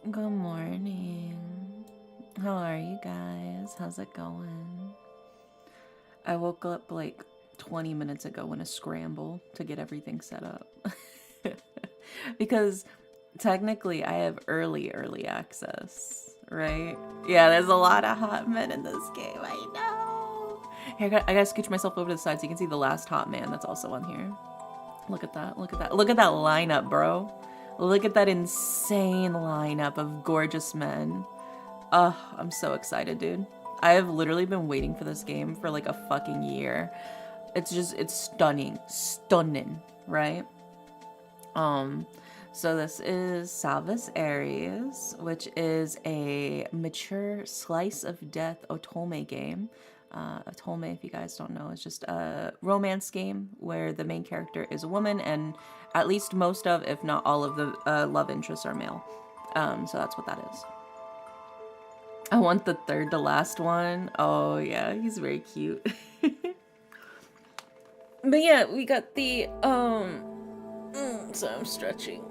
Good morning. How are you guys? How's it going? I woke up like 20 minutes ago in a scramble to get everything set up. Because technically I have early access, right? Yeah, there's a lot of hot men in this game, I know. Here, I gotta scooch myself over to the side so you can see the last hot man that's also on here. Look at that, look at that. Look at that lineup, bro. Look at that insane lineup of gorgeous men. Ugh, I'm so excited, dude. I have literally been waiting for this game for like a fucking year. It's stunning. Stunning, right? So this is Salvus Aries, which is a mature slice of death otome game. Otome, if you guys don't know, is just a romance game where the main character is a woman and at least most of, if not all of the love interests are male. So that's what that is. I want the third to last one. Oh yeah, he's very cute. But yeah, we got the so I'm stretching.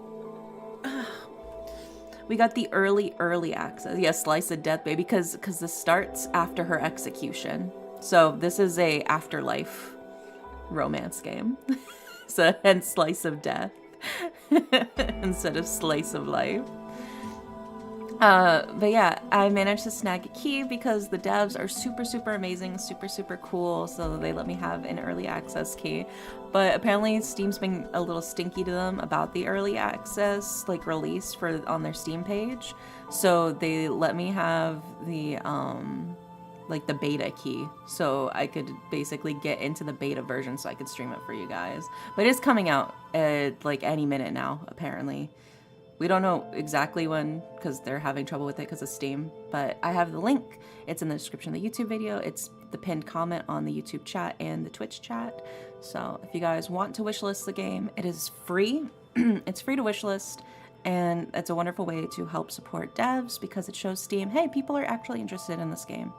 We got the early access. Yeah, slice of death, baby, because this starts after her execution. So this is a afterlife romance game. So hence slice of death instead of slice of life. But yeah, I managed to snag a key because the devs are super amazing, super cool, so they let me have an early access key. But apparently Steam's been a little stinky to them about the early access like release for on their Steam page. So they let me have the like the beta key so I could basically get into the beta version so I could stream it for you guys. But it's coming out at like any minute now, apparently. We don't know exactly when because they're having trouble with it because of Steam, but I have the link. It's in the description of the YouTube video. It's the pinned comment on the YouTube chat and the Twitch chat. So if you guys want to wishlist the game, it is free. It's free to wishlist, and it's a wonderful way to help support devs because it shows Steam, hey, people are actually interested in this game.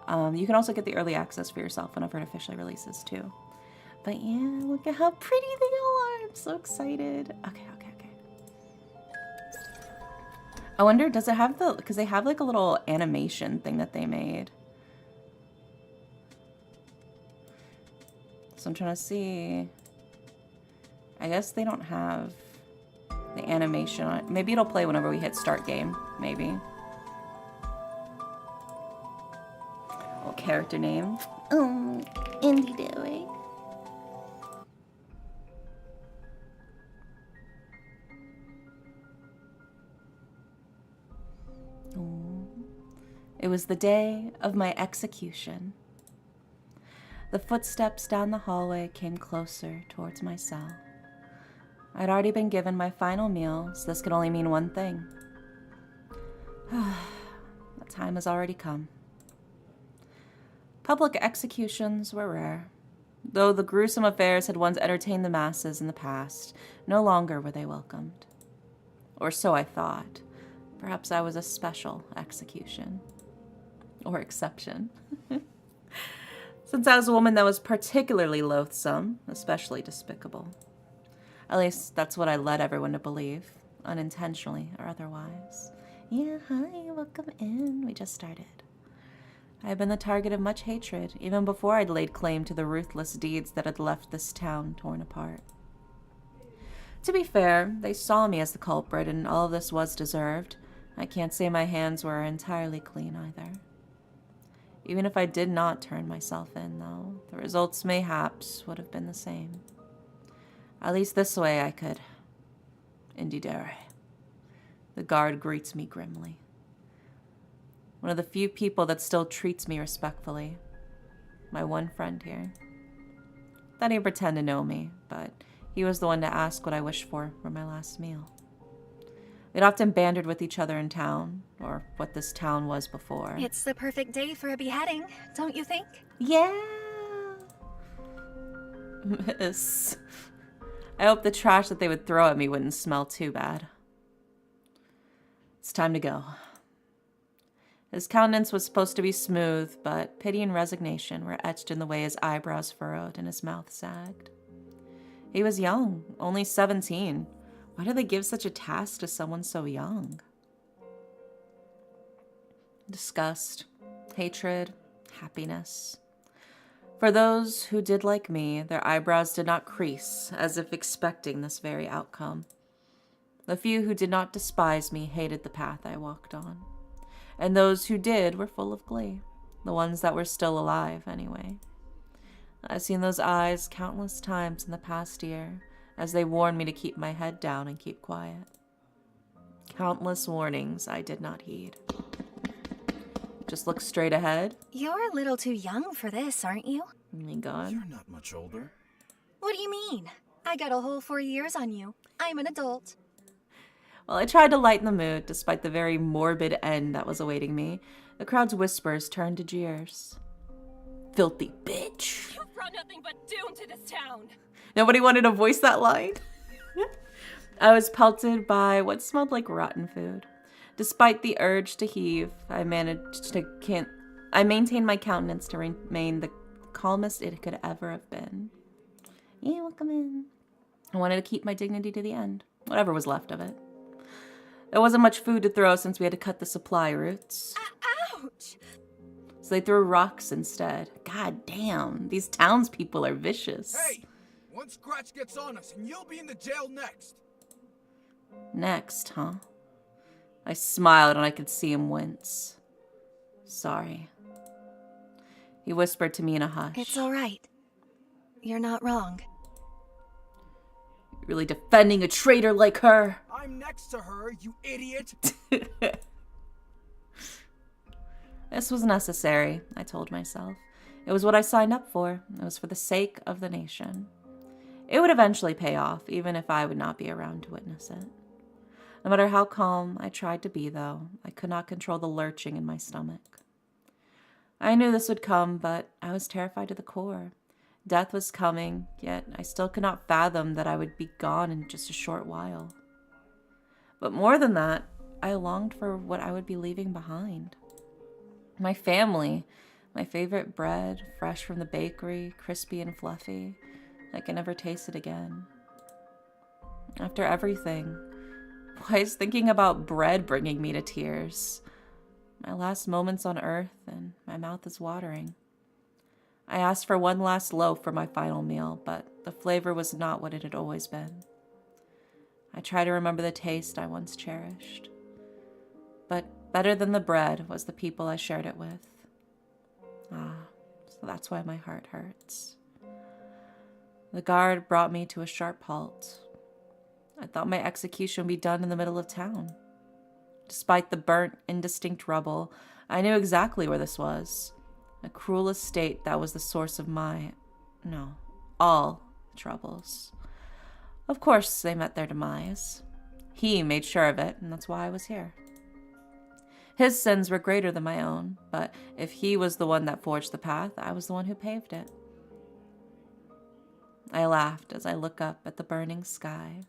You can also get the early access for yourself whenever it officially releases too. But yeah, look at how pretty they all are. I'm so excited. Okay. I wonder, does it have the, because they have like a little animation thing that they made. So I'm trying to see. I guess they don't have the animation on it. Maybe it'll play whenever we hit start game, maybe. Oh, character name. Oh, Indie doing. It was the day of my execution. The footsteps down the hallway came closer towards my cell. I'd already been given my final meal, so this could only mean one thing. The time has already come. Public executions were rare. Though the gruesome affairs had once entertained the masses in the past, no longer were they welcomed. Or so I thought. Perhaps I was a special execution. Or exception. Since I was a woman that was particularly loathsome, especially despicable. At least that's what I led everyone to believe, unintentionally or otherwise. Yeah, hi, welcome in. We just started. I had been the target of much hatred, even before I'd laid claim to the ruthless deeds that had left this town torn apart. To be fair, they saw me as the culprit, and all of this was deserved. I can't say my hands were entirely clean either. Even if I did not turn myself in, though, the results mayhaps would have been the same. At least this way I could. Indidere. The guard greets me grimly. One of the few people that still treats me respectfully. My one friend here. Thought he'd pretend to know me, but he was the one to ask what I wished for my last meal. We'd often bantered with each other in town, or what this town was before. It's the perfect day for a beheading, don't you think? Yeah. Miss. I hope the trash that they would throw at me wouldn't smell too bad. It's time to go. His countenance was supposed to be smooth, but pity and resignation were etched in the way his eyebrows furrowed and his mouth sagged. He was young, only 17. Why do they give such a task to someone so young? disgust, hatred, happiness. For those who did like me, their eyebrows did not crease, as if expecting this very outcome. The few who did not despise me hated the path I walked on. And those who did were full of glee. The ones that were still alive, anyway. I've seen those eyes countless times in the past year, as they warned me to keep my head down and keep quiet. Countless warnings I did not heed. Just look straight ahead. You're a little too young for this, aren't you? Oh my God. You're not much older. What do you mean? I got a whole 4 years on you. I'm an adult. While I tried to lighten the mood, despite the very morbid end that was awaiting me, the crowd's whispers turned to jeers. Filthy bitch. You've brought nothing but doom to this town. Nobody wanted to voice that line. I was pelted by what smelled like rotten food. Despite the urge to heave, I maintained my countenance to remain the calmest it could ever have been. Yeah, welcome in. I wanted to keep my dignity to the end, whatever was left of it. There wasn't much food to throw since we had to cut the supply routes. Ouch! So they threw rocks instead. God damn, these townspeople are vicious. Hey! One scratch gets on us, and you'll be in the jail next. Next, huh? I smiled and I could see him wince. Sorry. He whispered to me in a hush. It's all right. You're not wrong. You're really defending a traitor like her? I'm next to her, you idiot! This was necessary, I told myself. It was what I signed up for. It was for the sake of the nation. It would eventually pay off, even if I would not be around to witness it. No matter how calm I tried to be, though, I could not control the lurching in my stomach. I knew this would come, but I was terrified to the core. Death was coming, yet I still could not fathom that I would be gone in just a short while. But more than that, I longed for what I would be leaving behind. My family, my favorite bread, fresh from the bakery, crispy and fluffy, I can never taste it again. After everything, why is thinking about bread bringing me to tears? My last moments on earth, and my mouth is watering. I asked for one last loaf for my final meal, but the flavor was not what it had always been. I try to remember the taste I once cherished. But better than the bread was the people I shared it with. So that's why my heart hurts. The guard brought me to a sharp halt. I thought my execution would be done in the middle of town. Despite the burnt, indistinct rubble, I knew exactly where this was. A cruel estate that was the source of all troubles. Of course, they met their demise. He made sure of it, and that's why I was here. His sins were greater than my own, but if he was the one that forged the path, I was the one who paved it. I laughed as I looked up at the burning sky.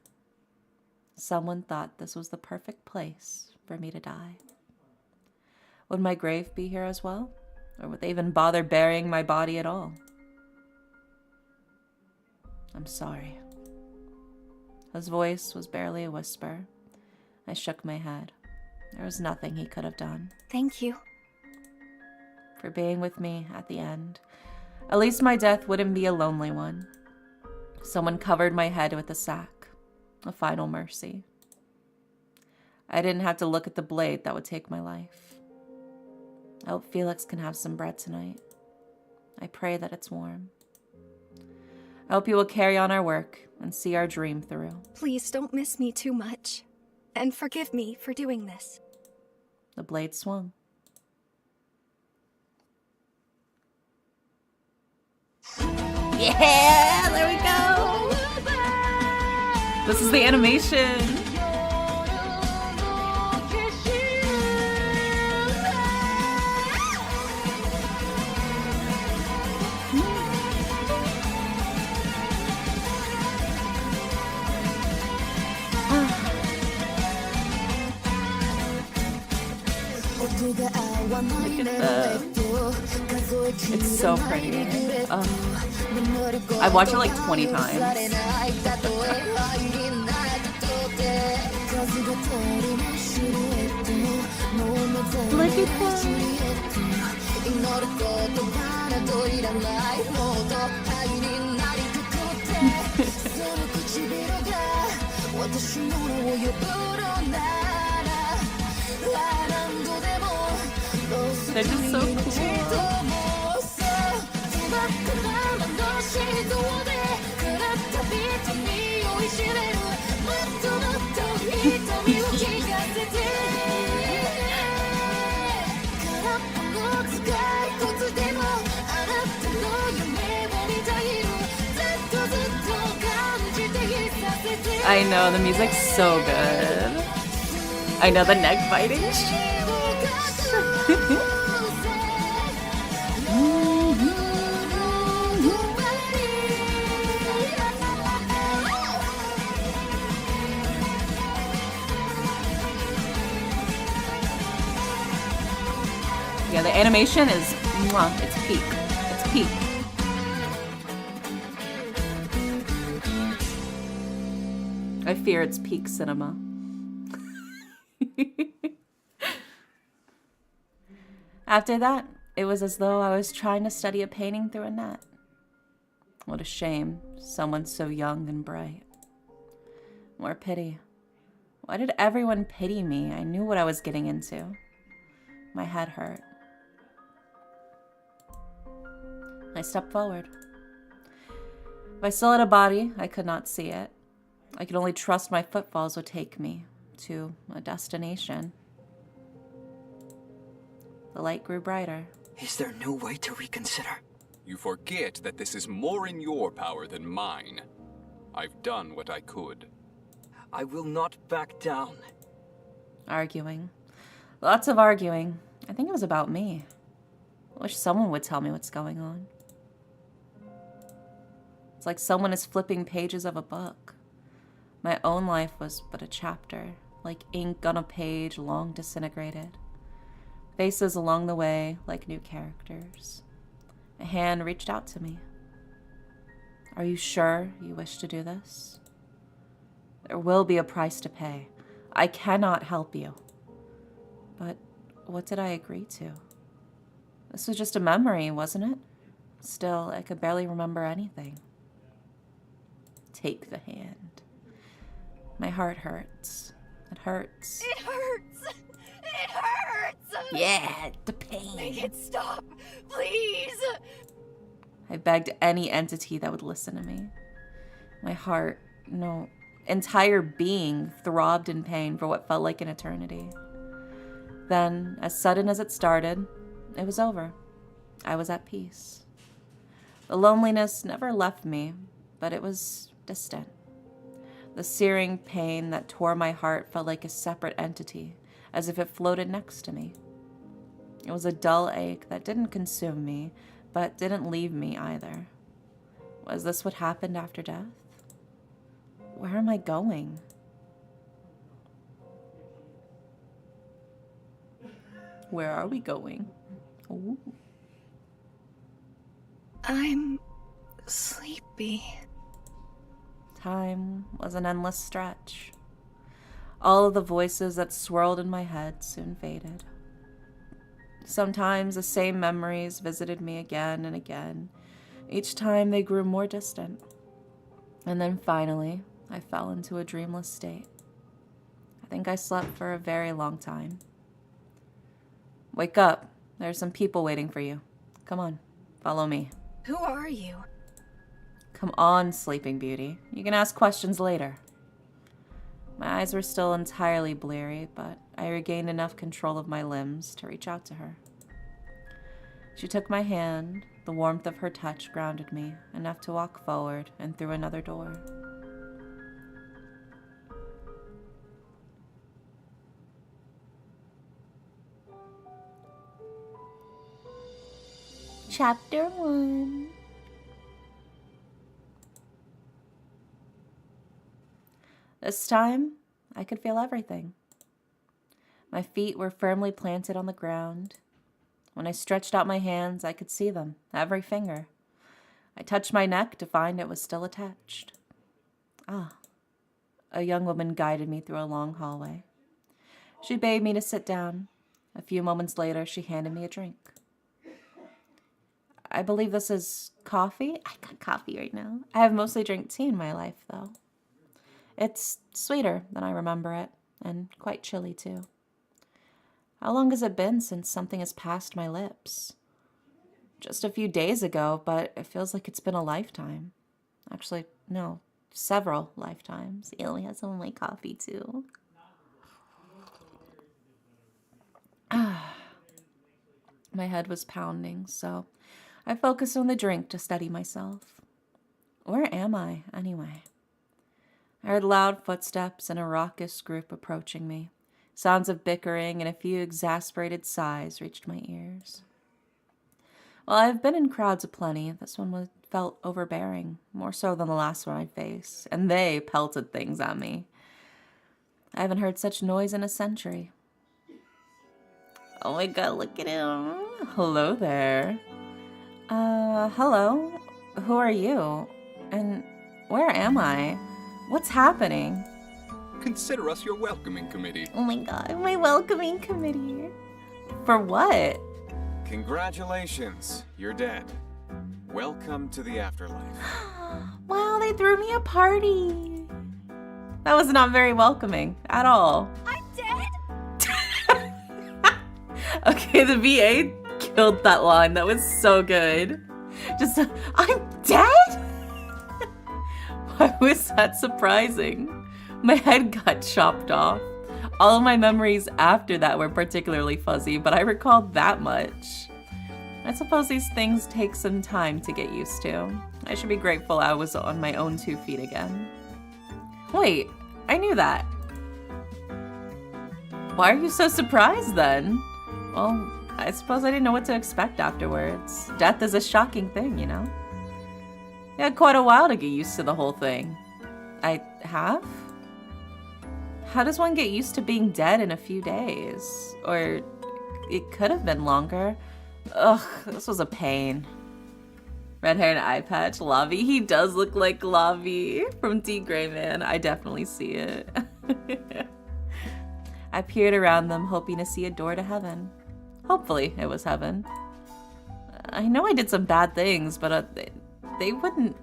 Someone thought this was the perfect place for me to die. Would my grave be here as well? Or would they even bother burying my body at all? I'm sorry. His voice was barely a whisper. I shook my head. There was nothing he could have done. Thank you. For being with me at the end. At least my death wouldn't be a lonely one. Someone covered my head with a sack. A final mercy. I didn't have to look at the blade that would take my life. I hope Felix can have some bread tonight. I pray that it's warm. I hope you will carry on our work and see our dream through. Please don't miss me too much. And forgive me for doing this. The blade swung. Yeah, there we go. This is the animation. Look at that. It's so pretty. I've watched it like 20 times. Look They're just so cool. I know, the music's so good. I know the neck biting. Yeah, the animation is, mwah, it's peak. It's peak. I fear it's peak cinema. After that, it was as though I was trying to study a painting through a net. What a shame, someone so young and bright. More pity. Why did everyone pity me? I knew what I was getting into. My head hurt. I stepped forward. If I still had a body, I could not see it. I could only trust my footfalls would take me to a destination. The light grew brighter. Is there no way to reconsider? You forget that this is more in your power than mine. I've done what I could. I will not back down. Arguing. Lots of arguing. I think it was about me. I wish someone would tell me what's going on. It's like someone is flipping pages of a book. My own life was but a chapter, like ink on a page long disintegrated. Faces along the way, like new characters. A hand reached out to me. Are you sure you wish to do this? There will be a price to pay. I cannot help you. But what did I agree to? This was just a memory, wasn't it? Still, I could barely remember anything. Take the hand. My heart hurts. It hurts. It hurts! It hurts! Yeah, the pain. Make it stop, please! I begged any entity that would listen to me. My heart, no, entire being throbbed in pain for what felt like an eternity. Then, as sudden as it started, it was over. I was at peace. The loneliness never left me, but it was distant. The searing pain that tore my heart felt like a separate entity, as if it floated next to me. It was a dull ache that didn't consume me, but didn't leave me either. Was this what happened after death? Where am I going? Where are we going? Ooh. I'm sleepy. Time was an endless stretch. All of the voices that swirled in my head soon faded. Sometimes the same memories visited me again and again. Each time they grew more distant. And then finally, I fell into a dreamless state. I think I slept for a very long time. Wake up. There are some people waiting for you. Come on, follow me. Who are you? Come on, Sleeping Beauty. You can ask questions later. My eyes were still entirely bleary, but I regained enough control of my limbs to reach out to her. She took my hand. The warmth of her touch grounded me, enough to walk forward and through another door. Chapter 1. This time, I could feel everything. My feet were firmly planted on the ground. When I stretched out my hands, I could see them, every finger. I touched my neck to find it was still attached. Ah, a young woman guided me through a long hallway. She bade me to sit down. A few moments later, she handed me a drink. I believe this is coffee. I got coffee right now. I have mostly drank tea in my life, though. It's sweeter than I remember it, and quite chilly, too. How long has it been since something has passed my lips? Just a few days ago, but it feels like it's been a lifetime. Actually, no, several lifetimes. He only has some of my coffee, too. My head was pounding, so I focused on the drink to steady myself. Where am I, anyway? I heard loud footsteps and a raucous group approaching me. Sounds of bickering and a few exasperated sighs reached my ears. Well, I've been in crowds aplenty. This one felt overbearing, more so than the last one I faced, and they pelted things at me. I haven't heard such noise in a century. Oh my god, look at him. Hello there. Hello? Who are you? And where am I? What's happening? Consider us your welcoming committee. Oh my god, my welcoming committee. For what? Congratulations, you're dead. Welcome to the afterlife. Wow, they threw me a party. That was not very welcoming at all. I'm dead? Okay, the VA killed that line. That was so good. Just, I'm dead? Why was that surprising? My head got chopped off. All of my memories after that were particularly fuzzy, but I recalled that much. I suppose these things take some time to get used to. I should be grateful I was on my own 2 feet again. Wait, I knew that. Why are you so surprised then? Well, I suppose I didn't know what to expect afterwards. Death is a shocking thing, you know? You had quite a while to get used to the whole thing. I have? How does one get used to being dead in a few days? Or it could have been longer. Ugh, this was a pain. Red hair and eye patch, Lavi. He does look like Lavi from D. Gray Man. I definitely see it. I peered around them, hoping to see a door to heaven. Hopefully it was heaven. I know I did some bad things, but they wouldn't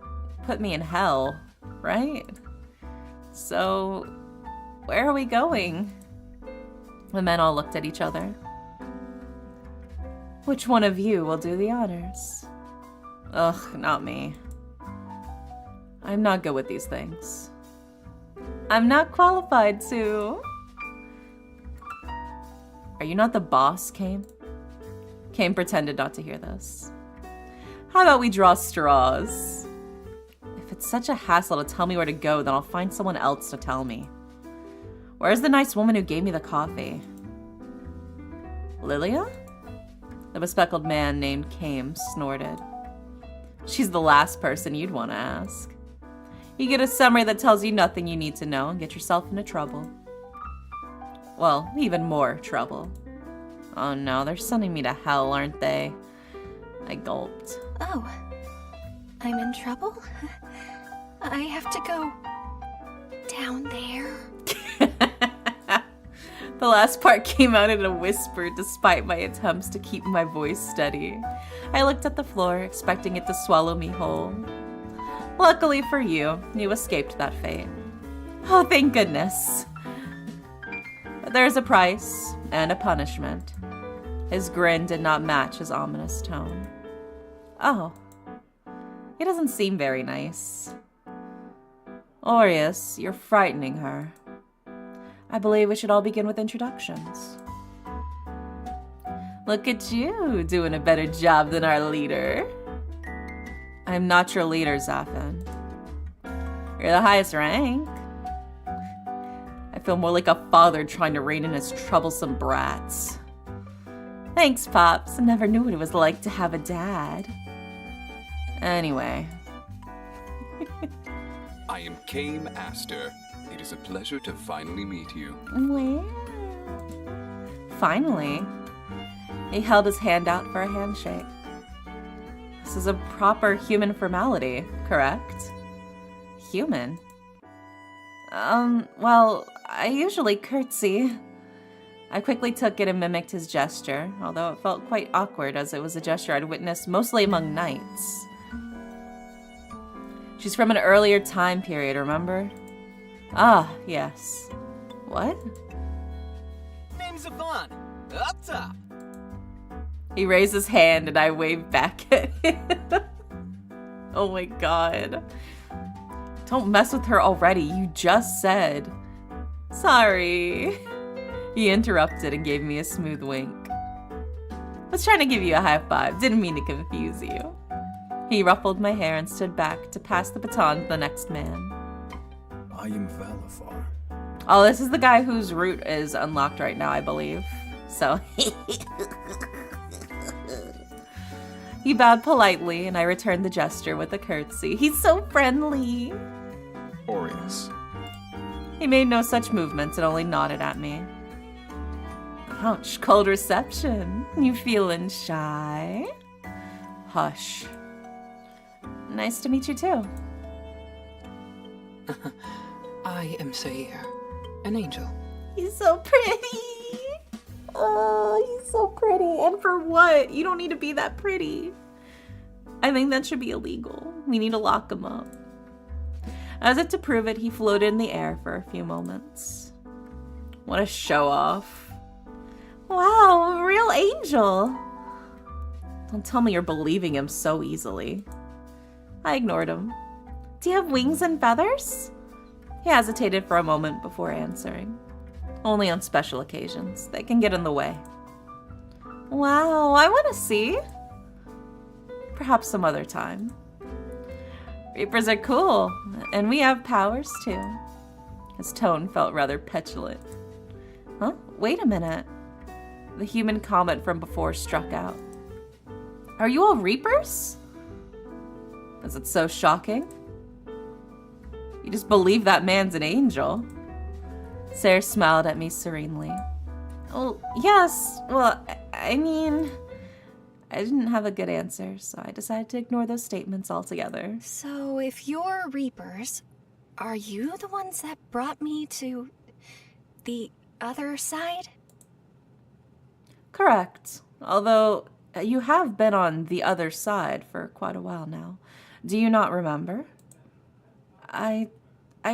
put me in hell, right? So, where are we going? The men all looked at each other. Which one of you will do the honors? Ugh, not me. I'm not good with these things. I'm not qualified to. Are you not the boss, Kame? Kame pretended not to hear this. How about we draw straws? If it's such a hassle to tell me where to go, then I'll find someone else to tell me. Where's the nice woman who gave me the coffee? Lilia? The bespectacled man named Kame snorted. She's the last person you'd want to ask. You get a summary that tells you nothing you need to know and get yourself into trouble. Well, even more trouble. Oh no, they're sending me to hell, aren't they? I gulped. Oh, I'm in trouble? I have to go down there? The last part came out in a whisper despite my attempts to keep my voice steady. I looked at the floor, expecting it to swallow me whole. Luckily for you, you escaped that fate. Oh, thank goodness. But there is a price and a punishment. His grin did not match his ominous tone. Oh, he doesn't seem very nice. Aries, you're frightening her. I believe we should all begin with introductions. Look at you, doing a better job than our leader. I'm not your leader, Zafin. You're the highest rank. I feel more like a father trying to rein in his troublesome brats. Thanks, Pops. I never knew what it was like to have a dad. Anyway. I am Kame Aster. It is a pleasure to finally meet you. Well, finally. He held his hand out for a handshake. This is a proper human formality, correct? Human? Well, I usually curtsy. I quickly took it and mimicked his gesture, although it felt quite awkward as it was a gesture I'd witnessed mostly among knights. She's from an earlier time period, remember? Ah, yes. What? Name's Yvonne. Up top. He raised his hand and I waved back at him. Oh my god. Don't mess with her already, you just said. Sorry. He interrupted and gave me a smooth wink. Was trying to give you a high five, didn't mean to confuse you. He ruffled my hair and stood back to pass the baton to the next man. I am Valafar. Oh, this is the guy whose route is unlocked right now, I believe. So, he bowed politely, and I returned the gesture with a curtsy. He's so friendly. Aries. He made no such movements and only nodded at me. Ouch, cold reception. You feeling shy? Hush. Nice to meet you too. I am Sair, an angel. He's so pretty. Oh, he's so pretty. And for what? You don't need to be that pretty. I think that should be illegal. We need to lock him up. As if to prove it, he floated in the air for a few moments. What a show off. Wow, a real angel. Don't tell me you're believing him so easily. I ignored him. Do you have wings and feathers? He hesitated for a moment before answering. Only on special occasions. They can get in the way. Wow, I want to see. Perhaps some other time. Reapers are cool, and we have powers too. His tone felt rather petulant. Huh? Wait a minute. The human comment from before struck out. Are you all Reapers? Is it so shocking? You just believe that man's an angel. Sarah smiled at me serenely. Oh, yes. Well, I mean, I didn't have a good answer, so I decided to ignore those statements altogether. So, if you're Reapers, are you the ones that brought me to the other side? Correct. Although you have been on the other side for quite a while now. Do you not remember? I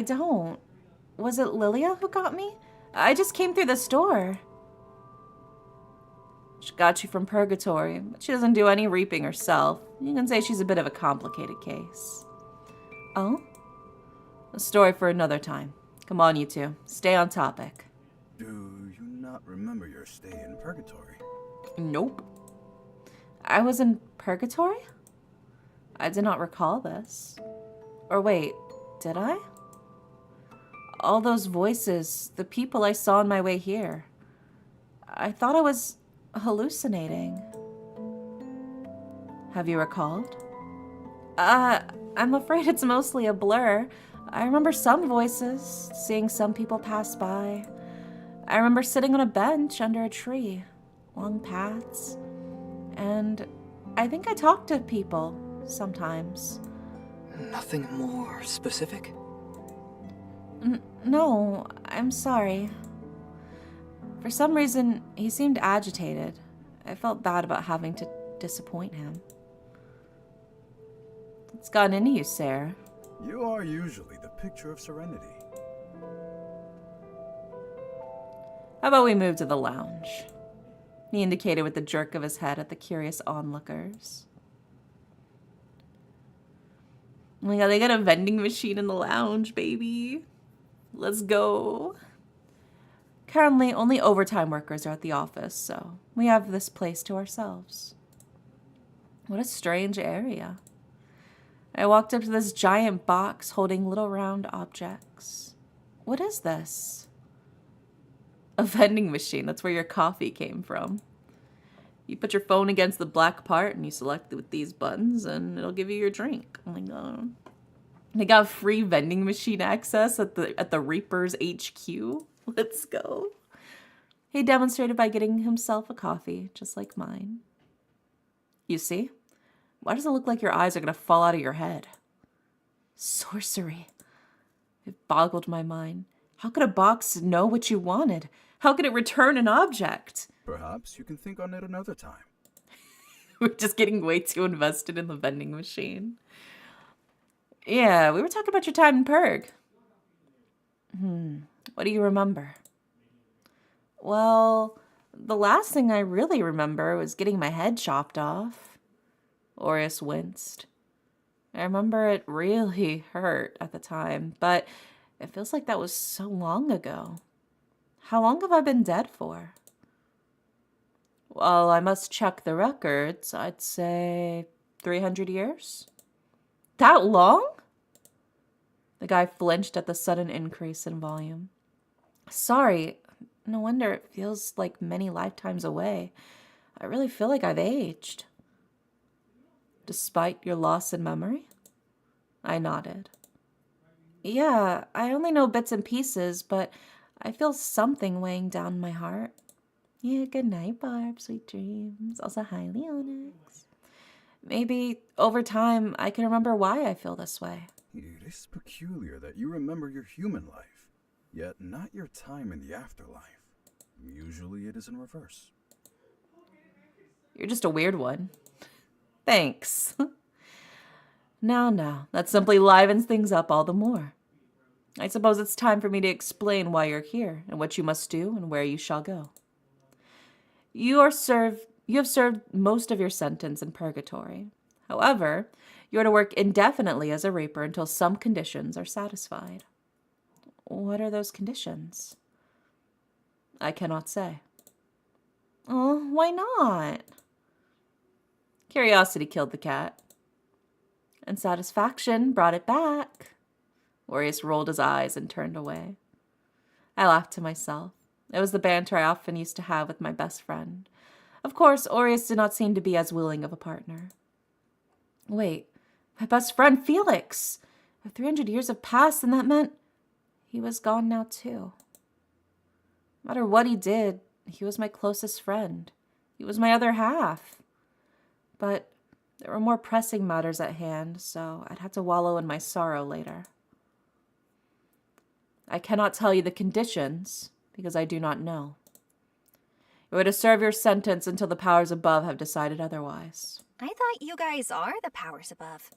don't. Was it Lilia who got me? I just came through this door. She got you from purgatory, but she doesn't do any reaping herself. You can say she's a bit of a complicated case. Oh? A story for another time. Come on, you two. Stay on topic. Do you not remember your stay in purgatory? Nope. I was in purgatory? I did not recall this. Or wait, did I? All those voices, the people I saw on my way here. I thought I was hallucinating. Have you recalled? I'm afraid it's mostly a blur. I remember some voices, seeing some people pass by. I remember sitting on a bench under a tree, long paths, and I think I talked to people sometimes. Nothing more specific? No, I'm sorry. For some reason, he seemed agitated. I felt bad about having to disappoint him. What's gotten into you, Sarah? You are usually the picture of serenity. How about we move to the lounge? He indicated with a jerk of his head at the curious onlookers. Oh my god, they got a vending machine in the lounge, baby. Let's go. Currently, only overtime workers are at the office, so we have this place to ourselves. What a strange area. I walked up to this giant box holding little round objects. What is this? A vending machine. That's where your coffee came from. You put your phone against the black part and you select it with these buttons and it'll give you your drink. Oh my god. They got free vending machine access at the Reaper's HQ. Let's go. He demonstrated by getting himself a coffee, just like mine. You see? Why does it look like your eyes are going to fall out of your head? Sorcery. It boggled my mind. How could a box know what you wanted? How could it return an object? Perhaps you can think on it another time. We're just getting way too invested in the vending machine. Yeah, we were talking about your time in Purg. What do you remember? Well, the last thing I really remember was getting my head chopped off. Aries winced. I remember it really hurt at the time, but it feels like that was so long ago. How long have I been dead for? Well, I must check the records. I'd say 300 years? That long? The guy flinched at the sudden increase in volume. Sorry, no wonder it feels like many lifetimes away. I really feel like I've aged. Despite your loss in memory? I nodded. Yeah, I only know bits and pieces, but I feel something weighing down my heart. Yeah, good night, Barb. Sweet dreams. Also, hi, Leonix. Maybe over time I can remember why I feel this way. It is peculiar that you remember your human life, yet not your time in the afterlife. Usually it is in reverse. You're just a weird one. Thanks. No, that simply livens things up all the more. I suppose it's time for me to explain why you're here, and what you must do, and where you shall go. You have served most of your sentence in purgatory. However, you are to work indefinitely as a reaper until some conditions are satisfied. What are those conditions? I cannot say. Oh, why not? Curiosity killed the cat. And satisfaction brought it back. Aries rolled his eyes and turned away. I laughed to myself. It was the banter I often used to have with my best friend. Of course, Aries did not seem to be as willing of a partner. Wait, my best friend Felix! If 300 years have passed, then that meant he was gone now too. No matter what he did, he was my closest friend. He was my other half. But there were more pressing matters at hand, so I'd have to wallow in my sorrow later. I cannot tell you the conditions, because I do not know. You are to serve your sentence until the powers above have decided otherwise. I thought you guys are the powers above.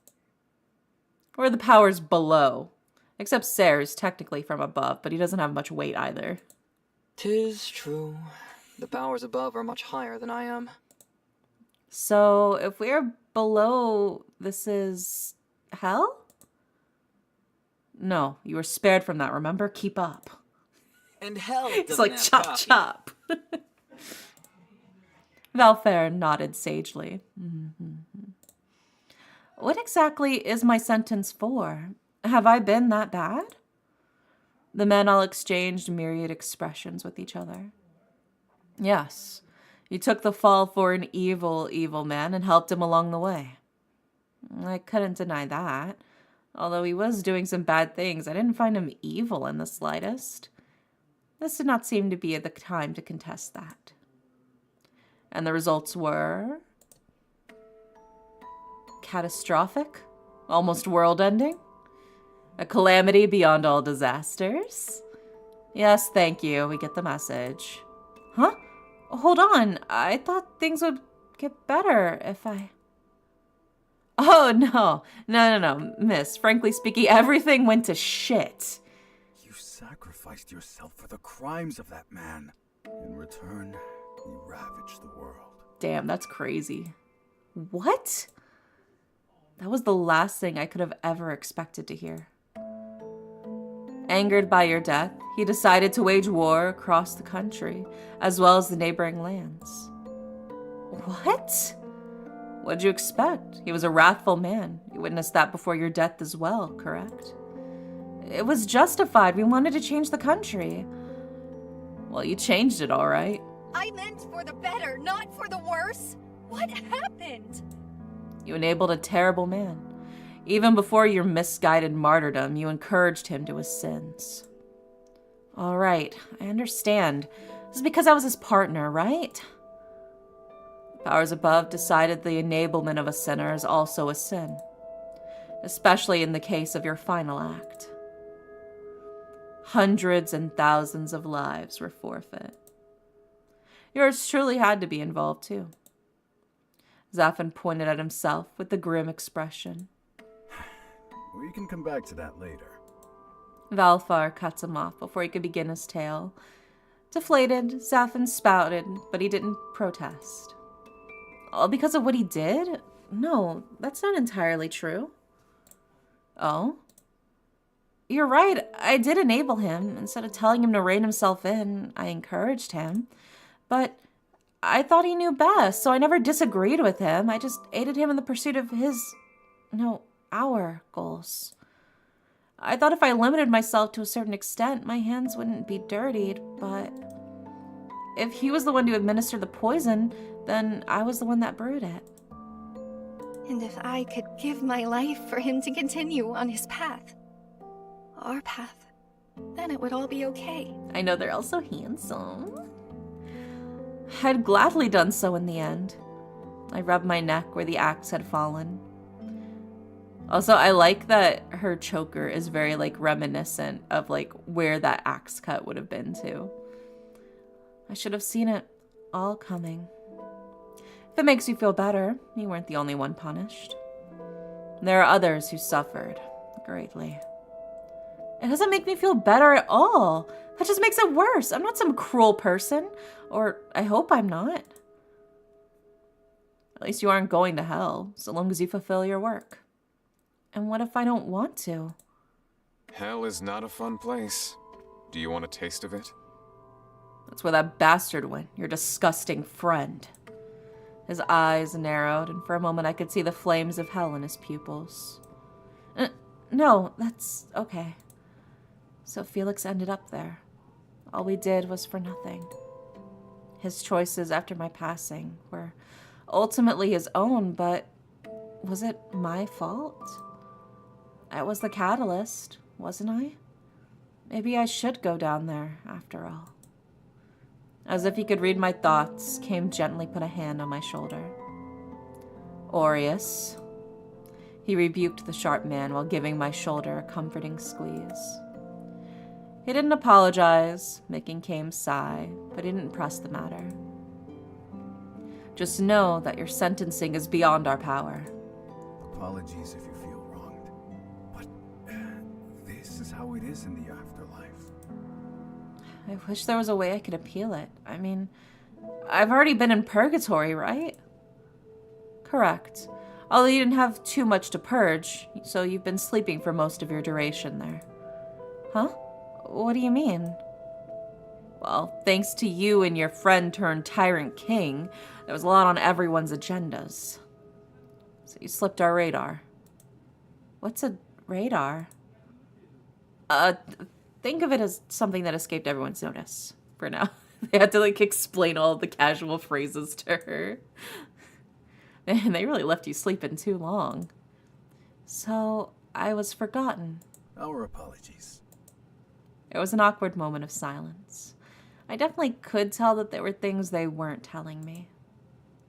Or the powers below. Except Sayre's technically from above, but he doesn't have much weight either. 'Tis true. The powers above are much higher than I am. So, if we're below, this is hell? No, you were spared from that, remember? Keep up. And hell It's doesn't like have chop coffee. chop. Valfair nodded sagely. What exactly is my sentence for? Have I been that bad? The men all exchanged myriad expressions with each other. Yes, you took the fall for an evil, evil man and helped him along the way. I couldn't deny that. Although he was doing some bad things, I didn't find him evil in the slightest. This did not seem to be the time to contest that. And the results were catastrophic, almost world-ending, a calamity beyond all disasters. Yes, thank you, we get the message. Huh? Hold on, I thought things would get better if I... Oh, no, miss. Frankly speaking, everything went to shit. You sacrificed yourself for the crimes of that man. In return, he ravaged the world. Damn, that's crazy. What? That was the last thing I could have ever expected to hear. Angered by your death, he decided to wage war across the country, as well as the neighboring lands. What? What'd you expect? He was a wrathful man. You witnessed that before your death as well, correct? It was justified. We wanted to change the country. Well, you changed it, all right. I meant for the better, not for the worse. What happened? You enabled a terrible man. Even before your misguided martyrdom, you encouraged him to his sins. All right, I understand. This is because I was his partner, right? Powers above decided the enablement of a sinner is also a sin, especially in the case of your final act. Hundreds and thousands of lives were forfeit. Yours truly had to be involved, too. Zafin pointed at himself with a grim expression. We can come back to that later. Valfar cuts him off before he could begin his tale. Deflated, Zafin spouted, but he didn't protest. All because of what he did? No, that's not entirely true. Oh? You're right, I did enable him. Instead of telling him to rein himself in, I encouraged him. But I thought he knew best, so I never disagreed with him. I just aided him in the pursuit of our goals. I thought if I limited myself to a certain extent, my hands wouldn't be dirtied, but if he was the one to administer the poison, then I was the one that brewed it. And if I could give my life for him to continue on his path, our path, then it would all be okay. I know they're all so handsome. I'd gladly done so in the end. I rubbed my neck where the axe had fallen. Also, I like that her choker is very, reminiscent of, where that axe cut would have been, too. I should have seen it all coming. If it makes you feel better, you weren't the only one punished. There are others who suffered greatly. It doesn't make me feel better at all. That just makes it worse. I'm not some cruel person. Or I hope I'm not. At least you aren't going to hell, so long as you fulfill your work. And what if I don't want to? Hell is not a fun place. Do you want a taste of it? That's where that bastard went, your disgusting friend. His eyes narrowed, and for a moment I could see the flames of hell in his pupils. No, that's okay. So Felix ended up there. All we did was for nothing. His choices after my passing were ultimately his own, but was it my fault? I was the catalyst, wasn't I? Maybe I should go down there, after all. As if he could read my thoughts, Came gently put a hand on my shoulder. Aries. He rebuked the sharp man while giving my shoulder a comforting squeeze. He didn't apologize, making Came sigh, but he didn't press the matter. Just know that your sentencing is beyond our power. Apologies if you feel wronged, but this is how it is in the afterlife. I wish there was a way I could appeal it. I mean, I've already been in purgatory, right? Correct. Although you didn't have too much to purge, so you've been sleeping for most of your duration there. Huh? What do you mean? Well, thanks to you and your friend-turned-tyrant king, there was a lot on everyone's agendas. So you slipped our radar. What's a radar? Think of it as something that escaped everyone's notice, for now. They had to, explain all the casual phrases to her. And they really left you sleeping too long. So, I was forgotten. Our apologies. There was an awkward moment of silence. I definitely could tell that there were things they weren't telling me.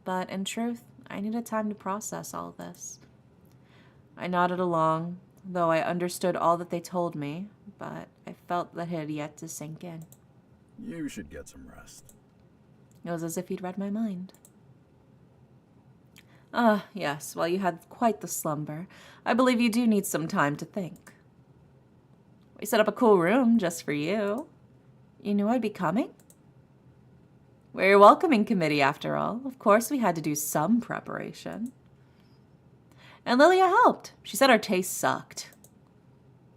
But in truth, I needed time to process all this. I nodded along, though I understood all that they told me, but I felt that it had yet to sink in. You should get some rest. It was as if he'd read my mind. Yes, while you had quite the slumber, I believe you do need some time to think. We set up a cool room just for you. You knew I'd be coming? We're your welcoming committee, after all. Of course we had to do some preparation. And Lilia helped. She said our taste sucked.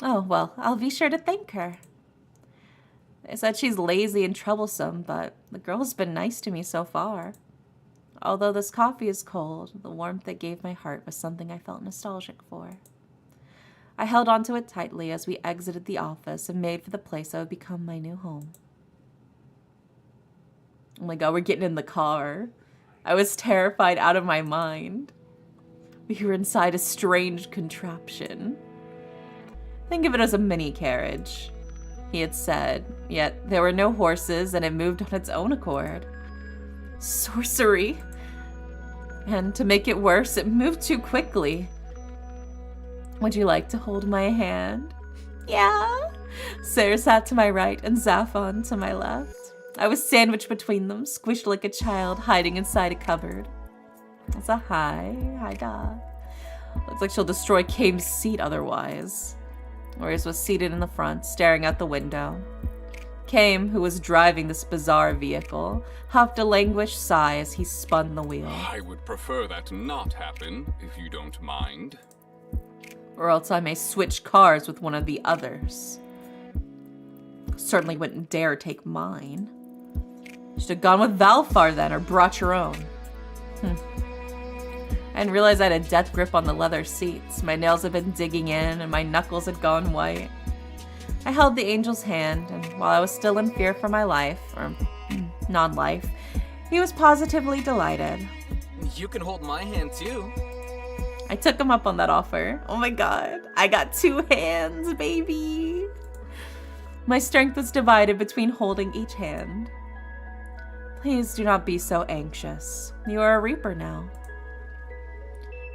Oh, well, I'll be sure to thank her. They said she's lazy and troublesome, but the girl's been nice to me so far. Although this coffee is cold, the warmth it gave my heart was something I felt nostalgic for. I held onto it tightly as we exited the office and made for the place that would become my new home. Oh my god, we're getting in the car. I was terrified out of my mind. We were inside a strange contraption. Think of it as a mini carriage, he had said, yet there were no horses and it moved on its own accord. Sorcery. And to make it worse, it moved too quickly. Would you like to hold my hand? Yeah, Sarah sat to my right and Zaphon to my left. I was sandwiched between them, squished like a child hiding inside a cupboard. That's a hi dog. Looks like she'll destroy Kame's seat otherwise. Aries was seated in the front, staring out the window. Kame, who was driving this bizarre vehicle, huffed a languished sigh as he spun the wheel. I would prefer that not happen, if you don't mind. Or else I may switch cars with one of the others. Certainly wouldn't dare take mine. Should have gone with Valfar then, or brought your own. I didn't realize I had a death grip on the leather seats. My nails had been digging in, and my knuckles had gone white. I held the angel's hand, and while I was still in fear for my life, or non-life, he was positively delighted. You can hold my hand too. I took him up on that offer. Oh my god, I got 2 hands, baby! My strength was divided between holding each hand. Please do not be so anxious. You are a Reaper now.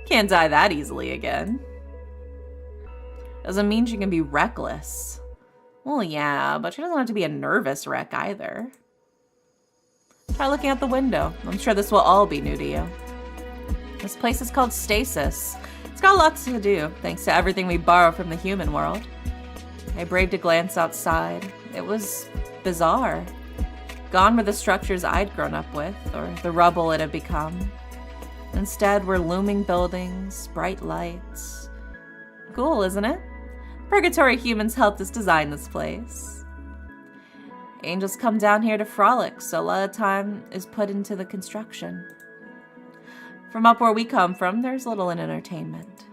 Can't die that easily again. Doesn't mean she can be reckless. Well, yeah, but she doesn't have to be a nervous wreck either. Try looking out the window. I'm sure this will all be new to you. This place is called Stasis. It's got lots to do, thanks to everything we borrow from the human world. I braved a glance outside. It was bizarre. Gone were the structures I'd grown up with, or the rubble it had become. Instead were looming buildings, bright lights. Cool, isn't it? Purgatory humans helped us design this place. Angels come down here to frolic, so a lot of time is put into the construction. From up where we come from, there's little in entertainment.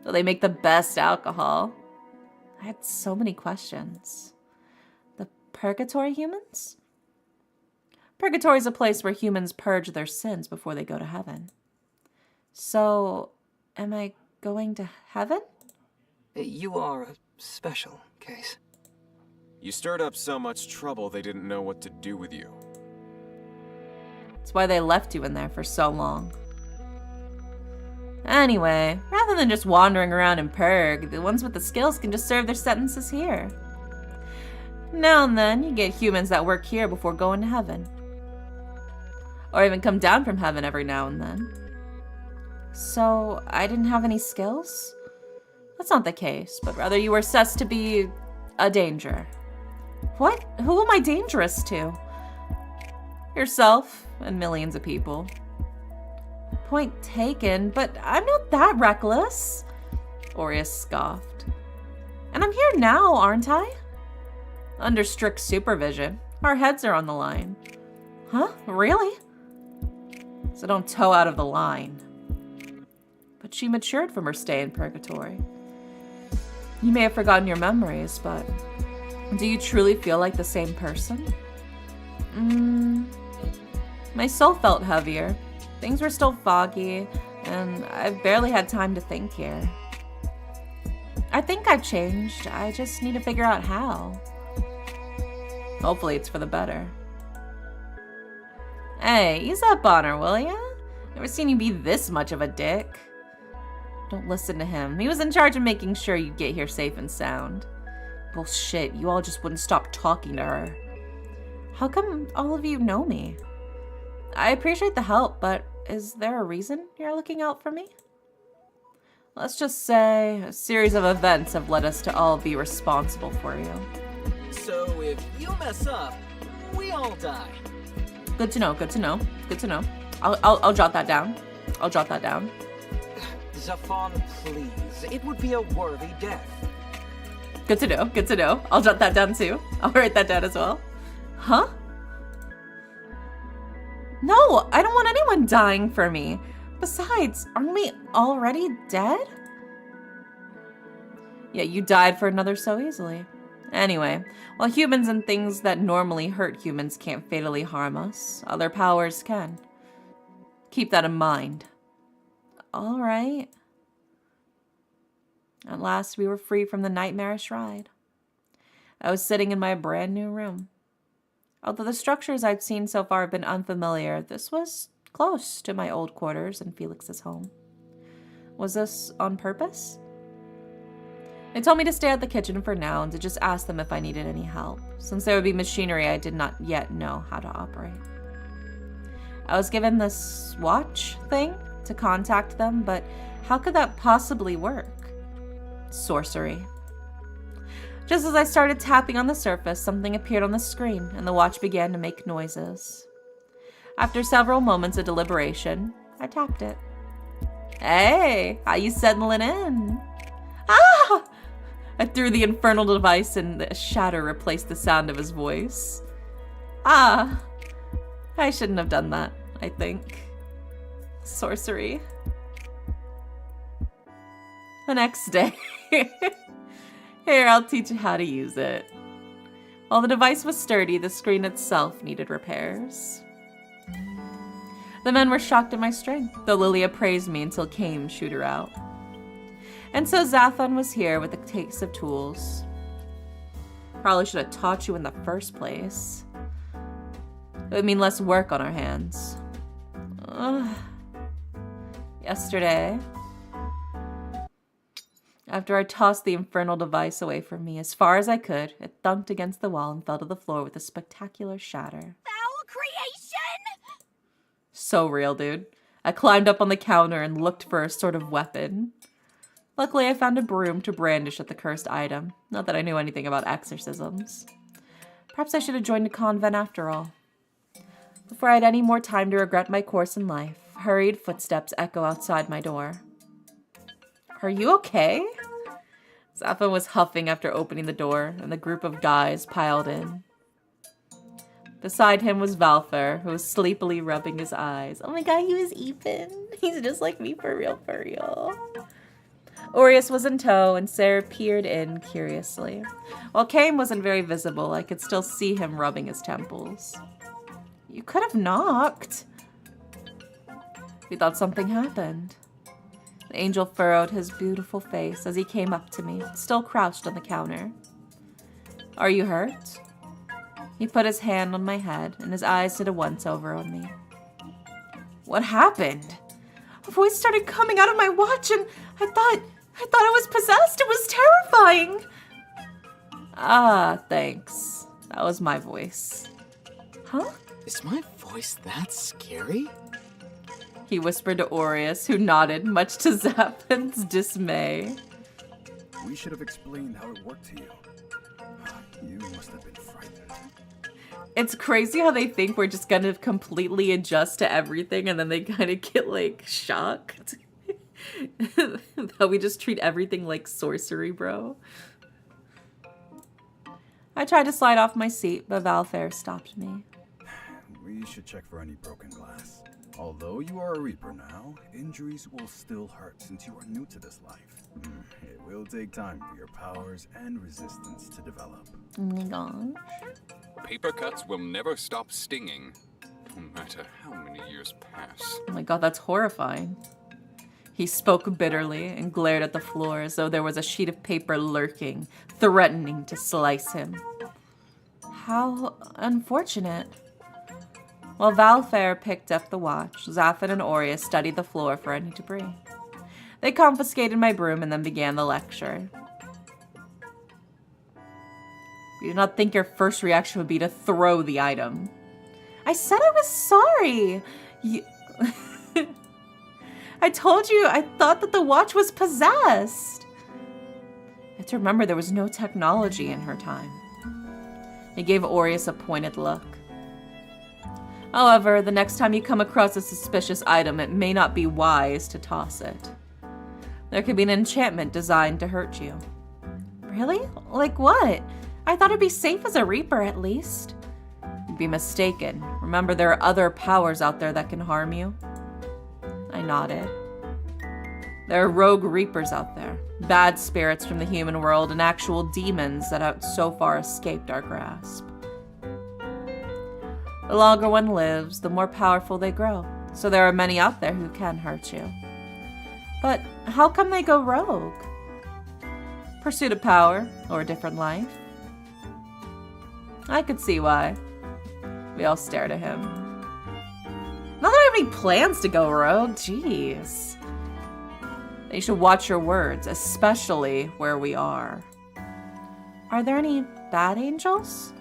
Though they make the best alcohol. I had so many questions. The Purgatory humans? Purgatory is a place where humans purge their sins before they go to heaven. So, am I going to heaven? You are a special case. You stirred up so much trouble they didn't know what to do with you. That's why they left you in there for so long. Anyway, rather than just wandering around in Purg, the ones with the skills can just serve their sentences here. Now and then, you get humans that work here before going to heaven. Or even come down from heaven every now and then. So, I didn't have any skills? That's not the case, but rather you were assessed to be a danger. What? Who am I dangerous to? Yourself and millions of people. Point taken, but I'm not that reckless. Aries scoffed. And I'm here now, aren't I? Under strict supervision. Our heads are on the line. Huh? Really? So don't toe out of the line. But she matured from her stay in Purgatory. You may have forgotten your memories, but do you truly feel like the same person? My soul felt heavier. Things were still foggy, and I've barely had time to think here. I think I've changed. I just need to figure out how. Hopefully it's for the better. Hey, ease up on her, will ya? Never seen you be this much of a dick. Don't listen to him. He was in charge of making sure you'd get here safe and sound. Bullshit, you all just wouldn't stop talking to her. How come all of you know me? I appreciate the help, but is there a reason you're looking out for me? Let's just say a series of events have led us to all be responsible for you. So if you mess up, we all die. Good to know, good to know, good to know. I'll jot that down. I'll jot that down. Zafon, please. It would be a worthy death. Good to know, good to know. I'll jot that down too. I'll write that down as well. Huh? No, I don't want anyone dying for me. Besides, aren't we already dead? Yeah, you died for another so easily. Anyway, while humans and things that normally hurt humans can't fatally harm us, other powers can. Keep that in mind. All right. At last, we were free from the nightmarish ride. I was sitting in my brand new room. Although the structures I'd seen so far have been unfamiliar, this was close to my old quarters and Felix's home. Was this on purpose? They told me to stay at the kitchen for now and to just ask them if I needed any help, since there would be machinery I did not yet know how to operate. I was given this watch thing to contact them, but how could that possibly work? Sorcery. Just as I started tapping on the surface, something appeared on the screen, and the watch began to make noises. After several moments of deliberation, I tapped it. Hey, how you settling in? Ah! I threw the infernal device and the shatter replaced the sound of his voice. Ah, I shouldn't have done that, I think. Sorcery. The next day. Here, I'll teach you how to use it. While the device was sturdy, the screen itself needed repairs. The men were shocked at my strength, though Lilia praised me until Cain shooed her out. And so Zathon was here with a case of tools. Probably should have taught you in the first place. It would mean less work on our hands. Yesterday, after I tossed the infernal device away from me as far as I could, it thunked against the wall and fell to the floor with a spectacular shatter. Foul creation! So real, dude. I climbed up on the counter and looked for a sort of weapon. Luckily, I found a broom to brandish at the cursed item. Not that I knew anything about exorcisms. Perhaps I should have joined a convent after all. Before I had any more time to regret my course in life, hurried footsteps echo outside my door. Are you okay? Zathon was huffing after opening the door, and the group of guys piled in. Beside him was Valfer, who was sleepily rubbing his eyes. Oh my god, he was Ethan. He's just like me for real, for real. Aries was in tow, and Sarah peered in curiously. While Cain wasn't very visible, I could still see him rubbing his temples. You could have knocked. We thought something happened. The angel furrowed his beautiful face as he came up to me, still crouched on the counter. Are you hurt? He put his hand on my head, and his eyes did a once-over on me. What happened? A voice started coming out of my watch, and I thought I was possessed. It was terrifying. Ah, thanks. That was my voice. Huh? Is my voice that scary? He whispered to Aureus, who nodded, much to Zaphon's dismay. We should have explained how it worked to you. You must have been frightened. It's crazy how they think we're just gonna completely adjust to everything and then they kind of get, like, shocked. How we just treat everything like sorcery, bro. I tried to slide off my seat, but Valfair stopped me. We should check for any broken glass. Although you are a Reaper now, injuries will still hurt since you are new to this life. It will take time for your powers and resistance to develop. Oh my gosh. Paper cuts will never stop stinging, no matter how many years pass. Oh my god, that's horrifying. He spoke bitterly and glared at the floor as though there was a sheet of paper lurking, threatening to slice him. How unfortunate. While Valfair picked up the watch, Zaphon and Aureus studied the floor for any debris. They confiscated my broom and then began the lecture. We did not think your first reaction would be to throw the item. I said I was sorry. I told you I thought that the watch was possessed. You have to remember there was no technology in her time. He gave Aureus a pointed look. However, the next time you come across a suspicious item, it may not be wise to toss it. There could be an enchantment designed to hurt you. Really? Like what? I thought it'd be safe as a Reaper, at least. You'd be mistaken. Remember, there are other powers out there that can harm you. I nodded. There are rogue Reapers out there. Bad spirits from the human world and actual demons that have so far escaped our grasp. The longer one lives, the more powerful they grow. So there are many out there who can hurt you. But how come they go rogue? Pursuit of power, or a different life? I could see why. We all stared at him. Not that I have any plans to go rogue, jeez. You should watch your words, especially where we are. Are there any bad angels?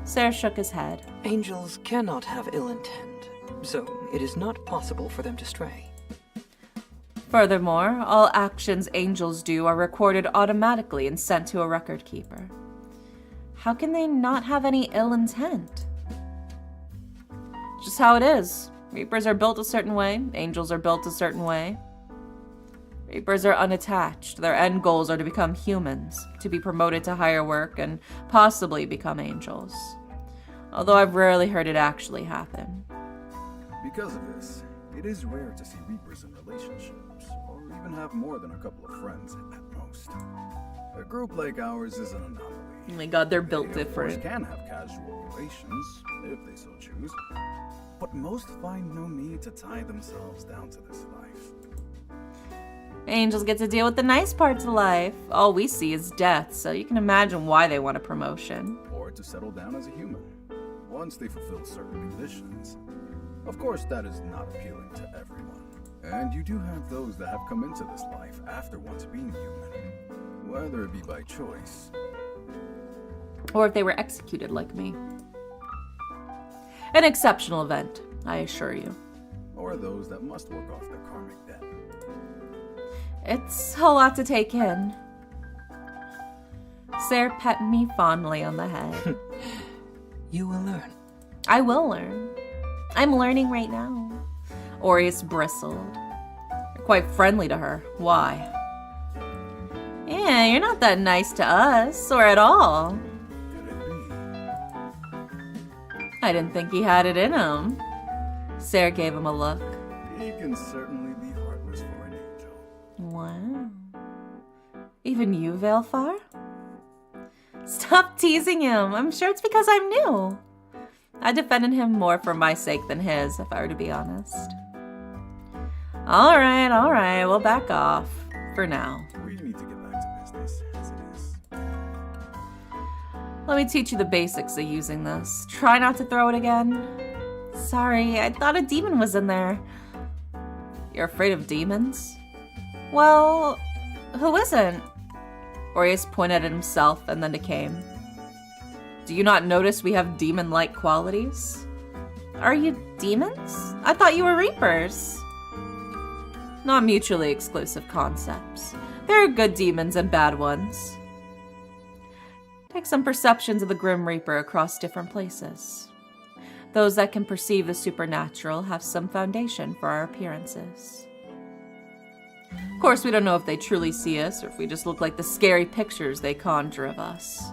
Ser shook his head. Angels cannot have ill intent, so it is not possible for them to stray. Furthermore, all actions angels do are recorded automatically and sent to a record keeper. How can they not have any ill intent? Just how it is. Reapers are built a certain way, angels are built a certain way. Reapers are unattached. Their end goals are to become humans, to be promoted to higher work, and possibly become angels. Although I've rarely heard it actually happen. Because of this, it is rare to see Reapers in relationships, or even have more than a couple of friends at most. A group like ours is an anomaly. Oh my god, they're built They, of course, different. can have casual relations, if they so choose, but most find no need to tie themselves down to this life. Angels get to deal with the nice parts of life. All we see is death, so you can imagine why they want a promotion. Or to settle down as a human, once they fulfill certain conditions. Of course, that is not appealing to everyone. And you do have those that have come into this life after once being human, whether it be by choice. Or if they were executed like me. An exceptional event, I assure you. Or those that must work off their karmic debt. It's a lot to take in. Ser pet me fondly on the head. You will learn. I will learn. I'm learning right now. Aries bristled. You're quite friendly to her. Why? Yeah, you're not that nice to us, or at all. Could it be? I didn't think he had it in him. Ser gave him a look. He can certainly be heartless for an angel. Wow. Even you, Veilfar? Stop teasing him. I'm sure it's because I'm new. I defended him more for my sake than his, if I were to be honest. All right, we'll back off. For now. We need to get back to business, as it is. Let me teach you the basics of using this. Try not to throw it again. Sorry, I thought a demon was in there. You're afraid of demons? Well, who isn't? Aries pointed at himself and then to Kame. Do you not notice we have demon-like qualities? Are you demons? I thought you were reapers. Not mutually exclusive concepts. There are good demons and bad ones. Take some perceptions of the Grim Reaper across different places. Those that can perceive the supernatural have some foundation for our appearances. Of course, we don't know if they truly see us or if we just look like the scary pictures they conjure of us.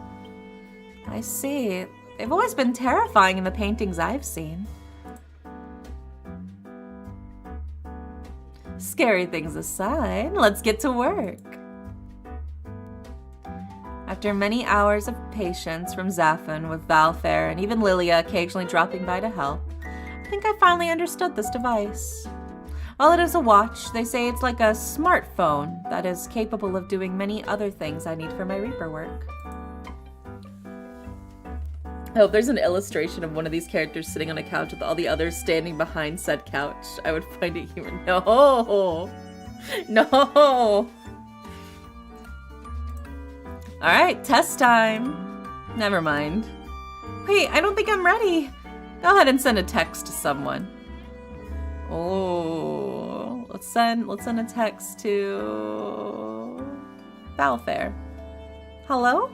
I see. They've always been terrifying in the paintings I've seen. Scary things aside, let's get to work. After many hours of patience from Zaphon with Valfair and even Lilia occasionally dropping by to help, I think I finally understood this device. While it is a watch, they say it's like a smartphone that is capable of doing many other things I need for my Reaper work. I hope there's an illustration of one of these characters sitting on a couch with all the others standing behind said couch. I would find it humorous. No! No! Alright, test time. Never mind. Wait, I don't think I'm ready. Go ahead and send a text to someone. Oh, let's send a text to Valfair. Hello?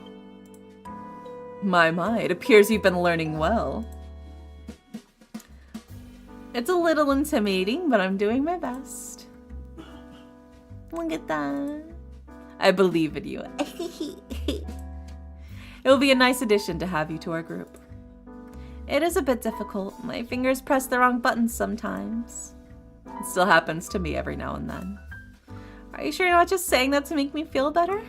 My, it appears you've been learning well. It's a little intimidating, but I'm doing my best. Look at that. I believe in you. It will be a nice addition to have you to our group. It is a bit difficult. My fingers press the wrong buttons sometimes. It still happens to me every now and then. Are you sure you're not just saying that to make me feel better?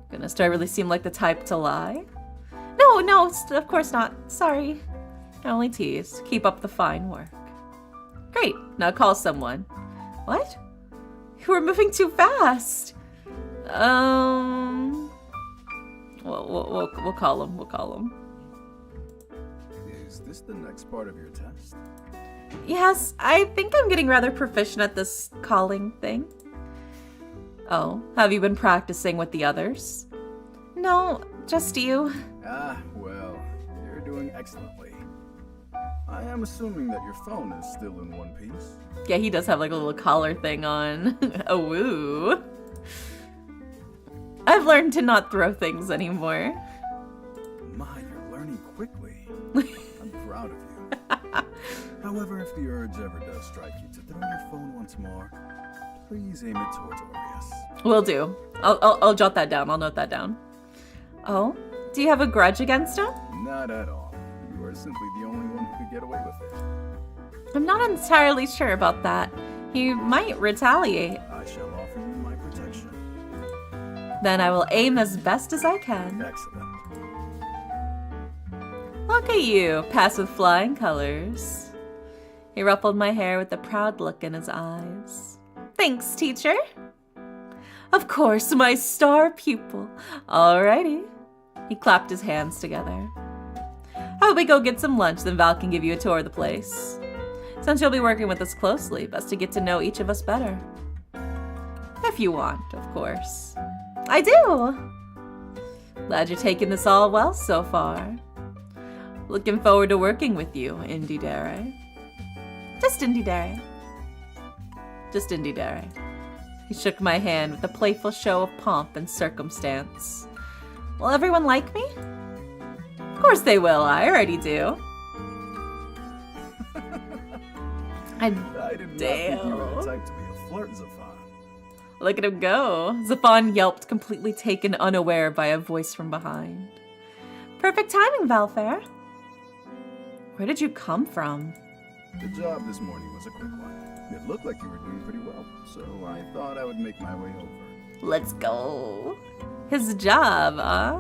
Goodness, do I really seem like the type to lie? No, of course not. Sorry. I only tease. Keep up the fine work. Great. Now call someone. What? You were moving too fast. We'll call him. We'll call him. Is this the next part of your test? Yes, I think I'm getting rather proficient at this calling thing. Oh, have you been practicing with the others? No, just you. Ah, well, you're doing excellently. I am assuming that your phone is still in one piece. Yeah, he does have like a little collar thing on. Oh, woo. I've learned to not throw things anymore. My, you're learning quickly. I'm proud of you. However, if the urge ever does strike you to throw your phone once more, please aim it towards Aries. Will do. I'll jot that down. I'll note that down. Oh, do you have a grudge against him? Not at all. You are simply the only one who could get away with it. I'm not entirely sure about that. He might retaliate. I shall offer you my protection. Then I will aim as best as I can. Excellent. Look at you, pass with flying colors. He ruffled my hair with a proud look in his eyes. Thanks, teacher. Of course, my star pupil. Alrighty. He clapped his hands together. How about we go get some lunch, then Val can give you a tour of the place. Since you'll be working with us closely, best to get to know each of us better. If you want, of course. I do! Glad you're taking this all well so far. Looking forward to working with you, Indy Dare. Just Indy Dare. Just Indy Dare. He shook my hand with a playful show of pomp and circumstance. Will everyone like me? Of course they will, I already do. I did not think you were the type to be a flirt, Zafan. Look at him go. Zafan yelped, completely taken unaware by a voice from behind. Perfect timing, Valfair. Where did you come from? The job this morning was a quick one. It looked like you were doing pretty well, so I thought I would make my way over. Let's go. His job, huh?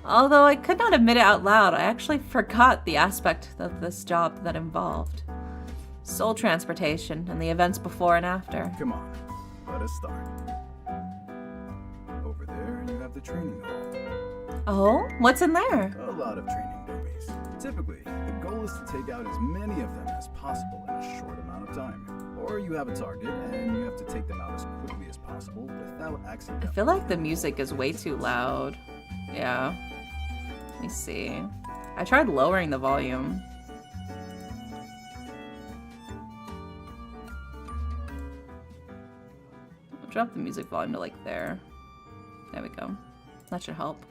Although I could not admit it out loud, I actually forgot the aspect of this job that involved soul transportation and the events before and after. Come on, let us start. Over there, you have the training hall. Oh, what's in there? A lot of training dummies. Typically, the goal is to take out as many of them as possible in a short amount of time. Or you have a target, and you have to take them out as quickly as possible without accident. I feel like the music is way too loud. Yeah. Let me see. I tried lowering the volume. I'll drop the music volume to like there. There we go. That should help.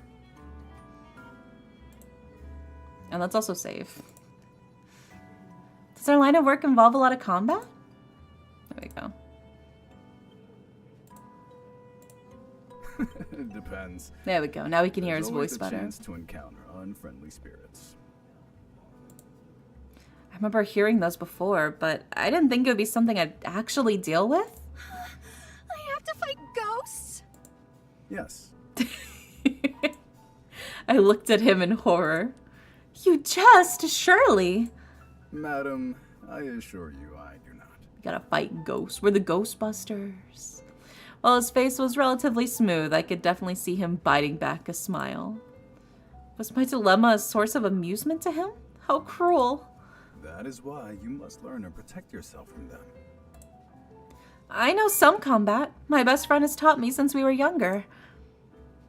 And let's also save. Does our line of work involve a lot of combat? There we go. It depends. There we go. Now we can hear There's his always voice a better. chance to encounter unfriendly spirits. I remember hearing those before, but I didn't think it would be something I'd actually deal with. I have to fight ghosts? Yes. I looked at him in horror. You just, surely. Madam, I assure you I do not. We gotta fight ghosts. We're the Ghostbusters. While his face was relatively smooth, I could definitely see him biting back a smile. Was my dilemma a source of amusement to him? How cruel. That is why you must learn to protect yourself from them. I know some combat. My best friend has taught me since we were younger.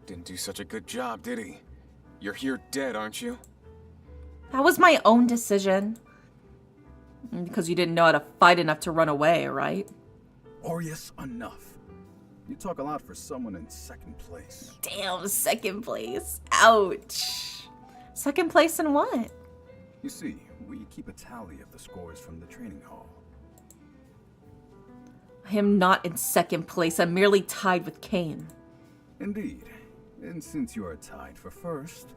Didn't do such a good job, did he? You're here dead, aren't you? That was my own decision. Because you didn't know how to fight enough to run away, right? Aries, enough. You talk a lot for someone in second place. Damn, second place. Ouch. Second place in what? You see, we keep a tally of the scores from the training hall. I am not in second place. I'm merely tied with Cain. Indeed. And since you are tied for first,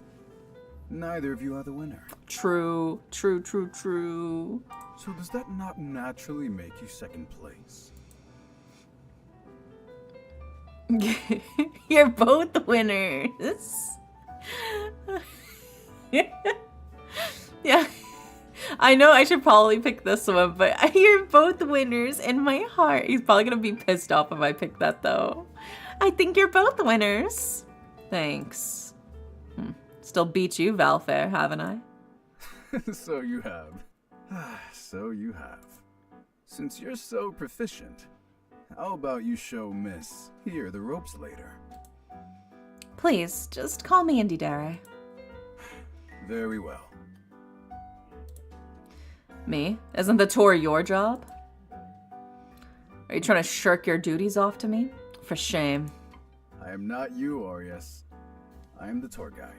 neither of you are the winner. True, true, true, true. So does that not naturally make you second place? You're both winners. Yeah. I know I should probably pick this one, but you're both winners in my heart. He's probably gonna be pissed off if I pick that, though. I think you're both winners. Thanks. Still beat you, Valfair, haven't I? So you have. So you have. Since you're so proficient, how about you show Miss here the ropes later? Please, just call me Indidere. Very well. Me? Isn't the tour your job? Are you trying to shirk your duties off to me? For shame. I am not you, Aries. I am the tour guide.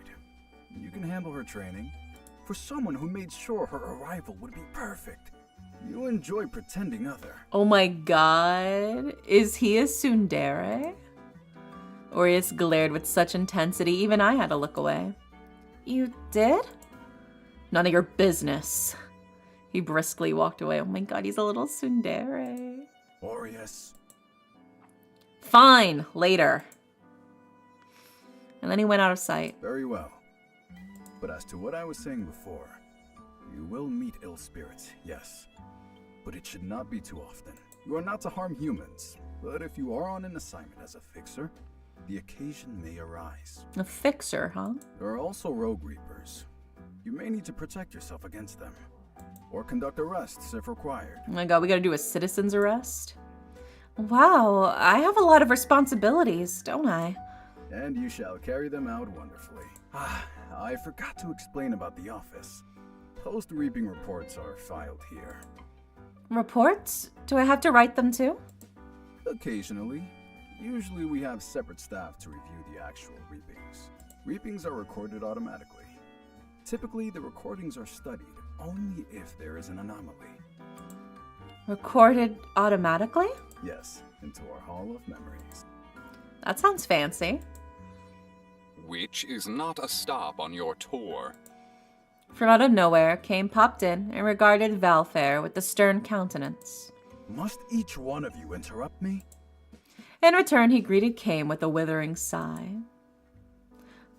You can handle her training. For someone who made sure her arrival would be perfect, you enjoy pretending other. Oh my god. Is he a tsundere? Orius glared with such intensity, even I had to look away. You did? None of your business. He briskly walked away. Oh my god, he's a little tsundere. Aries. Fine, later. And then he went out of sight. Very well. But as to what I was saying before, you will meet ill spirits, yes. But it should not be too often. You are not to harm humans, but if you are on an assignment as a fixer, the occasion may arise. A fixer, huh? There are also rogue reapers. You may need to protect yourself against them, or conduct arrests if required. Oh my god, we gotta do a citizen's arrest? Wow, I have a lot of responsibilities, don't I? And you shall carry them out wonderfully. I forgot to explain about the office. Post-reaping reports are filed here. Reports? Do I have to write them too? Occasionally. Usually we have separate staff to review the actual reapings. Reapings are recorded automatically. Typically, the recordings are studied only if there is an anomaly. Recorded automatically? Yes, into our Hall of Memories. That sounds fancy. Which is not a stop on your tour. From out of nowhere, Kane popped in and regarded Valfair with a stern countenance. Must each one of you interrupt me? In return, he greeted Kane with a withering sigh.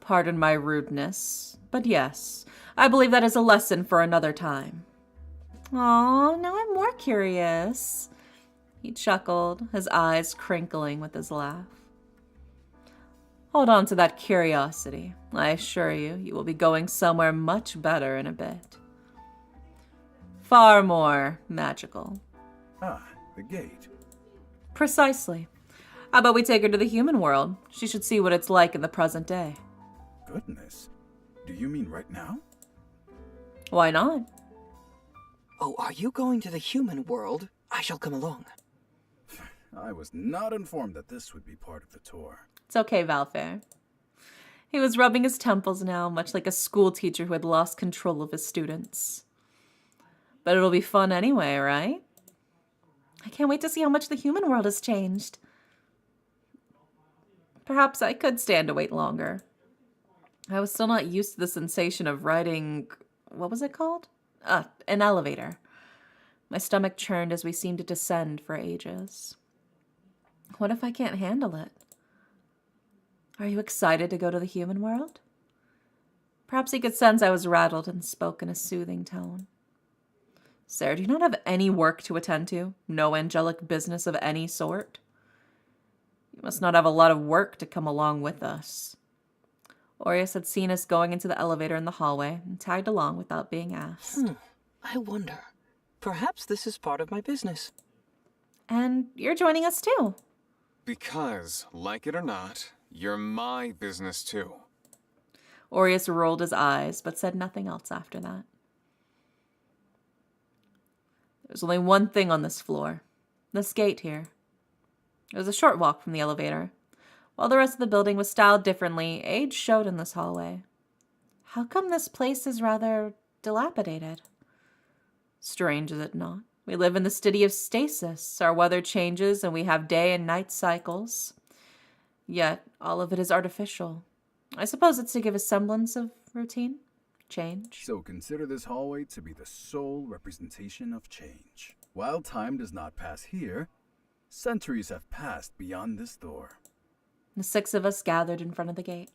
Pardon my rudeness, but yes, I believe that is a lesson for another time. Aw, now I'm more curious. He chuckled, his eyes crinkling with his laugh. Hold on to that curiosity. I assure you, you will be going somewhere much better in a bit. Far more magical. Ah, the gate. Precisely. How about we take her to the human world? She should see what it's like in the present day. Goodness. Do you mean right now? Why not? Oh, are you going to the human world? I shall come along. I was not informed that this would be part of the tour. It's okay, Valfair. He was rubbing his temples now, much like a school teacher who had lost control of his students. But it'll be fun anyway, right? I can't wait to see how much the human world has changed. Perhaps I could stand to wait longer. I was still not used to the sensation of riding... what was it called? An elevator. My stomach churned as we seemed to descend for ages. What if I can't handle it? Are you excited to go to the human world? Perhaps he could sense I was rattled and spoke in a soothing tone. Sir, do you not have any work to attend to? No angelic business of any sort? You must not have a lot of work to come along with us. Orius had seen us going into the elevator in the hallway and tagged along without being asked. I wonder. Perhaps this is part of my business. And you're joining us too. Because, like it or not, you're my business too. Orius rolled his eyes, but said nothing else after that. There's only one thing on this floor. This gate here. It was a short walk from the elevator. While the rest of the building was styled differently, age showed in this hallway. How come this place is rather dilapidated? Strange, is it not? We live in the city of stasis. Our weather changes and we have day and night cycles. Yet, all of it is artificial. I suppose it's to give a semblance of routine, change. So consider this hallway to be the sole representation of change. While time does not pass here, centuries have passed beyond this door. The 6 of us gathered in front of the gate.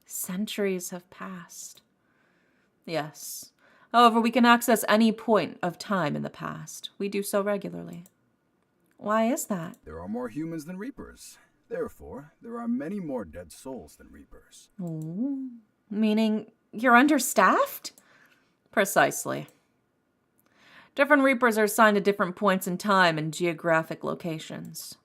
Centuries have passed. Yes. However, we can access any point of time in the past. We do so regularly. Why is that? There are more humans than Reapers. Therefore, there are many more dead souls than Reapers. Oh, meaning you're understaffed? Precisely. Different Reapers are assigned to different points in time and geographic locations.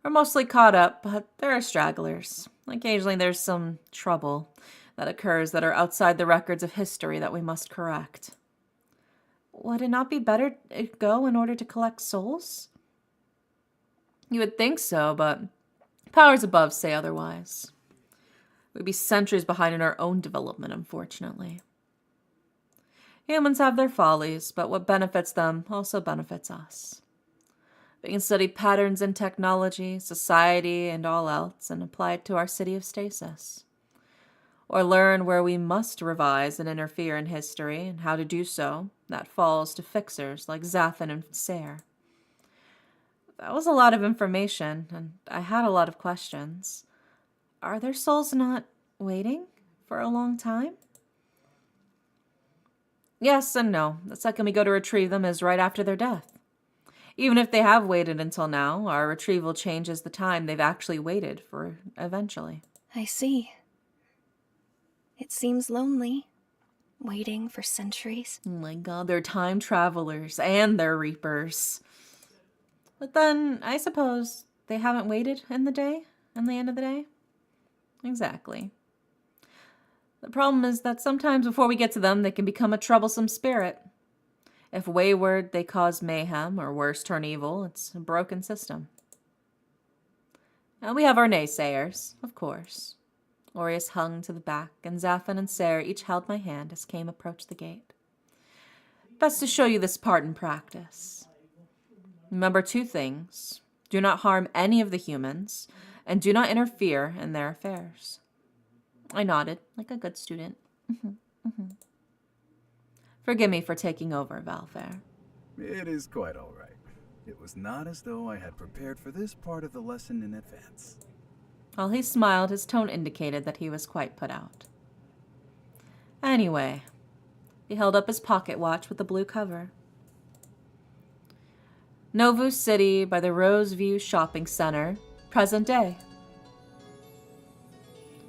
We're mostly caught up, but there are stragglers. Occasionally there's some trouble that occurs that are outside the records of history that we must correct. Would it not be better to go in order to collect souls? You would think so, but powers above say otherwise. We'd be centuries behind in our own development, unfortunately. Humans have their follies, but what benefits them also benefits us. We can study patterns in technology, society, and all else, and apply it to our city of stasis. Or learn where we must revise and interfere in history, and how to do so. That falls to fixers like Zathan and Sayre. That was a lot of information, and I had a lot of questions. Are their souls not waiting for a long time? Yes and no. The second we go to retrieve them is right after their death. Even if they have waited until now, our retrieval changes the time they've actually waited for eventually. I see. It seems lonely, waiting for centuries. Oh my god, they're time travelers and they're reapers. But then, I suppose, they haven't waited in the end of the day? Exactly. The problem is that sometimes before we get to them, they can become a troublesome spirit. If wayward, they cause mayhem, or worse, turn evil. It's a broken system. And we have our naysayers, of course. Aries hung to the back, and Zathan and Sayre each held my hand as Cain approached the gate. Best to show you this part in practice. Remember 2 things. Do not harm any of the humans, and do not interfere in their affairs. I nodded, like a good student. Forgive me for taking over, Valfair. It is quite all right. It was not as though I had prepared for this part of the lesson in advance. While he smiled, his tone indicated that he was quite put out. Anyway, he held up his pocket watch with the blue cover. Novu City by the Roseview Shopping Center, present day.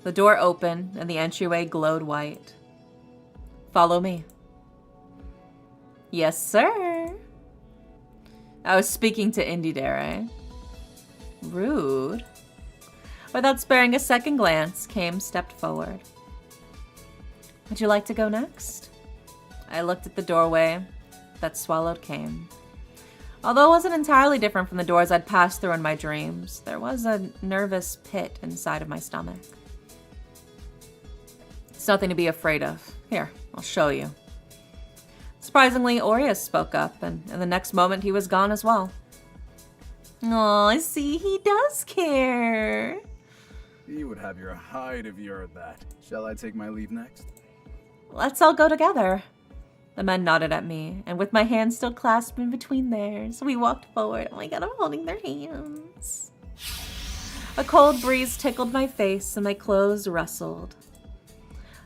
The door opened and the entryway glowed white. Follow me. Yes, sir. I was speaking to Indy Dare. Rude. Without sparing a second glance, Cain stepped forward. Would you like to go next? I looked at the doorway that swallowed Cain. Although it wasn't entirely different from the doors I'd passed through in my dreams, there was a nervous pit inside of my stomach. It's nothing to be afraid of. Here, I'll show you. Surprisingly, Aries spoke up, and in the next moment he was gone as well. Aw, see, he does care. He would have your hide if you heard that. Shall I take my leave next? Let's all go together. The men nodded at me, and with my hands still clasped in between theirs, we walked forward. Oh my god, I'm holding their hands. A cold breeze tickled my face, and my clothes rustled.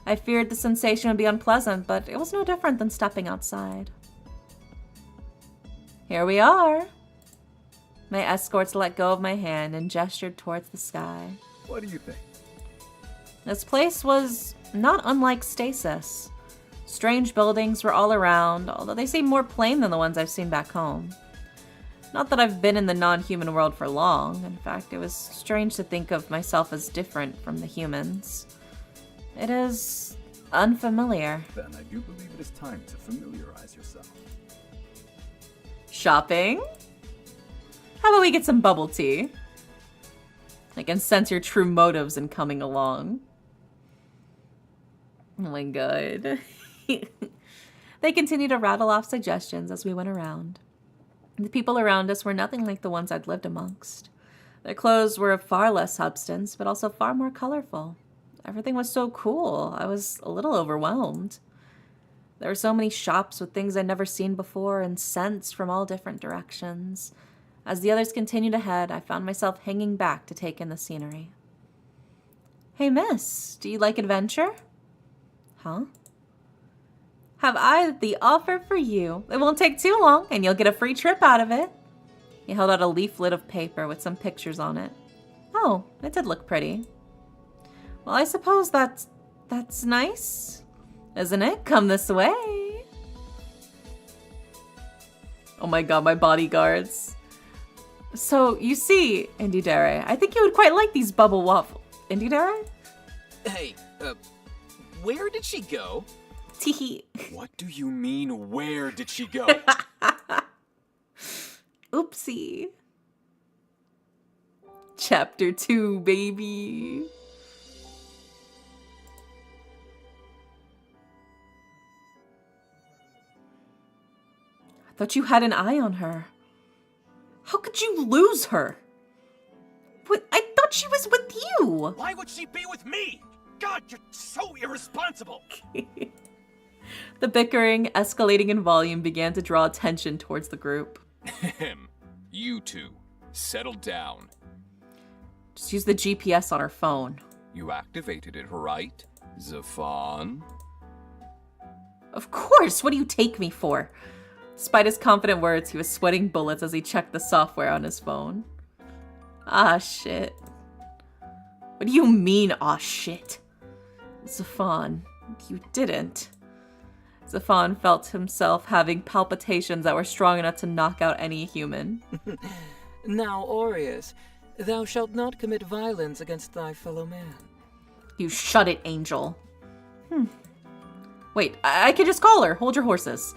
I feared the sensation would be unpleasant, but it was no different than stepping outside. Here we are. My escorts let go of my hand and gestured towards the sky. What do you think? This place was not unlike stasis. Strange buildings were all around, although they seemed more plain than the ones I've seen back home. Not that I've been in the non-human world for long. In fact, it was strange to think of myself as different from the humans. It is unfamiliar. Then I do believe it is time to familiarize yourself. Shopping? How about we get some bubble tea? I can sense your true motives in coming along. Oh my god. They continued to rattle off suggestions as we went around. The people around us were nothing like the ones I'd lived amongst. Their clothes were of far less substance, but also far more colorful. Everything was so cool, I was a little overwhelmed. There were so many shops with things I'd never seen before and scents from all different directions. As the others continued ahead, I found myself hanging back to take in the scenery. Hey miss, do you like adventure? Huh? Have I the offer for you? It won't take too long and you'll get a free trip out of it. He held out a leaflet of paper with some pictures on it. Oh, it did look pretty. Well, I suppose that's nice, isn't it? Come this way. Oh my god, my bodyguards. So, you see, Indidere, I think you would quite like these bubble waffle. Indidere? Hey, where did she go? Teehee. What do you mean, where did she go? Oopsie. Chapter 2, baby. I thought you had an eye on her. How could you lose her? What? I thought she was with you. Why would she be with me? God, you're so irresponsible. The bickering, escalating in volume, began to draw attention towards the group. You two, settle down. Just use the GPS on her phone. You activated it, right, Zafan? Of course! What do you take me for? Despite his confident words, he was sweating bullets as he checked the software on his phone. Ah, shit. What do you mean, ah, shit? Zafan, you didn't. Zafan felt himself having palpitations that were strong enough to knock out any human. Now, Aries, thou shalt not commit violence against thy fellow man. You shut it, Angel. Wait, I can just call her. Hold your horses.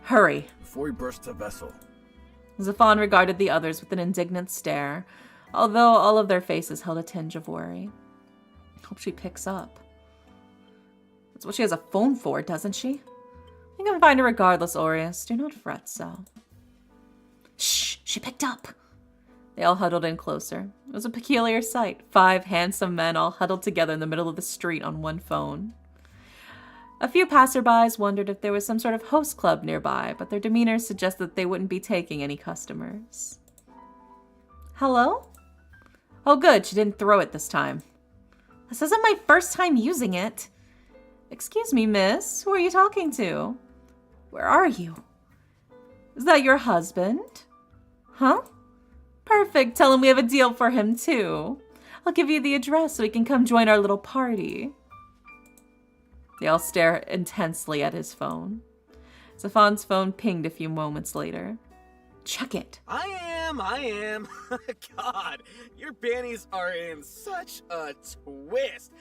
Hurry. Before we burst the vessel. Zafan regarded the others with an indignant stare, although all of their faces held a tinge of worry. Hope she picks up. That's what she has a phone for, doesn't she? You can find her regardless, Aureus. Do not fret so. Shh! She picked up! They all huddled in closer. It was a peculiar sight. 5 handsome men all huddled together in the middle of the street on one phone. A few passerbys wondered if there was some sort of host club nearby, but their demeanor suggested that they wouldn't be taking any customers. Hello? Oh good, she didn't throw it this time. This isn't my first time using it. Excuse me, miss. Who are you talking to? Where are you? Is that your husband? Huh? Perfect. Tell him we have a deal for him, too. I'll give you the address so he can come join our little party. They all stare intensely at his phone. Zafan's phone pinged a few moments later. Check it. I am. God, your bannies are in such a twist.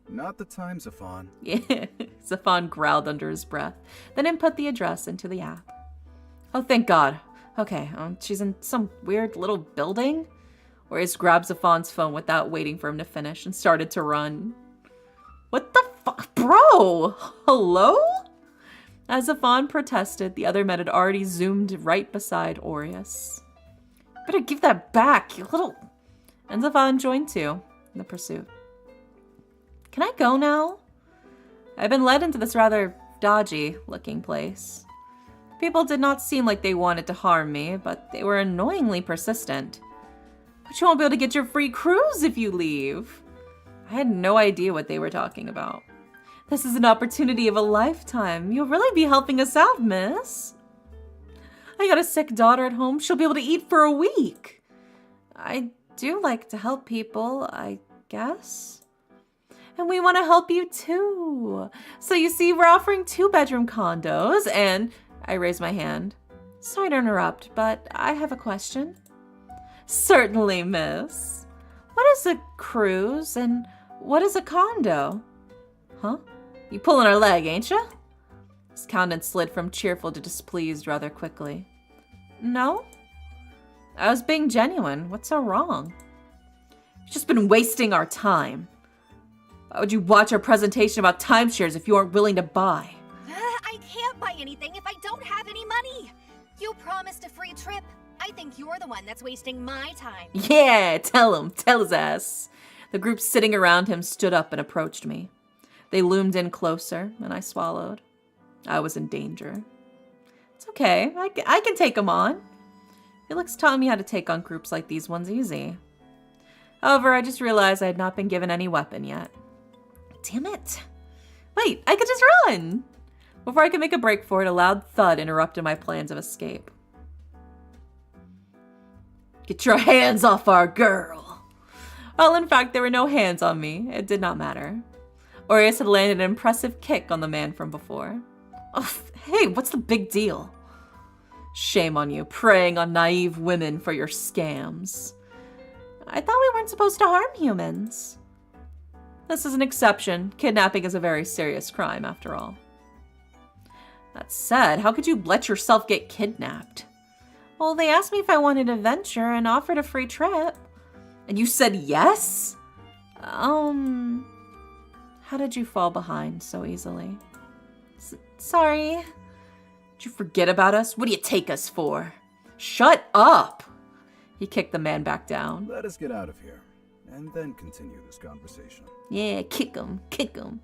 Not the time, Zafan. Yeah, Zafan growled under his breath, then input the address into the app. Oh, thank God. Okay, she's in some weird little building? Aries grabbed Zafan's phone without waiting for him to finish and started to run. What the fuck? Bro! Hello? As Zafan protested, the other men had already zoomed right beside Aureus. Better give that back, you little... And Zafan joined too, in the pursuit. Can I go now? I've been led into this rather dodgy-looking place. People did not seem like they wanted to harm me, but they were annoyingly persistent. But you won't be able to get your free cruise if you leave. I had no idea what they were talking about. This is an opportunity of a lifetime. You'll really be helping us out, miss. I got a sick daughter at home. She'll be able to eat for a week. I do like to help people, I guess. And we want to help you too. So you see, we're offering 2-bedroom condos and... I raised my hand. Sorry to interrupt, but I have a question. Certainly, miss. What is a cruise and what is a condo? Huh? You pulling our leg, ain't ya? His countenance slid from cheerful to displeased rather quickly. No? I was being genuine. What's so wrong? You've just been wasting our time. Why would you watch our presentation about timeshares if you aren't willing to buy? I can't buy anything if I don't have any money. You promised a free trip. I think you're the one that's wasting my time. Yeah, tell him. Tell his ass. The group sitting around him stood up and approached me. They loomed in closer, and I swallowed. I was in danger. It's okay. I can take him on. Felix taught me how to take on groups like these ones easy. However, I just realized I had not been given any weapon yet. Damn it. Wait, I could just run! Before I could make a break for it, a loud thud interrupted my plans of escape. Get your hands off our girl! Well, in fact, there were no hands on me. It did not matter. Aureus had landed an impressive kick on the man from before. Oh, hey, what's the big deal? Shame on you, preying on naive women for your scams. I thought we weren't supposed to harm humans. This is an exception. Kidnapping is a very serious crime, after all. That said, how could you let yourself get kidnapped? Well, they asked me if I wanted a venture and offered a free trip. And you said yes? How did you fall behind so easily? Sorry. Did you forget about us? What do you take us for? Shut up! He kicked the man back down. Let us get out of here, and then continue this conversation. Yeah, kick him, kick him.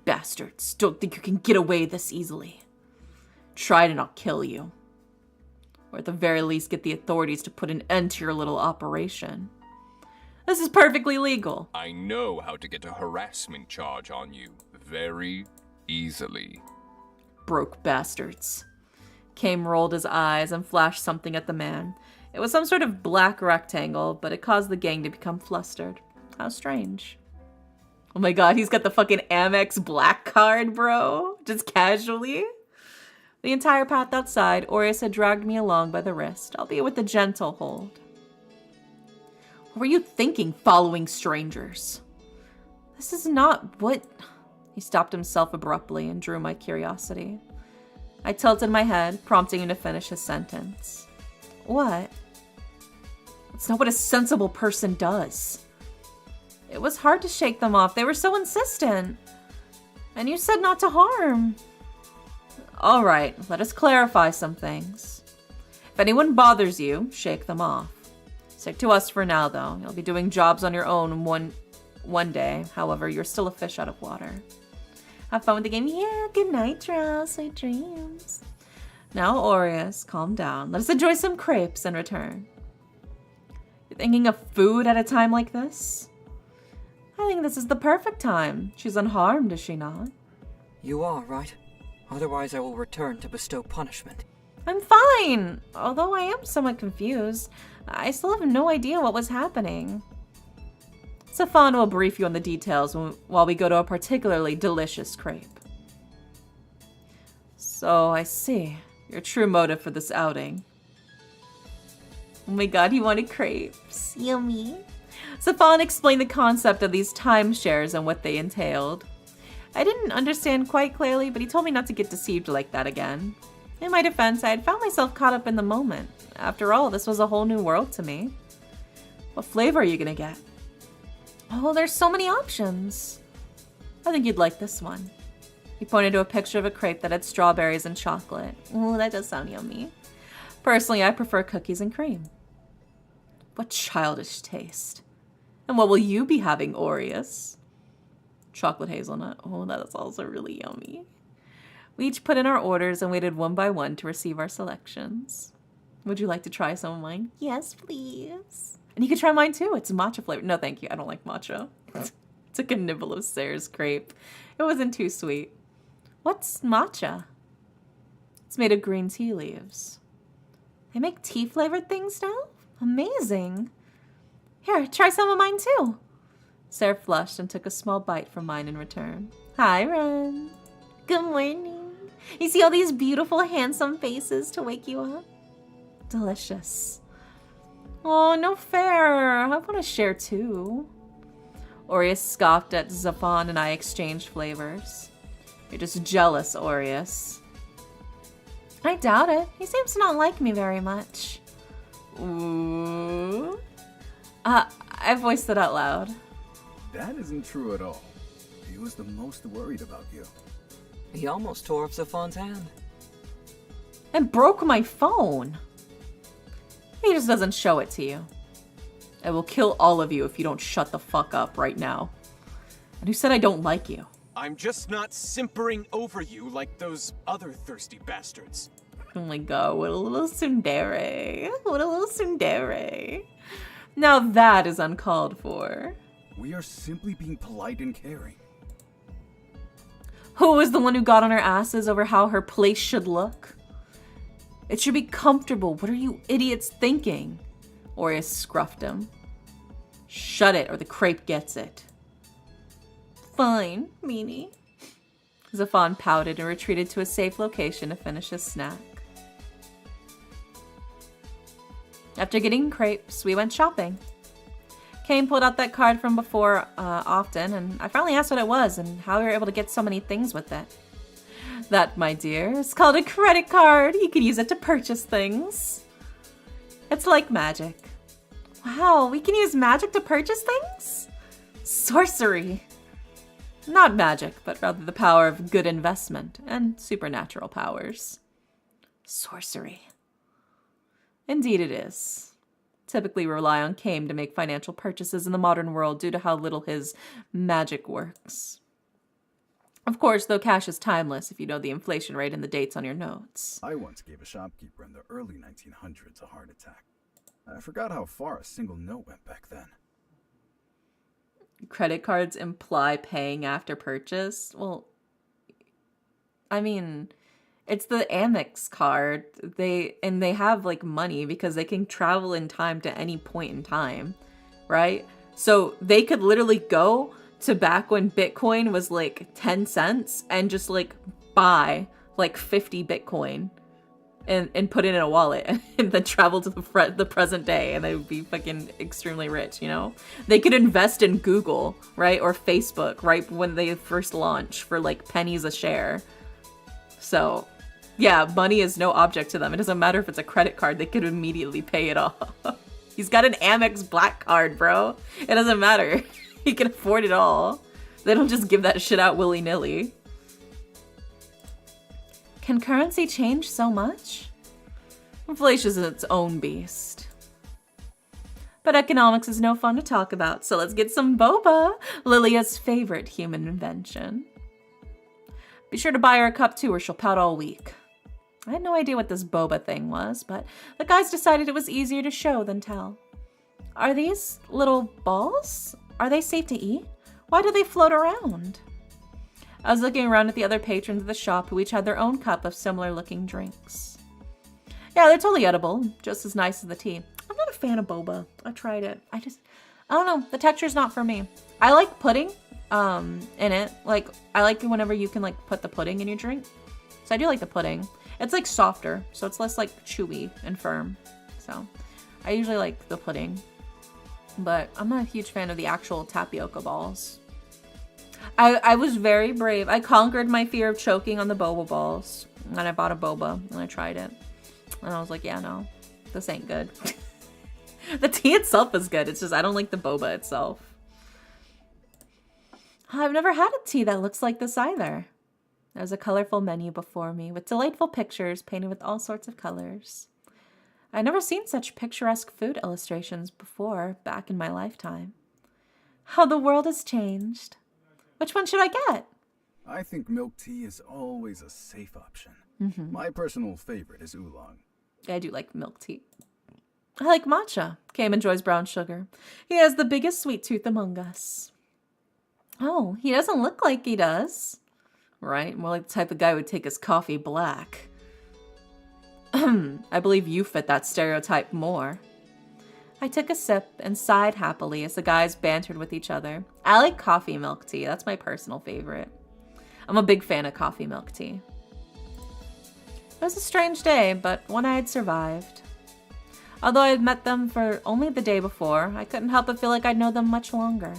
Bastards, don't think you can get away this easily. Try it and I'll kill you. Or at the very least get the authorities to put an end to your little operation. This is perfectly legal. I know how to get a harassment charge on you very easily. Broke bastards. Kame rolled his eyes and flashed something at the man. It was some sort of black rectangle, but it caused the gang to become flustered. How strange. Oh my god, he's got the fucking Amex black card, bro. Just casually. The entire path outside, Aries had dragged me along by the wrist, albeit with a gentle hold. What were you thinking, following strangers? This is not what... He stopped himself abruptly and drew my curiosity. I tilted my head, prompting him to finish his sentence. What? It's not what a sensible person does. It was hard to shake them off. They were so insistent. And you said not to harm. All right, let us clarify some things. If anyone bothers you, shake them off. Stick to us for now, though. You'll be doing jobs on your own one day. However, you're still a fish out of water. Have fun with the game. Yeah, good night, Drow. Sweet dreams. Now, Aries, calm down. Let us enjoy some crepes in return. You're thinking of food at a time like this? I think this is the perfect time. She's unharmed, is she not? You are, right? Otherwise I will return to bestow punishment. I'm fine! Although I am somewhat confused. I still have no idea what was happening. Safan will brief you on the details while we go to a particularly delicious crepe. So, I see. Your true motive for this outing. Oh my god, he wanted crepes. Yummy. Safan explained the concept of these timeshares and what they entailed. I didn't understand quite clearly, but he told me not to get deceived like that again. In my defense, I had found myself caught up in the moment. After all, this was a whole new world to me. What flavor are you gonna get? Oh, there's so many options. I think you'd like this one. He pointed to a picture of a crepe that had strawberries and chocolate. Ooh, that does sound yummy. Personally, I prefer cookies and cream. What childish taste. And what will you be having, Aries? Chocolate hazelnut. Oh, that's also really yummy. We each put in our orders and waited one by one to receive our selections. Would you like to try some of mine? Yes, please. And you can try mine too. It's matcha flavored. No, thank you. I don't like matcha. Took a nibble of Sarah's crepe. It wasn't too sweet. What's matcha? It's made of green tea leaves. They make tea-flavored things now? Amazing. Here, try some of mine too. Sarah flushed and took a small bite from mine in return. Hi, Ren. Good morning. You see all these beautiful, handsome faces to wake you up? Delicious. Oh, no fair. I want to share too. Aries scoffed at Zafan and I exchanged flavors. You're just jealous, Aries. I doubt it. He seems to not like me very much. Ooh. I voiced it out loud. That isn't true at all. He was the most worried about you. He almost tore up Zafon's hand. And broke my phone. He just doesn't show it to you. I will kill all of you if you don't shut the fuck up right now. And who said I don't like you? I'm just not simpering over you like those other thirsty bastards. Oh my god, what a little tsundere. What a little tsundere. Now that is uncalled for. We are simply being polite and caring. Who was the one who got on her asses over how her place should look? It should be comfortable. What are you idiots thinking? Aries scruffed him. Shut it or the crepe gets it. Fine, meanie. Zafon pouted and retreated to a safe location to finish his snack. After getting crepes, we went shopping. Kane pulled out that card from before often, and I finally asked what it was and how we were able to get so many things with it. That, my dear, is called a credit card. You can use it to purchase things. It's like magic. Wow, we can use magic to purchase things? Sorcery. Not magic, but rather the power of good investment and supernatural powers. Sorcery. Indeed it is. Typically rely on Kame to make financial purchases in the modern world due to how little his magic works. Of course, though cash is timeless if you know the inflation rate and the dates on your notes. I once gave a shopkeeper in the early 1900s a heart attack. I forgot how far a single note went back then. Credit cards imply paying after purchase? Well, I mean, it's the Amex card. They have like money because they can travel in time to any point in time, right? So they could literally go to back when Bitcoin was like 10 cents and just like buy like 50 Bitcoin and put it in a wallet and then travel to the present day and they would be fucking extremely rich, you know? They could invest in Google, right? Or Facebook, right? When they first launch for like pennies a share. So yeah, money is no object to them. It doesn't matter if it's a credit card. They could immediately pay it off. He's got an Amex Black card, bro. It doesn't matter. He can afford it all. They don't just give that shit out willy-nilly. Can currency change so much? Inflation is its own beast. But economics is no fun to talk about, so let's get some boba, Lilia's favorite human invention. Be sure to buy her a cup too, or she'll pout all week. I had no idea what this boba thing was, but the guys decided it was easier to show than tell. Are these little balls? Are they safe to eat? Why do they float around? I was looking around at the other patrons of the shop who each had their own cup of similar looking drinks. Yeah, they're totally edible, just as nice as the tea. I'm not a fan of boba. I tried it. I don't know. The texture's not for me. I like pudding in it. Like, I like it whenever you can like put the pudding in your drink. So I do like the pudding. It's like softer, so it's less like chewy and firm. So I usually like the pudding. But I'm not a huge fan of the actual tapioca balls. I was very brave. I conquered my fear of choking on the boba balls. And I bought a boba and I tried it. And I was like, yeah, no, this ain't good. The tea itself is good. It's just I don't like the boba itself. I've never had a tea that looks like this either. There's a colorful menu before me with delightful pictures painted with all sorts of colors. I'd never seen such picturesque food illustrations before back in my lifetime. How the world has changed. Which one should I get? I think milk tea is always a safe option. My personal favorite is oolong. I do like milk tea. I like matcha. Kame enjoys brown sugar. He has the biggest sweet tooth among us. Oh, he doesn't look like he does. Right? More like the type of guy who would take his coffee black. I believe you fit that stereotype more. I took a sip and sighed happily as the guys bantered with each other. I like coffee milk tea. That's my personal favorite. I'm a big fan of coffee milk tea. It was a strange day, but one I had survived. Although I had met them for only the day before, I couldn't help but feel like I'd know them much longer.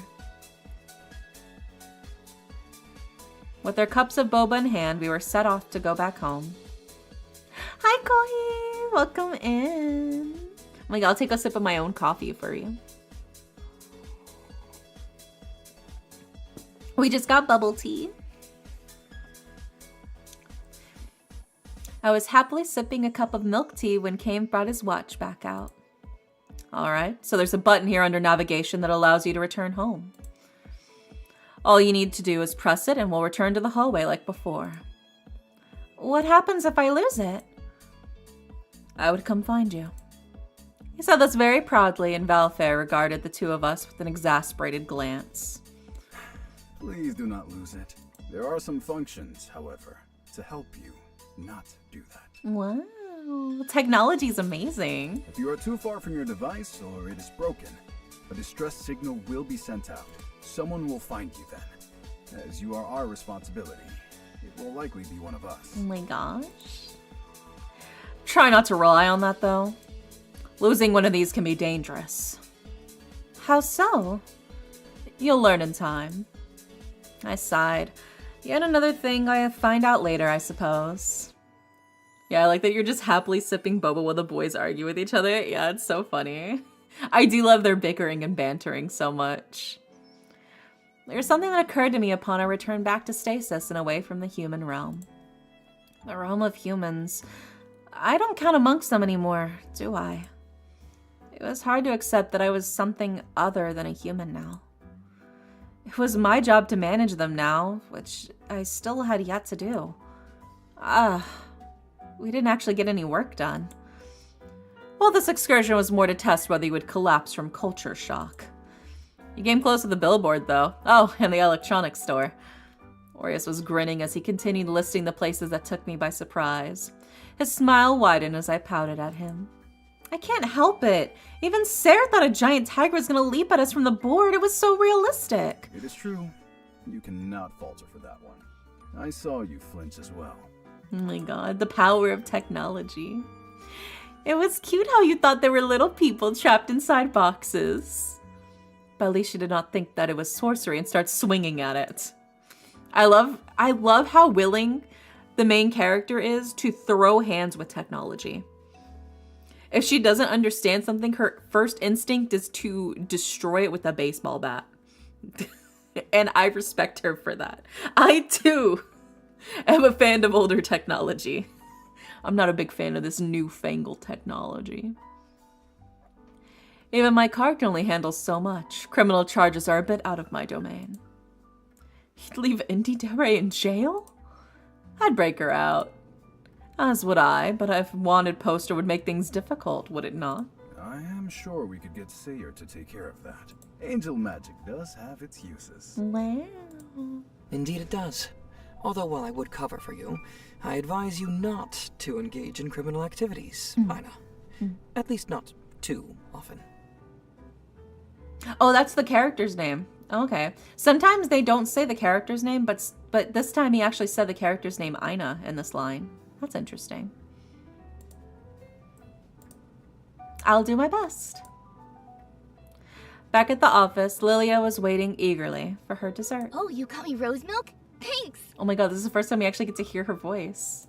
With our cups of boba in hand, we were set off to go back home. Hi, Kohi! Welcome in. Oh my god, I'll take a sip of my own coffee for you. We just got bubble tea. I was happily sipping a cup of milk tea when Kame brought his watch back out. Alright, so there's a button here under navigation that allows you to return home. All you need to do is press it and we'll return to the hallway like before. What happens if I lose it? I would come find you. He said this very proudly, and Valfair regarded the two of us with an exasperated glance. Please do not lose it. There are some functions, however, to help you not do that. Wow, technology's amazing. If you are too far from your device or it is broken, a distress signal will be sent out. Someone will find you then, as you are our responsibility. it will likely be one of us. Oh my gosh. Try not to rely on that, though. Losing one of these can be dangerous. How so? You'll learn in time. I sighed. Yet another thing I find out later, I suppose. Yeah, I like that you're just happily sipping boba while the boys argue with each other. Yeah, it's so funny. I do love their bickering and bantering so much. There's something that occurred to me upon our return back to stasis and away from the human realm. The realm of humans. I don't count amongst them anymore, do I? It was hard to accept that I was something other than a human now. It was my job to manage them now, which I still had yet to do. We didn't actually get any work done. Well, this excursion was more to test whether you would collapse from culture shock. You came close to the billboard, though. Oh, and the electronics store. Aureus was grinning as he continued listing the places that took me by surprise. His smile widened as I pouted at him. I can't help it. Even Sarah thought a giant tiger was going to leap at us from the board. It was so realistic. It is true. You cannot falter for that one. I saw you flinch as well. Oh my god, the power of technology. It was cute how you thought there were little people trapped inside boxes. But at least you did not think that it was sorcery and start swinging at it. I love how willing the main character is to throw hands with technology. If she doesn't understand something, her first instinct is to destroy it with a baseball bat. And I respect her for that. I, too, am a fan of older technology. I'm not a big fan of this newfangled technology. Even my car can only handle so much. Criminal charges are a bit out of my domain. You'd leave Indy Dere in jail? I'd break her out. As would I, but a wanted poster would make things difficult, would it not? I am sure we could get Sayer to take care of that. Angel magic does have its uses. Well... Indeed it does. Although while I would cover for you, I advise you not to engage in criminal activities, Ina. At least not too often. Oh, that's the character's name. Okay. Sometimes they don't say the character's name, but this time he actually said the character's name, Ina, in this line. That's interesting. I'll do my best. Back at the office, Lilia was waiting eagerly for her dessert. Oh, you got me Rosemilk? Thanks! Oh my god, this is the first time we actually get to hear her voice.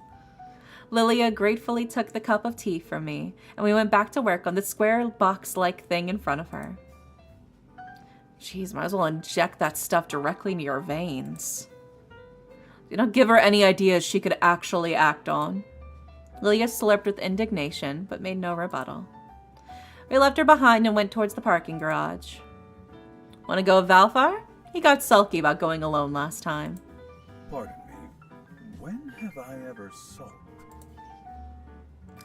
Lilia gratefully took the cup of tea from me, and we went back to work on the square box-like thing in front of her. Jeez, might as well inject that stuff directly into your veins. Do not give her any ideas she could actually act on. Lilia slurped with indignation, but made no rebuttal. We left her behind and went towards the parking garage. Want to go with Valfar? He got sulky about going alone last time. Pardon me, when have I ever sulked?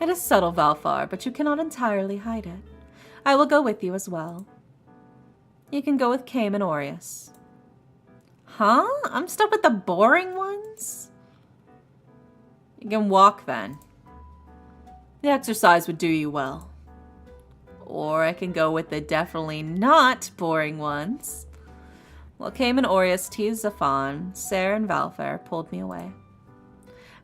It is subtle, Valfar, but you cannot entirely hide it. I will go with you as well. You can go with Kame and Aureus. Huh? I'm stuck with the boring ones? You can walk then. The exercise would do you well. Or I can go with the definitely not boring ones. While Kame and Aureus teased Zafan, Sarah and Valfar pulled me away.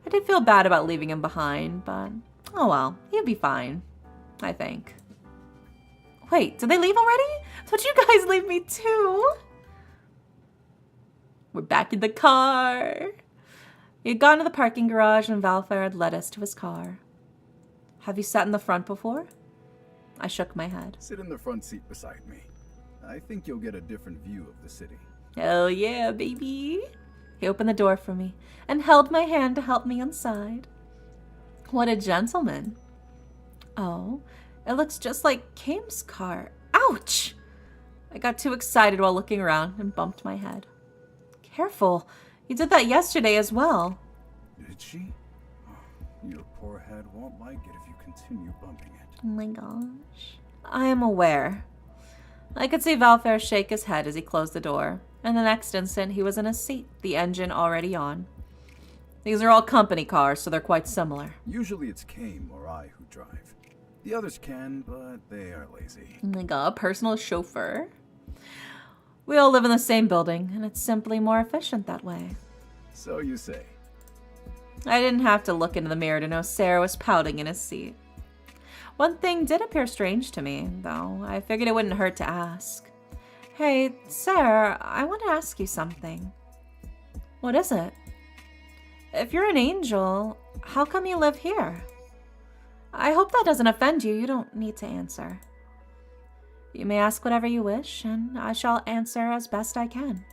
I did feel bad about leaving him behind, but oh well, he'd be fine, I think. Wait, did they leave already? Don't you guys leave me too? We're back in the car. We had gone to the parking garage and Valfar had led us to his car. Have you sat in the front before? I shook my head. Sit in the front seat beside me. I think you'll get a different view of the city. Hell yeah, baby. He opened the door for me and held my hand to help me inside. What a gentleman. Oh, it looks just like Kame's car. Ouch! I got too excited while looking around and bumped my head. Careful, you did that yesterday as well. Did she? Your poor head won't like it if you continue bumping it. Oh my gosh. I am aware. I could see Valfar shake his head as he closed the door, and the next instant he was in his seat, the engine already on. These are all company cars, so they're quite similar. Usually it's Kame or I who drive. The others can, but they are lazy. Oh my god, personal chauffeur. We all live in the same building, and it's simply more efficient that way. So you say. I didn't have to look into the mirror to know Sarah was pouting in his seat. One thing did appear strange to me, though. I figured it wouldn't hurt to ask. Hey, Sarah, I want to ask you something. What is it? If you're an angel, how come you live here? I hope that doesn't offend you. You don't need to answer. You may ask whatever you wish, and I shall answer as best I can.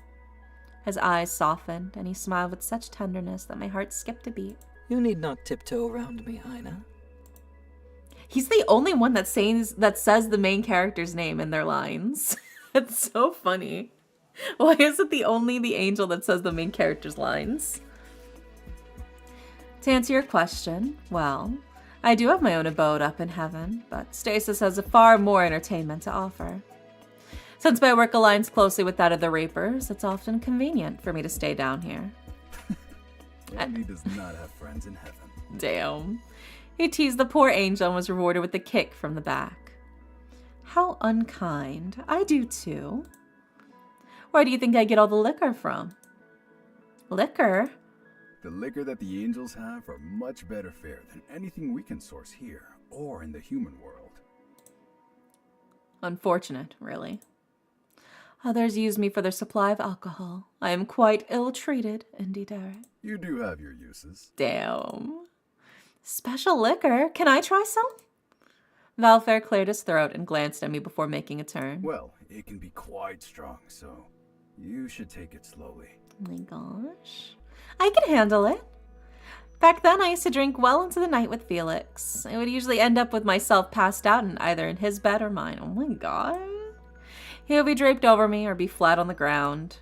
His eyes softened, and he smiled with such tenderness that my heart skipped a beat. You need not tiptoe around me, Aina. He's the only one that says the main character's name in their lines. It's so funny. Why is it the angel that says the main character's lines? To answer your question, well, I do have my own abode up in heaven, but Stasis has far more entertainment to offer. Since my work aligns closely with that of the Reapers, it's often convenient for me to stay down here. Andy does not have friends in heaven. Damn. He teased the poor angel and was rewarded with a kick from the back. How unkind. I do too. Where do you think I get all the liquor from? Liquor? The liquor that the angels have are much better fare than anything we can source here or in the human world. Unfortunate, really. Others use me for their supply of alcohol. I am quite ill-treated, indeed. You do have your uses. Damn. Special liquor? Can I try some? Valfair cleared his throat and glanced at me before making a turn. Well, it can be quite strong, so you should take it slowly. Oh my gosh. I can handle it. Back then, I used to drink well into the night with Felix. I would usually end up with myself passed out in either in his bed or mine. Oh my god. He would be draped over me or be flat on the ground.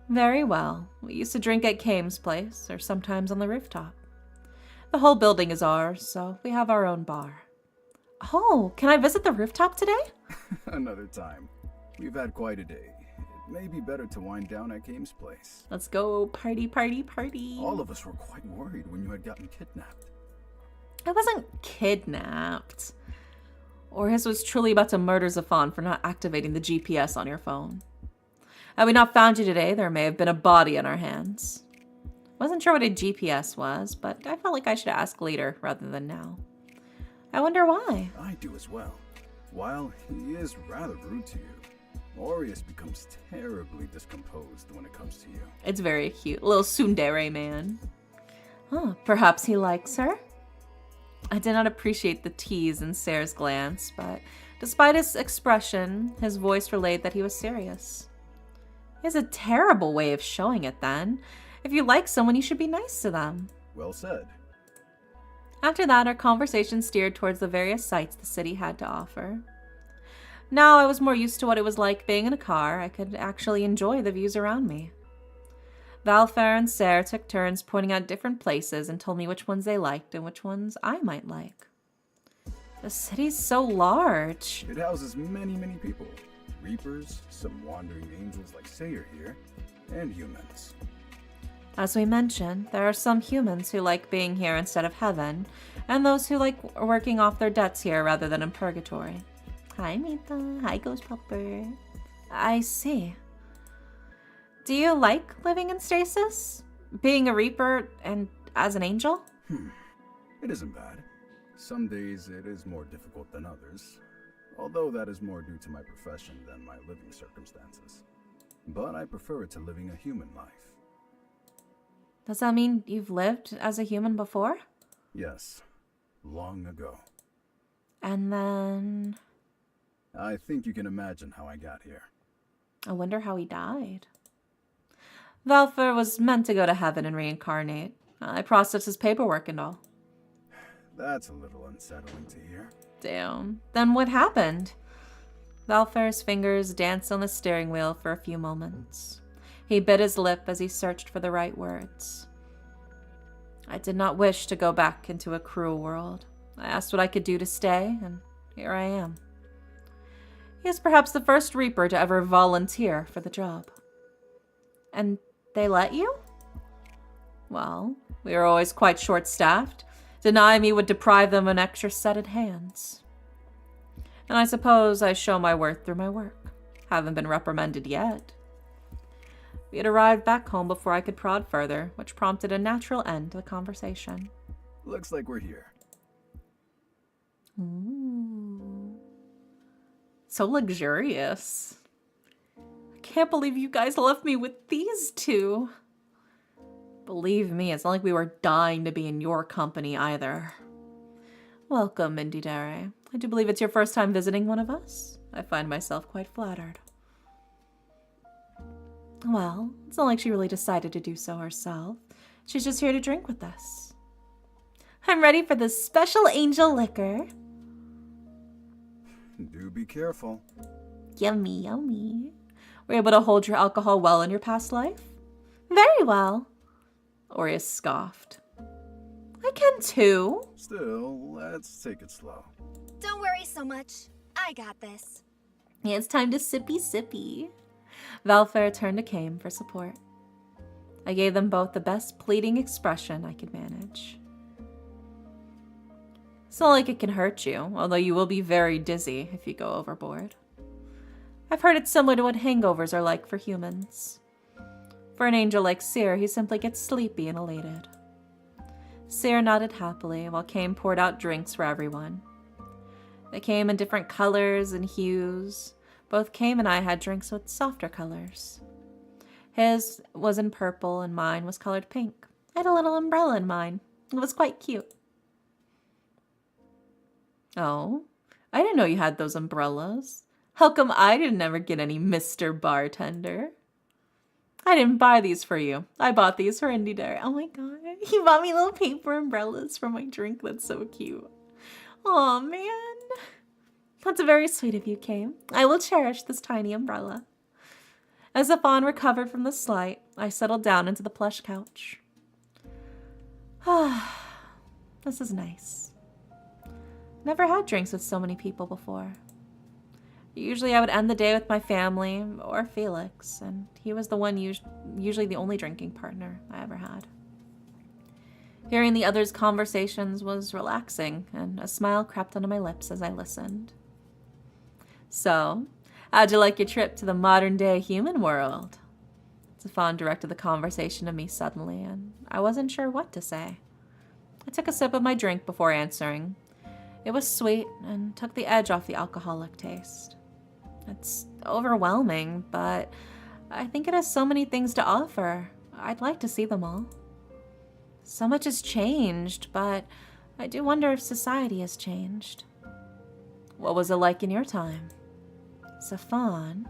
Very well. We used to drink at Kame's place, or sometimes on the rooftop. The whole building is ours, so we have our own bar. Oh, can I visit the rooftop today? Another time. We've had quite a day. It may be better to wind down at Kame's place. Let's go party, party, party. All of us were quite worried when you had gotten kidnapped. I wasn't kidnapped. Aries was truly about to murder Zafan for not activating the GPS on your phone. Had we not found you today, there may have been a body on our hands. Wasn't sure what a GPS was, but I felt like I should ask later rather than now. I wonder why. I do as well. While he is rather rude to you, Aries becomes terribly discomposed when it comes to you. It's very cute. Little tsundere man. Oh, perhaps he likes her? I did not appreciate the tease in Sarah's glance, but despite his expression, his voice relayed that he was serious. He has a terrible way of showing it then. If you like someone, you should be nice to them. Well said. After that, our conversation steered towards the various sights the city had to offer. Now I was more used to what it was like being in a car. I could actually enjoy the views around me. Valfair and Sarah took turns pointing out different places and told me which ones they liked and which ones I might like. The city's so large. It houses many people. Reapers, some wandering angels like Sayer here, and humans. As we mentioned, there are some humans who like being here instead of heaven, and those who like working off their debts here rather than in purgatory. Hi, Mita. Hi, Ghost Pupper. I see. Do you like living in stasis? Being a Reaper and as an angel? It isn't bad. Some days it is more difficult than others, although that is more due to my profession than my living circumstances. But I prefer it to living a human life. Does that mean you've lived as a human before? Yes, long ago. And then... I think you can imagine how I got here. I wonder how he died. Valfair was meant to go to heaven and reincarnate. I processed his paperwork and all. That's a little unsettling to hear. Damn. Then what happened? Valfair's fingers danced on the steering wheel for a few moments. He bit his lip as he searched for the right words. I did not wish to go back into a cruel world. I asked what I could do to stay, and here I am. He is perhaps the first Reaper to ever volunteer for the job. And they let you? Well, we are always quite short-staffed. Deny me would deprive them of an extra set of hands. And I suppose I show my worth through my work. Haven't been reprimanded yet. We had arrived back home before I could prod further, which prompted a natural end to the conversation. Looks like we're here. Ooh. So luxurious. I can't believe you guys left me with these two. Believe me, it's not like we were dying to be in your company either. Welcome, Mindy Dere. I do believe it's your first time visiting one of us. I find myself quite flattered. Well, it's not like she really decided to do so herself. She's just here to drink with us. I'm ready for this special angel liquor. Do be careful. Yummy, yummy. Were you able to hold your alcohol well in your past life? Very well. Aries scoffed. I can too. Still, let's take it slow. Don't worry so much. I got this. Yeah, it's time to sippy sippy. Valfair turned to Kame for support. I gave them both the best pleading expression I could manage. It's not like it can hurt you, although you will be very dizzy if you go overboard. I've heard it's similar to what hangovers are like for humans. For an angel like Seer, he simply gets sleepy and elated. Seer nodded happily while Kame poured out drinks for everyone. They came in different colors and hues. Both Kame and I had drinks with softer colors. His was in purple and mine was colored pink. I had a little umbrella in mine. It was quite cute. Oh, I didn't know you had those umbrellas. How come I didn't ever get any, Mr. Bartender? I didn't buy these for you. I bought these for Indy Dare. Oh my god. He bought me little paper umbrellas for my drink. That's so cute. Aw, man. That's very sweet of you, Kame. I will cherish this tiny umbrella. As the fawn recovered from the slight, I settled down into the plush couch. This is nice. Never had drinks with so many people before. Usually I would end the day with my family or Felix, and he was the one usually the only drinking partner I ever had. Hearing the others' conversations was relaxing, and a smile crept onto my lips as I listened. So, how'd you like your trip to the modern-day human world? Stefan directed the conversation to me suddenly, and I wasn't sure what to say. I took a sip of my drink before answering. It was sweet and took the edge off the alcoholic taste. It's overwhelming, but I think it has so many things to offer. I'd like to see them all. So much has changed, but I do wonder if society has changed. What was it like in your time? Stefan?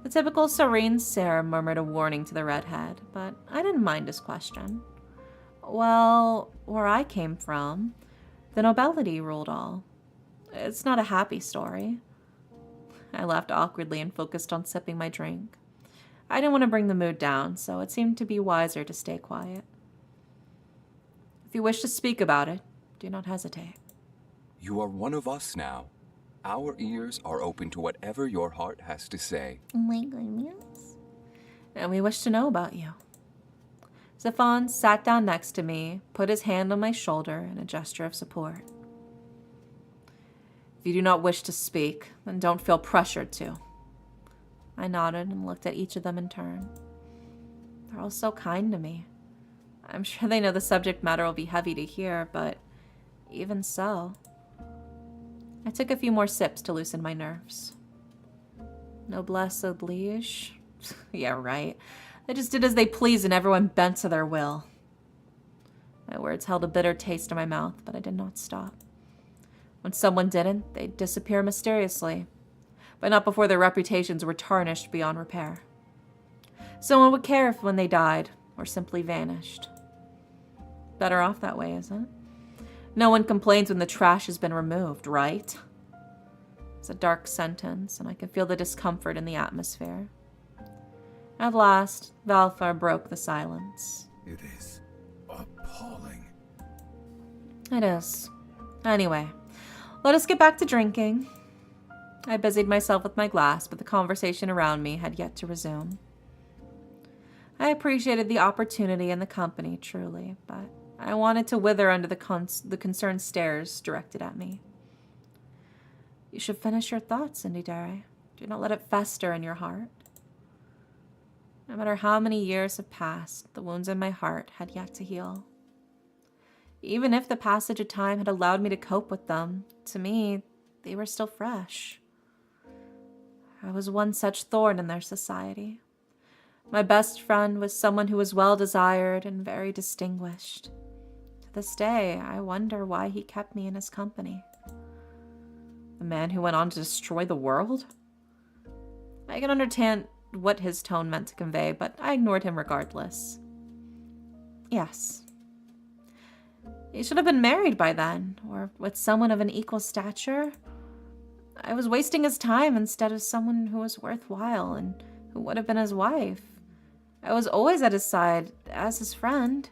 The typical serene Sarah murmured a warning to the redhead, but I didn't mind his question. Well, where I came from, the nobility ruled all. It's not a happy story. I laughed awkwardly and focused on sipping my drink. I didn't want to bring the mood down, so it seemed to be wiser to stay quiet. If you wish to speak about it, do not hesitate. You are one of us now. Our ears are open to whatever your heart has to say. Oh my goodness. And we wish to know about you. Stefan sat down next to me, put his hand on my shoulder in a gesture of support. If you do not wish to speak, then don't feel pressured to. I nodded and looked at each of them in turn. They're all so kind to me. I'm sure they know the subject matter will be heavy to hear, but even so. I took a few more sips to loosen my nerves. Noblesse oblige? Yeah, right. They just did as they pleased and everyone bent to their will. My words held a bitter taste in my mouth, but I did not stop. When someone didn't, they'd disappear mysteriously, but not before their reputations were tarnished beyond repair. Someone would care if when they died, or simply vanished. Better off that way, isn't it? No one complains when the trash has been removed, right? It's a dark sentence, and I could feel the discomfort in the atmosphere. At last, Valfar broke the silence. It is appalling. It is. Anyway, let us get back to drinking. I busied myself with my glass, but the conversation around me had yet to resume. I appreciated the opportunity and the company, truly, but I wanted to wither under the concerned stares directed at me. You should finish your thoughts, Indy Dare. Do not let it fester in your heart. No matter how many years have passed, the wounds in my heart had yet to heal. Even if the passage of time had allowed me to cope with them, to me, they were still fresh. I was one such thorn in their society. My best friend was someone who was well-desired and very distinguished. To this day, I wonder why he kept me in his company. The man who went on to destroy the world? I can understand what his tone meant to convey, but I ignored him regardless. Yes. He should have been married by then, or with someone of an equal stature. I was wasting his time instead of someone who was worthwhile and who would have been his wife. I was always at his side as his friend.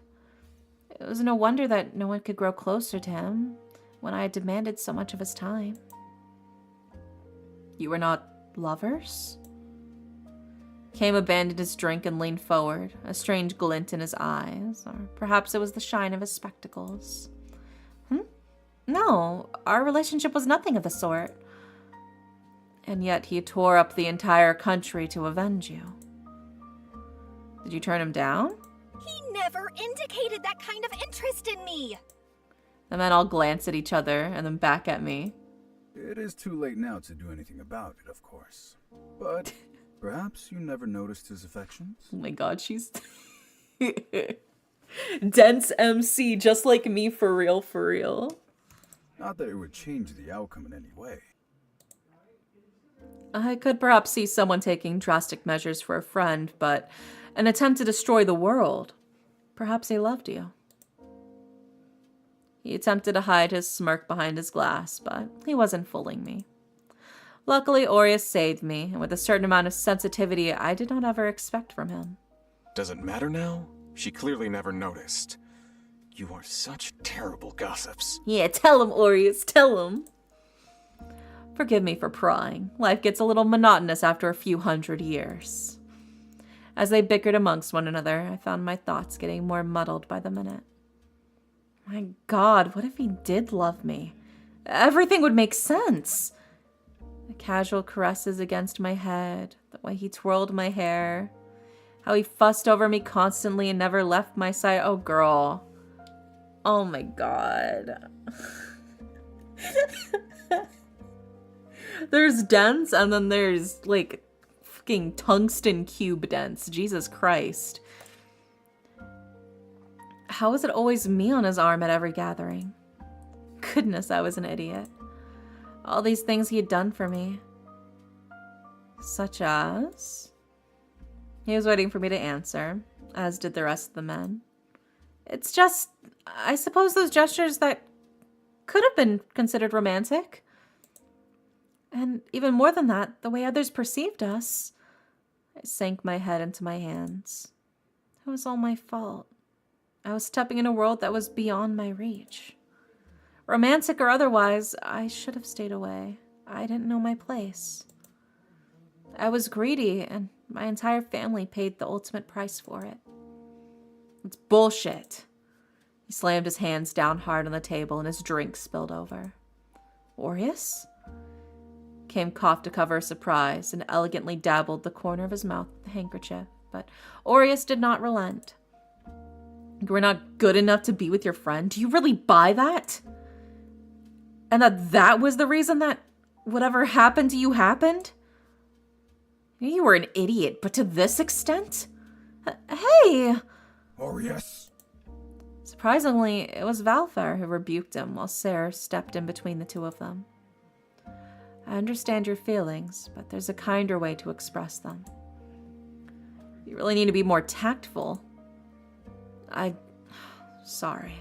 It was no wonder that no one could grow closer to him when I had demanded so much of his time. You were not lovers? Came abandoned his drink and leaned forward, a strange glint in his eyes, or perhaps it was the shine of his spectacles. No, our relationship was nothing of the sort. And yet he tore up the entire country to avenge you. Did you turn him down? He never indicated that kind of interest in me. The men all glanced at each other and then back at me. It is too late now to do anything about it, of course. But perhaps you never noticed his affections? Oh my god, she's... dense MC, just like me, for real, for real. Not that it would change the outcome in any way. I could perhaps see someone taking drastic measures for a friend, but an attempt to destroy the world. Perhaps he loved you. He attempted to hide his smirk behind his glass, but he wasn't fooling me. Luckily, Aries saved me, and with a certain amount of sensitivity I did not ever expect from him. Does it matter now? She clearly never noticed. You are such terrible gossips. Yeah, tell him, Aries, tell him. Forgive me for prying. Life gets a little monotonous after a few hundred years. As they bickered amongst one another, I found my thoughts getting more muddled by the minute. My God, what if he did love me? Everything would make sense. The casual caresses against my head, the way he twirled my hair, how he fussed over me constantly and never left my side. Oh, girl. Oh, my God. There's dents, and then there's, like, fucking tungsten cube dents. Jesus Christ. How is it always me on his arm at every gathering? Goodness, I was an idiot. All these things he had done for me. Such as... He was waiting for me to answer, as did the rest of the men. It's just, I suppose those gestures that could have been considered romantic. And even more than that, the way others perceived us. I sank my head into my hands. It was all my fault. I was stepping in a world that was beyond my reach. Romantic or otherwise, I should have stayed away. I didn't know my place. I was greedy, and my entire family paid the ultimate price for it. It's bullshit. He slammed his hands down hard on the table, and his drink spilled over. Aries? Came coughed to cover a surprise and elegantly dabbled the corner of his mouth with the handkerchief, but Aries did not relent. You were not good enough to be with your friend? Do you really buy that? And that was the reason that whatever happened to you happened? You were an idiot, but to this extent? Hey! Aries! Surprisingly, it was Valfair who rebuked him while Sarah stepped in between the two of them. I understand your feelings, but there's a kinder way to express them. You really need to be more tactful. Sorry.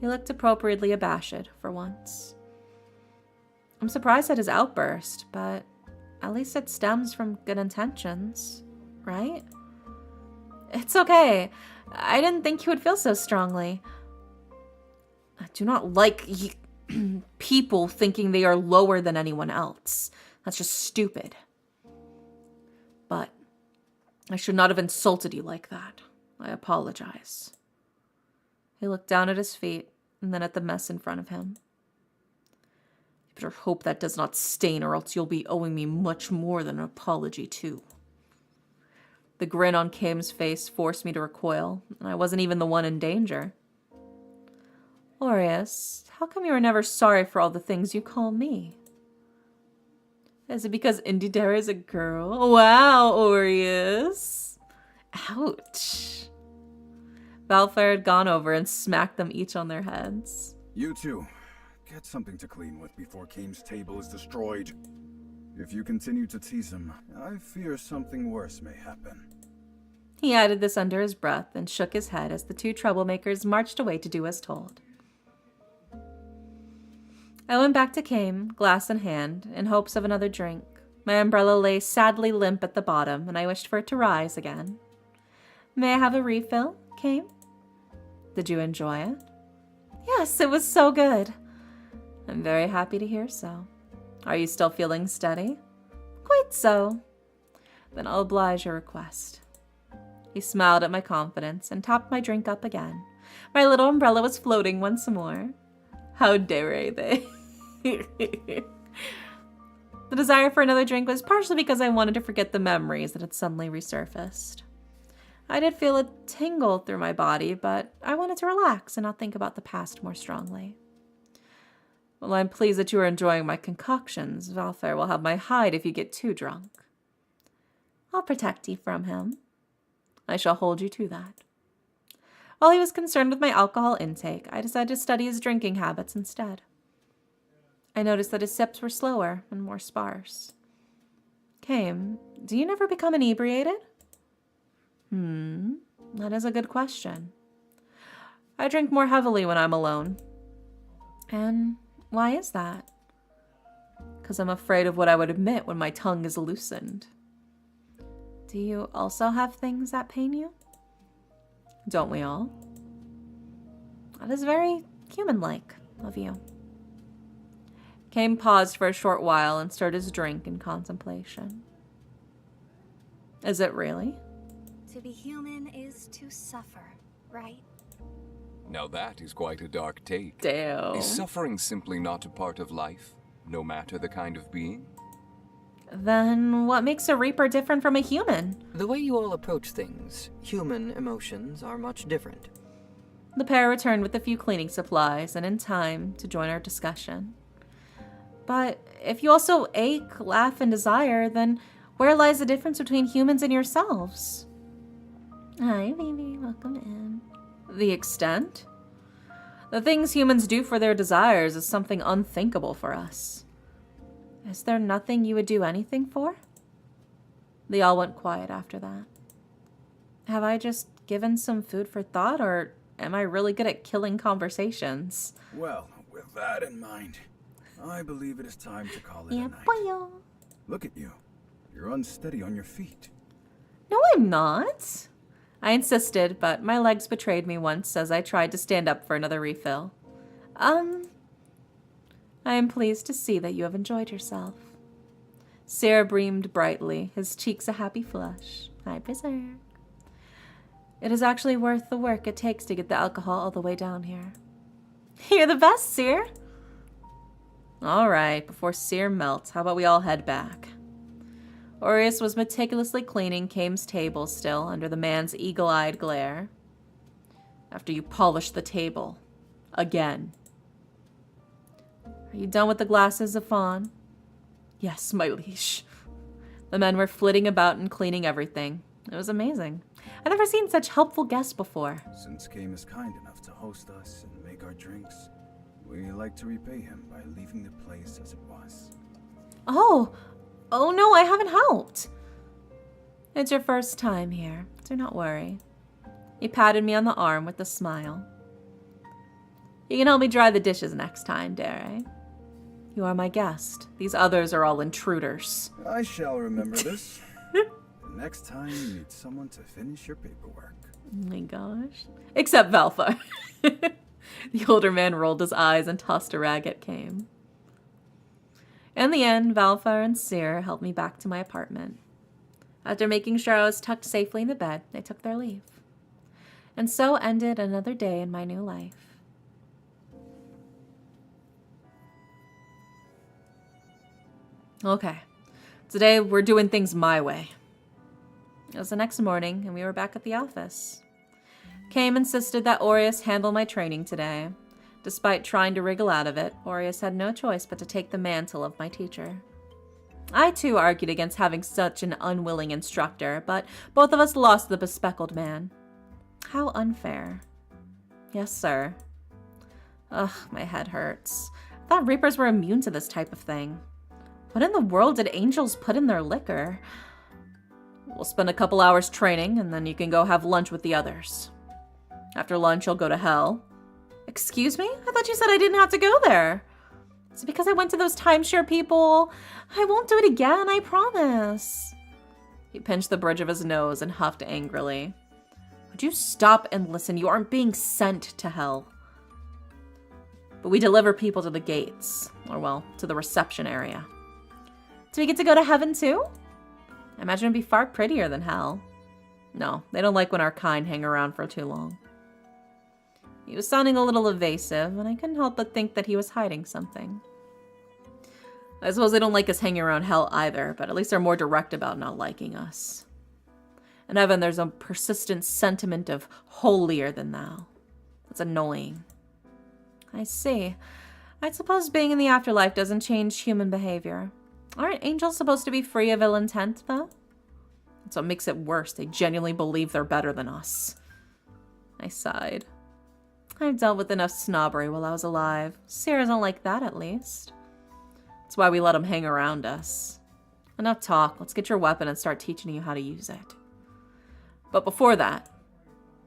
He looked appropriately abashed for once. I'm surprised at his outburst, but at least it stems from good intentions, right? It's okay. I didn't think you would feel so strongly. I do not like people thinking they are lower than anyone else. That's just stupid. But I should not have insulted you like that. I apologize. He looked down at his feet and then at the mess in front of him. You better hope that does not stain, or else you'll be owing me much more than an apology, too. The grin on Kame's face forced me to recoil, and I wasn't even the one in danger. Aureus, how come you are never sorry for all the things you call me? Is it because Indidera is a girl? Wow, Aureus. Ouch. Valfair had gone over and smacked them each on their heads. You two, get something to clean with before Kame's table is destroyed. If you continue to tease him, I fear something worse may happen. He added this under his breath and shook his head as the two troublemakers marched away to do as told. I went back to Kame, glass in hand, in hopes of another drink. My umbrella lay sadly limp at the bottom, and I wished for it to rise again. May I have a refill, Kame? Did you enjoy it? Yes, it was so good. I'm very happy to hear so. Are you still feeling steady? Quite so. Then I'll oblige your request. He smiled at my confidence and topped my drink up again. My little umbrella was floating once more. How dare they? The desire for another drink was partially because I wanted to forget the memories that had suddenly resurfaced. I did feel a tingle through my body, but I wanted to relax and not think about the past more strongly. Well, I'm pleased that you are enjoying my concoctions. Valfair will have my hide if you get too drunk. I'll protect you from him. I shall hold you to that. While he was concerned with my alcohol intake, I decided to study his drinking habits instead. I noticed that his sips were slower and more sparse. Kame, do you never become inebriated? That is a good question. I drink more heavily when I'm alone. And why is that? Because I'm afraid of what I would admit when my tongue is loosened. Do you also have things that pain you? Don't we all? That is very human-like of you. Kame paused for a short while and stirred his drink in contemplation. Is it really? To be human is to suffer, right? Now that is quite a dark take. Damn. Is suffering simply not a part of life, no matter the kind of being? Then what makes a Reaper different from a human? The way you all approach things, human emotions are much different. The pair returned with a few cleaning supplies and in time to join our discussion. But if you also ache, laugh, and desire, then where lies the difference between humans and yourselves? Hi, baby. Welcome in. The extent? The things humans do for their desires is something unthinkable for us. Is there nothing you would do anything for? They all went quiet after that. Have I just given some food for thought, or am I really good at killing conversations? Well, with that in mind, I believe it is time to call it a night. Boyo. Look at you. You're unsteady on your feet. No, I'm not. I insisted, but my legs betrayed me once as I tried to stand up for another refill. I am pleased to see that you have enjoyed yourself. Sarah beamed brightly, his cheeks a happy flush. Hi, Berserk. It is actually worth the work it takes to get the alcohol all the way down here. You're the best, Seer. All right, before Seer melts, how about we all head back? Aureus was meticulously cleaning Kame's table still under the man's eagle-eyed glare. After you polish the table. Again. Are you done with the glasses, Zafon? Yes, my liege. The men were flitting about and cleaning everything. It was amazing. I've never seen such helpful guests before. Since Kame is kind enough to host us and make our drinks, we like to repay him by leaving the place as it was. Oh no, I haven't helped. It's your first time here. Do not worry. He patted me on the arm with a smile. You can help me dry the dishes next time, dare I? You are my guest. These others are all intruders. I shall remember this. The next time you need someone to finish your paperwork. Oh my gosh. Except Valfa. The older man rolled his eyes and tossed a rag at Kame. In the end, Valfar and Seer helped me back to my apartment. After making sure I was tucked safely in the bed, they took their leave. And so ended another day in my new life. Okay, today we're doing things my way. It was the next morning, and we were back at the office. Kame insisted that Aureus handle my training today. Despite trying to wriggle out of it, Aureus had no choice but to take the mantle of my teacher. I, too, argued against having such an unwilling instructor, but both of us lost the bespectacled man. How unfair. Yes, sir. Ugh, my head hurts. I thought Reapers were immune to this type of thing. What in the world did angels put in their liquor? We'll spend a couple hours training, and then you can go have lunch with the others. After lunch, you'll go to hell. Excuse me? I thought you said I didn't have to go there. Is it because I went to those timeshare people? I won't do it again, I promise. He pinched the bridge of his nose and huffed angrily. Would you stop and listen? You aren't being sent to hell. But we deliver people to the gates. Or, well, to the reception area. Do we get to go to heaven, too? I imagine it'd be far prettier than hell. No, they don't like when our kind hang around for too long. He was sounding a little evasive, and I couldn't help but think that he was hiding something. I suppose they don't like us hanging around hell either, but at least they're more direct about not liking us. In heaven, there's a persistent sentiment of holier than thou. That's annoying. I see. I suppose being in the afterlife doesn't change human behavior. Aren't angels supposed to be free of ill intent, though? That's what makes it worse. They genuinely believe they're better than us. I sighed. I've dealt with enough snobbery while I was alive. Sierra don't like that, at least. That's why we let them hang around us. Enough talk. Let's get your weapon and start teaching you how to use it. But before that,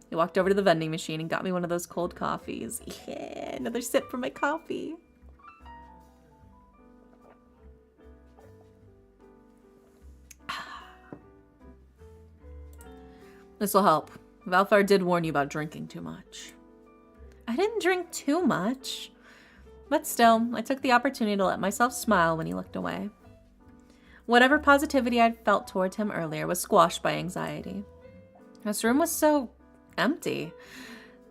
he walked over to the vending machine and got me one of those cold coffees. Yeah, another sip for my coffee. This'll help. Valthar did warn you about drinking too much. I didn't drink too much. But still, I took the opportunity to let myself smile when he looked away. Whatever positivity I'd felt toward him earlier was squashed by anxiety. This room was so empty.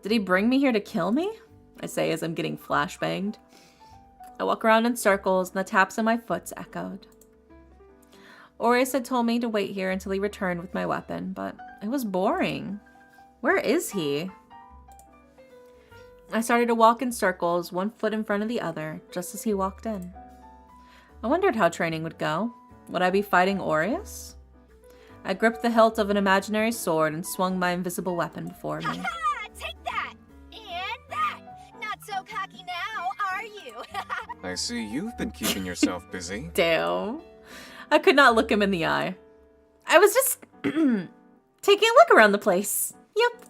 Did he bring me here to kill me? I say as I'm getting flashbanged. I walk around in circles and the taps of my foot echoed. Aureus had told me to wait here until he returned with my weapon, but it was boring. Where is he? I started to walk in circles, one foot in front of the other, just as he walked in. I wondered how training would go. Would I be fighting Aureus? I gripped the hilt of an imaginary sword and swung my invisible weapon before me. Take that! And that! Not so cocky now, are you? I see you've been keeping yourself busy. Damn. I could not look him in the eye. I was just taking a look around the place. Yep.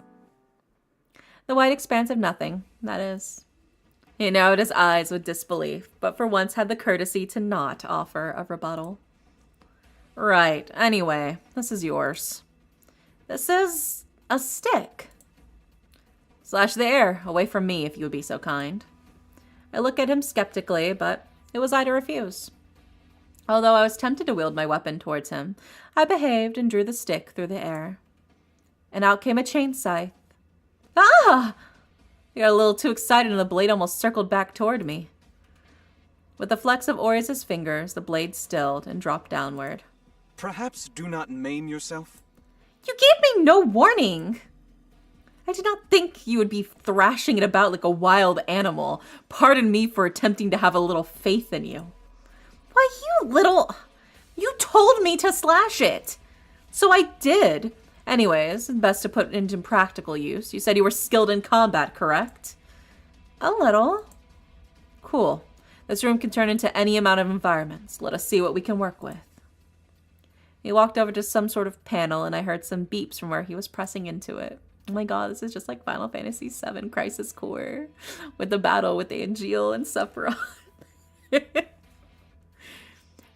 The white expanse of nothing, that is. He narrowed his eyes with disbelief, but for once had the courtesy to not offer a rebuttal. Right, anyway, this is yours. This is a stick. Slash the air, away from me if you would be so kind. I look at him skeptically, but it was I to refuse. Although I was tempted to wield my weapon towards him, I behaved and drew the stick through the air. And out came a chain scythe. Ah! I got a little too excited and the blade almost circled back toward me. With the flex of Aureus' fingers, the blade stilled and dropped downward. Perhaps do not maim yourself? You gave me no warning! I did not think you would be thrashing it about like a wild animal. Pardon me for attempting to have a little faith in you. Why, you told me to slash it! So I did. Anyways, best to put it into practical use. You said you were skilled in combat, correct? A little. Cool. This room can turn into any amount of environments. Let us see what we can work with. He walked over to some sort of panel and I heard some beeps from where he was pressing into it. Oh my god, this is just like Final Fantasy VII Crisis Core with the battle with Angel and Sephiroth.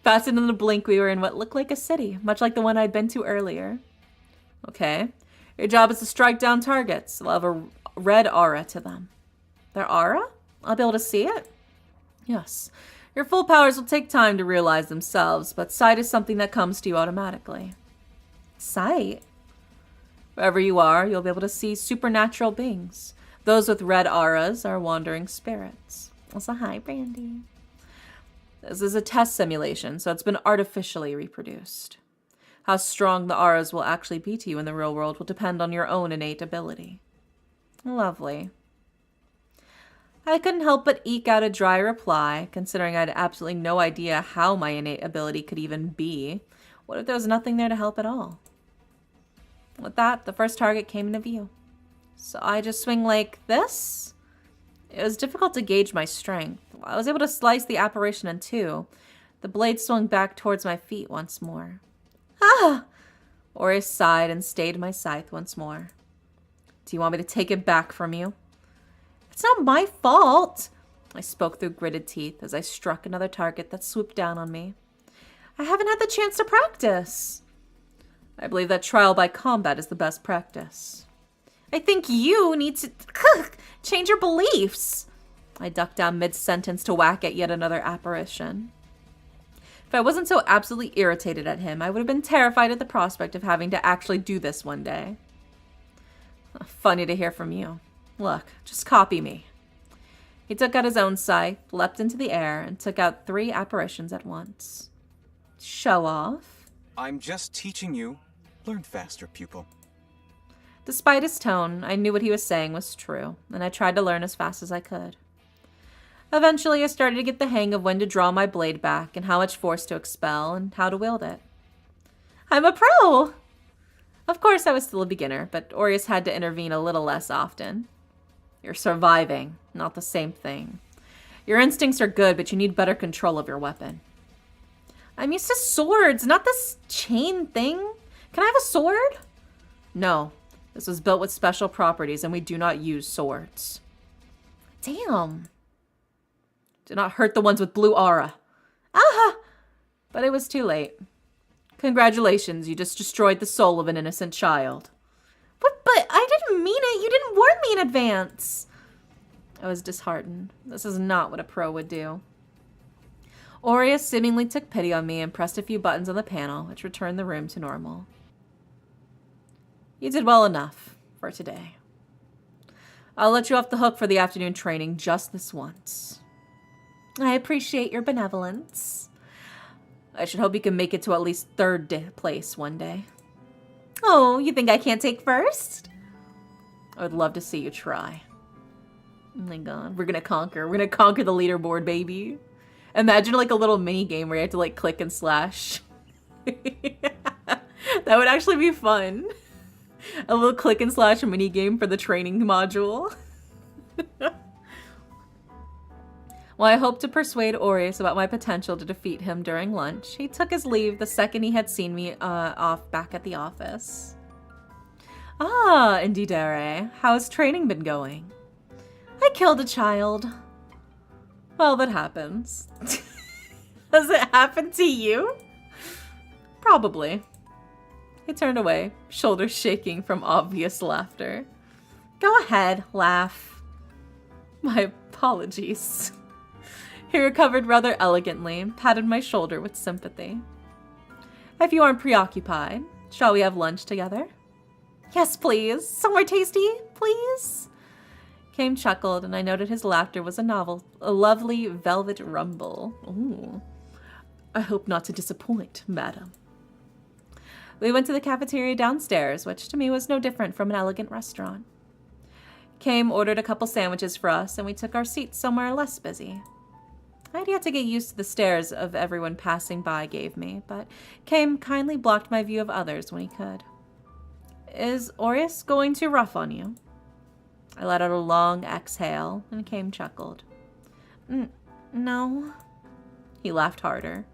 Fastened in the blink, we were in what looked like a city, much like the one I'd been to earlier. Okay. Your job is to strike down targets. They'll have a red aura to them. Their aura? I'll be able to see it? Yes. Your full powers will take time to realize themselves, but sight is something that comes to you automatically. Sight? Wherever you are, you'll be able to see supernatural beings. Those with red auras are wandering spirits. Also, hi, Brandy. This is a test simulation, so it's been artificially reproduced. How strong the auras will actually be to you in the real world will depend on your own innate ability. Lovely. I couldn't help but eke out a dry reply, considering I had absolutely no idea how my innate ability could even be. What if there was nothing there to help at all? With that, the first target came into view. So I just swing like this? It was difficult to gauge my strength. I was able to slice the apparition in two. The blade swung back towards my feet once more. Ah! Aries sighed and stayed my scythe once more. Do you want me to take it back from you? It's not my fault, I spoke through gritted teeth as I struck another target that swooped down on me. I haven't had the chance to practice. I believe that trial by combat is the best practice. I think you need to change your beliefs. I ducked down mid-sentence to whack at yet another apparition. If I wasn't so absolutely irritated at him, I would have been terrified at the prospect of having to actually do this one day. Funny to hear from you. Look, just copy me. He took out his own scythe, leapt into the air, and took out 3 apparitions at once. Show off? I'm just teaching you. Learn faster, pupil. Despite his tone, I knew what he was saying was true, and I tried to learn as fast as I could. Eventually, I started to get the hang of when to draw my blade back, and how much force to expel, and how to wield it. I'm a pro! Of course, I was still a beginner, but Aries had to intervene a little less often. You're surviving, not the same thing. Your instincts are good, but you need better control of your weapon. I'm used to swords, not this chain thing. Can I have a sword? No. This was built with special properties, and we do not use swords. Damn. Do not hurt the ones with blue aura. Aha! But it was too late. Congratulations, you just destroyed the soul of an innocent child. But I didn't mean it. You didn't warn me in advance. I was disheartened. This is not what a pro would do. Aureus seemingly took pity on me and pressed a few buttons on the panel, which returned the room to normal. You did well enough for today. I'll let you off the hook for the afternoon training just this once. I appreciate your benevolence. I should hope you can make it to at least 3rd place one day. Oh, you think I can't take first? I would love to see you try. Oh my god, we're gonna conquer. We're gonna conquer the leaderboard, baby. Imagine like a little mini game where you have to like click and slash. That would actually be fun. A little click and slash mini game for the training module. While I hoped to persuade Aureus about my potential to defeat him during lunch, he took his leave the second he had seen me off back at the office. Ah, Indidere, how's training been going? I killed a child. Well, that happens. Does it happen to you? Probably. He turned away, shoulders shaking from obvious laughter. Go ahead, laugh. My apologies. He recovered rather elegantly and patted my shoulder with sympathy. If you aren't preoccupied, shall we have lunch together? Yes, please. Somewhere tasty, please. Kame chuckled, and I noted his laughter was a lovely velvet rumble. Ooh. I hope not to disappoint, madam. We went to the cafeteria downstairs, which to me was no different from an elegant restaurant. Kame ordered a couple sandwiches for us, and we took our seats somewhere less busy. I had yet to get used to the stares of everyone passing by gave me, but Kame kindly blocked my view of others when he could. Is Aureus going too rough on you? I let out a long exhale, and Kame chuckled. No. He laughed harder.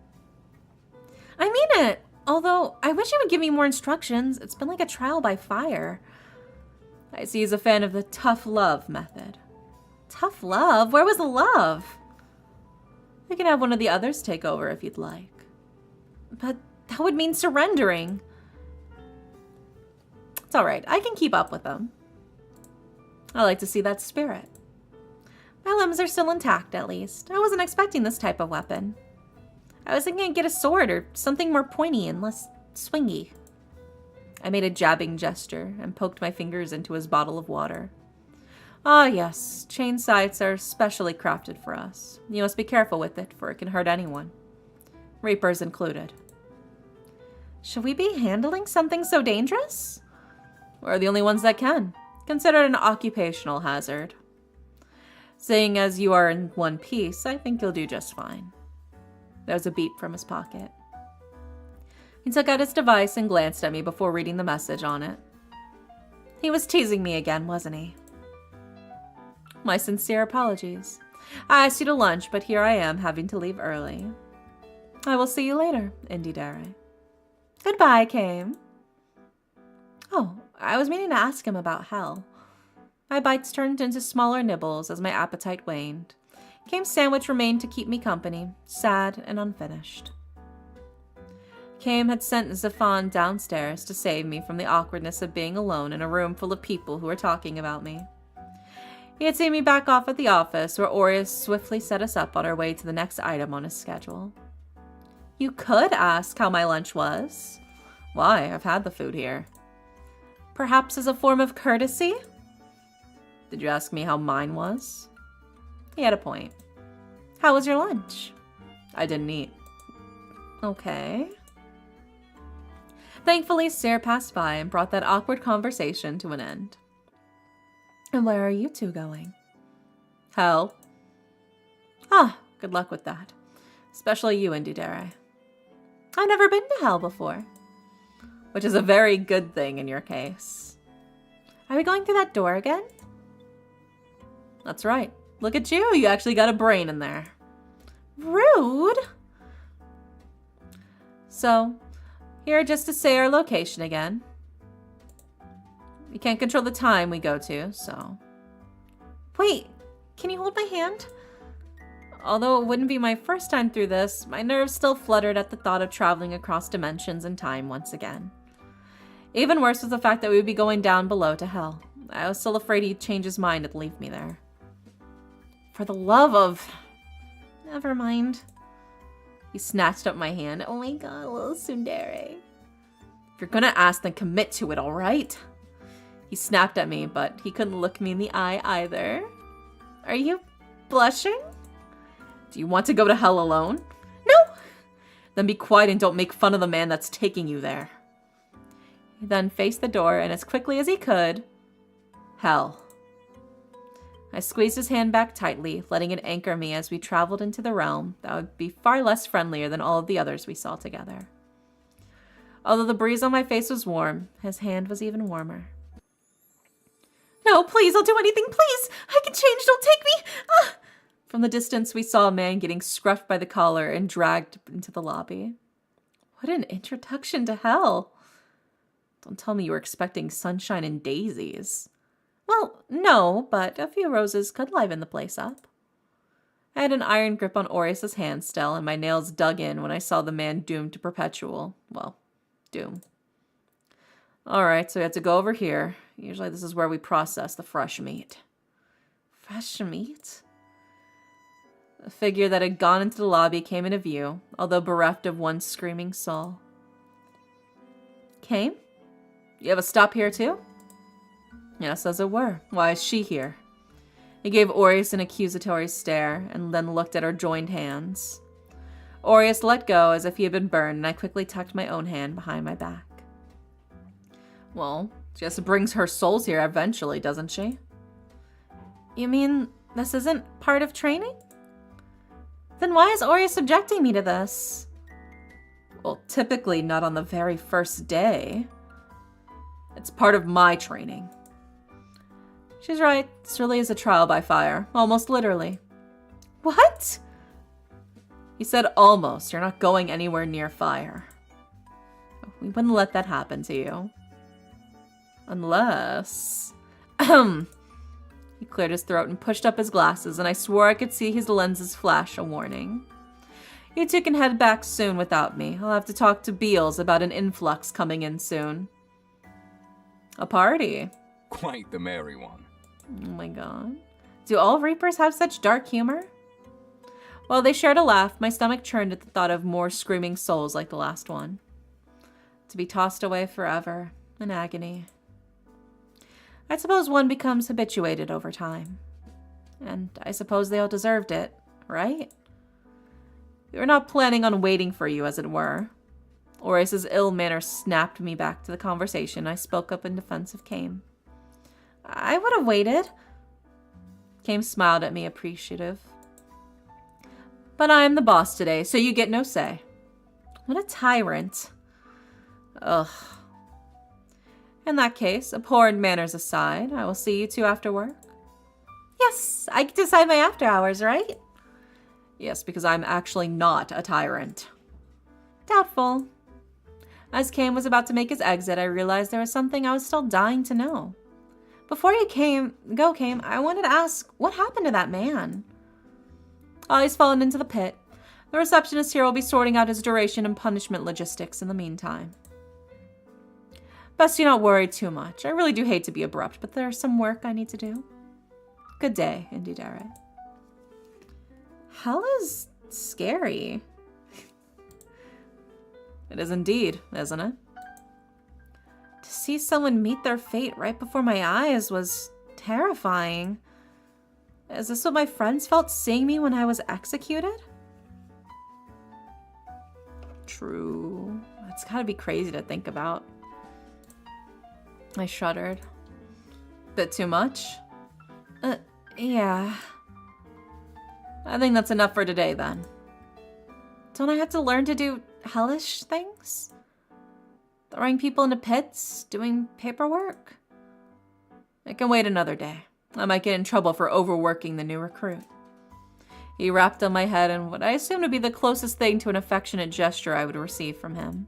I mean it! Although, I wish he would give me more instructions. It's been like a trial by fire. I see he's a fan of the tough love method. Tough love? Where was the love? You can have one of the others take over if you'd like. But that would mean surrendering. It's alright, I can keep up with them. I like to see that spirit. My limbs are still intact, at least. I wasn't expecting this type of weapon. I was thinking I'd get a sword or something more pointy and less swingy. I made a jabbing gesture and poked my fingers into his bottle of water. Ah, yes, chain scythes are specially crafted for us. You must be careful with it, for it can hurt anyone. Reapers included. Should we be handling something so dangerous? We're the only ones that can. Consider it an occupational hazard. Seeing as you are in one piece, I think you'll do just fine. There was a beep from his pocket. He took out his device and glanced at me before reading the message on it. He was teasing me again, wasn't he? My sincere apologies. I asked you to lunch, but here I am having to leave early. I will see you later, Indidere. Goodbye, Kame. Oh, I was meaning to ask him about Hell. My bites turned into smaller nibbles as my appetite waned. Kame's sandwich remained to keep me company, sad and unfinished. Kame had sent Zafan downstairs to save me from the awkwardness of being alone in a room full of people who were talking about me. He had seen me back off at the office, where Aries swiftly set us up on our way to the next item on his schedule. You could ask how my lunch was. Why, I've had the food here. Perhaps as a form of courtesy? Did you ask me how mine was? He had a point. How was your lunch? I didn't eat. Okay. Thankfully, Sarah passed by and brought that awkward conversation to an end. And where are you two going? Hell. Ah, good luck with that. Especially you, Indidere. I've never been to Hell before. Which is a very good thing in your case. Are we going through that door again? That's right. Look at you. You actually got a brain in there. Rude. So, here just to say our location again. We can't control the time we go to, so... Wait, can you hold my hand? Although it wouldn't be my first time through this, my nerves still fluttered at the thought of traveling across dimensions and time once again. Even worse was the fact that we would be going down below to Hell. I was still afraid he'd change his mind and leave me there. For the love of... Never mind. He snatched up my hand. Oh my god, little tsundere. If you're gonna ask, then commit to it, alright? He snapped at me, but he couldn't look me in the eye either. Are you blushing? Do you want to go to Hell alone? No! Then be quiet and don't make fun of the man that's taking you there. He then faced the door, and as quickly as he could, Hell. I squeezed his hand back tightly, letting it anchor me as we traveled into the realm that would be far less friendlier than all of the others we saw together. Although the breeze on my face was warm, his hand was even warmer. No, please, I'll do anything, please! I can change, don't take me! Ah! From the distance, we saw a man getting scruffed by the collar and dragged into the lobby. What an introduction to Hell! Don't tell me you were expecting sunshine and daisies. Well, no, but a few roses could liven the place up. I had an iron grip on Aries' hand still, and my nails dug in when I saw the man doomed to perpetual, well, doom. Alright, so we have to go over here. Usually this is where we process the fresh meat. Fresh meat? The figure that had gone into the lobby came into view, although bereft of one screaming soul. Came? You have a stop here too? Yes, as it were. Why is she here? He gave Aries an accusatory stare, and then looked at our joined hands. Aries let go as if he had been burned, and I quickly tucked my own hand behind my back. Well, she just brings her souls here eventually, doesn't she? You mean this isn't part of training? Then why is Aries subjecting me to this? Well, typically not on the very first day. It's part of my training. She's right. This really is a trial by fire. Almost literally. What? He said almost. You're not going anywhere near fire. We wouldn't let that happen to you. Unless... He cleared his throat and pushed up his glasses, and I swore I could see his lenses flash a warning. You two can head back soon without me. I'll have to talk to Beals about an influx coming in soon. A party? Quite the merry one. Oh my god. Do all Reapers have such dark humor? While they shared a laugh, my stomach churned at the thought of more screaming souls like the last one. To be tossed away forever, in agony. I suppose one becomes habituated over time. And I suppose they all deserved it, right? We were not planning on waiting for you, as it were. Aries' ill manner snapped me back to the conversation. I spoke up in defense of Kame. I would have waited. Kame smiled at me, appreciative. But I am the boss today, so you get no say. What a tyrant. Ugh. In that case, abhorrent manners aside, I will see you two after work. Yes, I can decide my after hours, right? Yes, because I'm actually not a tyrant. Doubtful. As Kame was about to make his exit, I realized there was something I was still dying to know. Before you Kame, I wanted to ask, what happened to that man? Oh, he's fallen into the pit. The receptionist here will be sorting out his duration and punishment logistics in the meantime. Best you not worry too much. I really do hate to be abrupt, but there's some work I need to do. Good day, Indudere. Hell is scary. It is indeed, isn't it? To see someone meet their fate right before my eyes was terrifying. Is this what my friends felt seeing me when I was executed? True. It's gotta be crazy to think about. I shuddered. Bit too much? Yeah. I think that's enough for today, then. Don't I have to learn to do hellish things? Throwing people into pits? Doing paperwork? I can wait another day. I might get in trouble for overworking the new recruit. He rapped on my head in what I assumed to be the closest thing to an affectionate gesture I would receive from him.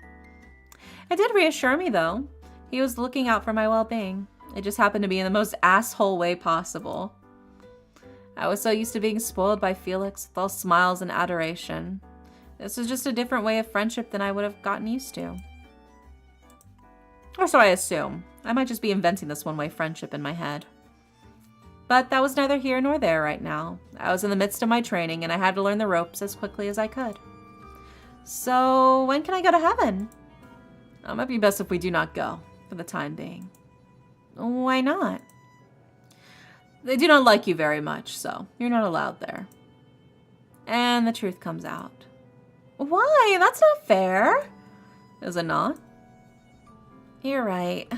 It did reassure me, though. He was looking out for my well-being. It just happened to be in the most asshole way possible. I was so used to being spoiled by Felix with all smiles and adoration. This was just a different way of friendship than I would have gotten used to. Or so I assume. I might just be inventing this one-way friendship in my head. But that was neither here nor there right now. I was in the midst of my training, and I had to learn the ropes as quickly as I could. So, when can I go to heaven? It might be best if we do not go, for the time being. Why not? They do not like you very much, so you're not allowed there. And the truth comes out. Why? That's not fair. Is it not? You're right.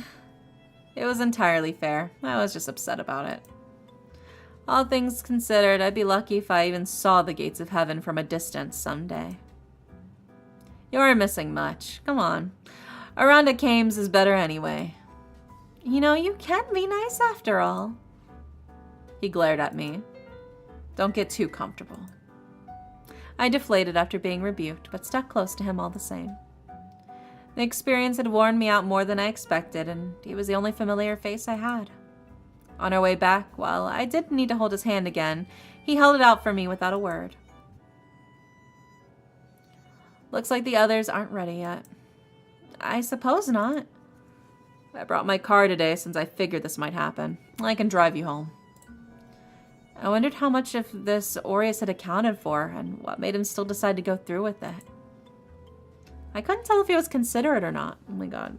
It was entirely fair. I was just upset about it. All things considered, I'd be lucky if I even saw the gates of heaven from a distance someday. You aren't missing much. Come on. Around at Kame's is better anyway. You know, you can be nice after all. He glared at me. Don't get too comfortable. I deflated after being rebuked, but stuck close to him all the same. The experience had worn me out more than I expected, and he was the only familiar face I had. On our way back, while I did need to hold his hand again, he held it out for me without a word. Looks like the others aren't ready yet. I suppose not. I brought my car today since I figured this might happen. I can drive you home. I wondered how much of this Aries had accounted for and what made him still decide to go through with it. I couldn't tell if he was considerate or not. Oh my god.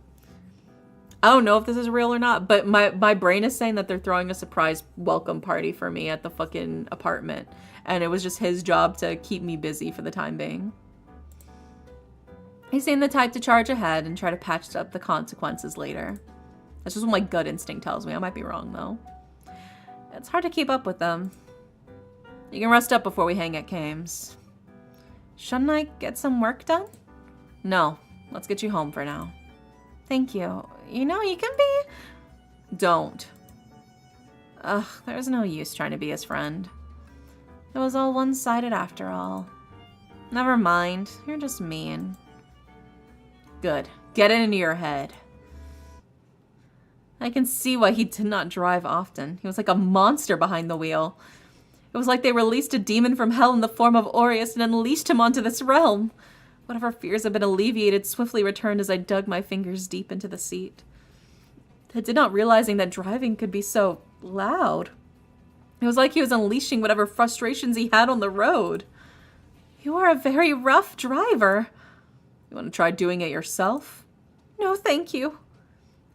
I don't know if this is real or not, but my brain is saying that they're throwing a surprise welcome party for me at the fucking apartment. And it was just his job to keep me busy for the time being. He seemed the type to charge ahead and try to patch up the consequences later. That's just what my gut instinct tells me. I might be wrong, though. It's hard to keep up with them. You can rest up before we hang at Kame's. Shouldn't I get some work done? No. Let's get you home for now. Thank you. You know, you can be... Don't. Ugh, there's no use trying to be his friend. It was all one-sided after all. Never mind. You're just mean. Good. Get it into your head. I can see why he did not drive often. He was like a monster behind the wheel. It was like they released a demon from hell in the form of Aries and unleashed him onto this realm. Whatever fears had been alleviated swiftly returned as I dug my fingers deep into the seat. I did not realizing that driving could be so loud. It was like he was unleashing whatever frustrations he had on the road. You are a very rough driver. You want to try doing it yourself? No, thank you.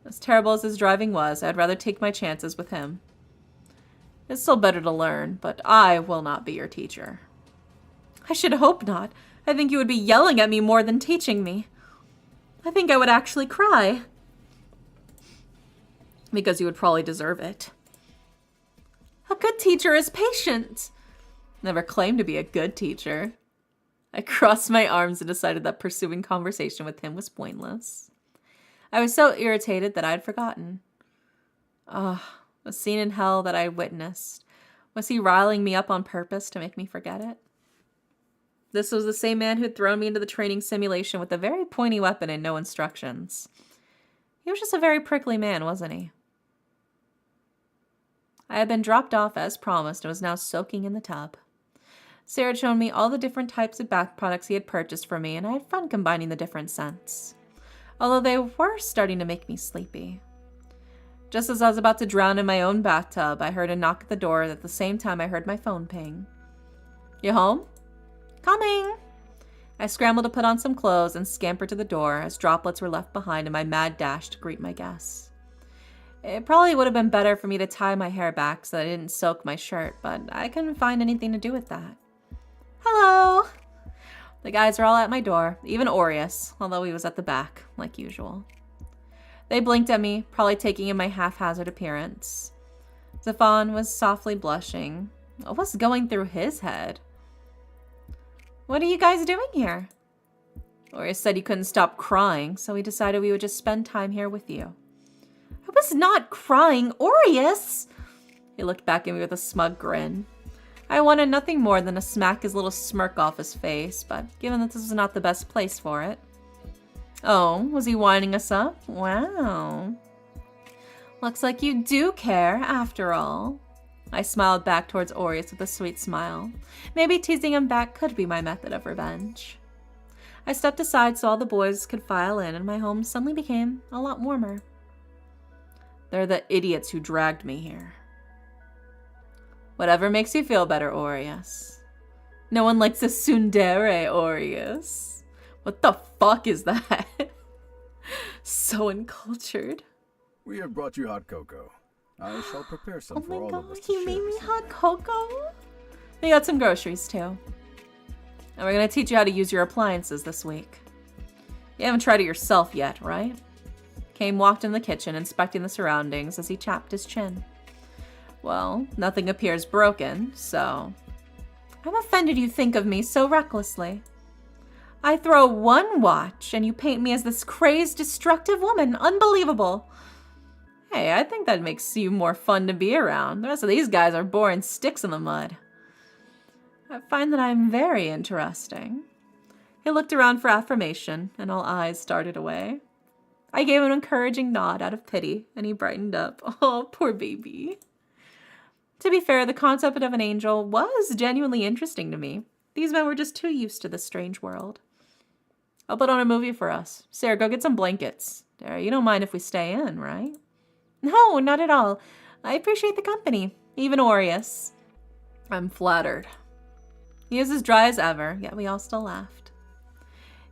As terrible as his driving was, I'd rather take my chances with him. It's still better to learn, but I will not be your teacher. I should hope not. I think you would be yelling at me more than teaching me. I think I would actually cry. Because you would probably deserve it. A good teacher is patient. Never claimed to be a good teacher. I crossed my arms and decided that pursuing conversation with him was pointless. I was so irritated that I had forgotten. The scene in hell that I had witnessed. Was he riling me up on purpose to make me forget it? This was the same man who'd thrown me into the training simulation with a very pointy weapon and no instructions. He was just a very prickly man, wasn't he? I had been dropped off as promised and was now soaking in the tub. Sarah had shown me all the different types of bath products he had purchased for me, and I had fun combining the different scents. Although they were starting to make me sleepy. Just as I was about to drown in my own bathtub, I heard a knock at the door, and at the same time I heard my phone ping. You home? Coming! I scrambled to put on some clothes and scampered to the door as droplets were left behind in my mad dash to greet my guests. It probably would have been better for me to tie my hair back so that I didn't soak my shirt, but I couldn't find anything to do with that. Hello! The guys were all at my door, even Aries, although he was at the back, like usual. They blinked at me, probably taking in my haphazard appearance. Zafan was softly blushing. What was going through his head? What are you guys doing here? Aries said he couldn't stop crying, so we decided we would just spend time here with you. I was not crying, Aries! He looked back at me with a smug grin. I wanted nothing more than to smack his little smirk off his face, but given that this was not the best place for it. Oh, was he winding us up? Wow. Looks like you do care, after all. I smiled back towards Aries with a sweet smile. Maybe teasing him back could be my method of revenge. I stepped aside so all the boys could file in, and my home suddenly became a lot warmer. They're the idiots who dragged me here. Whatever makes you feel better, Aries. No one likes a tsundere, Aries. What the fuck is that? So uncultured. We have brought you hot cocoa. I shall prepare some for all of us to he share made me this hot evening. cocoa? We got some groceries, too. And we're gonna teach you how to use your appliances this week. You haven't tried it yourself yet, right? Kame walked in the kitchen, inspecting the surroundings as he chapped his chin. Well, nothing appears broken, so... I'm offended you think of me so recklessly. I throw one watch, and you paint me as this crazed, destructive woman. Unbelievable. Hey, I think that makes you more fun to be around. The rest of these guys are boring sticks in the mud. I find that I'm very interesting. He looked around for affirmation, and all eyes started away. I gave him an encouraging nod out of pity, and he brightened up. Oh, poor baby. To be fair, the concept of an angel was genuinely interesting to me. These men were just too used to this strange world. I'll put on a movie for us. Sarah, go get some blankets. Sarah, you don't mind if we stay in, right? No, not at all. I appreciate the company. Even Aries. I'm flattered. He was as dry as ever, yet we all still laughed.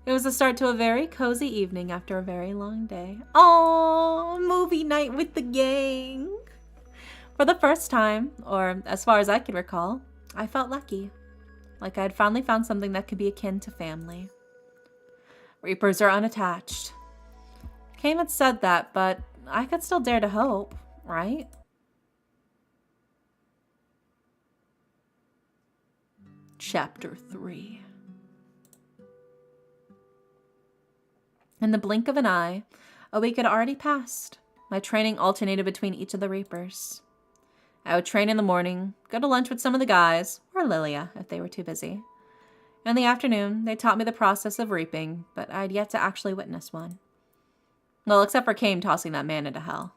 It was the start to a very cozy evening after a very long day. Aww, movie night with the gang. For the first time, or as far as I could recall, I felt lucky. Like I had finally found something that could be akin to family. Reapers are unattached. Kame had said that, but I could still dare to hope, right? Chapter 3. In the blink of an eye, a week had already passed. My training alternated between each of the Reapers. I would train in the morning, go to lunch with some of the guys, or Lilia if they were too busy. In the afternoon, they taught me the process of reaping, but I had yet to actually witness one. Well, except for Kame tossing that man into hell.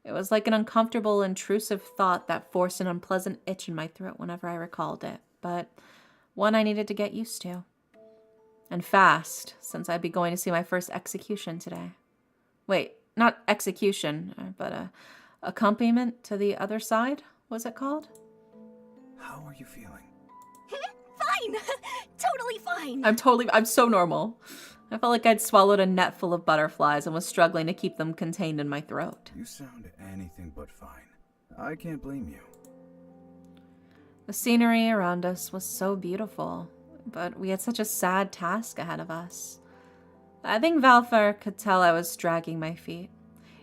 It was like an uncomfortable, intrusive thought that forced an unpleasant itch in my throat whenever I recalled it, but one I needed to get used to. And fast, since I'd be going to see my first execution today. Wait, not execution, but accompaniment to the other side, was it called? How are you feeling? Fine! Totally fine! I'm so normal. I felt like I'd swallowed a net full of butterflies and was struggling to keep them contained in my throat. You sound anything but fine. I can't blame you. The scenery around us was so beautiful, but we had such a sad task ahead of us. I think Valfar could tell I was dragging my feet.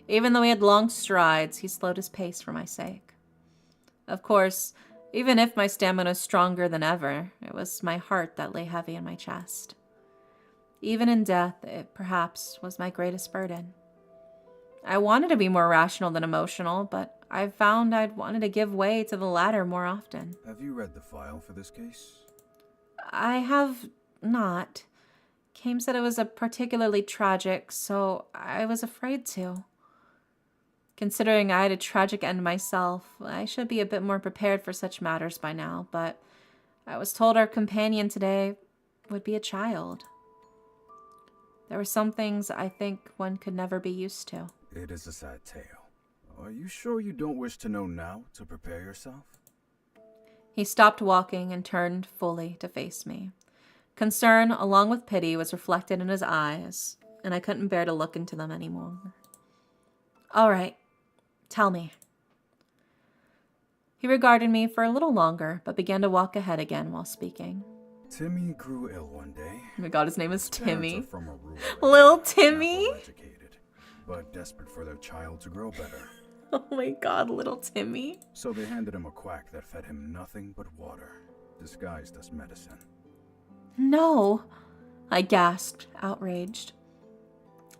Even though he had long strides, he slowed his pace for my sake. Of course, even if my stamina was stronger than ever, it was my heart that lay heavy in my chest. Even in death, it perhaps was my greatest burden. I wanted to be more rational than emotional, but I found I'd wanted to give way to the latter more often. Have you read the file for this case? I have not. Kame said it was a particularly tragic, so I was afraid to. Considering I had a tragic end myself, I should be a bit more prepared for such matters by now, but I was told our companion today would be a child. There were some things I think one could never be used to. It is a sad tale. Are you sure you don't wish to know now to prepare yourself? He stopped walking and turned fully to face me. Concern, along with pity, was reflected in his eyes, and I couldn't bear to look into them anymore. All right, tell me. He regarded me for a little longer, but began to walk ahead again while speaking. Timmy grew ill one day. Oh my god, his name is His parents Timmy. are from a rural Lil area, Timmy? not well-educated, but desperate for their child to grow better. Oh my god, little Timmy. So they handed him a quack that fed him nothing but water, disguised as medicine. No, I gasped, outraged.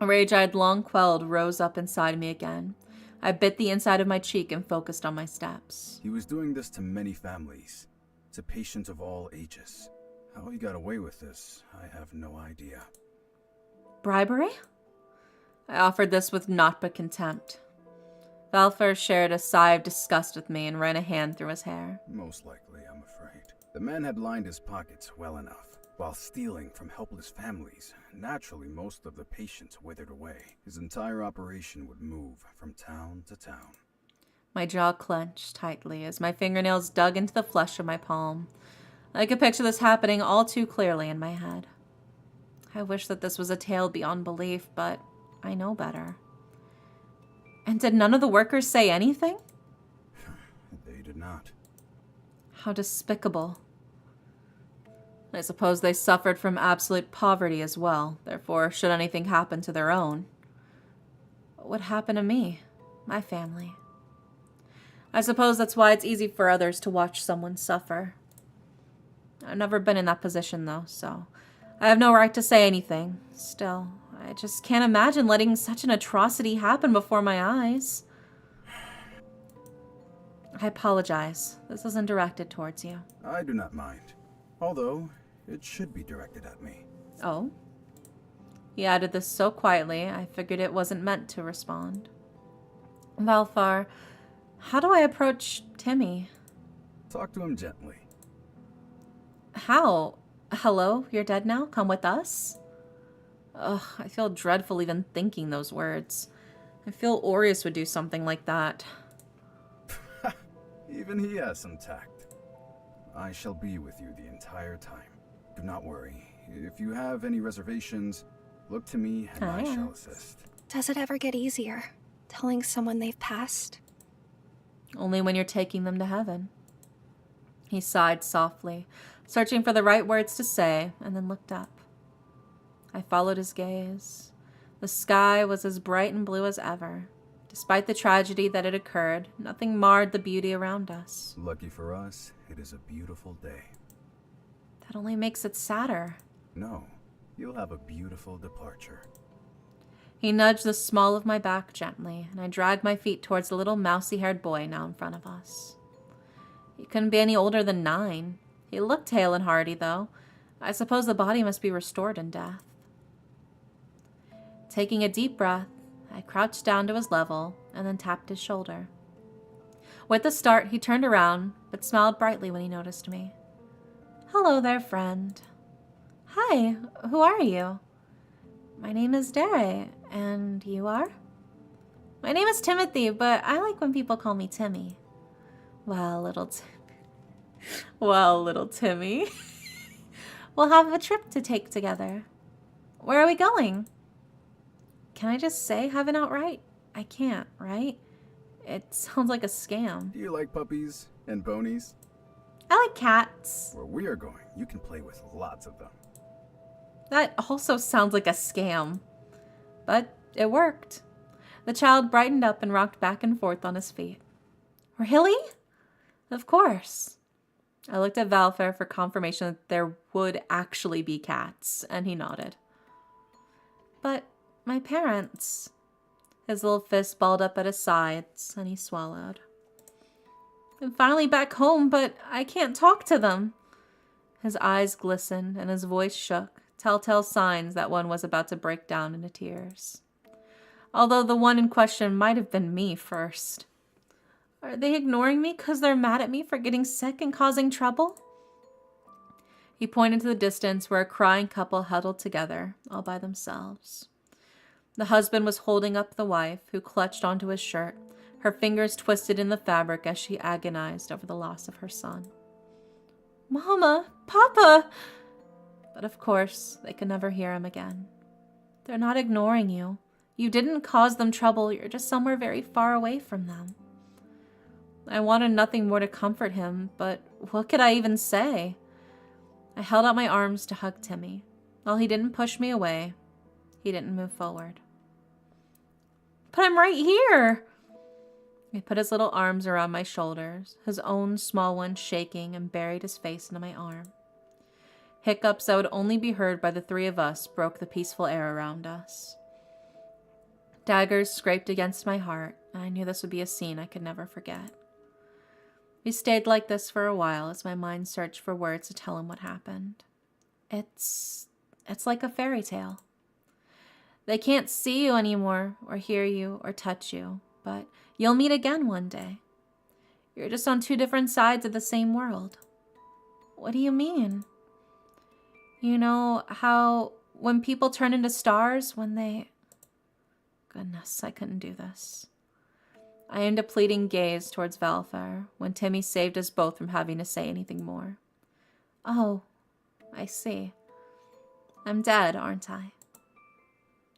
A rage I had long quelled rose up inside me again. I bit the inside of my cheek and focused on my steps. He was doing this to many families, to patients of all ages. How he got away with this, I have no idea. Bribery? I offered this with naught but contempt. Valfar shared a sigh of disgust with me and ran a hand through his hair. Most likely, I'm afraid. The man had lined his pockets well enough. While stealing from helpless families, naturally most of the patients withered away. His entire operation would move from town to town. My jaw clenched tightly as my fingernails dug into the flesh of my palm. I could picture this happening all too clearly in my head. I wish that this was a tale beyond belief, but I know better. And did none of the workers say anything? They did not. How despicable. I suppose they suffered from absolute poverty as well, therefore, should anything happen to their own, what would happen to me, my family? I suppose that's why it's easy for others to watch someone suffer. I've never been in that position, though, so I have no right to say anything. Still, I just can't imagine letting such an atrocity happen before my eyes. I apologize. This isn't directed towards you. I do not mind. Although, it should be directed at me. Oh? He added this so quietly, I figured it wasn't meant to respond. Valfar, how do I approach Timmy? Talk to him gently. How? Hello, you're dead now? Come with us? Ugh, I feel dreadful even thinking those words. I feel Aries would do something like that. Even he has some tact. I shall be with you the entire time. Do not worry. If you have any reservations, look to me and I shall assist. Does it ever get easier, telling someone they've passed? Only when you're taking them to heaven. He sighed softly, searching for the right words to say, and then looked up. I followed his gaze. The sky was as bright and blue as ever. Despite the tragedy that had occurred, nothing marred the beauty around us. Lucky for us, it is a beautiful day. That only makes it sadder. No, you'll have a beautiful departure. He nudged the small of my back gently, and I dragged my feet towards the little mousy-haired boy now in front of us. He couldn't be any older than 9. He looked hale and hearty, though. I suppose the body must be restored in death. Taking a deep breath, I crouched down to his level and then tapped his shoulder. With a start, he turned around, but smiled brightly when he noticed me. Hello there, friend. Hi, who are you? My name is Dere, and you are? My name is Timothy, but I like when people call me Timmy. Well, little Timmy. We'll have a trip to take together. Where are we going? Can I just say heaven outright? I can't, right? It sounds like a scam. Do you like puppies and ponies? I like cats. Where we are going, you can play with lots of them. That also sounds like a scam. But it worked. The child brightened up and rocked back and forth on his feet. Really? Of course. I looked at Valfair for confirmation that there would actually be cats, and he nodded. But my parents... His little fist balled up at his sides, and he swallowed. I'm finally back home, but I can't talk to them. His eyes glistened, and his voice shook, telltale signs that one was about to break down into tears. Although the one in question might have been me first. Are they ignoring me because they're mad at me for getting sick and causing trouble? He pointed to the distance where a crying couple huddled together, all by themselves. The husband was holding up the wife, who clutched onto his shirt, her fingers twisted in the fabric as she agonized over the loss of her son. Mama! Papa! But of course, they could never hear him again. They're not ignoring you. You didn't cause them trouble, you're just somewhere very far away from them. I wanted nothing more to comfort him, but what could I even say? I held out my arms to hug Timmy. While he didn't push me away, he didn't move forward. But I'm right here! He put his little arms around my shoulders, his own small one shaking, and buried his face into my arm. Hiccups that would only be heard by the three of us broke the peaceful air around us. Daggers scraped against my heart, and I knew this would be a scene I could never forget. We stayed like this for a while as my mind searched for words to tell him what happened. It's like a fairy tale. They can't see you anymore, or hear you, or touch you, but you'll meet again one day. You're just on two different sides of the same world. What do you mean? You know how when people turn into stars, when they... Goodness, I couldn't do this. I aimed a pleading gaze towards Valfair when Timmy saved us both from having to say anything more. Oh, I see. I'm dead, aren't I?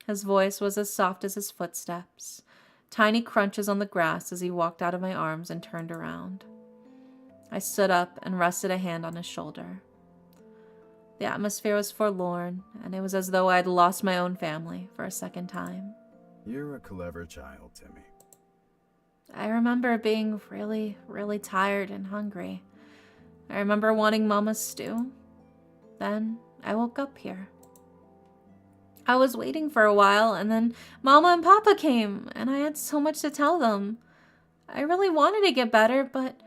His voice was as soft as his footsteps, tiny crunches on the grass as he walked out of my arms and turned around. I stood up and rested a hand on his shoulder. The atmosphere was forlorn, and it was as though I had lost my own family for a second time. You're a clever child, Timmy. I remember being really, really tired and hungry. I remember wanting Mama's stew. Then I woke up here. I was waiting for a while, and then Mama and Papa came, and I had so much to tell them. I really wanted to get better, but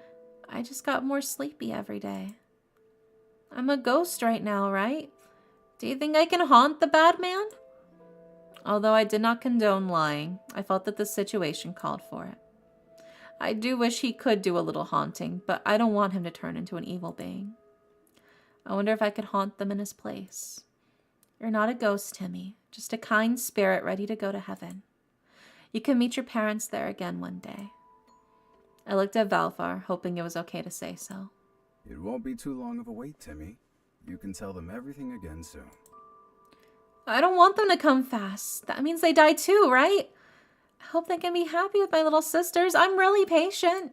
I just got more sleepy every day. I'm a ghost right now, right? Do you think I can haunt the bad man? Although I did not condone lying, I felt that the situation called for it. I do wish he could do a little haunting, but I don't want him to turn into an evil being. I wonder if I could haunt them in his place. You're not a ghost, Timmy, just a kind spirit ready to go to heaven. You can meet your parents there again one day. I looked at Valfar, hoping it was okay to say so. It won't be too long of a wait, Timmy. You can tell them everything again soon. I don't want them to come fast. That means they die too, right? I hope they can be happy with my little sisters. I'm really patient.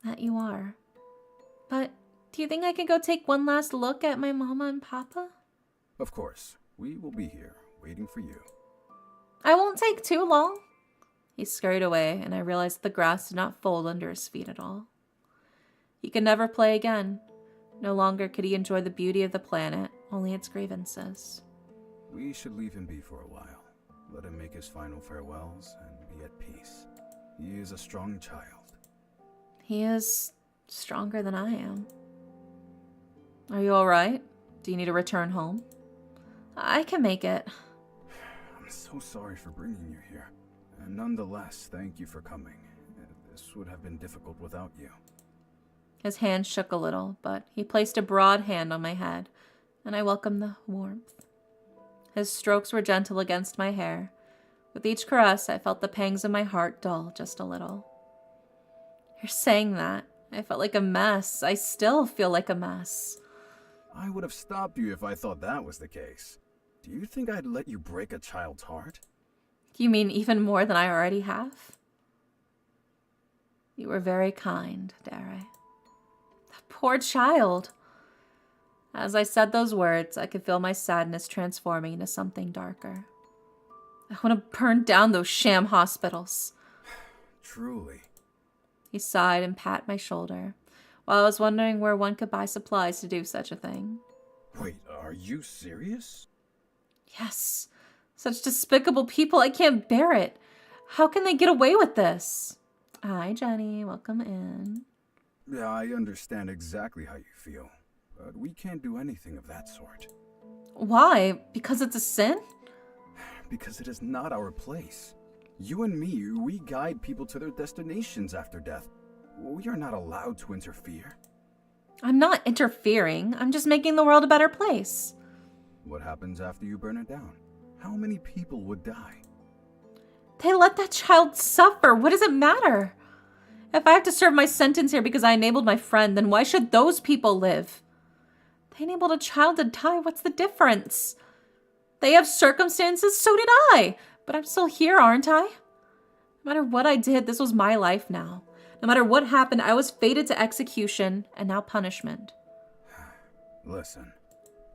That you are. But do you think I can go take one last look at my mama and papa? Of course. We will be here, waiting for you. I won't take too long. He scurried away, and I realized the grass did not fold under his feet at all. He could never play again. No longer could he enjoy the beauty of the planet, only its grievances. We should leave him be for a while. Let him make his final farewells and be at peace. He is a strong child. He is stronger than I am. Are you all right? Do you need to return home? I can make it. I'm so sorry for bringing you here. And nonetheless, thank you for coming. This would have been difficult without you. His hand shook a little, but he placed a broad hand on my head, and I welcomed the warmth. His strokes were gentle against my hair. With each caress, I felt the pangs of my heart dull just a little. You're saying that. I felt like a mess. I still feel like a mess. I would have stopped you if I thought that was the case. Do you think I'd let you break a child's heart? You mean even more than I already have? You were very kind, Dare. That poor child. As I said those words, I could feel my sadness transforming into something darker. I want to burn down those sham hospitals. Truly. He sighed and pat my shoulder, while I was wondering where one could buy supplies to do such a thing. Wait, are you serious? Yes, such despicable people, I can't bear it. How can they get away with this? Hi, Jenny, welcome in. Yeah, I understand exactly how you feel, but we can't do anything of that sort. Why? Because it's a sin? Because it is not our place. You and me, we guide people to their destinations after death. We are not allowed to interfere. I'm not interfering. I'm just making the world a better place. What happens after you burn it down? How many people would die? They let that child suffer. What does it matter? If I have to serve my sentence here because I enabled my friend, then why should those people live? They enabled a child to die. What's the difference? They have circumstances, so did I. But I'm still here, aren't I? No matter what I did, this was my life now. No matter what happened, I was fated to execution and now punishment. Listen,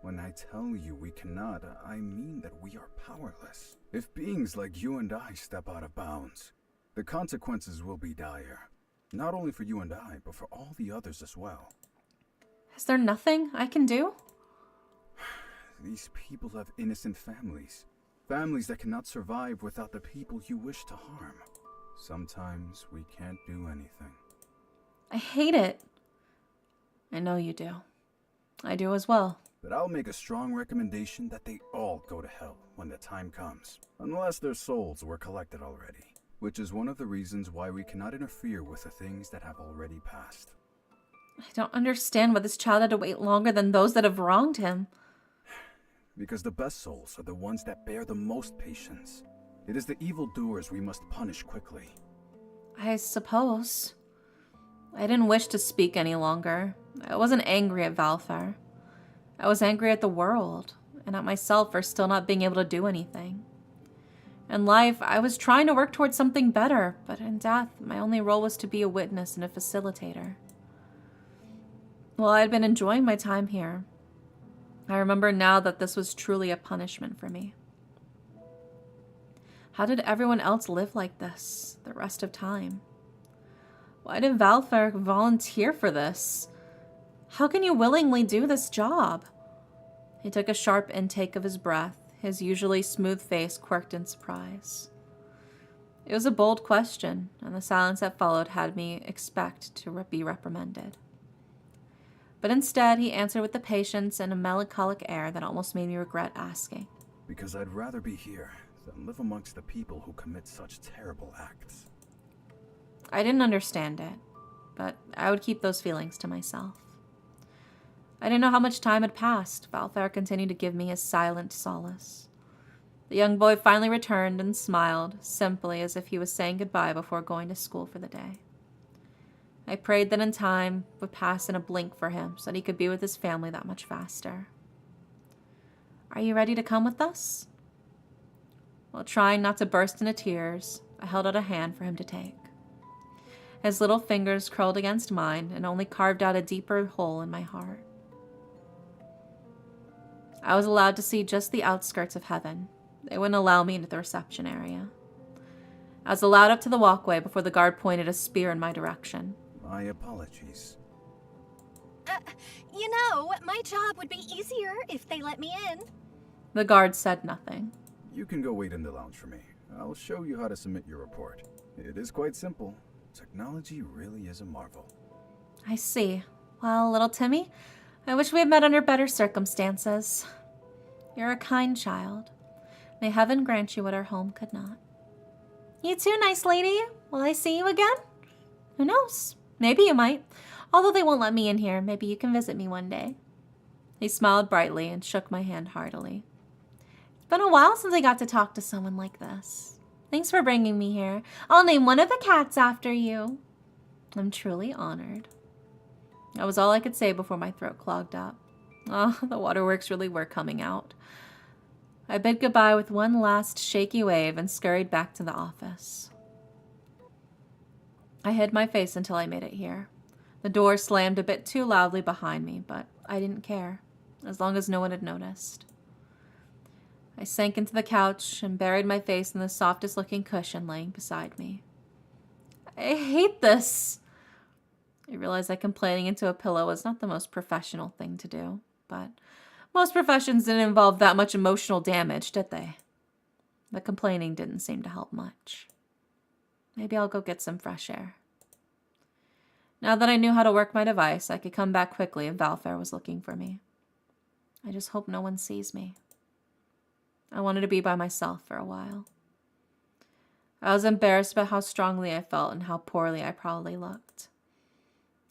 when I tell you we cannot, I mean that we are powerless. If beings like you and I step out of bounds, the consequences will be dire. Not only for you and I, but for all the others as well. Is there nothing I can do? These people have innocent families. Families that cannot survive without the people you wish to harm. Sometimes we can't do anything. I hate it. I know you do. I do as well. But I'll make a strong recommendation that they all go to hell when the time comes. Unless their souls were collected already. Which is one of the reasons why we cannot interfere with the things that have already passed. I don't understand why this child had to wait longer than those that have wronged him. Because the best souls are the ones that bear the most patience. It is the evildoers we must punish quickly. I suppose. I didn't wish to speak any longer. I wasn't angry at Valfar. I was angry at the world, and at myself for still not being able to do anything. In life, I was trying to work towards something better, but in death, my only role was to be a witness and a facilitator. While I had been enjoying my time here, I remember now that this was truly a punishment for me. How did everyone else live like this the rest of time? Why did Valfar volunteer for this? How can you willingly do this job? He took a sharp intake of his breath, his usually smooth face quirked in surprise. It was a bold question, and the silence that followed had me expect to be reprimanded. But instead, he answered with a patience and a melancholic air that almost made me regret asking. Because I'd rather be here than live amongst the people who commit such terrible acts. I didn't understand it, but I would keep those feelings to myself. I didn't know how much time had passed. Valfar continued to give me his silent solace. The young boy finally returned and smiled, simply as if he was saying goodbye before going to school for the day. I prayed that in time would pass in a blink for him so that he could be with his family that much faster. Are you ready to come with us? While trying not to burst into tears, I held out a hand for him to take. His little fingers curled against mine and only carved out a deeper hole in my heart. I was allowed to see just the outskirts of heaven. They wouldn't allow me into the reception area. I was allowed up to the walkway before the guard pointed a spear in my direction. My apologies. You know, my job would be easier if they let me in. The guard said nothing. You can go wait in the lounge for me. I'll show you how to submit your report. It is quite simple. Technology really is a marvel. I see. Well, little Timmy, I wish we had met under better circumstances. You're a kind child. May heaven grant you what our home could not. You too, nice lady. Will I see you again? Who knows? Maybe you might. Although they won't let me in here, maybe you can visit me one day. He smiled brightly and shook my hand heartily. It's been a while since I got to talk to someone like this. Thanks for bringing me here. I'll name one of the cats after you. I'm truly honored. That was all I could say before my throat clogged up. Oh, the waterworks really were coming out. I bid goodbye with one last shaky wave and scurried back to the office. I hid my face until I made it here. The door slammed a bit too loudly behind me, but I didn't care. as long as no one had noticed. I sank into the couch and buried my face in the softest looking cushion laying beside me. I hate this. I realized that complaining into a pillow was not the most professional thing to do, but most professions didn't involve that much emotional damage, did they? The complaining didn't seem to help much. Maybe I'll go get some fresh air. Now that I knew how to work my device, I could come back quickly if Valfair was looking for me. I just hope no one sees me. I wanted to be by myself for a while. I was embarrassed about how strongly I felt and how poorly I probably looked.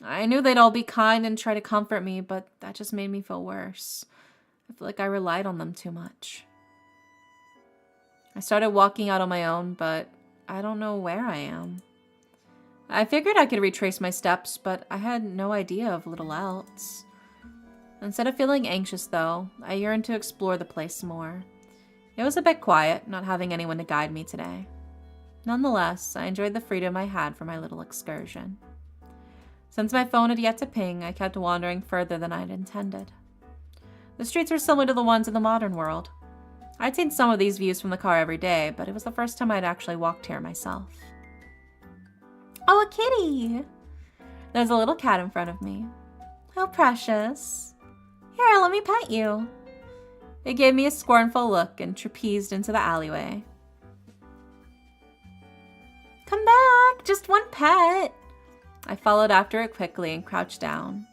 I knew they'd all be kind and try to comfort me, but that just made me feel worse. I feel like I relied on them too much. I started walking out on my own, but I don't know where I am. I figured I could retrace my steps, but I had no idea of little else. Instead of feeling anxious, though, I yearned to explore the place more. It was a bit quiet, not having anyone to guide me today. Nonetheless, I enjoyed the freedom I had for my little excursion. Since my phone had yet to ping, I kept wandering further than I had intended. The streets were similar to the ones in the modern world. I'd seen some of these views from the car every day, but it was the first time I'd actually walked here myself. Oh, a kitty! There's a little cat in front of me. How precious. Here, let me pet you. It gave me a scornful look and trapezed into the alleyway. Come back, just one pet. I followed after it quickly and crouched down.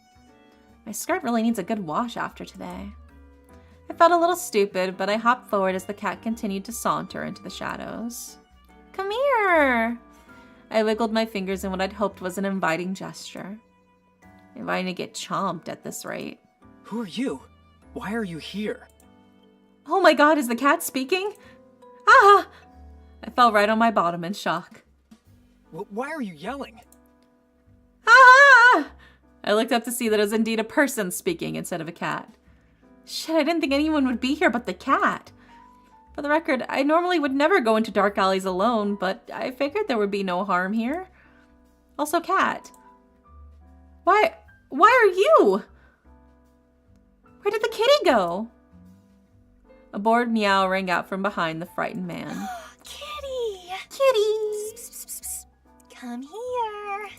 My skirt really needs a good wash after today. I felt a little stupid, but I hopped forward as the cat continued to saunter into the shadows. Come here! I wiggled my fingers in what I'd hoped was an inviting gesture. Inviting to get chomped at this rate. Who are you? Why are you here? Oh my god, is the cat speaking? Ah! I fell right on my bottom in shock. Why are you yelling? Ah! I looked up to see that it was indeed a person speaking instead of a cat. Shit, I didn't think anyone would be here but the cat. For the record, I normally would never go into dark alleys alone, but I figured there would be no harm here. Also, cat. Why are you? Where did the kitty go? A bored meow rang out from behind the frightened man. Kitty! Kitty! Psst, psst, psst, psst. Come here.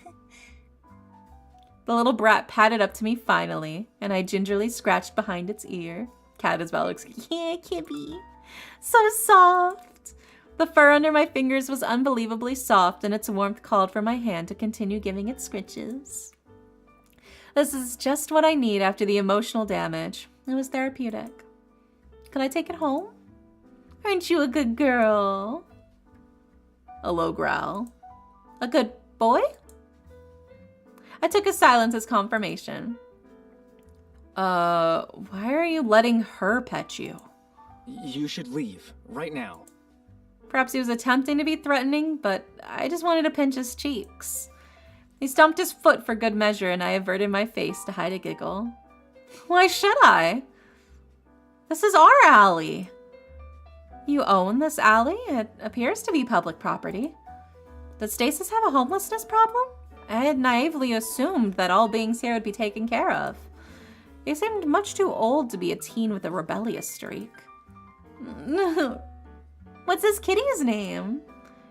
The little brat padded up to me finally, and I gingerly scratched behind its ear. Cat as well looks, yeah, kitty. So soft. The fur under my fingers was unbelievably soft, and its warmth called for my hand to continue giving it scritches. This is just what I need after the emotional damage. It was therapeutic. Could I take it home? Aren't you a good girl? A low growl. A good boy? I took his silence as confirmation. Why are you letting her pet you? You should leave, right now. Perhaps he was attempting to be threatening, but I just wanted to pinch his cheeks. He stomped his foot for good measure, and I averted my face to hide a giggle. Why should I? This is our alley. You own this alley? It appears to be public property. Does Stasis have a homelessness problem? I had naively assumed that all beings here would be taken care of. He seemed much too old to be a teen with a rebellious streak. What's this kitty's name?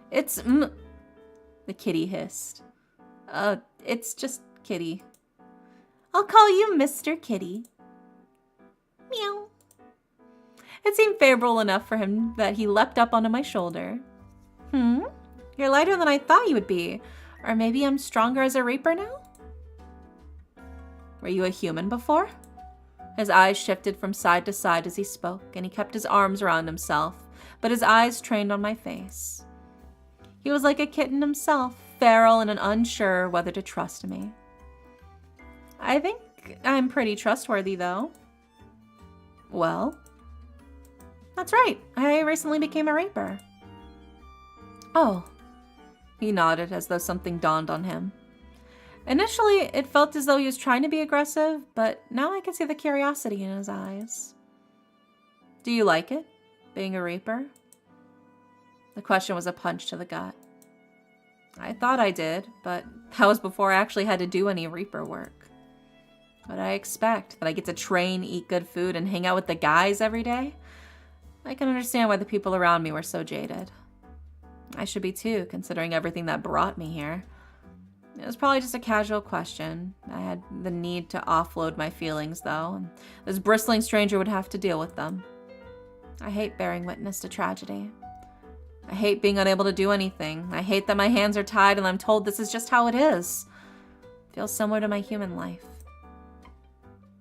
It's The kitty hissed. It's just Kitty. I'll call you Mr. Kitty. Meow. It seemed favorable enough for him that he leapt up onto my shoulder. You're lighter than I thought you would be. Or maybe I'm stronger as a reaper now? Were you a human before? His eyes shifted from side to side as he spoke, and he kept his arms around himself, but his eyes trained on my face. He was like a kitten himself, feral and unsure whether to trust me. I think I'm pretty trustworthy, though. Well, that's right. I recently became a reaper. Oh. He nodded as though something dawned on him. Initially, it felt as though he was trying to be aggressive, but now I could see the curiosity in his eyes. Do you like it, being a reaper? The question was a punch to the gut. I thought I did, but that was before I actually had to do any reaper work. What did I expect? That I get to train, eat good food, and hang out with the guys every day? I can understand why the people around me were so jaded. I should be too, considering everything that brought me here. It was probably just a casual question. I had the need to offload my feelings, though, and this bristling stranger would have to deal with them. I hate bearing witness to tragedy. I hate being unable to do anything. I hate that my hands are tied and I'm told this is just how it is. It feels similar to my human life.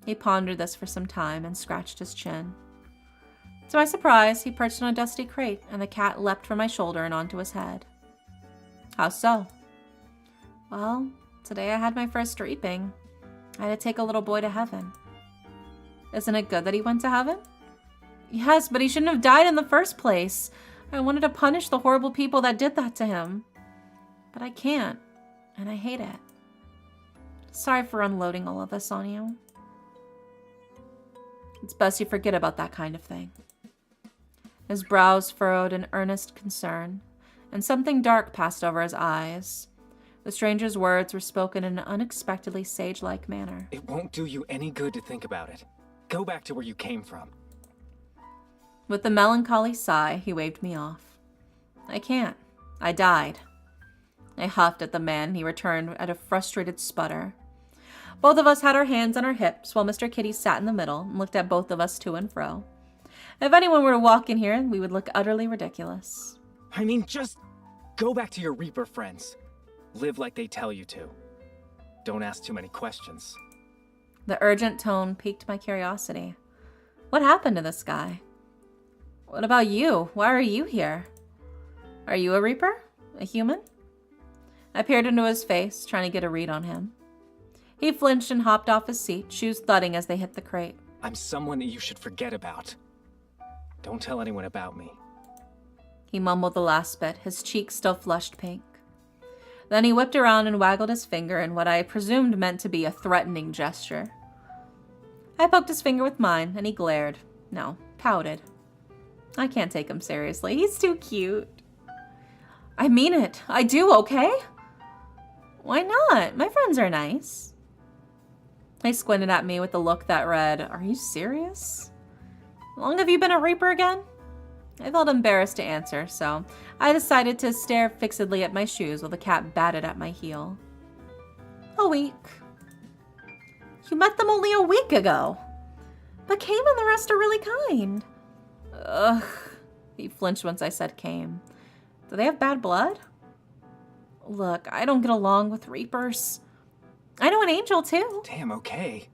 He pondered this for some time and scratched his chin. To my surprise, he perched on a dusty crate, and the cat leapt from my shoulder and onto his head. How so? Well, today I had my first reaping. I had to take a little boy to heaven. Isn't it good that he went to heaven? Yes, but he shouldn't have died in the first place. I wanted to punish the horrible people that did that to him. But I can't, and I hate it. Sorry for unloading all of this on you. It's best you forget about that kind of thing. His brows furrowed in earnest concern, and something dark passed over his eyes. The stranger's words were spoken in an unexpectedly sage-like manner. It won't do you any good to think about it. Go back to where you came from. With a melancholy sigh, he waved me off. I can't. I died. I huffed at the man, and he returned at a frustrated sputter. Both of us had our hands on our hips, while Mr. Kitty sat in the middle and looked at both of us to and fro. If anyone were to walk in here, we would look utterly ridiculous. I mean, just go back to your Reaper friends. Live like they tell you to. Don't ask too many questions. The urgent tone piqued my curiosity. What happened to this guy? What about you? Why are you here? Are you a Reaper? A human? I peered into his face, trying to get a read on him. He flinched and hopped off his seat, shoes thudding as they hit the crate. I'm someone that you should forget about. Don't tell anyone about me. He mumbled the last bit, his cheeks still flushed pink. Then he whipped around and waggled his finger in what I presumed meant to be a threatening gesture. I poked his finger with mine, and he glared. No, pouted. I can't take him seriously. He's too cute. I mean it. I do, okay? Why not? My friends are nice. He squinted at me with a look that read, Are you serious? How long have you been a Reaper again? I felt embarrassed to answer, so I decided to stare fixedly at my shoes while the cat batted at my heel. A week. You met them only a week ago. But Came and the rest are really kind. Ugh. He flinched once I said Came. Do they have bad blood? Look, I don't get along with Reapers. I know an angel, too. Damn, okay.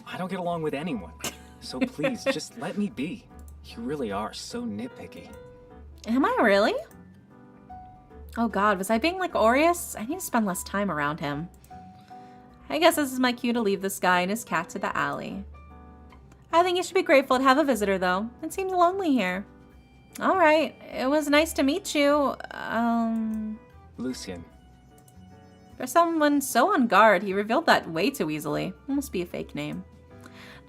I don't get along with anyone. So please, just let me be. You really are so nitpicky. Am I really? Oh god, was I being like Aries? I need to spend less time around him. I guess this is my cue to leave this guy and his cat to the alley. I think you should be grateful to have a visitor, though. It seems lonely here. Alright, it was nice to meet you. Lucian. For someone so on guard, he revealed that way too easily. It must be a fake name.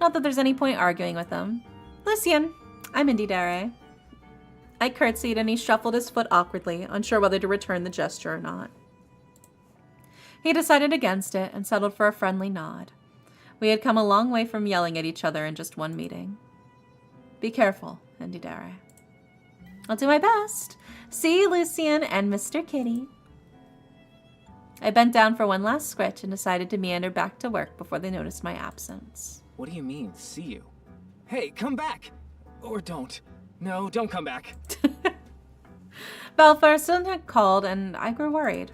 Not that there's any point arguing with him. Lucian, I'm Indy Dare. I curtsied and he shuffled his foot awkwardly, unsure whether to return the gesture or not. He decided against it and settled for a friendly nod. We had come a long way from yelling at each other in just one meeting. Be careful, Indy Dare. I'll do my best. See you, Lucian and Mr. Kitty. I bent down for one last scritch and decided to meander back to work before they noticed my absence. What do you mean, see you? Hey, come back! Or don't. No, don't come back. Balfour still had called, and I grew worried.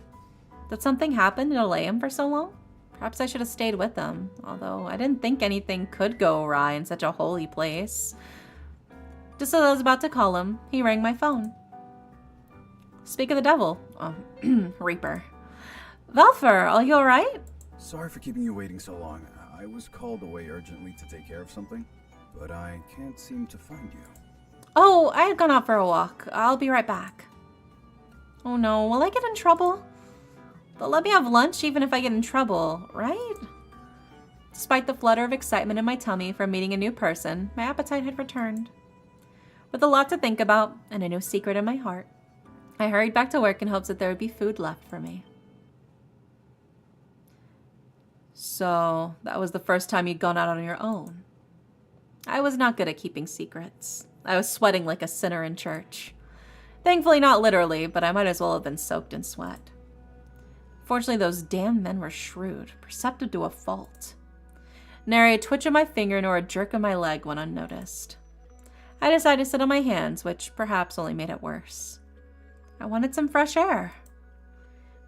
Did something happen to delay him for so long? Perhaps I should have stayed with him, although I didn't think anything could go awry in such a holy place. Just as I was about to call him, he rang my phone. Speak of the devil. Oh, Reaper. Valfer, are you alright? Sorry for keeping you waiting so long. I was called away urgently to take care of something, but I can't seem to find you. Oh, I had gone out for a walk. I'll be right back. Oh no, will I get in trouble? But let me have lunch even if I get in trouble, right? Despite the flutter of excitement in my tummy from meeting a new person, my appetite had returned. With a lot to think about and a new secret in my heart, I hurried back to work in hopes that there would be food left for me. So, that was the first time you'd gone out on your own. I was not good at keeping secrets. I was sweating like a sinner in church. Thankfully not literally, but I might as well have been soaked in sweat. Fortunately, those damn men were shrewd, perceptive to a fault. Nary a twitch of my finger nor a jerk of my leg went unnoticed. I decided to sit on my hands, which perhaps only made it worse. I wanted some fresh air.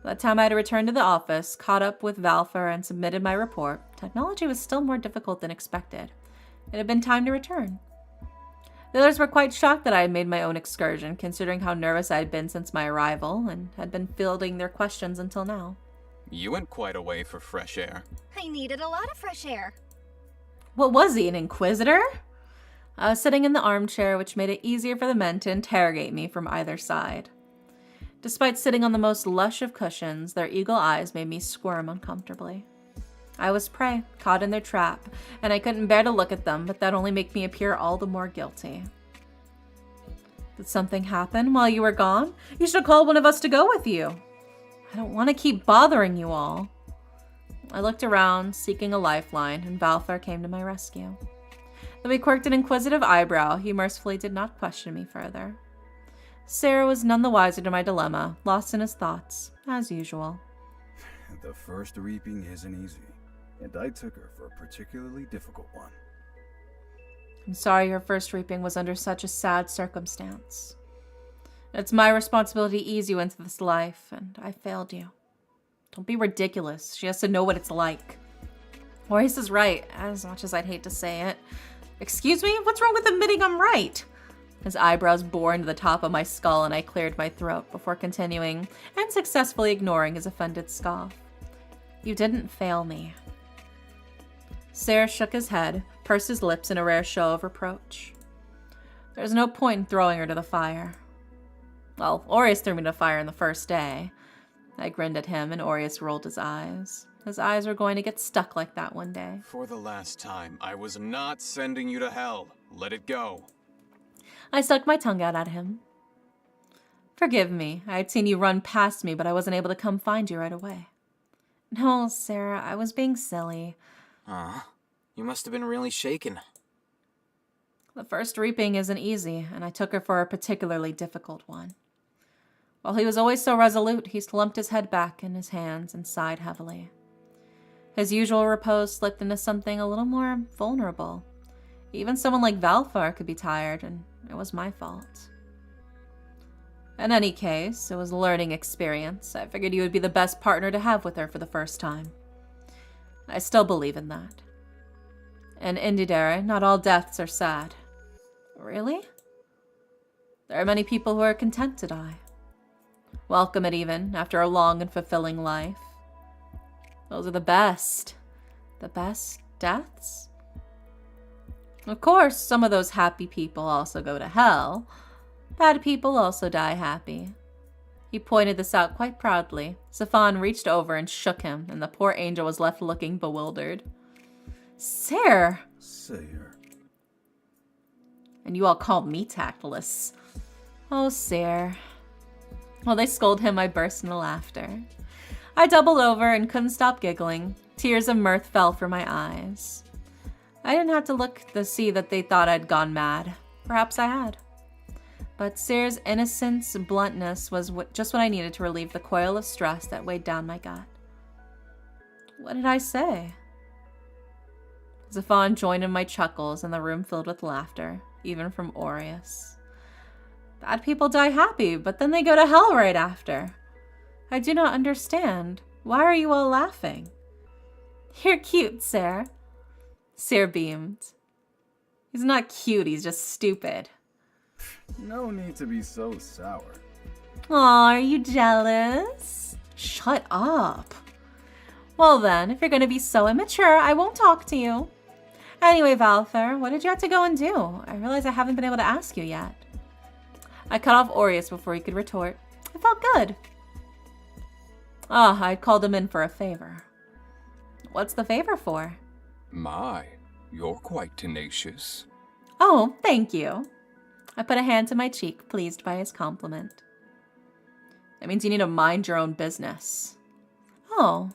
By the time I had returned to the office, caught up with Valfer, and submitted my report, technology was still more difficult than expected. It had been time to return. The others were quite shocked that I had made my own excursion, considering how nervous I had been since my arrival, and had been fielding their questions until now. You went quite a way for fresh air. I needed a lot of fresh air. What was he, an inquisitor? I was sitting in the armchair, which made it easier for the men to interrogate me from either side. Despite sitting on the most lush of cushions, their eagle eyes made me squirm uncomfortably. I was prey, caught in their trap, and I couldn't bear to look at them, but that only made me appear all the more guilty. Did something happen while you were gone? You should have called one of us to go with you. I don't want to keep bothering you all. I looked around, seeking a lifeline, and Valfer came to my rescue. Though he quirked an inquisitive eyebrow, he mercifully did not question me further. Sarah was none the wiser to my dilemma, lost in his thoughts, as usual. The first reaping isn't easy, and I took her for a particularly difficult one. I'm sorry your first reaping was under such a sad circumstance. It's my responsibility to ease you into this life, and I failed you. Don't be ridiculous. She has to know what it's like. Aries is right, as much as I'd hate to say it. Excuse me? What's wrong with admitting I'm right? His eyebrows bore into the top of my skull, and I cleared my throat before continuing and successfully ignoring his offended scoff. You didn't fail me. Sarah shook his head, pursed his lips in a rare show of reproach. There's no point in throwing her to the fire. Well, Aries threw me to the fire in the first day. I grinned at him, and Aries rolled his eyes. His eyes were going to get stuck like that one day. For the last time, I was not sending you to hell. Let it go. I stuck my tongue out at him. Forgive me. I had seen you run past me, but I wasn't able to come find you right away. No, Sarah, I was being silly. You must have been really shaken. The first reaping isn't easy, and I took her for a particularly difficult one. While he was always so resolute, he slumped his head back in his hands and sighed heavily. His usual repose slipped into something a little more vulnerable. Even someone like Valfar could be tired, and it was my fault. In any case, it was a learning experience. I figured you would be the best partner to have with her for the first time. I still believe in that. In Indidere, not all deaths are sad. Really? There are many people who are content to die. Welcome it even, after a long and fulfilling life. Those are the best. The best deaths? Of course, some of those happy people also go to hell. Bad people also die happy. He pointed this out quite proudly. Safan reached over and shook him, and the poor angel was left looking bewildered. Sir! Sayer. And you all called me tactless. Oh, Sir. While they scolded him, I burst into laughter. I doubled over and couldn't stop giggling. Tears of mirth fell from my eyes. I didn't have to look to see that they thought I'd gone mad. Perhaps I had. But Sir's innocence and bluntness was just what I needed to relieve the coil of stress that weighed down my gut. What did I say? Zafan joined in my chuckles, and the room filled with laughter, even from Aureus. Bad people die happy, but then they go to hell right after. I do not understand. Why are you all laughing? You're cute, Sir. Sir beamed. He's not cute, he's just stupid. No need to be so sour. Aw, are you jealous? Shut up. Well then, if you're gonna be so immature, I won't talk to you. Anyway, Valfer, what did you have to go and do? I realize I haven't been able to ask you yet. I cut off Aureus before he could retort. It felt good. I'd called him in for a favor. What's the favor for? My, you're quite tenacious. Oh, thank you. I put a hand to my cheek, pleased by his compliment. That means you need to mind your own business. Oh.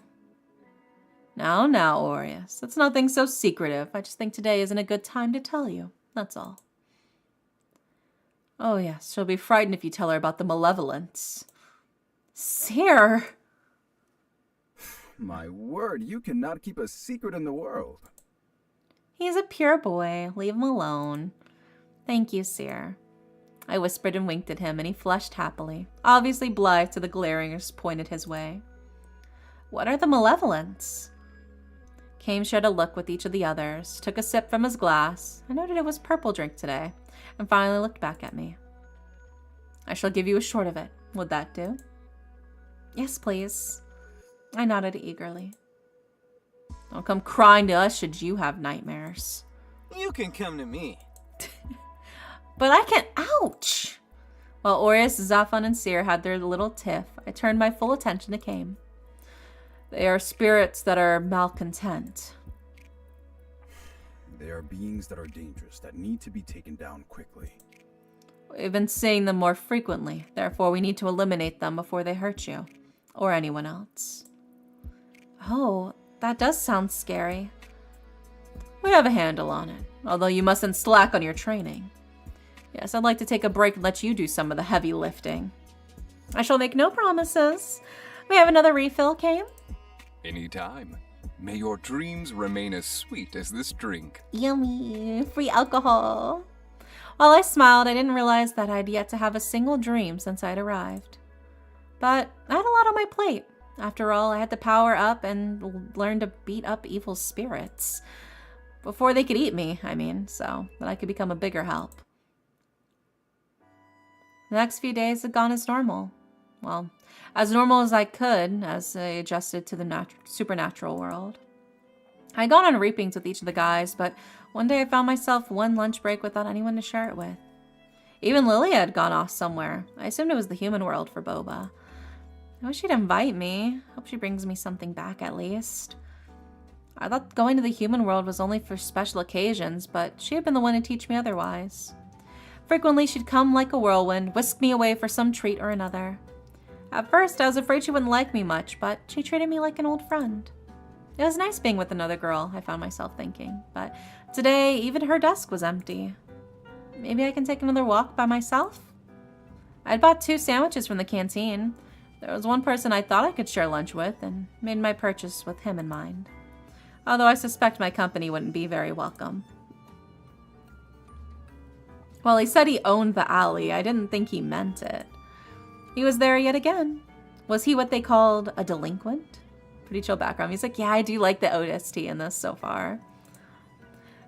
Now, Aureus. It's nothing so secretive. I just think today isn't a good time to tell you. That's all. Oh, yes, she'll be frightened if you tell her about the malevolence. Seer! My word, you cannot keep a secret in the world. He's a pure boy. Leave him alone. Thank you, Seer. I whispered and winked at him, and he flushed happily, obviously blithe to the glaringers pointed his way. What are the malevolence? Kame shared a look with each of the others, took a sip from his glass. I noted it was purple drink today, and finally looked back at me. I shall give you a short of it. Would that do? Yes, please. I nodded eagerly. Don't come crying to us should you have nightmares. You can come to me. But I can't. Ouch! While Aureus, Zaphon, and Seer had their little tiff, I turned my full attention to Kame. They are spirits that are malcontent. They are beings that are dangerous, that need to be taken down quickly. We've been seeing them more frequently, therefore we need to eliminate them before they hurt you, or anyone else. Oh, that does sound scary. We have a handle on it, although you mustn't slack on your training. Yes, I'd like to take a break and let you do some of the heavy lifting. I shall make no promises. We have another refill, Kame? Anytime. May your dreams remain as sweet as this drink. Yummy. Free alcohol. While I smiled, I didn't realize that I'd yet to have a single dream since I'd arrived. But I had a lot on my plate. After all, I had to power up and learn to beat up evil spirits. Before they could eat me, so that I could become a bigger help. The next few days had gone as normal. Well, as normal as I could, as I adjusted to the supernatural world. I had gone on reapings with each of the guys, but one day I found myself one lunch break without anyone to share it with. Even Lilia had gone off somewhere. I assumed it was the human world for Boba. I wish she'd invite me. Hope she brings me something back at least. I thought going to the human world was only for special occasions, but she had been the one to teach me otherwise. Frequently, she'd come like a whirlwind, whisk me away for some treat or another. At first, I was afraid she wouldn't like me much, but she treated me like an old friend. It was nice being with another girl, I found myself thinking, but today, even her desk was empty. Maybe I can take another walk by myself? I'd bought 2 sandwiches from the canteen. There was one person I thought I could share lunch with, and made my purchase with him in mind. Although I suspect my company wouldn't be very welcome. While he said he owned the alley, I didn't think he meant it. He was there yet again. Was he what they called a delinquent? Pretty chill background music. Yeah, I do like the OST in this so far.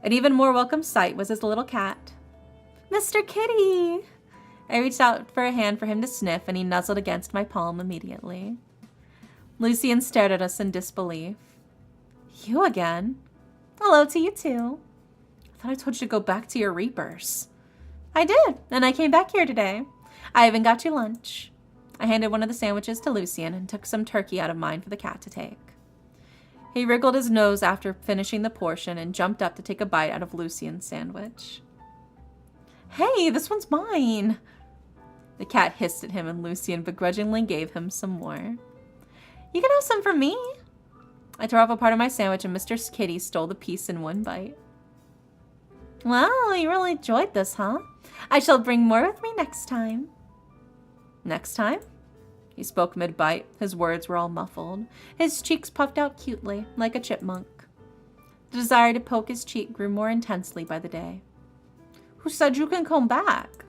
An even more welcome sight was his little cat. Mr. Kitty! I reached out for a hand for him to sniff, and he nuzzled against my palm immediately. Lucian stared at us in disbelief. You again? Hello to you too. I thought I told you to go back to your reapers. I did, and I came back here today. I even got you lunch. I handed one of the sandwiches to Lucian and took some turkey out of mine for the cat to take. He wriggled his nose after finishing the portion and jumped up to take a bite out of Lucian's sandwich. Hey, this one's mine. The cat hissed at him and Lucian begrudgingly gave him some more. You can have some from me. I tore off a part of my sandwich and Mr. Kitty stole the piece in one bite. Wow, you really enjoyed this, huh? I shall bring more with me next time. Next time? He spoke mid-bite. His words were all muffled. His cheeks puffed out cutely, like a chipmunk. The desire to poke his cheek grew more intensely by the day. Who said you can come back?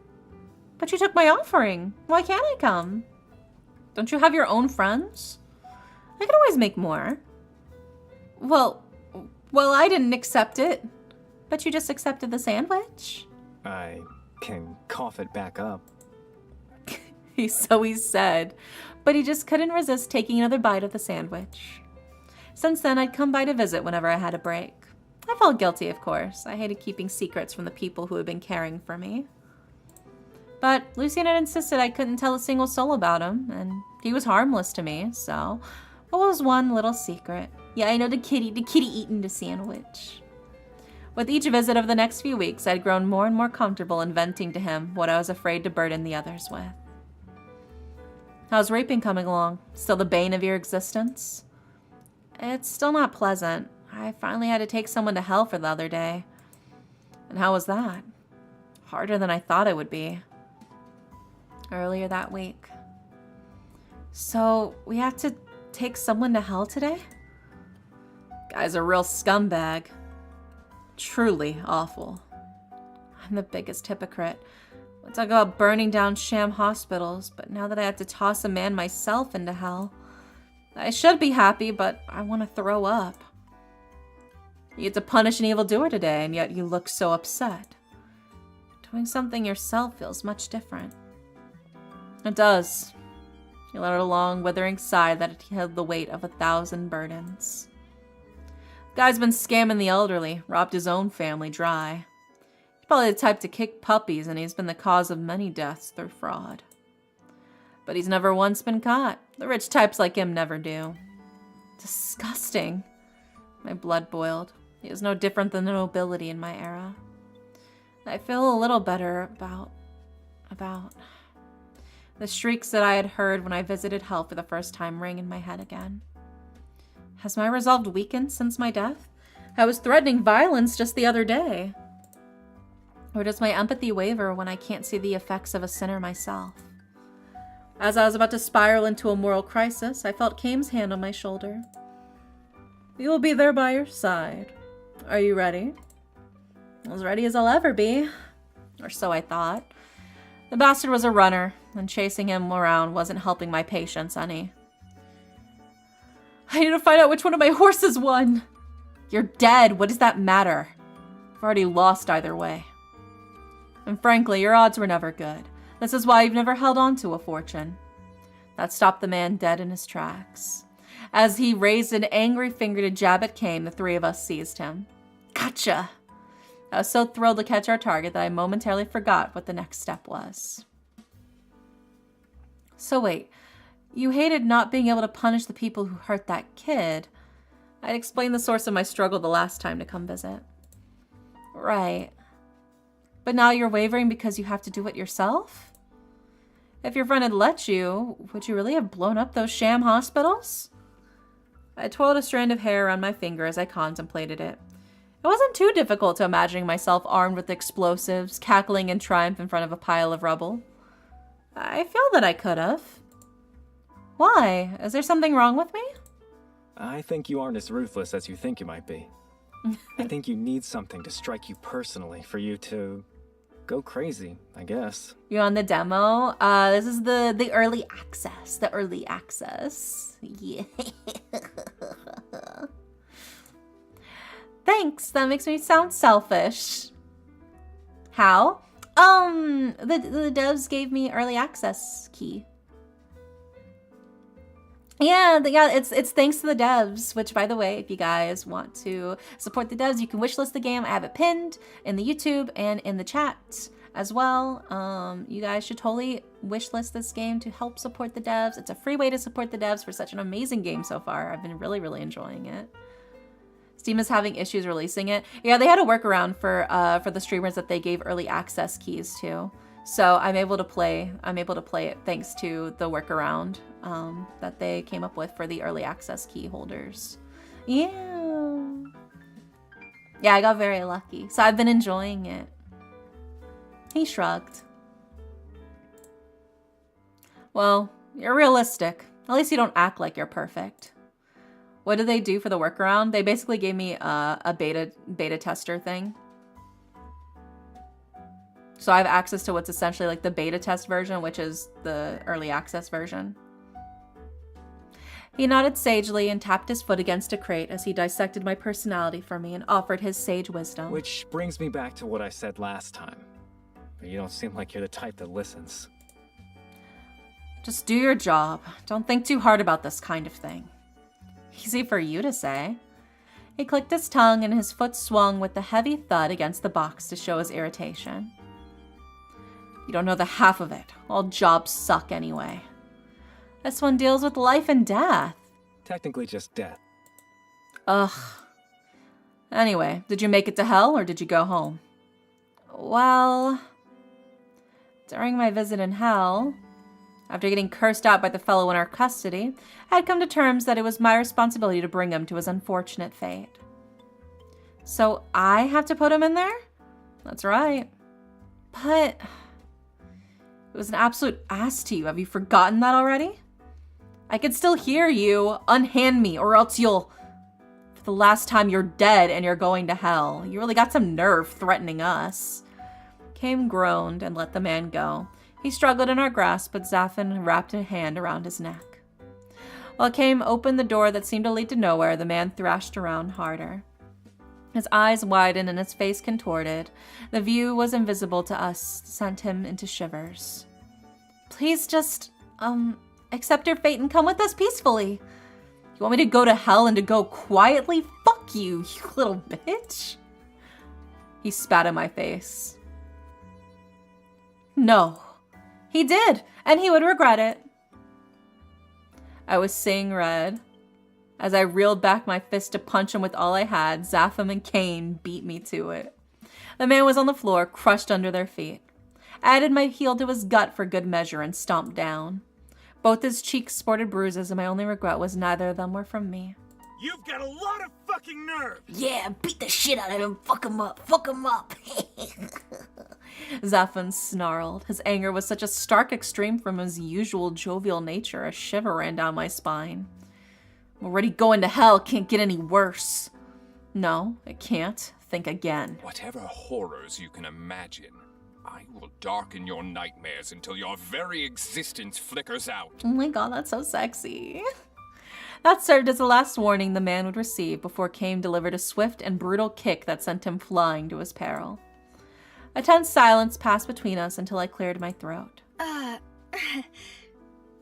But you took my offering. Why can't I come? Don't you have your own friends? I could always make more. Well, I didn't accept it. But you just accepted the sandwich? I can cough it back up. So he said, but he just couldn't resist taking another bite of the sandwich. Since then, I'd come by to visit whenever I had a break. I felt guilty, of course. I hated keeping secrets from the people who had been caring for me. But Lucian had insisted I couldn't tell a single soul about him, and he was harmless to me, so what was one little secret? Yeah, I know the kitty eating the sandwich. With each visit of the next few weeks, I'd grown more and more comfortable in venting to him what I was afraid to burden the others with. How's raping coming along? Still the bane of your existence? It's still not pleasant. I finally had to take someone to hell for the other day. And how was that? Harder than I thought it would be. Earlier that week. So, we have to take someone to hell today? Guy's a real scumbag. Truly awful. I'm the biggest hypocrite. We'll talk about burning down sham hospitals, but now that I have to toss a man myself into hell, I should be happy, but I want to throw up. You get to punish an evildoer today, and yet you look so upset. Doing something yourself feels much different. It does. You let out a long, withering sigh that it held the weight of 1,000 burdens. The guy's been scamming the elderly, robbed his own family dry. He's probably the type to kick puppies, and he's been the cause of many deaths through fraud. But he's never once been caught. The rich types like him never do. Disgusting. My blood boiled. He is no different than the nobility in my era. I feel a little better about the shrieks that I had heard when I visited hell for the first time ring in my head again. Has my resolve weakened since my death? I was threatening violence just the other day. Or does my empathy waver when I can't see the effects of a sinner myself? As I was about to spiral into a moral crisis, I felt Kame's hand on my shoulder. We will be there by your side. Are you ready? As ready as I'll ever be. Or so I thought. The bastard was a runner, and chasing him around wasn't helping my patience any. I need to find out which one of my horses won. You're dead. What does that matter? I've already lost either way. And frankly, your odds were never good. This is why you've never held on to a fortune. That stopped the man dead in his tracks. As he raised an angry finger to jab at Kame, the three of us seized him. Gotcha! I was so thrilled to catch our target that I momentarily forgot what the next step was. So wait, you hated not being able to punish the people who hurt that kid. I'd explained the source of my struggle the last time to come visit. Right. But now you're wavering because you have to do it yourself? If your friend had let you, would you really have blown up those sham hospitals? I twirled a strand of hair around my finger as I contemplated it. It wasn't too difficult to imagining myself armed with explosives, cackling in triumph in front of a pile of rubble. I feel that I could have. Why? Is there something wrong with me? I think you aren't as ruthless as you think you might be. I think you need something to strike you personally for you to go crazy, I guess. You on the demo? This is the early access. The early access. Yeah. Thanks, that makes me sound selfish. How? The devs gave me early access key. Yeah, it's thanks to the devs, which, by the way, if you guys want to support the devs, you can wishlist the game. I have it pinned in the YouTube and in the chat as well. You guys should totally wishlist this game to help support the devs. It's a free way to support the devs for such an amazing game so far. I've been really, really enjoying it. Steam is having issues releasing it. Yeah, they had a workaround for the streamers that they gave early access keys to. So I'm able to play it thanks to the workaround that they came up with for the early access key holders. Yeah. Yeah, I got very lucky. So I've been enjoying it. He shrugged. Well, you're realistic. At least you don't act like you're perfect. What did they do for the workaround? They basically gave me a beta tester thing. So I have access to what's essentially like the beta test version, which is the early access version. He nodded sagely and tapped his foot against a crate as he dissected my personality for me and offered his sage wisdom. Which brings me back to what I said last time. But you don't seem like you're the type that listens. Just do your job. Don't think too hard about this kind of thing. Easy for you to say. He clicked his tongue and his foot swung with a heavy thud against the box to show his irritation. You don't know the half of it. All jobs suck anyway. This one deals with life and death. Technically just death. Ugh. Anyway, did you make it to hell or did you go home? Well, during my visit in hell, After getting cursed out by the fellow in our custody, I had come to terms that it was my responsibility to bring him to his unfortunate fate. So I have to put him in there? That's right. But it was an absolute ass to you. Have you forgotten that already? I can still hear you. Unhand me, or else you'll... For the last time, you're dead and you're going to hell. You really got some nerve threatening us. Kame groaned and let the man go. He struggled in our grasp, but Zafin wrapped a hand around his neck. While Kame opened the door that seemed to lead to nowhere, the man thrashed around harder. His eyes widened and his face contorted. The view was invisible to us, sent him into shivers. Please just, accept your fate and come with us peacefully. You want me to go to hell and to go quietly? Fuck you, you little bitch. He spat in my face. No. He did, and he would regret it. I was seeing red. As I reeled back my fist to punch him with all I had, Zapham and Cain beat me to it. The man was on the floor, crushed under their feet. I added my heel to his gut for good measure and stomped down. Both his cheeks sported bruises, and my only regret was neither of them were from me. You've got a lot of fucking nerve! Yeah, beat the shit out of him. Fuck him up. Fuck him up. Zapham snarled. His anger was such a stark extreme from his usual jovial nature, a shiver ran down my spine. I'm already going to hell. Can't get any worse. No, it can't. Think again. Whatever horrors you can imagine, I will darken your nightmares until your very existence flickers out. Oh my god, that's so sexy. That served as the last warning the man would receive before Kame delivered a swift and brutal kick that sent him flying to his peril. A tense silence passed between us until I cleared my throat. I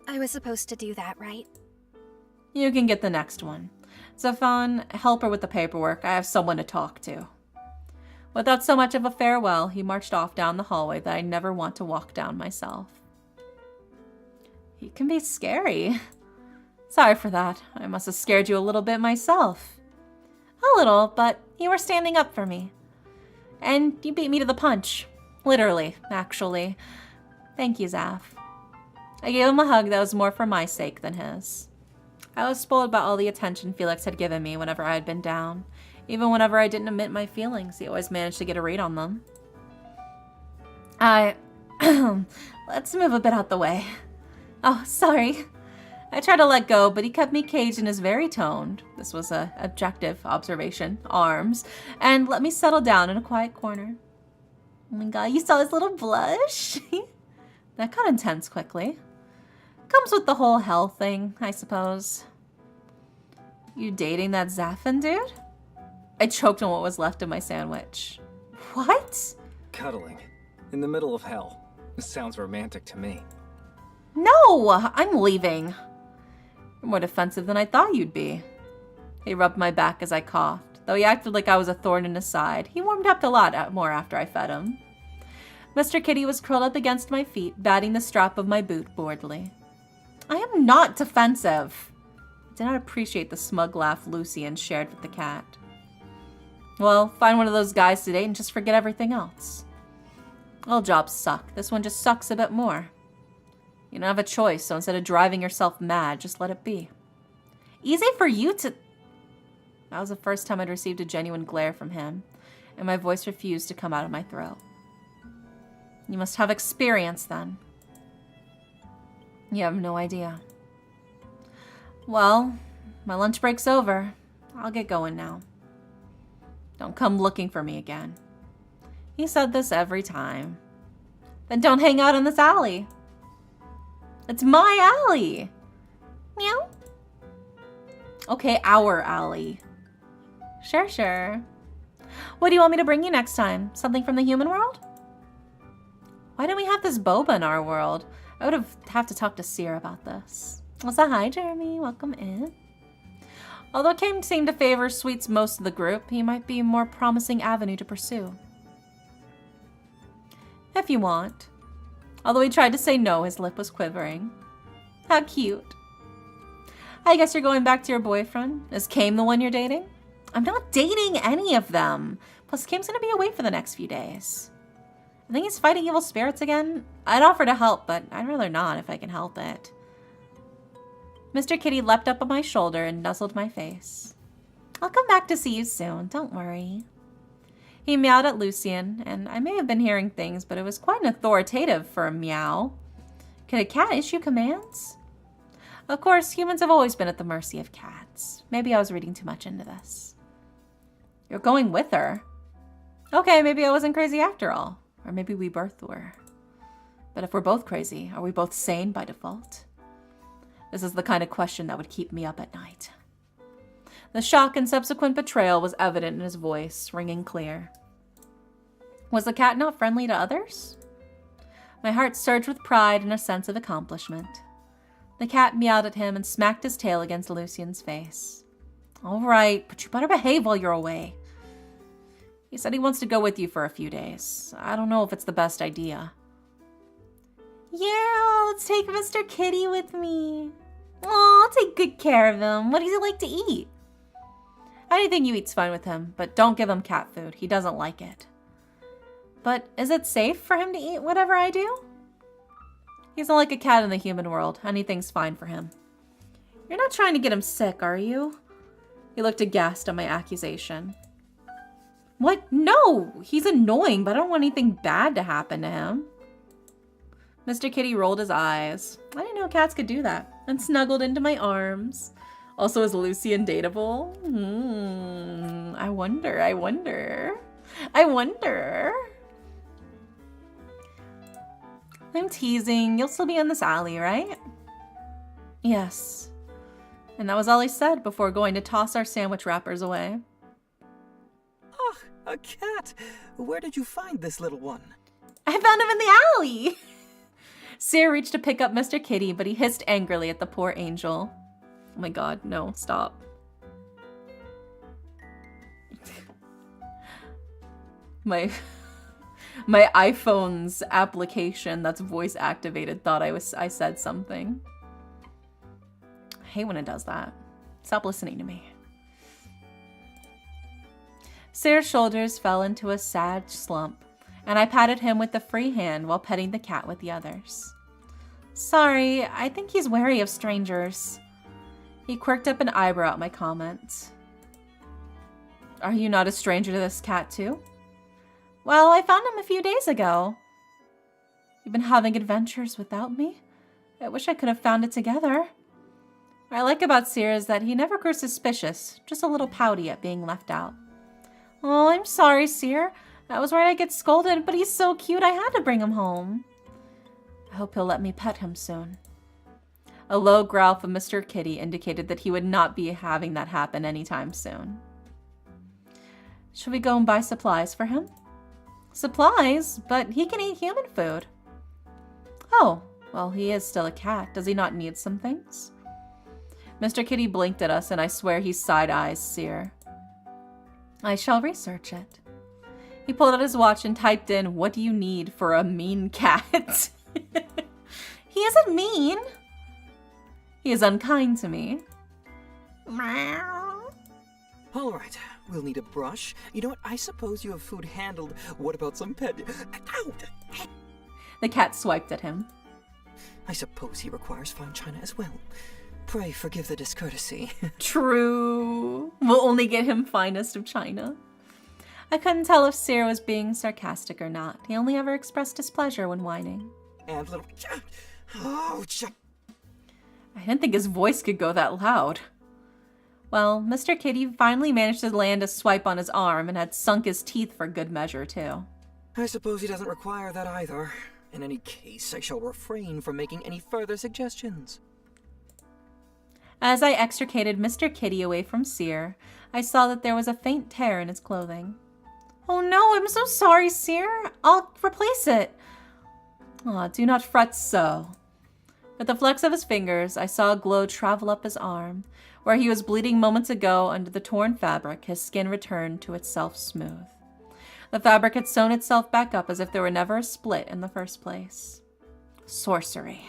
was supposed to do that, right? You can get the next one. Zafan, help her with the paperwork. I have someone to talk to. Without so much of a farewell, he marched off down the hallway that I never want to walk down myself. He can be scary. Sorry for that. I must have scared you a little bit myself. A little, but you were standing up for me. And you beat me to the punch. Literally, actually. Thank you, Zaf. I gave him a hug that was more for my sake than his. I was spoiled by all the attention Felix had given me whenever I had been down. Even whenever I didn't admit my feelings, he always managed to get a read on them. Let's move a bit out the way. Oh, sorry. I tried to let go, but he kept me caged in his very toned, this was an objective observation, arms, and let me settle down in a quiet corner. Oh my god, you saw his little blush? That got intense quickly. Comes with the whole hell thing, I suppose. You dating that Zafin dude? I choked on what was left of my sandwich. What? Cuddling. In the middle of hell. This sounds romantic to me. No, I'm leaving. You're more defensive than I thought you'd be. He rubbed my back as I coughed. Though he acted like I was a thorn in his side, he warmed up a lot more after I fed him. Mr. Kitty was curled up against my feet, batting the strap of my boot boredly. I am not defensive. I did not appreciate the smug laugh Lucian shared with the cat. Well, find one of those guys to date and just forget everything else. All jobs suck. This one just sucks a bit more. You don't have a choice, so instead of driving yourself mad, just let it be. Easy for you to... That was the first time I'd received a genuine glare from him, and my voice refused to come out of my throat. You must have experience, then. You have no idea. Well, my lunch break's over. I'll get going now. Don't come looking for me again. He said this every time. Then don't hang out in this alley. It's my alley. Meow. Okay, our alley. Sure. What do you want me to bring you next time? Something from the human world? Why don't we have this boba in our world? I would have to talk to Seer about this. Well, so hi, Jeremy. Welcome in. Although Kame seemed to favor sweets most of the group, he might be a more promising avenue to pursue. If you want. Although he tried to say no, his lip was quivering. How cute. I guess you're going back to your boyfriend? Is Kame the one you're dating? I'm not dating any of them. Plus, Kame's gonna be away for the next few days. I think he's fighting evil spirits again. I'd offer to help, but I'd rather not if I can help it. Mr. Kitty leapt up on my shoulder and nuzzled my face. I'll come back to see you soon, don't worry. He meowed at Lucian, and I may have been hearing things, but it was quite authoritative for a meow. Could a cat issue commands? Of course, humans have always been at the mercy of cats. Maybe I was reading too much into this. You're going with her? Okay, maybe I wasn't crazy after all. Or maybe we both were. But if we're both crazy, are we both sane by default? This is the kind of question that would keep me up at night. The shock and subsequent betrayal was evident in his voice, ringing clear. Was the cat not friendly to others? My heart surged with pride and a sense of accomplishment. The cat meowed at him and smacked his tail against Lucian's face. All right, but you better behave while you're away. He said he wants to go with you for a few days. I don't know if it's the best idea. Yeah, let's take Mr. Kitty with me. Oh, I'll take good care of him. What does he like to eat? Anything you eat's fine with him, but don't give him cat food. He doesn't like it. But is it safe for him to eat whatever I do? He's not like a cat in the human world. Anything's fine for him. You're not trying to get him sick, are you? He looked aghast at my accusation. What? No! He's annoying, but I don't want anything bad to happen to him. Mr. Kitty rolled his eyes. I didn't know cats could do that. And snuggled into my arms. Also, is Lucian dateable? I wonder. I'm teasing. You'll still be in this alley, right? Yes. And that was all he said before going to toss our sandwich wrappers away. Oh, a cat! Where did you find this little one? I found him in the alley! Seer reached to pick up Mr. Kitty, but he hissed angrily at the poor angel. Oh my god, no, stop. My iPhone's application that's voice activated thought I said something. I hate when it does that. Stop listening to me. Seer's shoulders fell into a sad slump, and I patted him with the free hand while petting the cat with the others. Sorry, I think he's wary of strangers. He quirked up an eyebrow at my comment. Are you not a stranger to this cat too? Well, I found him a few days ago. You've been having adventures without me? I wish I could have found it together. What I like about Seer is that he never grew suspicious, just a little pouty at being left out. Oh, I'm sorry, Seer. I was worried I'd get scolded, but he's so cute I had to bring him home. I hope he'll let me pet him soon. A low growl from Mr. Kitty indicated that he would not be having that happen anytime soon. Should we go and buy supplies for him? Supplies? But he can eat human food. Oh, well, he is still a cat. Does he not need some things? Mr. Kitty blinked at us, and I swear he side-eyes Seer. I shall research it. He pulled out his watch and typed in, "What do you need for a mean cat?" He isn't mean. He is unkind to me. All right, we'll need a brush. You know what? I suppose you have food handled. What about some pet? Ow! The cat swiped at him. I suppose he requires fine china as well. Pray forgive the discourtesy. True. We'll only get him finest of china. I couldn't tell if Seer was being sarcastic or not. He only ever expressed displeasure when whining. And little... Oh, I didn't think his voice could go that loud. Well, Mr. Kitty finally managed to land a swipe on his arm and had sunk his teeth for good measure, too. I suppose he doesn't require that either. In any case, I shall refrain from making any further suggestions. As I extricated Mr. Kitty away from Seer, I saw that there was a faint tear in his clothing. Oh no, I'm so sorry, Seer. I'll replace it. Aw, do not fret so. With the flex of his fingers, I saw a glow travel up his arm. Where he was bleeding moments ago under the torn fabric, his skin returned to itself smooth. The fabric had sewn itself back up as if there were never a split in the first place. Sorcery.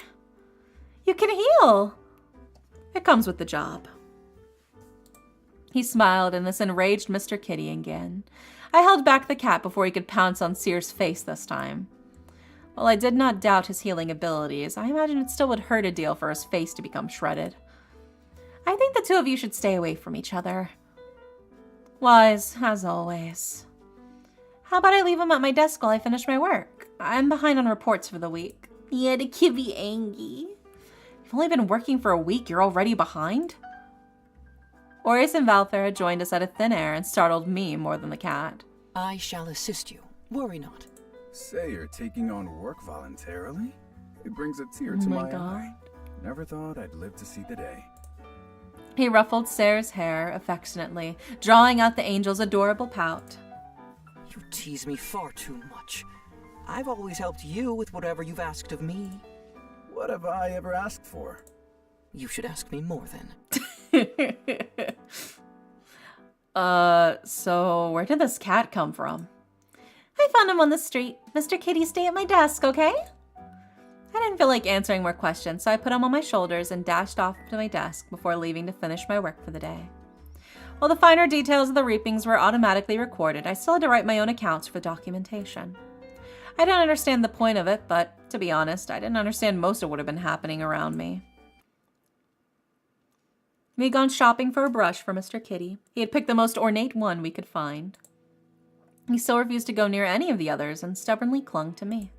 You can heal! It comes with the job. He smiled, and this enraged Mr. Kitty again. I held back the cat before he could pounce on Seer's face this time. While I did not doubt his healing abilities, I imagine it still would hurt a deal for his face to become shredded. I think the two of you should stay away from each other. Wise, as always. How about I leave him at my desk while I finish my work? I'm behind on reports for the week. Yeah, the kid be angry. You've only been working for a week, you're already behind? Aries and Valfair had joined us out of thin air and startled me more than the cat. I shall assist you. Worry not. Say you're taking on work voluntarily? It brings a tear to my eye. Never thought I'd live to see the day. He ruffled Sarah's hair affectionately, drawing out the angel's adorable pout. You tease me far too much. I've always helped you with whatever you've asked of me. What have I ever asked for? You should ask me more then. So where did this cat come from? I found him on the street. Mr. Kitty, stay at my desk, okay? I didn't feel like answering more questions, so I put him on my shoulders and dashed off to my desk before leaving to finish my work for the day. While the finer details of the reapings were automatically recorded, I still had to write my own accounts for documentation. I didn't understand the point of it, but to be honest, I didn't understand most of what had been happening around me. We had gone shopping for a brush for Mr. Kitty. He had picked the most ornate one we could find. He still refused to go near any of the others and stubbornly clung to me.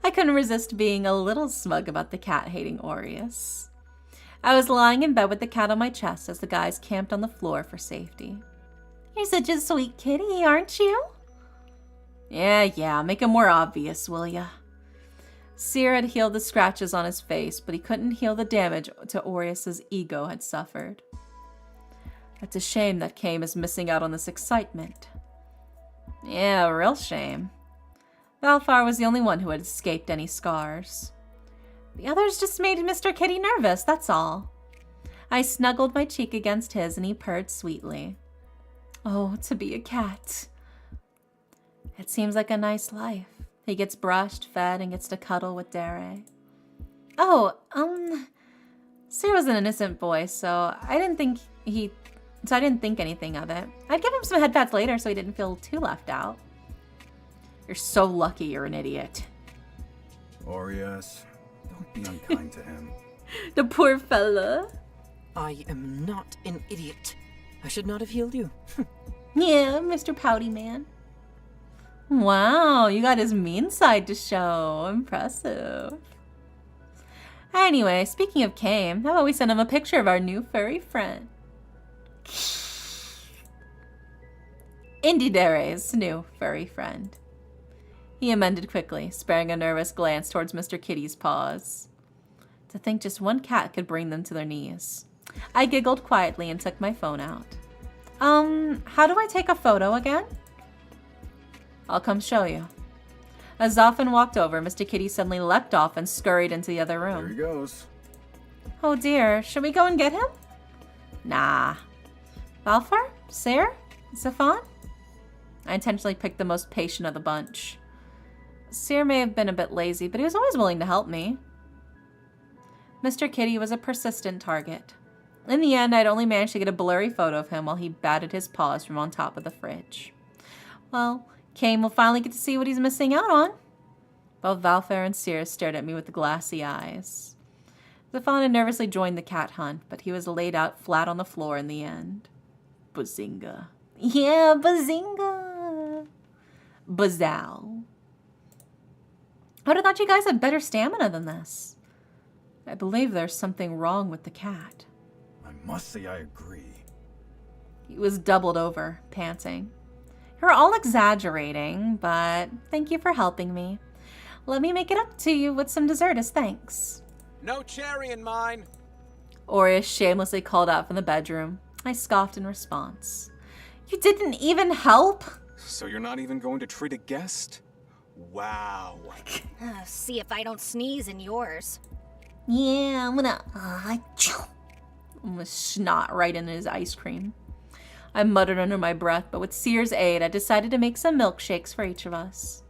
I couldn't resist being a little smug about the cat-hating Aries. I was lying in bed with the cat on my chest as the guys camped on the floor for safety. You're such a sweet kitty, aren't you? Yeah, make it more obvious, will ya? Seer had healed the scratches on his face, but he couldn't heal the damage to Aries' ego had suffered. That's a shame that Kame is missing out on this excitement. Yeah, a real shame. Valfar was the only one who had escaped any scars. The others just made Mr. Kitty nervous, that's all. I snuggled my cheek against his and he purred sweetly. Oh, to be a cat. It seems like a nice life. He gets brushed, fed, and gets to cuddle with Dere. Oh, Seer was an innocent boy, so I didn't think anything of it. I'd give him some head pats later so he didn't feel too left out. You're so lucky you're an idiot. Aries, don't be unkind to him. The poor fella. I am not an idiot. I should not have healed you. Yeah, Mr. Pouty Man. Wow, you got his mean side to show. Impressive. Anyway, speaking of Kame, how about we send him a picture of our new furry friend? Dere's new furry friend. He amended quickly, sparing a nervous glance towards Mr. Kitty's paws. To think just one cat could bring them to their knees. I giggled quietly and took my phone out. How do I take a photo again? I'll come show you. As Zoffin walked over, Mr. Kitty suddenly leapt off and scurried into the other room. There he goes. Oh dear, should we go and get him? Nah. Valfar? Seer? Zafan? I intentionally picked the most patient of the bunch. Seer may have been a bit lazy, but he was always willing to help me. Mr. Kitty was a persistent target. In the end, I'd only managed to get a blurry photo of him while he batted his paws from on top of the fridge. Well, Kame will finally get to see what he's missing out on. Both Valfair and Seer stared at me with glassy eyes. Zafan had nervously joined the cat hunt, but he was laid out flat on the floor in the end. Bazinga. Yeah, bazinga. Bazow. I would have thought you guys had better stamina than this. I believe there's something wrong with the cat. I must say I agree. He was doubled over, panting. You're all exaggerating, but thank you for helping me. Let me make it up to you with some dessert as thanks. No cherry in mine. Aries shamelessly called out from the bedroom. I scoffed in response. You didn't even help? So you're not even going to treat a guest? Wow. See if I don't sneeze in yours. Yeah, I'm gonna snot right into his ice cream. I muttered under my breath, but with Seer's aid, I decided to make some milkshakes for each of us.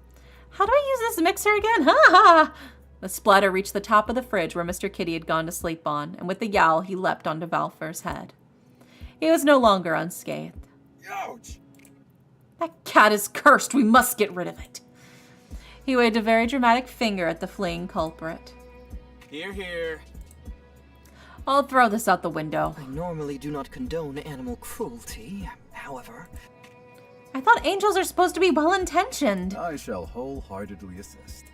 How do I use this mixer again? Ha ha! The splatter reached the top of the fridge where Mr. Kitty had gone to sleep on, and with a yowl, he leapt onto Valfar's head. He was no longer unscathed. Ouch! That cat is cursed. We must get rid of it. He waved a very dramatic finger at the fleeing culprit. Here, here. I'll throw this out the window. I normally do not condone animal cruelty. However, I thought angels are supposed to be well-intentioned. I shall wholeheartedly assist.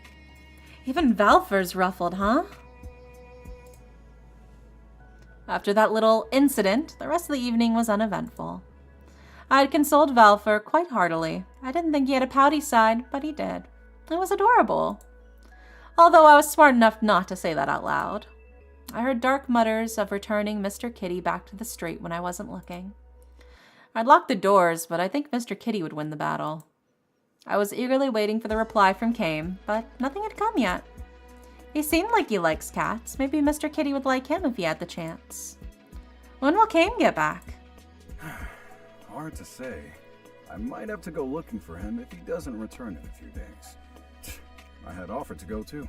Even Valfer's ruffled, huh? After that little incident, the rest of the evening was uneventful. I had consoled Valfer quite heartily. I didn't think he had a pouty side, but he did. It was adorable. Although I was smart enough not to say that out loud. I heard dark mutters of returning Mr. Kitty back to the street when I wasn't looking. I'd locked the doors, but I think Mr. Kitty would win the battle. I was eagerly waiting for the reply from Kame, but nothing had come yet. He seemed like he likes cats. Maybe Mr. Kitty would like him if he had the chance. When will Kame get back? Hard to say. I might have to go looking for him if he doesn't return in a few days. I had offered to go too.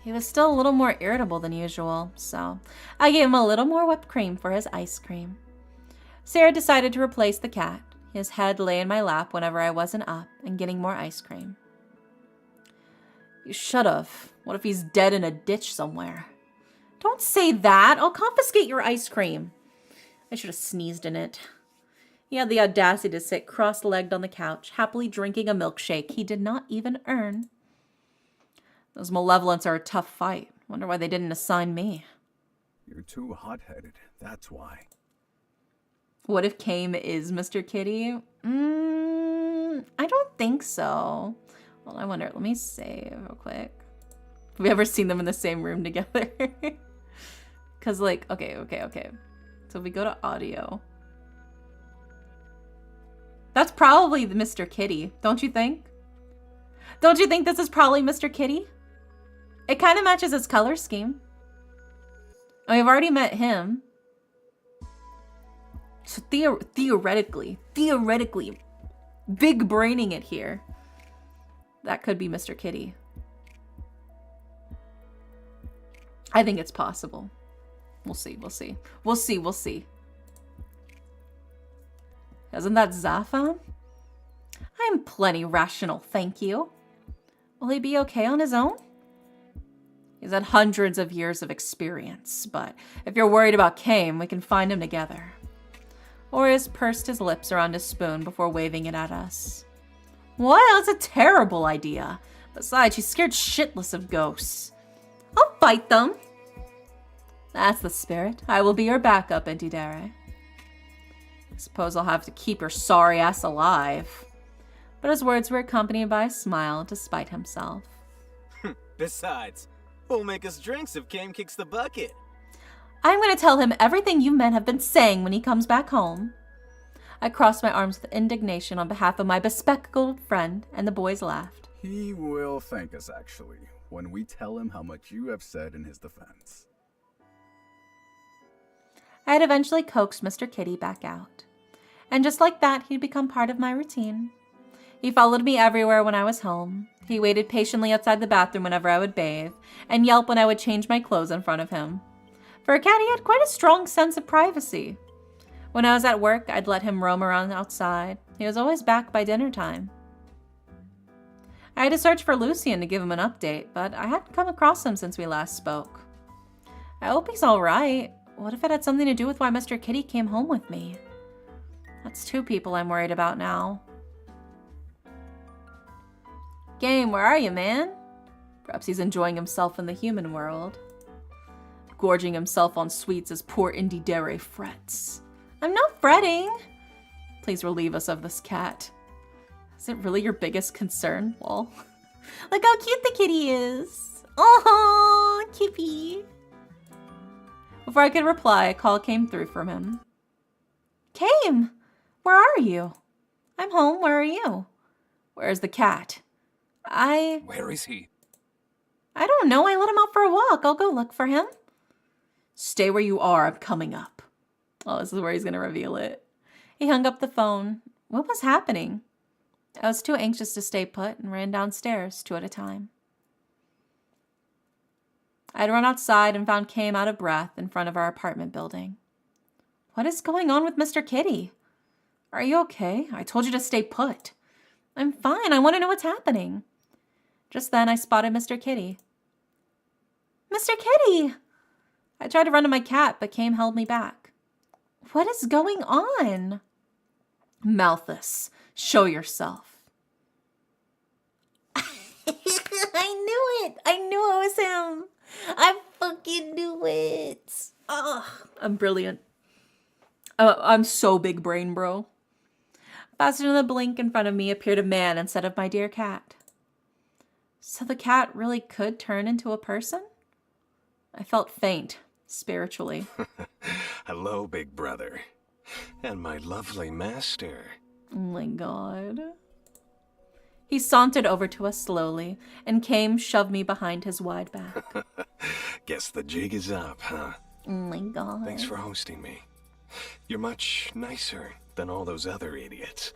He was still a little more irritable than usual, so I gave him a little more whipped cream for his ice cream. Sarah decided to replace the cat. His head lay in my lap whenever I wasn't up and getting more ice cream. You should've. What if he's dead in a ditch somewhere? Don't say that. I'll confiscate your ice cream. I should have sneezed in it. He had the audacity to sit cross-legged on the couch, happily drinking a milkshake he did not even earn. Those malevolents are a tough fight. Wonder why they didn't assign me. You're too hot-headed, that's why. What if Kame is Mr. Kitty? I don't think so. Well, I wonder. Let me save real quick. Have we ever seen them in the same room together? Because, like, okay. So if we go to audio. That's probably the Mr. Kitty, don't you think? Don't you think this is probably Mr. Kitty? It kind of matches his color scheme. And we've already met him. So theoretically, big braining it here. That could be Mr. Kitty. I think it's possible. We'll see. Isn't that Zafan? I'm plenty rational, thank you. Will he be okay on his own? He's had hundreds of years of experience, but if you're worried about Kame, we can find him together. Aries pursed his lips around his spoon before waving it at us. What? That's a terrible idea. Besides, she's scared shitless of ghosts. I'll fight them. That's the spirit. I will be your backup, Intidere. I suppose I'll have to keep your sorry ass alive. But his words were accompanied by a smile despite himself. Besides, who'll make us drinks if Kame kicks the bucket? I'm going to tell him everything you men have been saying when he comes back home. I crossed my arms with indignation on behalf of my bespectacled friend, and the boys laughed. He will thank us, actually, when we tell him how much you have said in his defense. I had eventually coaxed Mr. Kitty back out. And just like that, he'd become part of my routine. He followed me everywhere when I was home. He waited patiently outside the bathroom whenever I would bathe, and yelp when I would change my clothes in front of him. For a cat, he had quite a strong sense of privacy. When I was at work, I'd let him roam around outside. He was always back by dinner time. I had to search for Lucian to give him an update, but I hadn't come across him since we last spoke. I hope he's alright. What if it had something to do with why Mr. Kitty came home with me? That's two people I'm worried about now. Game, where are you, man? Perhaps he's enjoying himself in the human world. Gorging himself on sweets as poor Intidere frets. I'm not fretting. Please relieve us of this cat. Is it really your biggest concern, lol? Look how cute the kitty is. Oh, Kippy. Before I could reply, a call came through from him. Kame, where are you? I'm home, where are you? Where's the cat? Where is he? I don't know, I let him out for a walk. I'll go look for him. Stay where you are, I'm coming up. Oh, this is where he's going to reveal it. He hung up the phone. What was happening? I was too anxious to stay put and ran downstairs, 2 at a time. I'd run outside and found Kame out of breath in front of our apartment building. What is going on with Mr. Kitty? Are you okay? I told you to stay put. I'm fine. I want to know what's happening. Just then, I spotted Mr. Kitty. Mr. Kitty! I tried to run to my cat, but Kame held me back. What is going on? Malthus, show yourself. I knew it. I knew it was him. I fucking knew it. Ugh, I'm brilliant. I'm so big brain, bro. Faster than the blink in front of me appeared a man instead of my dear cat. So the cat really could turn into a person? I felt faint, spiritually. Hello, big brother. And my lovely master. Oh my god. He sauntered over to us slowly, and Kame shoved me behind his wide back. Guess the jig is up, huh? Oh my god. Thanks for hosting me. You're much nicer than all those other idiots.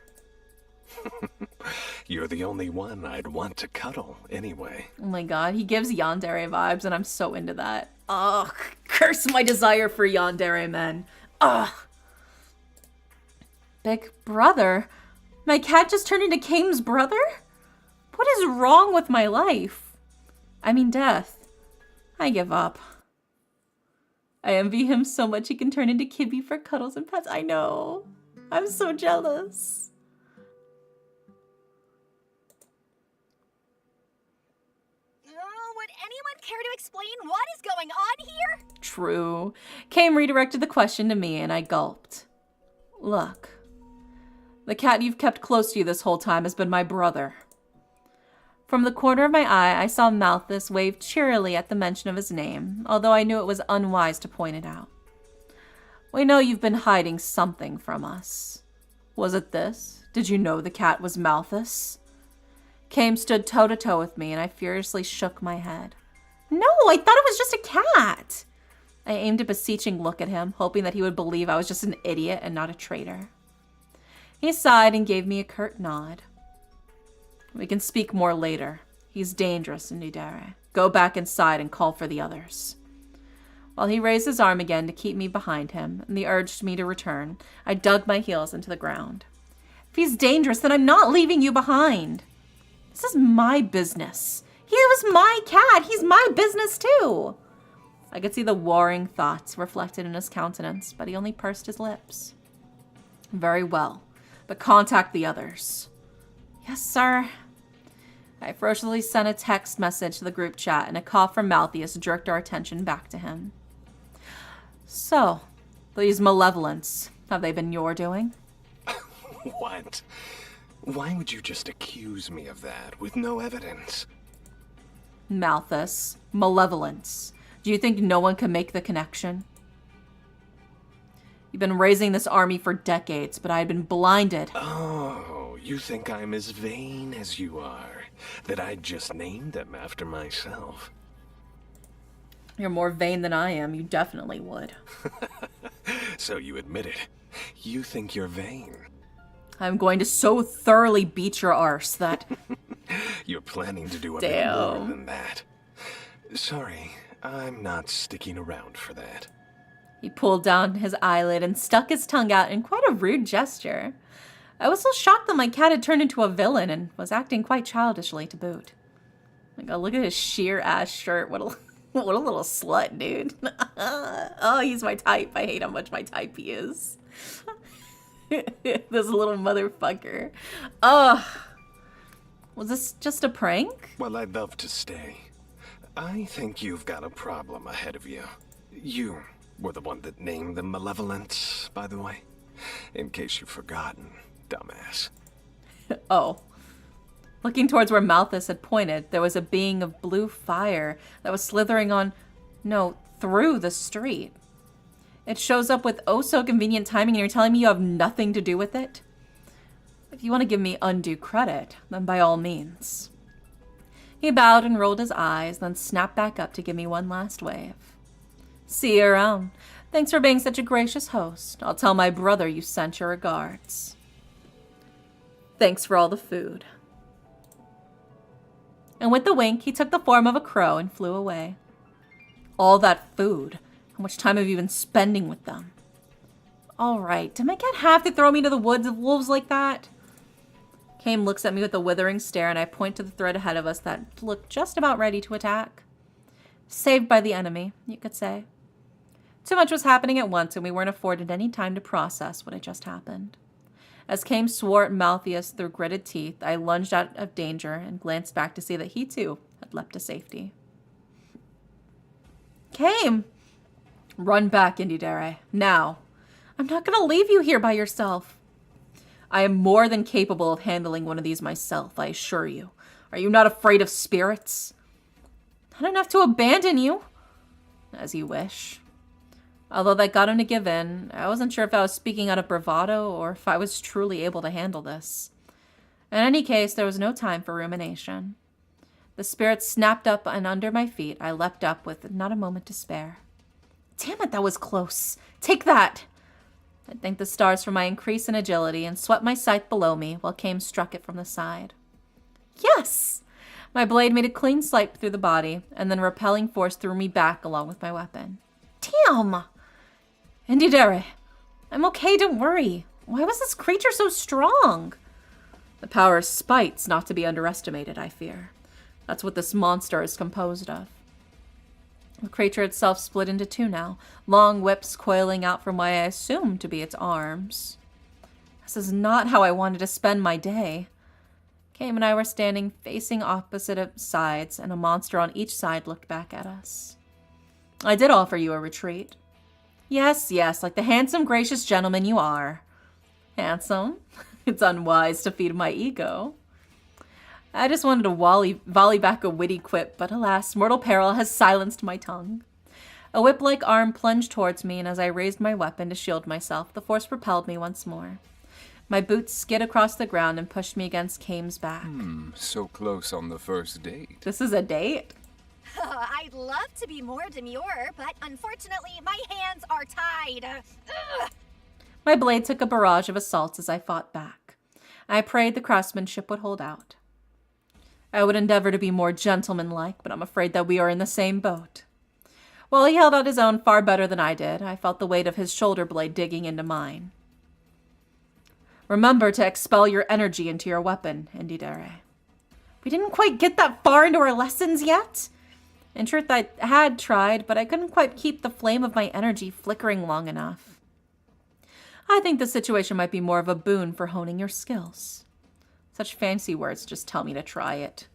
You're the only one I'd want to cuddle, anyway. Oh my god, he gives yandere vibes, and I'm so into that. Ugh, curse my desire for yandere men. Ugh. Big brother? My cat just turned into Kame's brother? What is wrong with my life? I mean death. I give up. I envy him so much he can turn into Kibby for cuddles and pets. I know. I'm so jealous. Would anyone care to explain what is going on here? True. Kame redirected the question to me and I gulped. Look. The cat you've kept close to you this whole time has been my brother. From the corner of my eye, I saw Malthus wave cheerily at the mention of his name, although I knew it was unwise to point it out. We know you've been hiding something from us. Was it this? Did you know the cat was Malthus? Kame stood toe-to-toe with me, and I furiously shook my head. No, I thought it was just a cat. I aimed a beseeching look at him, hoping that he would believe I was just an idiot and not a traitor. He sighed and gave me a curt nod. We can speak more later. He's dangerous in Nudere. Go back inside and call for the others. While he raised his arm again to keep me behind him, and he urged me to return, I dug my heels into the ground. If he's dangerous, then I'm not leaving you behind. This is my business. He was my cat. He's my business too. I could see the warring thoughts reflected in his countenance, but he only pursed his lips. Very well, but contact the others. Yes, sir. I ferociously sent a text message to the group chat, and a cough from Malthus jerked our attention back to him. So, these malevolents, have they been your doing? What? Why would you just accuse me of that with no evidence? Malthus, malevolence. Do you think no one can make the connection? You've been raising this army for decades, but I had been blinded. Oh, you think I'm as vain as you are, that I just named them after myself. You're more vain than I am. You definitely would. So you admit it. You think you're vain. I'm going to so thoroughly beat your arse that... You're planning to do a bit more than that. Sorry, I'm not sticking around for that. He pulled down his eyelid and stuck his tongue out in quite a rude gesture. I was so shocked that my cat had turned into a villain and was acting quite childishly to boot. Like, oh, look at his sheer ass shirt. What a little slut, dude. Oh, he's my type. I hate how much my type he is. This little motherfucker. Ugh. Was this just a prank? Well, I'd love to stay. I think you've got a problem ahead of you. You were the one that named them malevolent, by the way. In case you've forgotten, dumbass. Oh. Looking towards where Malthus had pointed, there was a being of blue fire that was slithering through the street. It shows up with oh so convenient timing and you're telling me you have nothing to do with it? If you want to give me undue credit, then by all means. He bowed and rolled his eyes, then snapped back up to give me one last wave. See you around. Thanks for being such a gracious host. I'll tell my brother you sent your regards. Thanks for all the food. And with the wink, he took the form of a crow and flew away. All that food. How much time have you been spending with them? All right, did my cat have to throw me to the woods of wolves like that? Kame looks at me with a withering stare, and I point to the threat ahead of us that looked just about ready to attack. Saved by the enemy, you could say. Too much was happening at once, and we weren't afforded any time to process what had just happened. As Kame swore at Malthius through gritted teeth, I lunged out of danger and glanced back to see that he too had leapt to safety. Kame! Run back, Indidere. Now. I'm not going to leave you here by yourself. I am more than capable of handling one of these myself, I assure you. Are you not afraid of spirits? Not enough to abandon you. As you wish. Although that got him to give in, I wasn't sure if I was speaking out of bravado or if I was truly able to handle this. In any case, there was no time for rumination. The spirit snapped up, and under my feet, I leapt up with not a moment to spare. Damn it, that was close. Take that! I thanked the stars for my increase in agility and swept my scythe below me while Kame struck it from the side. Yes! My blade made a clean swipe through the body, and then repelling force threw me back along with my weapon. Damn! Indidere, I'm okay, don't worry. Why was this creature so strong? The power of spite's not to be underestimated, I fear. That's what this monster is composed of. The creature itself split into two now, long whips coiling out from what I assumed to be its arms. This is not how I wanted to spend my day. Kame and I were standing facing opposite sides, and a monster on each side looked back at us. I did offer you a retreat. Yes, like the handsome, gracious gentleman you are. Handsome? It's unwise to feed my ego. I just wanted to volley back a witty quip, but alas, mortal peril has silenced my tongue. A whip-like arm plunged towards me, and as I raised my weapon to shield myself, the force propelled me once more. My boots skid across the ground and pushed me against Kame's back. So close on the first date. This is a date? I'd love to be more demure, but unfortunately, my hands are tied. Ugh. My blade took a barrage of assaults as I fought back. I prayed the craftsmanship would hold out. I would endeavor to be more gentlemanlike, but I'm afraid that we are in the same boat. While he held out his own far better than I did, I felt the weight of his shoulder blade digging into mine. Remember to expel your energy into your weapon, Indidere. We didn't quite get that far into our lessons yet. In truth, I had tried, but I couldn't quite keep the flame of my energy flickering long enough. I think the situation might be more of a boon for honing your skills. Such fancy words just tell me to try it.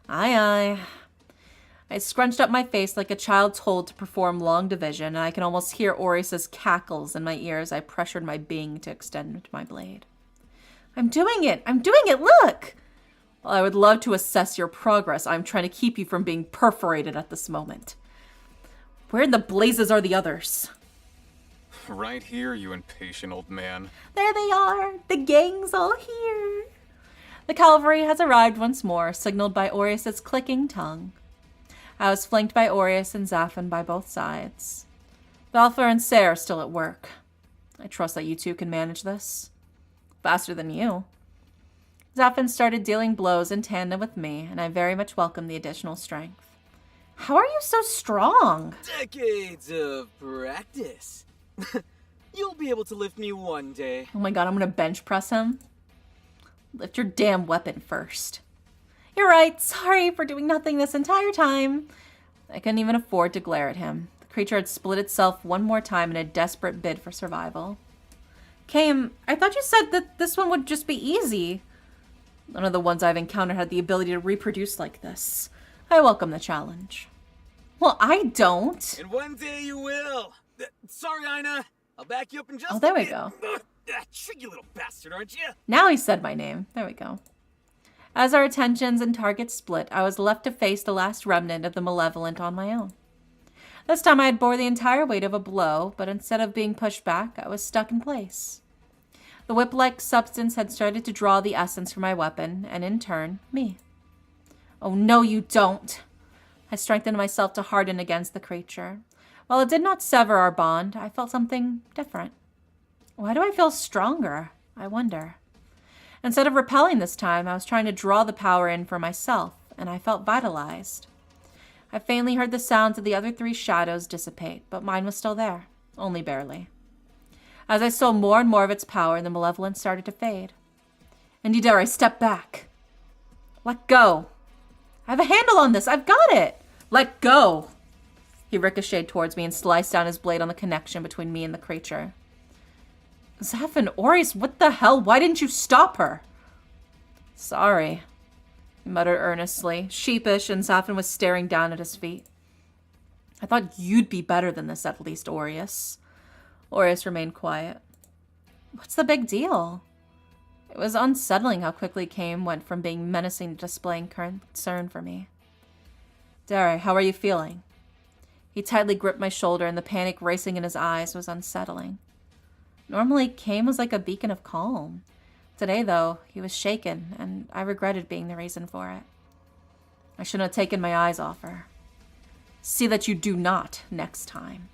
Aye. I scrunched up my face like a child told to perform long division, and I can almost hear Aries' cackles in my ears as I pressured my being to extend my blade. I'm doing it! Look! While I would love to assess your progress, I'm trying to keep you from being perforated at this moment. Where in the blazes are the others? Right here, you impatient old man. There they are! The gang's all here! The cavalry has arrived once more, signaled by Aries' clicking tongue. I was flanked by Aries and Zaffin by both sides. Valfer and Sayre are still at work. I trust that you two can manage this. Faster than you. Zaffin started dealing blows in tandem with me, and I very much welcomed the additional strength. How are you so strong? Decades of practice. You'll be able to lift me one day. Oh my god, I'm gonna bench press him. Lift your damn weapon first. You're right, sorry for doing nothing this entire time. I couldn't even afford to glare at him. The creature had split itself one more time in a desperate bid for survival. Kame, I thought you said that this one would just be easy. None of the ones I've encountered had the ability to reproduce like this. I welcome the challenge. Well, I don't. And one day you will. Sorry, Aina. I'll back you up in just Oh, there a we bit. go. Tricky little bastard, aren't you? Now he said my name. There we go. As our attentions and targets split, I was left to face the last remnant of the malevolent on my own. This time I had bore the entire weight of a blow, but instead of being pushed back, I was stuck in place. The whip-like substance had started to draw the essence from my weapon, and in turn, me. Oh, no, you don't! I strengthened myself to harden against the creature. While it did not sever our bond, I felt something different. Why do I feel stronger? I wonder. Instead of repelling this time, I was trying to draw the power in for myself, and I felt vitalized. I faintly heard the sounds of the other three shadows dissipate, but mine was still there, only barely. As I saw more and more of its power, the malevolence started to fade. Indeed, I stepped back. Let go. I have a handle on this. I've got it. Let go. He ricocheted towards me and sliced down his blade on the connection between me and the creature. Zeph Aries, what the hell? Why didn't you stop her? Sorry, he muttered earnestly, sheepish, and Zafin was staring down at his feet. I thought you'd be better than this, at least, Aureus. Aureus remained quiet. What's the big deal? It was unsettling how quickly Kame went from being menacing to displaying concern for me. Dare, how are you feeling? He tightly gripped my shoulder, and the panic racing in his eyes was unsettling. Normally, Kame was like a beacon of calm. Today, though, he was shaken, and I regretted being the reason for it. I shouldn't have taken my eyes off her. See that you do not next time.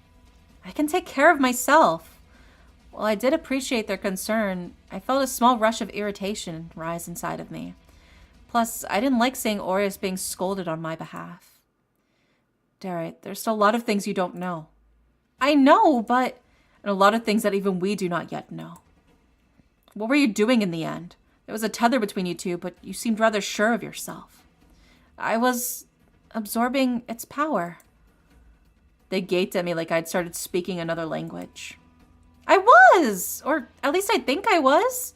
I can take care of myself. While I did appreciate their concern, I felt a small rush of irritation rise inside of me. Plus, I didn't like seeing Aureus being scolded on my behalf. Dare, there's still a lot of things you don't know. I know, but... and a lot of things that even we do not yet know. What were you doing in the end? There was a tether between you two, but you seemed rather sure of yourself. I was absorbing its power. They gaped at me like I'd started speaking another language. I was! Or at least I think I was.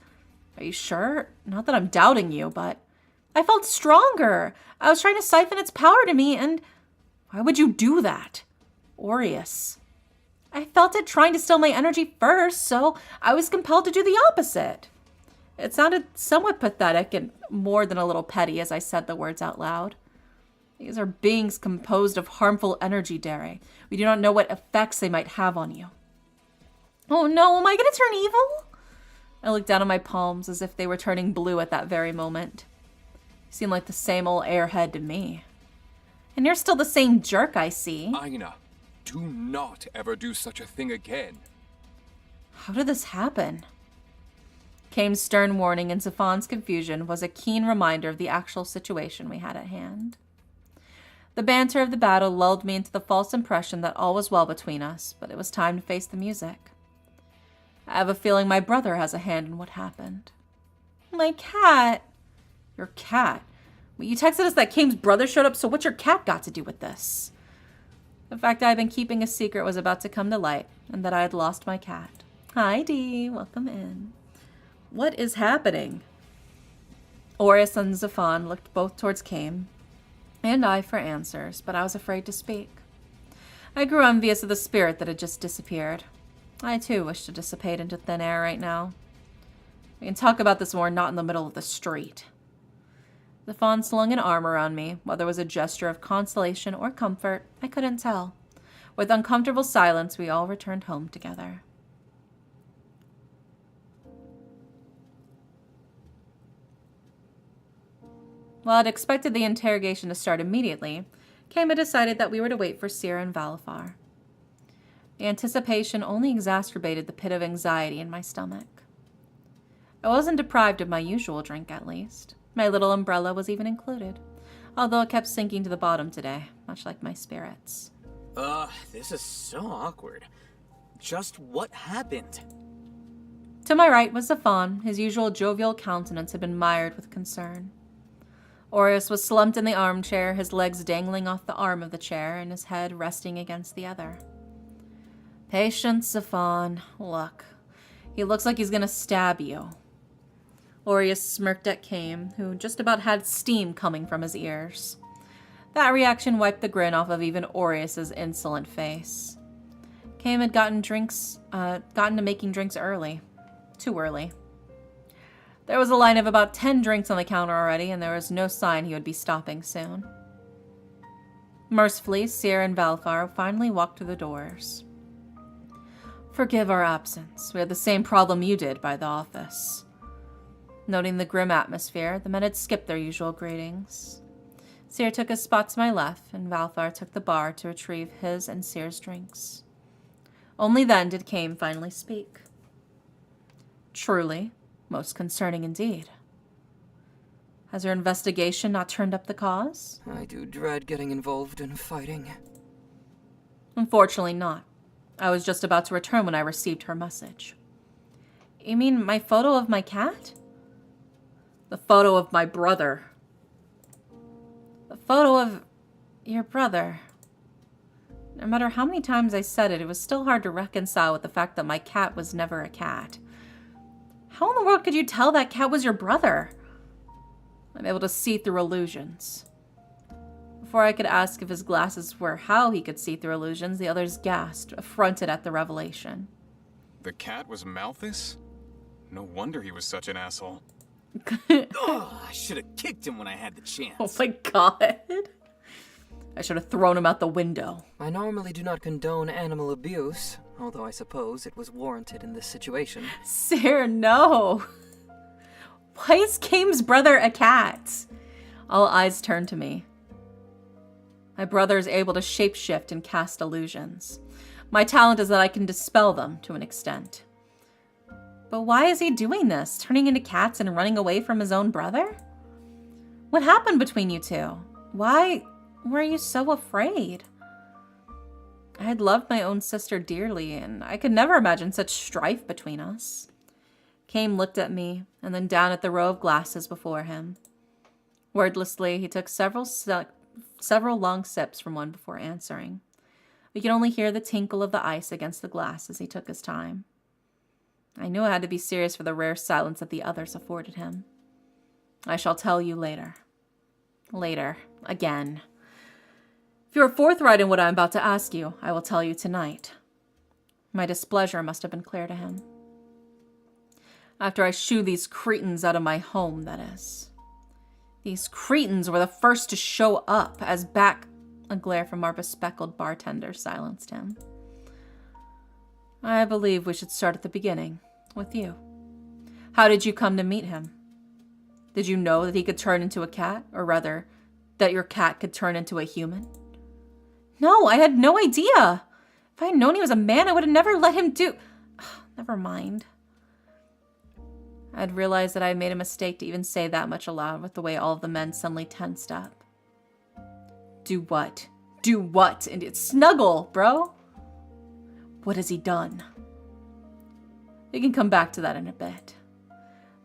Are you sure? Not that I'm doubting you, but I felt stronger. I was trying to siphon its power to me, and why would you do that? Aureus. I felt it trying to steal my energy first, so I was compelled to do the opposite. It sounded somewhat pathetic and more than a little petty as I said the words out loud. These are beings composed of harmful energy, Dare. We do not know what effects they might have on you. Oh no, am I going to turn evil? I looked down at my palms as if they were turning blue at that very moment. You seem like the same old airhead to me. And you're still the same jerk, I see. Aina, do not ever do such a thing again. How did this happen? Kame's stern warning and Zafon's confusion was a keen reminder of the actual situation we had at hand. The banter of the battle lulled me into the false impression that all was well between us, but it was time to face the music. I have a feeling my brother has a hand in what happened. My cat. Your cat? Well, you texted us that Kame's brother showed up, so what's your cat got to do with this? The fact I had been keeping a secret was about to come to light, and that I had lost my cat. Hi, Dee. Welcome in. What is happening? Aureus and Zafon looked both towards Kame, and I for answers, but I was afraid to speak. I grew envious of the spirit that had just disappeared. I, too, wished to dissipate into thin air right now. We can talk about this more not in the middle of the street. The fawn slung an arm around me. Whether it was a gesture of consolation or comfort, I couldn't tell. With uncomfortable silence, we all returned home together. While I'd expected the interrogation to start immediately, Kame had decided that we were to wait for Seer and Valafar. The anticipation only exacerbated the pit of anxiety in my stomach. I wasn't deprived of my usual drink, at least. My little umbrella was even included, although it kept sinking to the bottom today, much like my spirits. This is so awkward. Just what happened? To my right was Zafon. His usual jovial countenance had been mired with concern. Aureus was slumped in the armchair, his legs dangling off the arm of the chair and his head resting against the other. Patience, Zafon. Look, he looks like he's gonna stab you. Aureus smirked at Kame, who just about had steam coming from his ears. That reaction wiped the grin off of even Aureus's insolent face. Kame had gotten to making drinks early. Too early. There was a line of about 10 drinks on the counter already, and there was no sign he would be stopping soon. Mercifully, Seer and Valfar finally walked to the doors. Forgive our absence. We had the same problem you did by the office. Noting the grim atmosphere, the men had skipped their usual greetings. Seer took his spot to my left, and Valfar took the bar to retrieve his and Seer's drinks. Only then did Kame finally speak. Truly, most concerning indeed. Has your investigation not turned up the cause? I do dread getting involved in fighting. Unfortunately not. I was just about to return when I received her message. You mean my photo of my cat? The photo of my brother. The photo of your brother. No matter how many times I said it, it was still hard to reconcile with the fact that my cat was never a cat. How in the world could you tell that cat was your brother? I'm able to see through illusions. Before I could ask if his glasses were how he could see through illusions, the others gasped, affronted at the revelation. The cat was Malthus? No wonder he was such an asshole. Oh, I should have kicked him when I had the chance. Oh my god. I should have thrown him out the window. I normally do not condone animal abuse, although I suppose it was warranted in this situation. Sir, no. Why is Kame's brother a cat? All eyes turned to me. My brother is able to shapeshift and cast illusions. My talent is that I can dispel them to an extent. But why is he doing this? Turning into cats and running away from his own brother? What happened between you two? Why were you so afraid? I had loved my own sister dearly, and I could never imagine such strife between us. Kame looked at me, and then down at the row of glasses before him. Wordlessly, he took several long sips from one before answering. We could only hear the tinkle of the ice against the glass as he took his time. I knew I had to be serious for the rare silence that the others afforded him. I shall tell you later. Later. Again. If you are forthright in what I am about to ask you, I will tell you tonight. My displeasure must have been clear to him. After I shoo these cretins out of my home, that is. These cretins were the first to show up as back... A glare from our bespectacled bartender silenced him. I believe we should start at the beginning, with you. How did you come to meet him? Did you know that he could turn into a cat? Or rather, that your cat could turn into a human? No, I had no idea. If I had known he was a man, I would have never let him do... Never mind. I had realized that I had made a mistake to even say that much aloud with the way all of the men suddenly tensed up. Do what? Do what? And it's snuggle, bro. What has he done? We can come back to that in a bit.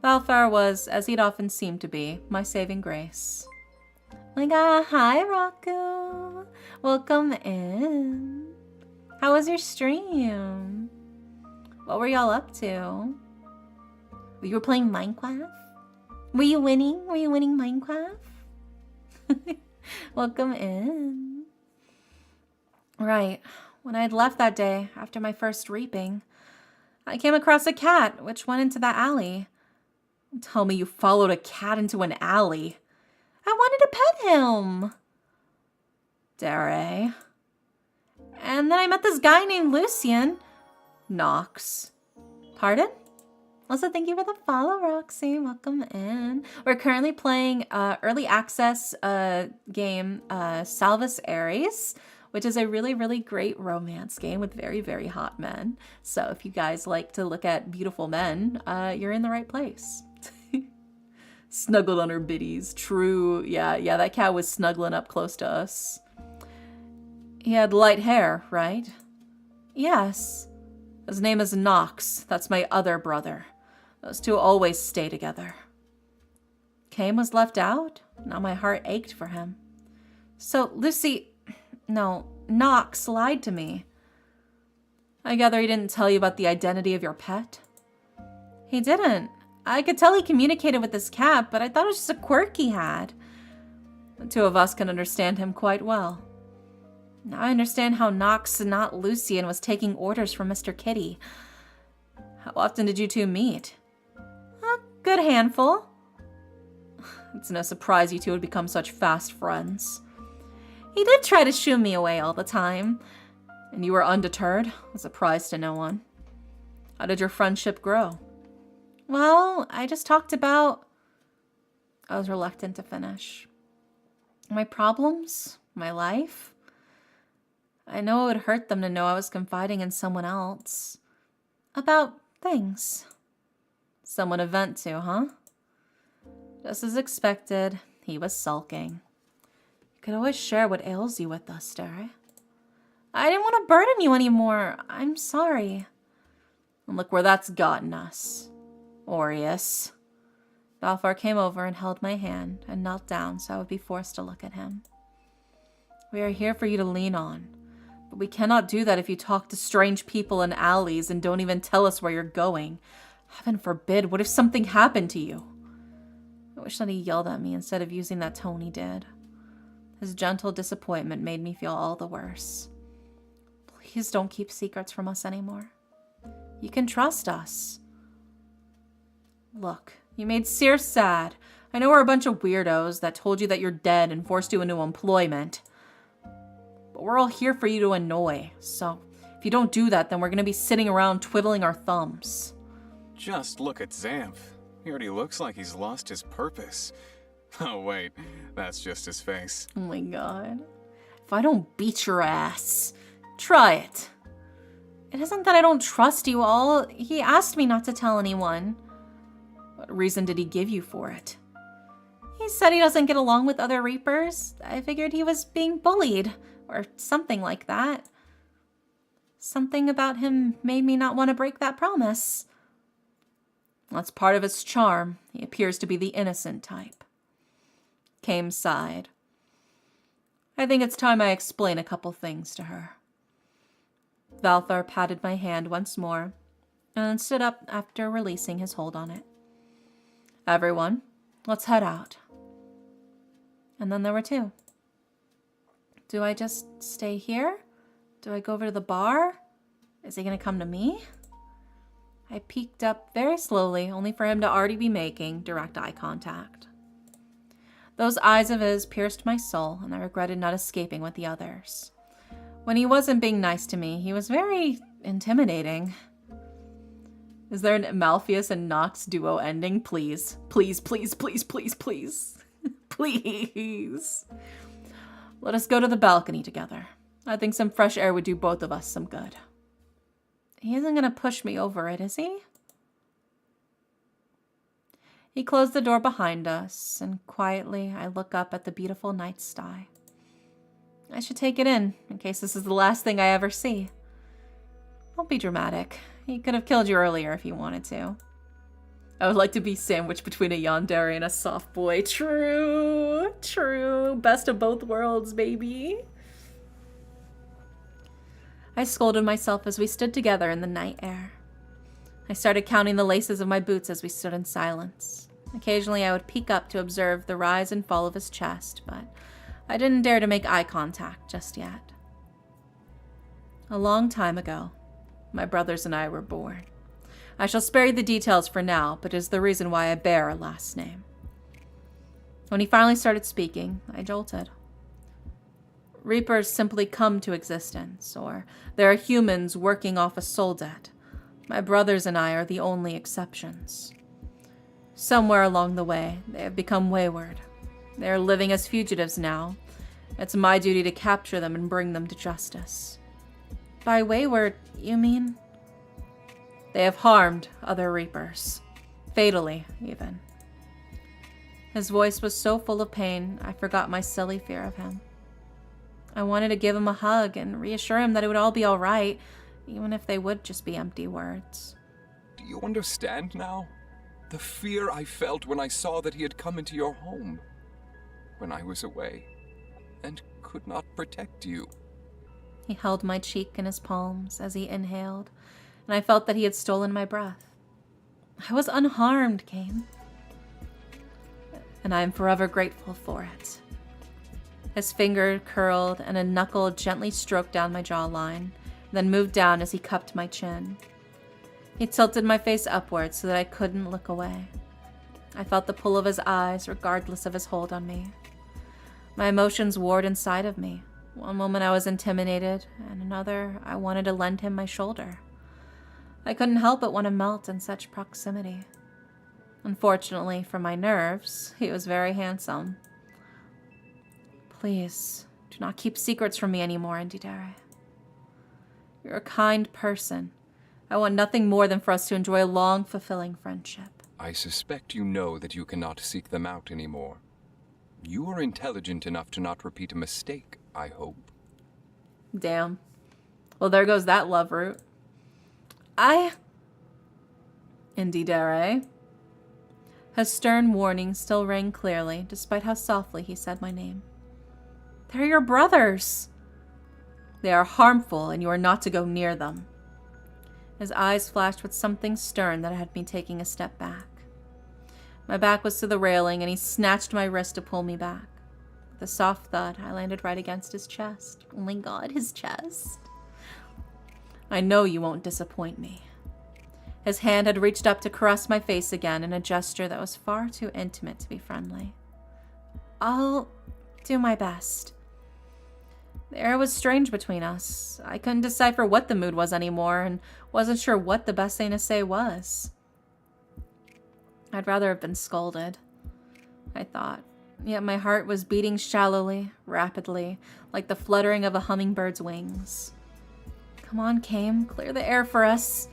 Valfar was, as he'd often seemed to be, my saving grace. My God, hi, Rocco. Welcome in. How was your stream? What were y'all up to? You were playing Minecraft? Were you winning? Were you winning Minecraft? Welcome in. Right. When I had left that day, after my first reaping, I came across a cat, which went into that alley. Tell me you followed a cat into an alley. I wanted to pet him. Dare. And then I met this guy named Lucian. Nox. Pardon? Also, thank you for the follow, Roxy. Welcome in. We're currently playing early access game, Salvus Aries, which is a really, really great romance game with very, very hot men. So if you guys like to look at beautiful men, you're in the right place. Snuggled on her biddies. True. Yeah, that cat was snuggling up close to us. He had light hair, right? Yes. His name is Nox. That's my other brother. Those two always stay together. Kame was left out? Now my heart ached for him. So, Nox lied to me. I gather he didn't tell you about the identity of your pet? He didn't. I could tell he communicated with this cat, but I thought it was just a quirk he had. The two of us can understand him quite well. Now I understand how Nox, not Lucian, was taking orders from Mr. Kitty. How often did you two meet? A good handful. It's no surprise you two would become such fast friends. He did try to shoo me away all the time. And you were undeterred, a surprise to no one. How did your friendship grow? Well, I just talked about... I was reluctant to finish. My problems? My life? I know it would hurt them to know I was confiding in someone else. About things. Someone to vent to, huh? Just as expected, he was sulking. You could always share what ails you with us, Derek. I didn't want to burden you anymore. I'm sorry. And look where that's gotten us. Aries. Balfour came over and held my hand and knelt down so I would be forced to look at him. We are here for you to lean on, but we cannot do that if you talk to strange people in alleys and don't even tell us where you're going. Heaven forbid, what if something happened to you? I wish that he yelled at me instead of using that tone he did. His gentle disappointment made me feel all the worse. Please don't keep secrets from us anymore. You can trust us. Look, you made Sears sad. I know we're a bunch of weirdos that told you that you're dead and forced you into employment. But we're all here for you to annoy, so if you don't do that, then we're gonna be sitting around twiddling our thumbs. Just look at Xanth. He already looks like he's lost his purpose. Oh wait, that's just his face. Oh my god. If I don't beat your ass, try it. It isn't that I don't trust you all. He asked me not to tell anyone. What reason did he give you for it? He said he doesn't get along with other Reapers. I figured he was being bullied, or something like that. Something about him made me not want to break that promise. That's part of his charm. He appears to be the innocent type. Kame sighed. I think it's time I explain a couple things to her. Balfour patted my hand once more, and then stood up after releasing his hold on it. Everyone, let's head out. And then there were two. Do I just stay here? Do I go over to the bar? Is he gonna come to me? I peeked up very slowly, only for him to already be making direct eye contact. Those eyes of his pierced my soul, and I regretted not escaping with the others. When he wasn't being nice to me, he was very intimidating. Is there an Malpheus and Nox duo ending? Please. Please, please, please, please, please. Please. Let us go to the balcony together. I think some fresh air would do both of us some good. He isn't going to push me over it, is he? He closed the door behind us, and quietly I look up at the beautiful night sky. I should take it in case this is the last thing I ever see. Don't be dramatic. He could have killed you earlier if he wanted to. I would like to be sandwiched between a yandere and a soft boy. True, true. Best of both worlds, baby. I scolded myself as we stood together in the night air. I started counting the laces of my boots as we stood in silence. Occasionally I would peek up to observe the rise and fall of his chest, but I didn't dare to make eye contact just yet. A long time ago, my brothers and I were born. I shall spare you the details for now, but it is the reason why I bear a last name. When he finally started speaking, I jolted. Reapers simply come to existence, or there are humans working off a soul debt. My brothers and I are the only exceptions. Somewhere along the way, they have become wayward. They are living as fugitives now. It's my duty to capture them and bring them to justice. By wayward, you mean? They have harmed other Reapers. Fatally, even. His voice was so full of pain, I forgot my silly fear of him. I wanted to give him a hug and reassure him that it would all be all right, even if they would just be empty words. Do you understand now? The fear I felt when I saw that he had come into your home. When I was away, and could not protect you. He held my cheek in his palms as he inhaled, and I felt that he had stolen my breath. I was unharmed, Kame. And I am forever grateful for it. His finger curled and a knuckle gently stroked down my jawline, then moved down as he cupped my chin. He tilted my face upward so that I couldn't look away. I felt the pull of his eyes, regardless of his hold on me. My emotions warred inside of me. One moment I was intimidated, and another I wanted to lend him my shoulder. I couldn't help but want to melt in such proximity. Unfortunately for my nerves, he was very handsome. Please, do not keep secrets from me anymore, Indidere. You're a kind person. I want nothing more than for us to enjoy a long, fulfilling friendship. I suspect you know that you cannot seek them out anymore. You are intelligent enough to not repeat a mistake, I hope. Damn. Well, there goes that love route. Indidere. His stern warning still rang clearly, despite how softly he said my name. They're your brothers. They are harmful, and you are not to go near them. His eyes flashed with something stern that had me taking a step back. My back was to the railing, and he snatched my wrist to pull me back. With a soft thud, I landed right against his chest. Oh my god, his chest. I know you won't disappoint me. His hand had reached up to caress my face again in a gesture that was far too intimate to be friendly. I'll do my best. The air was strange between us. I couldn't decipher what the mood was anymore, and wasn't sure what the best thing to say was. I'd rather have been scolded, I thought. Yet my heart was beating shallowly, rapidly, like the fluttering of a hummingbird's wings. Come on, Kame, clear the air for us.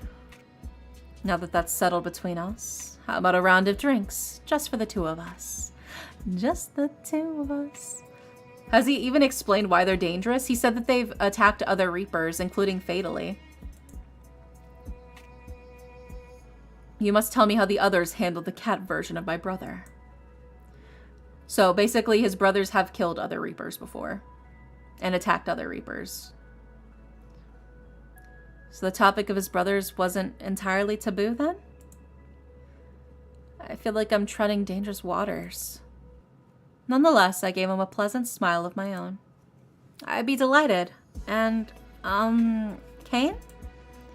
Now that that's settled between us, how about a round of drinks, just for the two of us? Just the two of us. Has he even explained why they're dangerous? He said that they've attacked other Reapers, including fatally. You must tell me how the others handled the cat version of my brother. So basically his brothers have killed other Reapers before and attacked other Reapers. So the topic of his brothers wasn't entirely taboo then? I feel like I'm treading dangerous waters. Nonetheless, I gave him a pleasant smile of my own. I'd be delighted. And, Kane?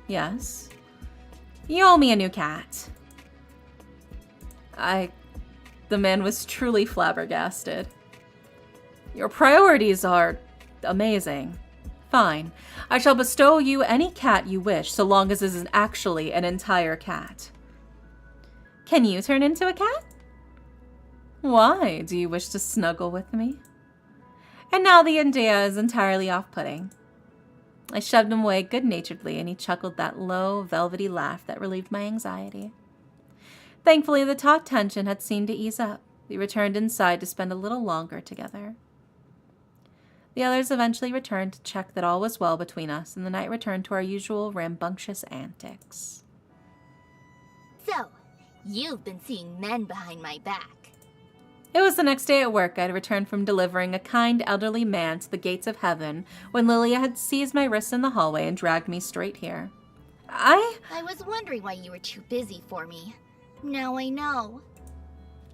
Yes? You owe me a new cat. The man was truly flabbergasted. Your priorities are amazing. Fine. I shall bestow you any cat you wish, so long as it is actually an entire cat. Can you turn into a cat? Why? Do you wish to snuggle with me? And now the idea is entirely off-putting. I shoved him away good-naturedly, and he chuckled that low, velvety laugh that relieved my anxiety. Thankfully, the taut tension had seemed to ease up. We returned inside to spend a little longer together. The others eventually returned to check that all was well between us, and the night returned to our usual rambunctious antics. So, you've been seeing men behind my back. It was the next day at work. I had returned from delivering a kind elderly man to the gates of heaven when Lilia had seized my wrist in the hallway and dragged me straight here. I was wondering why you were too busy for me. Now I know.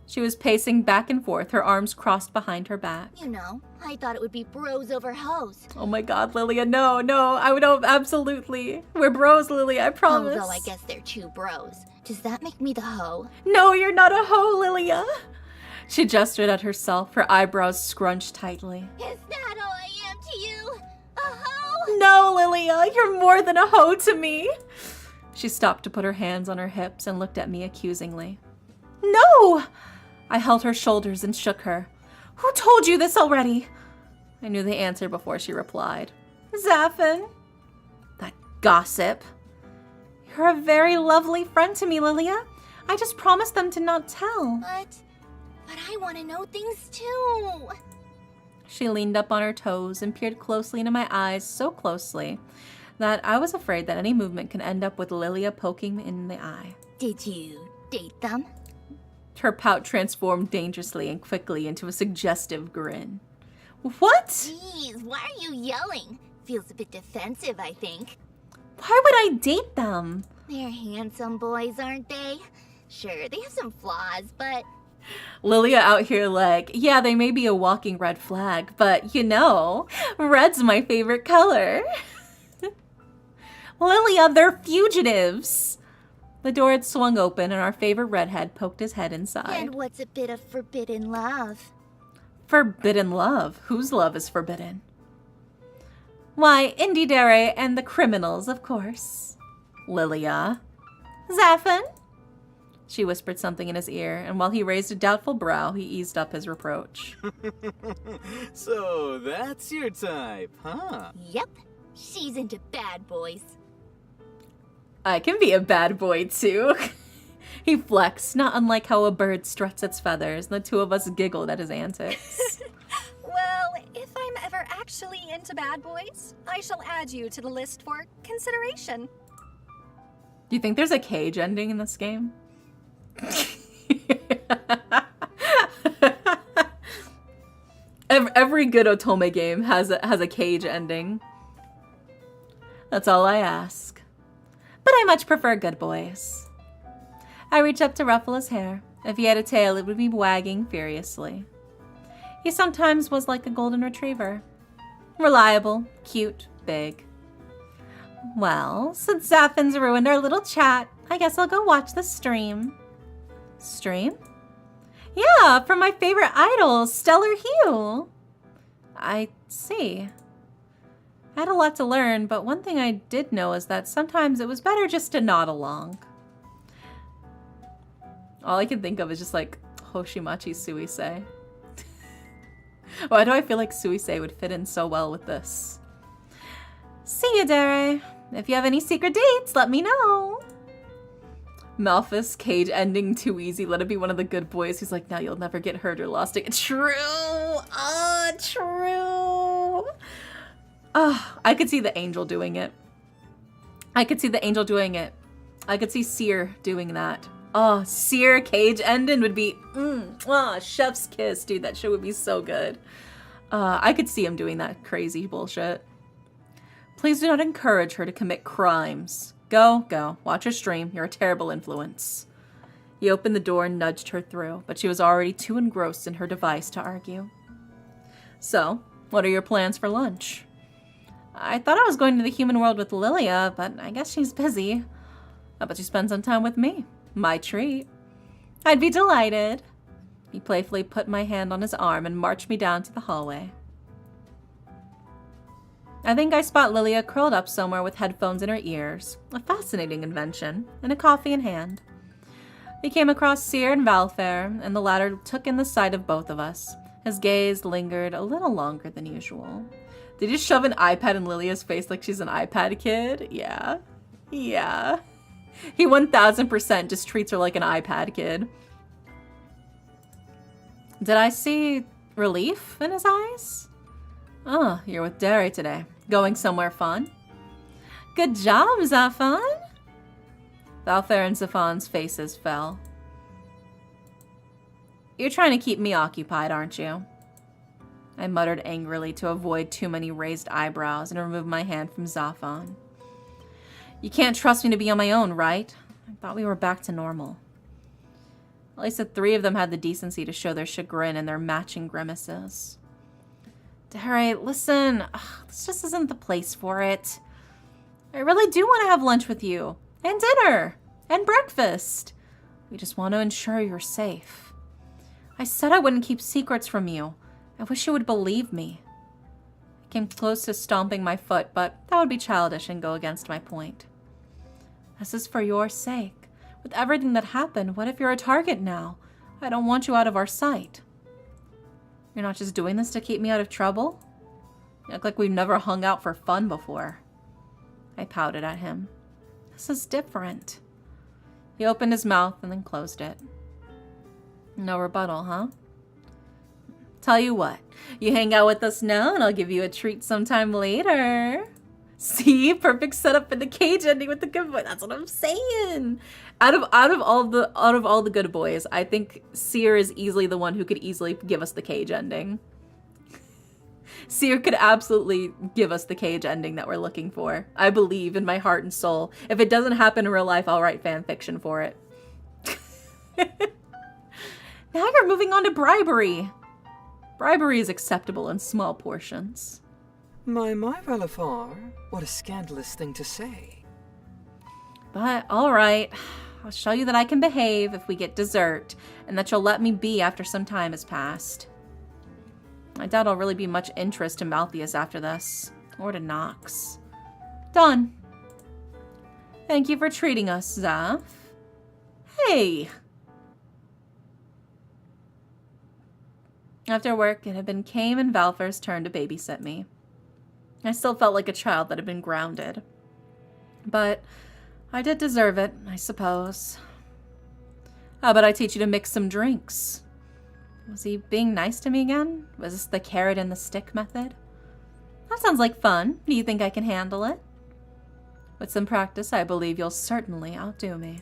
She was pacing back and forth, her arms crossed behind her back. You know, I thought it would be bros over hoes. Oh my god, Lilia, no, I would hope absolutely. We're bros, Lilia, I promise. Although I guess they're two bros. Does that make me the hoe? No, you're not a hoe, Lilia. She gestured at herself, her eyebrows scrunched tightly. Is that all I am to you? A hoe? No, Lilia, you're more than a hoe to me. She stopped to put her hands on her hips and looked at me accusingly. No! I held her shoulders and shook her. Who told you this already? I knew the answer before she replied. Zaffin. That gossip. You're a very lovely friend to me, Lilia. I just promised them to not tell. But I want to know things too. She leaned up on her toes and peered closely into my eyes, so closely that I was afraid that any movement could end up with Lilia poking me in the eye. Did you date them? Her pout transformed dangerously and quickly into a suggestive grin. What? Jeez, why are you yelling? Feels a bit defensive, I think. Why would I date them? They're handsome boys, aren't they? Sure, they have some flaws, but... Lilia out here like, yeah, they may be a walking red flag, but you know, red's my favorite color. Lilia, they're fugitives. The door had swung open and our favorite redhead poked his head inside. And what's a bit of forbidden love? Forbidden love? Whose love is forbidden? Why, Indidere and the criminals, of course. Lilia. Zaffin? She whispered something in his ear, and while he raised a doubtful brow, he eased up his reproach. So, that's your type, huh? Yep. She's into bad boys. I can be a bad boy, too. He flexed, not unlike how a bird struts its feathers, and the two of us giggled at his antics. Well, if I'm ever actually into bad boys, I shall add you to the list for consideration. Do you think there's a cage ending in this game? Every good otome game has a cage ending. That's all I ask. But I much prefer good boys. I reach up to ruffle his hair. If he had a tail, it would be wagging furiously. He sometimes was like a golden retriever. Reliable, cute, big. Well, since Zaphin's ruined our little chat, I guess I'll go watch the stream. Stream? Yeah, from my favorite idol, Stellar Hue. I see. I had a lot to learn, but one thing I did know is that sometimes it was better just to nod along. All I can think of is just like Hoshimachi Suisei. Why do I feel like Suisei would fit in so well with this? See ya, Dere. If you have any secret dates, let me know. Malphus, cage ending too easy. Let it be one of the good boys who's like, now you'll never get hurt or lost again. True. True. I could see the angel doing it. I could see the angel doing it. I could see Seer doing that. Oh, Seer cage ending would be, chef's kiss, dude. That shit would be so good. I could see him doing that crazy bullshit. Please do not encourage her to commit crimes. Go. Watch her stream. You're a terrible influence. He opened the door and nudged her through, but she was already too engrossed in her device to argue. So, what are your plans for lunch? I thought I was going to the human world with Lilia, but I guess she's busy. How about you spend some time with me? My treat. I'd be delighted. He playfully put my hand on his arm and marched me down to the hallway. I think I spot Lilia curled up somewhere with headphones in her ears, a fascinating invention, and a coffee in hand. We came across Seer and Valfair, and the latter took in the sight of both of us. His gaze lingered a little longer than usual. Did you shove an iPad in Lilia's face like she's an iPad kid? Yeah. He 1000% just treats her like an iPad kid. Did I see relief in his eyes? Oh, you're with Derry today. Going somewhere fun? Good job, Zafan. Valfair and Zafan's faces fell. You're trying to keep me occupied, aren't you? I muttered angrily to avoid too many raised eyebrows and remove my hand from Zafan. You can't trust me to be on my own, right? I thought we were back to normal. At least the three of them had the decency to show their chagrin and their matching grimaces. Derry, listen, this just isn't the place for it. I really do want to have lunch with you, and dinner, and breakfast. We just want to ensure you're safe. I said I wouldn't keep secrets from you. I wish you would believe me. I came close to stomping my foot, but that would be childish and go against my point. This is for your sake. With everything that happened, what if you're a target now? I don't want you out of our sight. You're not just doing this to keep me out of trouble? You look like we've never hung out for fun before. I pouted at him. This is different. He opened his mouth and then closed it. No rebuttal, huh? Tell you what, you hang out with us now and I'll give you a treat sometime later. See? Perfect setup for the cage ending with the good boy. That's what I'm saying. Out of all the good boys, I think Seer is easily the one who could easily give us the cage ending. Seer could absolutely give us the cage ending that we're looking for. I believe in my heart and soul. If it doesn't happen in real life, I'll write fan fiction for it. Now you're moving on to bribery. Bribery is acceptable in small portions. My Valafar, what a scandalous thing to say. But, alright. I'll show you that I can behave if we get dessert, and that you'll let me be after some time has passed. I doubt I'll really be much interest in Malthius after this. Or to Nox. Done. Thank you for treating us, Zaf. Hey! After work, it had been Kame and Valfar's turn to babysit me. I still felt like a child that had been grounded. But I did deserve it, I suppose. How about I teach you to mix some drinks? Was he being nice to me again? Was this the carrot and the stick method? That sounds like fun. Do you think I can handle it? With some practice, I believe you'll certainly outdo me.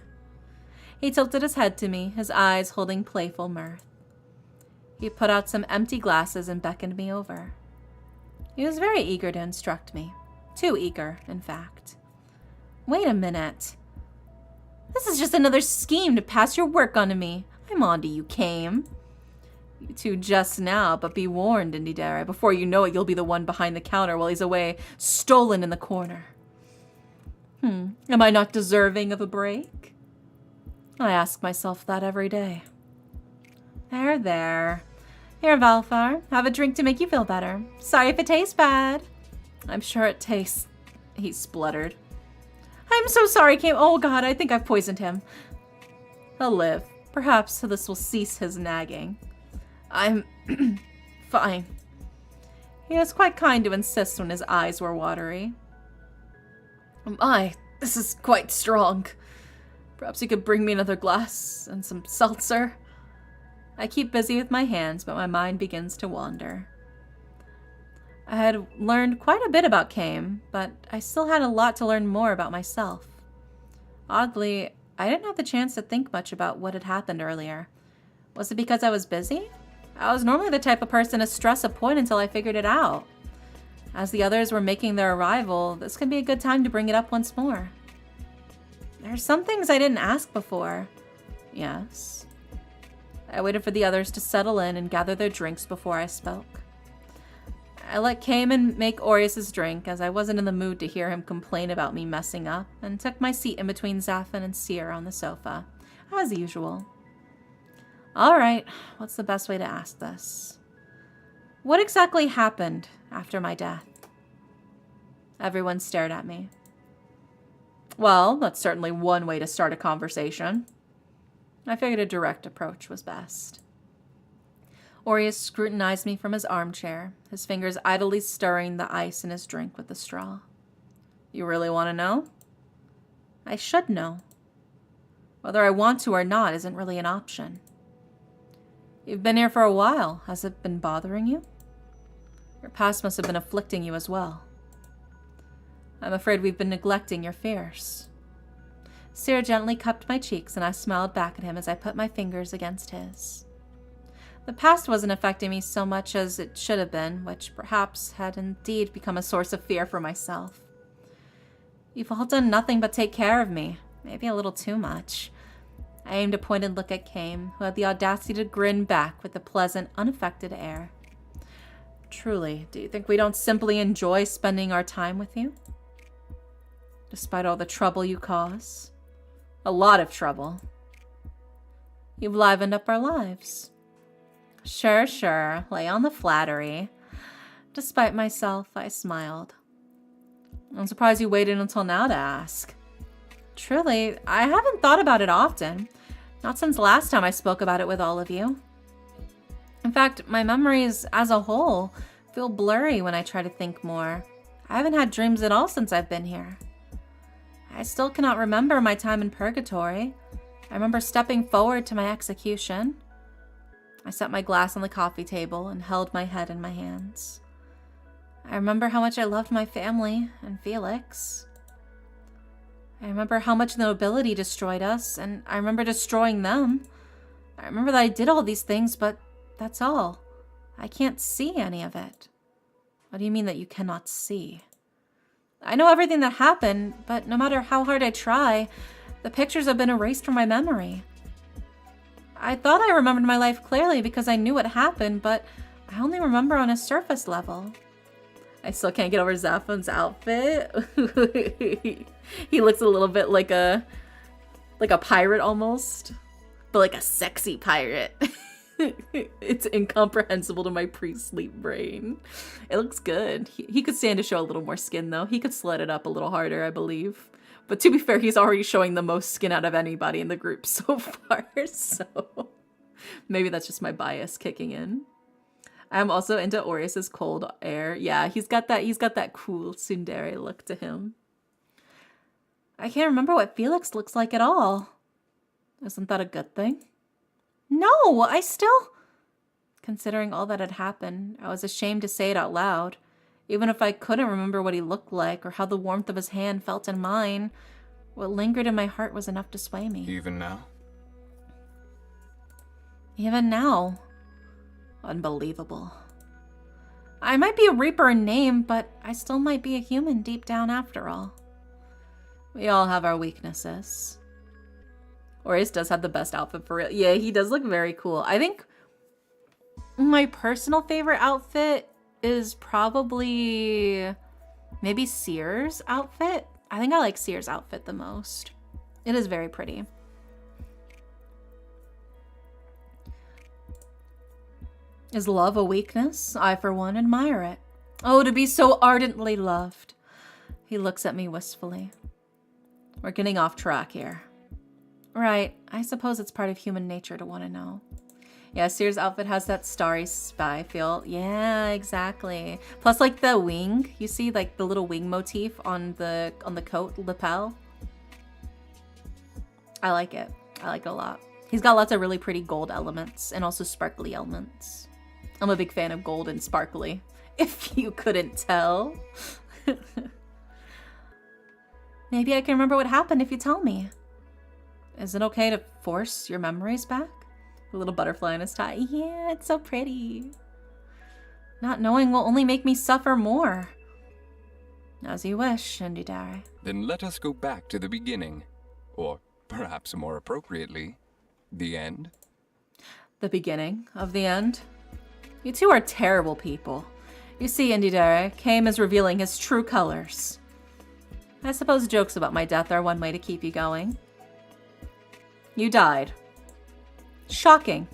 He tilted his head to me, his eyes holding playful mirth. He put out some empty glasses and beckoned me over. He was very eager to instruct me. Too eager, in fact. Wait a minute. This is just another scheme to pass your work on to me. I'm on to you, Kame. You two just now, but be warned, Indidere. Before you know it, you'll be the one behind the counter while he's away, stolen in the corner. Am I not deserving of a break? I ask myself that every day. There. Here, Valfar, have a drink to make you feel better. Sorry if it tastes bad. I'm sure it tastes... He spluttered. I'm so sorry, Kame. Oh, God, I think I've poisoned him. He'll live. Perhaps this will cease his nagging. I'm... fine. He was quite kind to insist when his eyes were watery. This is quite strong. Perhaps you could bring me another glass and some seltzer. I keep busy with my hands, but my mind begins to wander. I had learned quite a bit about Kame, but I still had a lot to learn more about myself. Oddly, I didn't have the chance to think much about what had happened earlier. Was it because I was busy? I was normally the type of person to stress a point until I figured it out. As the others were making their arrival, this could be a good time to bring it up once more. There are some things I didn't ask before. Yes. I waited for the others to settle in and gather their drinks before I spoke. I let Cayman make Aries' drink, as I wasn't in the mood to hear him complain about me messing up, and took my seat in between Zafin and Seer on the sofa, as usual. Alright, what's the best way to ask this? What exactly happened after my death? Everyone stared at me. Well, that's certainly one way to start a conversation. I figured a direct approach was best. Aries scrutinized me from his armchair, his fingers idly stirring the ice in his drink with a straw. You really want to know? I should know. Whether I want to or not isn't really an option. You've been here for a while. Has it been bothering you? Your past must have been afflicting you as well. I'm afraid we've been neglecting your fears. Seer gently cupped my cheeks, and I smiled back at him as I put my fingers against his. The past wasn't affecting me so much as it should have been, which perhaps had indeed become a source of fear for myself. You've all done nothing but take care of me, maybe a little too much. I aimed a pointed look at Kame, who had the audacity to grin back with a pleasant, unaffected air. Truly, do you think we don't simply enjoy spending our time with you? Despite all the trouble you cause? A lot of trouble. You've livened up our lives. Sure, lay on the flattery. Despite myself, I smiled. I'm surprised you waited until now to ask. Truly, I haven't thought about it often. Not since last time I spoke about it with all of you. In fact, my memories as a whole feel blurry when I try to think more. I haven't had dreams at all since I've been here. I still cannot remember my time in purgatory. I remember stepping forward to my execution. I set my glass on the coffee table and held my head in my hands. I remember how much I loved my family and Felix. I remember how much the nobility destroyed us, and I remember destroying them. I remember that I did all these things, but that's all. I can't see any of it. What do you mean that you cannot see? I know everything that happened, but no matter how hard I try, the pictures have been erased from my memory. I thought I remembered my life clearly because I knew what happened, but I only remember on a surface level. I still can't get over Zafon's outfit. He looks a little bit like a pirate almost, but like a sexy pirate. It's incomprehensible to my pre-sleep brain. It looks good. He could stand to show a little more skin though. He could slut it up a little harder, I believe. But to be fair, he's already showing the most skin out of anybody in the group so far, so maybe that's just my bias kicking in. I'm also into Aries' cold air. Yeah, he's got that cool tsundere look to him. I can't remember what Felix looks like at all. Isn't that a good thing? No, I still... Considering all that had happened, I was ashamed to say it out loud. Even if I couldn't remember what he looked like or how the warmth of his hand felt in mine, what lingered in my heart was enough to sway me. Even now? Even now. Unbelievable. I might be a Reaper in name, but I still might be a human deep down after all. We all have our weaknesses. Aries does have the best outfit for real. Yeah, he does look very cool. I think my personal favorite outfit is probably maybe Seer's outfit. I think I like Seer's outfit the most. It is very pretty. Is love a weakness? I, for one, admire it. Oh, to be so ardently loved. He looks at me wistfully. We're getting off track here. Right, I suppose it's part of human nature to want to know. Yeah, Seer's outfit has that starry spy feel. Yeah, exactly. Plus, like, the wing. You see, like, the little wing motif on the coat lapel? I like it. I like it a lot. He's got lots of really pretty gold elements and also sparkly elements. I'm a big fan of gold and sparkly, if you couldn't tell. Maybe I can remember what happened if you tell me. Is it okay to force your memories back? The little butterfly in his tie. Yeah, it's so pretty. Not knowing will only make me suffer more. As you wish, Indidare. Then let us go back to the beginning. Or perhaps more appropriately, the end. The beginning of the end? You two are terrible people. You see, Indidare came as revealing his true colors. I suppose jokes about my death are one way to keep you going. You died. Shocking.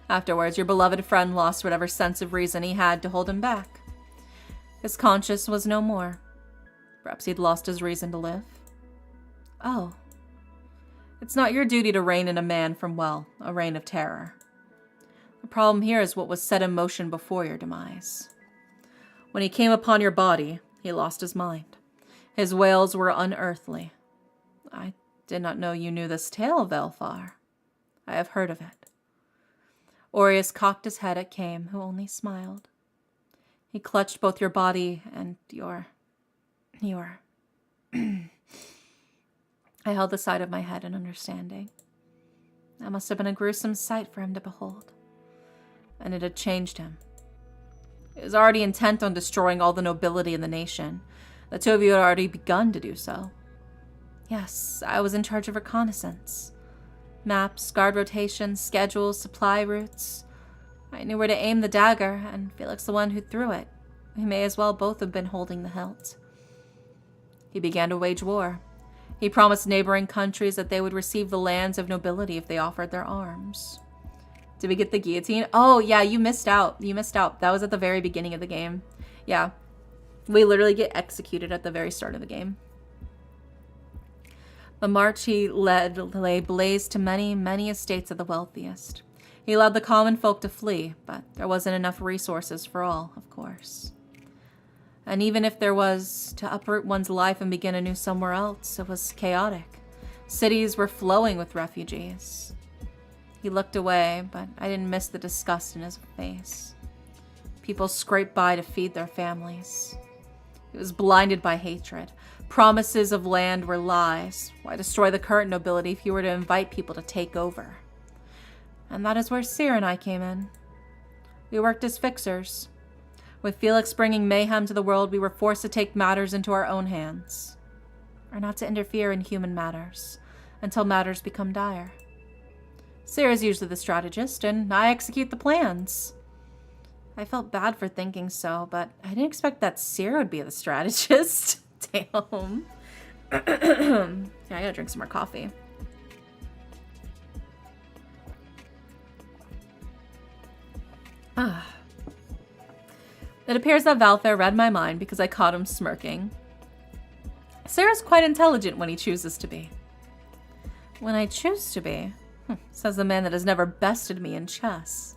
Afterwards, your beloved friend lost whatever sense of reason he had to hold him back. His conscience was no more. Perhaps he'd lost his reason to live. Oh. It's not your duty to rein in a man from, well, a reign of terror. The problem here is what was set in motion before your demise. When he came upon your body, he lost his mind. His wails were unearthly. I did not know you knew this tale, Velfar. I have heard of it. Aries cocked his head at Kame, who only smiled. He clutched both your body and your... I held the side of my head in understanding. That must have been a gruesome sight for him to behold. And it had changed him. He was already intent on destroying all the nobility in the nation. The two of you had already begun to do so. Yes, I was in charge of reconnaissance. Maps, guard rotations, schedules, supply routes. I knew where to aim the dagger, and Felix the one who threw it. We may as well both have been holding the hilt. He began to wage war. He promised neighboring countries that they would receive the lands of nobility if they offered their arms. Did we get the guillotine? Oh, yeah, you missed out. You missed out. That was at the very beginning of the game. Yeah. We literally get executed at the very start of the game. The march he led lay blazed to many, many estates of the wealthiest. He allowed the common folk to flee, but there wasn't enough resources for all, of course. And even if there was, to uproot one's life and begin anew somewhere else, it was chaotic. Cities were flowing with refugees. He looked away, but I didn't miss the disgust in his face. People scraped by to feed their families. He was blinded by hatred. Promises of land were lies. Why destroy the current nobility if you were to invite people to take over? And that is where Seer and I came in. We worked as fixers. With Felix bringing mayhem to the world, we were forced to take matters into our own hands. Or not to interfere in human matters, until matters become dire. Seer is usually the strategist, and I execute the plans. I felt bad for thinking so, but I didn't expect that Seer would be the strategist. Damn. Yeah, I gotta drink some more coffee. It appears that Valfair read my mind because I caught him smirking. Sarah's quite intelligent when he chooses to be. When I choose to be, says the man that has never bested me in chess.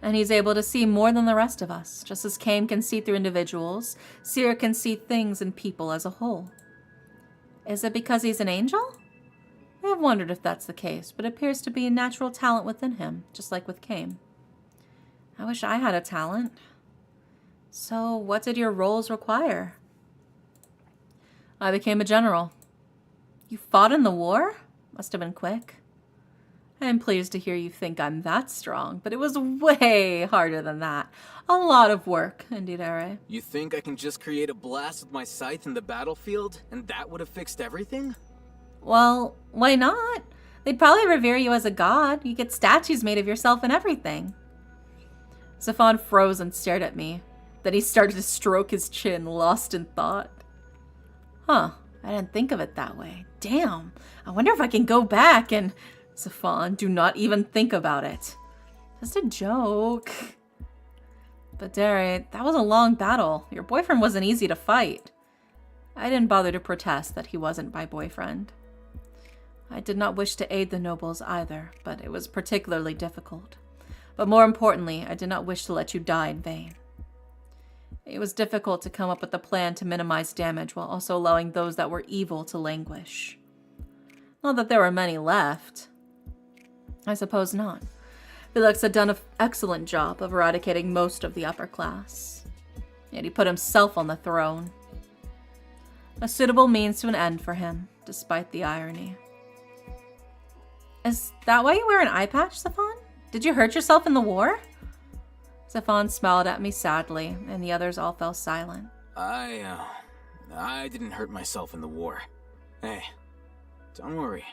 And he's able to see more than the rest of us. Just as Kame can see through individuals, Seer can see things and people as a whole. Is it because he's an angel? I have wondered if that's the case, but it appears to be a natural talent within him, just like with Kame. I wish I had a talent. So, what did your roles require? I became a general. You fought in the war? Must have been quick. I am pleased to hear you think I'm that strong, but it was way harder than that. A lot of work, indeed, Aries. You think I can just create a blast with my scythe in the battlefield, and that would have fixed everything? Well, why not? They'd probably revere you as a god. You get statues made of yourself and everything. Zafon froze and stared at me. Then he started to stroke his chin, lost in thought. Huh, I didn't think of it that way. Damn, I wonder if I can go back and... Zafon, do not even think about it. Just a joke. But Derry, that was a long battle. Your boyfriend wasn't easy to fight. I didn't bother to protest that he wasn't my boyfriend. I did not wish to aid the nobles either, but it was particularly difficult. But more importantly, I did not wish to let you die in vain. It was difficult to come up with a plan to minimize damage while also allowing those that were evil to languish. Not that there were many left. I suppose not. Felix had done an excellent job of eradicating most of the upper class. Yet he put himself on the throne. A suitable means to an end for him, despite the irony. Is that why you wear an eye patch, Zafon? Did you hurt yourself in the war? Zafon smiled at me sadly, and the others all fell silent. I didn't hurt myself in the war. Hey, don't worry.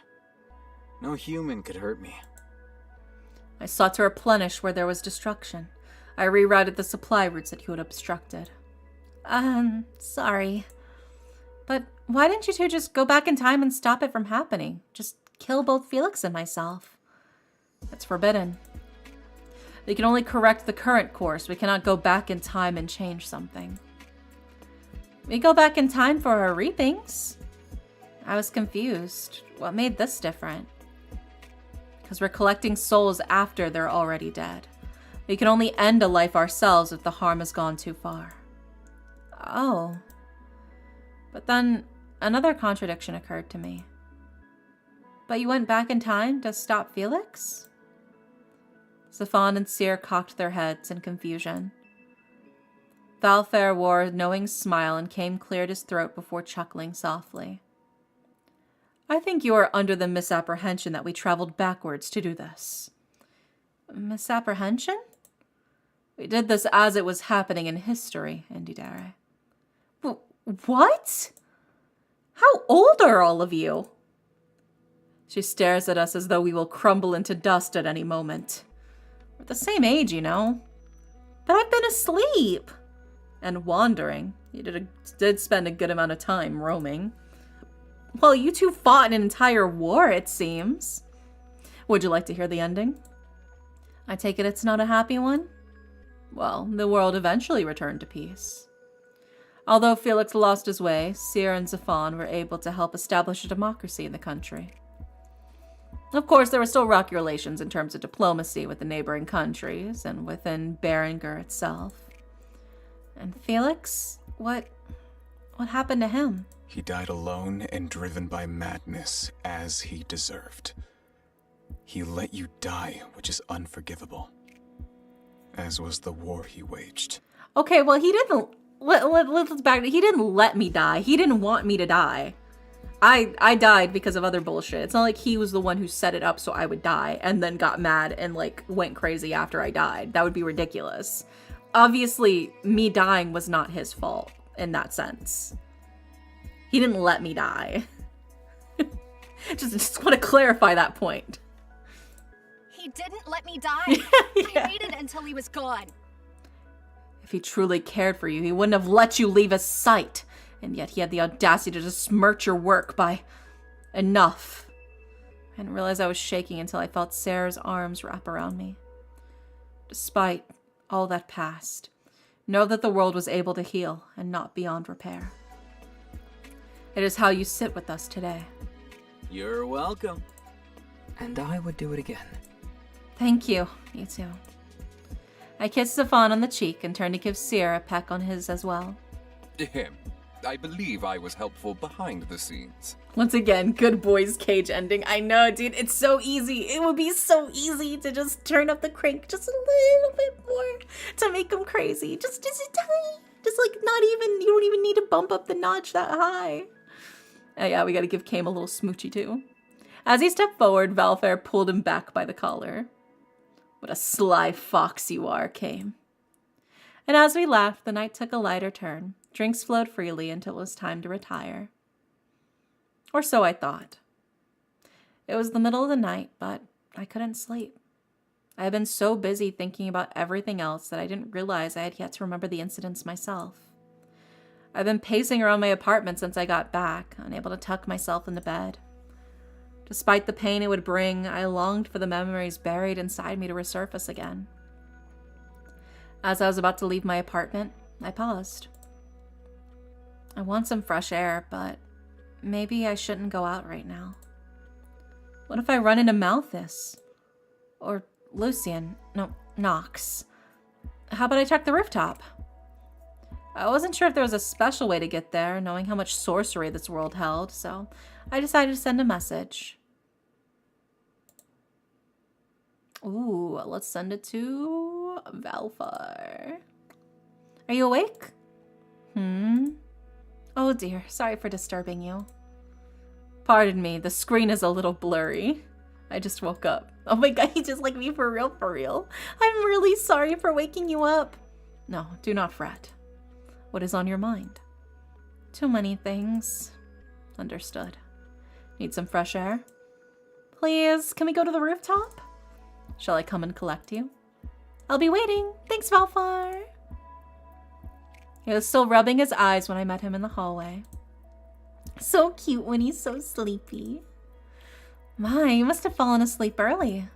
No human could hurt me. I sought to replenish where there was destruction. I rerouted the supply routes that you had obstructed. Sorry. But why didn't you two just go back in time and stop it from happening? Just kill both Felix and myself. That's forbidden. We can only correct the current course. We cannot go back in time and change something. We go back in time for our reapings. I was confused. What made this different? Because we're collecting souls after they're already dead. We can only end a life ourselves if the harm has gone too far. Oh. But then another contradiction occurred to me. But you went back in time to stop Felix? Zafon and Seer cocked their heads in confusion. Valfair wore a knowing smile and came cleared his throat before chuckling softly. I think you are under the misapprehension that we traveled backwards to do this. Misapprehension? We did this as it was happening in history, Indidare. What? How old are all of you? She stares at us as though we will crumble into dust at any moment. We're the same age, you know. But I've been asleep. And wandering. You did spend a good amount of time roaming. Well, you two fought an entire war, it seems. Would you like to hear the ending? I take it it's not a happy one? Well, the world eventually returned to peace. Although Felix lost his way, Seer and Zafon were able to help establish a democracy in the country. Of course, there were still rocky relations in terms of diplomacy with the neighboring countries and within Berenger itself. And Felix? What happened to him? He died alone and driven by madness, as he deserved. He let you die, which is unforgivable. As was the war he waged. Okay, well, he didn't... Let's back. He didn't let me die. He didn't want me to die. I died because of other bullshit. It's not like he was the one who set it up so I would die and then got mad and, like, went crazy after I died. That would be ridiculous. Obviously, me dying was not his fault in that sense. He didn't let me die. just want to clarify that point. He didn't let me die. Yeah. I waited until he was gone. If he truly cared for you, he wouldn't have let you leave his sight. And yet he had the audacity to just smirch your work by... Enough. I didn't realize I was shaking until I felt Sarah's arms wrap around me. Despite all that passed, know that the world was able to heal and not beyond repair. It is how you sit with us today. You're welcome. And I would do it again. Thank you. You too. I kissed Zafon on the cheek and turned to give Seer a peck on his as well. Him. I believe I was helpful behind the scenes. Once again, good boys cage ending. I know, dude. It's so easy. It would be so easy to just turn up the crank just a little bit more to make them crazy. Just a tiny. Just like not even, you don't even need to bump up the notch that high. Yeah, we gotta give Kame a little smoochy too. As he stepped forward, Valfair pulled him back by the collar. What a sly fox you are, Kame. And as we laughed, the night took a lighter turn. Drinks flowed freely until it was time to retire. Or so I thought. It was the middle of the night, but I couldn't sleep. I had been so busy thinking about everything else that I didn't realize I had yet to remember the incidents myself. I've been pacing around my apartment since I got back, unable to tuck myself into bed. Despite the pain it would bring, I longed for the memories buried inside me to resurface again. As I was about to leave my apartment, I paused. I want some fresh air, but maybe I shouldn't go out right now. What if I run into Malthus? Or Lucian? No, Nox. How about I check the rooftop? I wasn't sure if there was a special way to get there, knowing how much sorcery this world held, so I decided to send a message. Ooh, let's send it to Valfar. Are you awake? Oh dear, sorry for disturbing you. Pardon me, the screen is a little blurry. I just woke up. Oh my god, you just like me for real, for real. I'm really sorry for waking you up. No, do not fret. What is on your mind? Too many things. Understood. Need some fresh air? Please, can we go to the rooftop? Shall I come and collect you? I'll be waiting. Thanks, Valfar. He was still rubbing his eyes when I met him in the hallway. So cute when he's so sleepy. My, you must have fallen asleep early.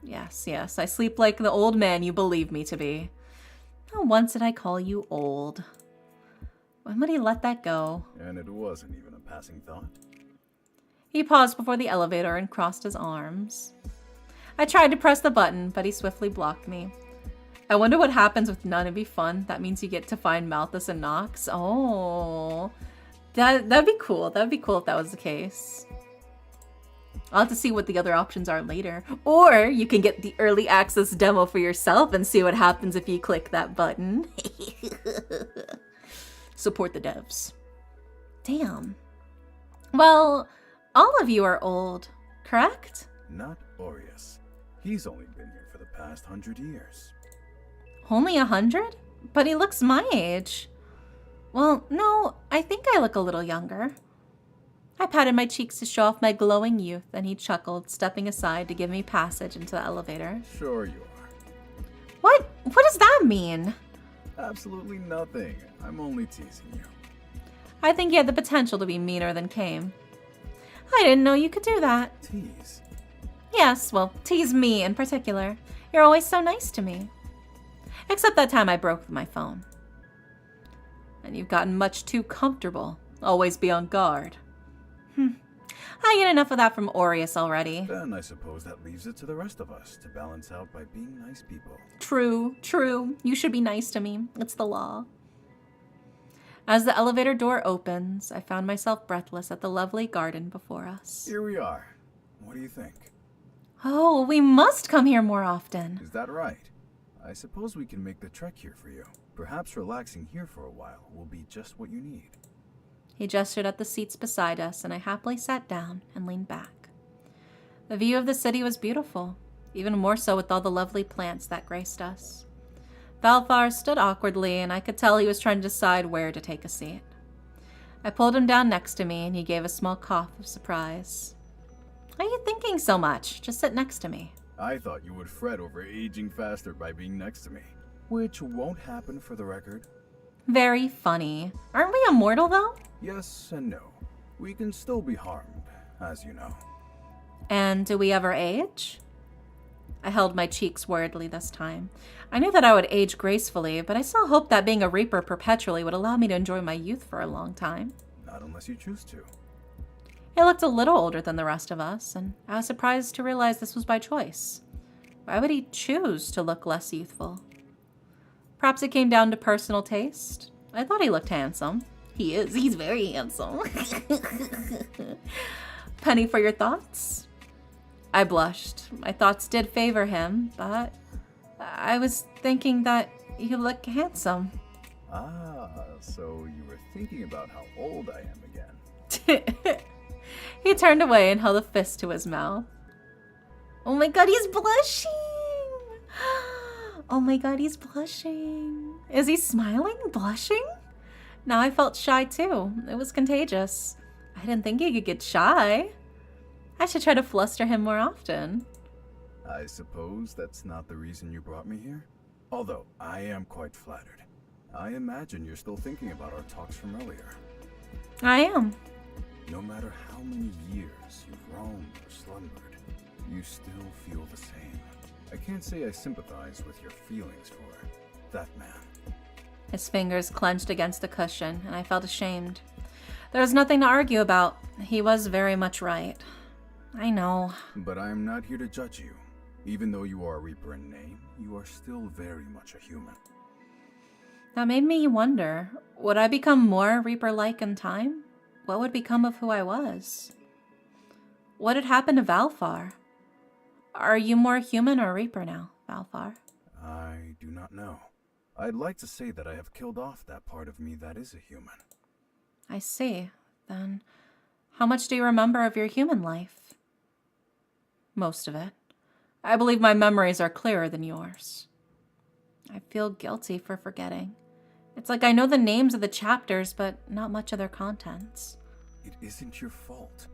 Yes, I sleep like the old man you believe me to be. Not once did I call you old. When would he let that go? And it wasn't even a passing thought. He paused before the elevator and crossed his arms. I tried to press the button, but he swiftly blocked me. I wonder what happens with none. It'd be fun. That means you get to find Malthus and Nox. Oh, that'd be cool. That'd be cool if that was the case. I'll have to see what the other options are later. Or you can get the early access demo for yourself and see what happens if you click that button. Support the devs. Damn. Well, all of you are old, correct? Not Aries. He's only been here for the past 100 years. Only 100? But he looks my age. Well, no, I think I look a little younger. I patted my cheeks to show off my glowing youth, and he chuckled, stepping aside to give me passage into the elevator. Sure you are. What? What does that mean? Absolutely nothing. I'm only teasing you. I think you had the potential to be meaner than Kame. I didn't know you could do that. Tease? Yes, well, tease me in particular. You're always so nice to me. Except that time I broke my phone. And you've gotten much too comfortable. Always be on guard. I get enough of that from Aries already. Then I suppose that leaves it to the rest of us to balance out by being nice people. True. You should be nice to me. It's the law. As the elevator door opens, I found myself breathless at the lovely garden before us. Here we are. What do you think? Oh, we must come here more often. Is that right? I suppose we can make the trek here for you. Perhaps relaxing here for a while will be just what you need. He gestured at the seats beside us, and I happily sat down and leaned back. The view of the city was beautiful, even more so with all the lovely plants that graced us. Valfar stood awkwardly, and I could tell he was trying to decide where to take a seat. I pulled him down next to me, and he gave a small cough of surprise. Why are you thinking so much? Just sit next to me. I thought you would fret over aging faster by being next to me. Which won't happen for the record. Very funny. Aren't we immortal, though? Yes and no. We can still be harmed, as you know. And do we ever age? I held my cheeks worriedly this time. I knew that I would age gracefully, but I still hoped that being a Reaper perpetually would allow me to enjoy my youth for a long time. Not unless you choose to. He looked a little older than the rest of us, and I was surprised to realize this was by choice. Why would he choose to look less youthful? Perhaps it came down to personal taste. I thought he looked handsome. He is. He's very handsome. Penny for your thoughts? I blushed. My thoughts did favor him, but I was thinking that you look handsome. Ah, so you were thinking about how old I am again. He turned away and held a fist to his mouth. Oh my god, he's blushing! Oh my god, he's blushing. Is he smiling? Blushing? Now I felt shy too. It was contagious. I didn't think he could get shy. I should try to fluster him more often. I suppose that's not the reason you brought me here? Although, I am quite flattered. I imagine you're still thinking about our talks from earlier. I am. No matter how many years you've roamed or slumbered, you still feel the same. I can't say I sympathize with your feelings for that man. His fingers clenched against the cushion, and I felt ashamed. There was nothing to argue about. He was very much right. I know. But I am not here to judge you. Even though you are a Reaper in name, you are still very much a human. That made me wonder, would I become more Reaper-like in time? What would become of who I was? What had happened to Valfar? Are you more human or Reaper now, Valfar? I do not know. I'd like to say that I have killed off that part of me that is a human. I see. Then, how much do you remember of your human life? Most of it. I believe my memories are clearer than yours. I feel guilty for forgetting. It's like I know the names of the chapters, but not much of their contents. It isn't your fault.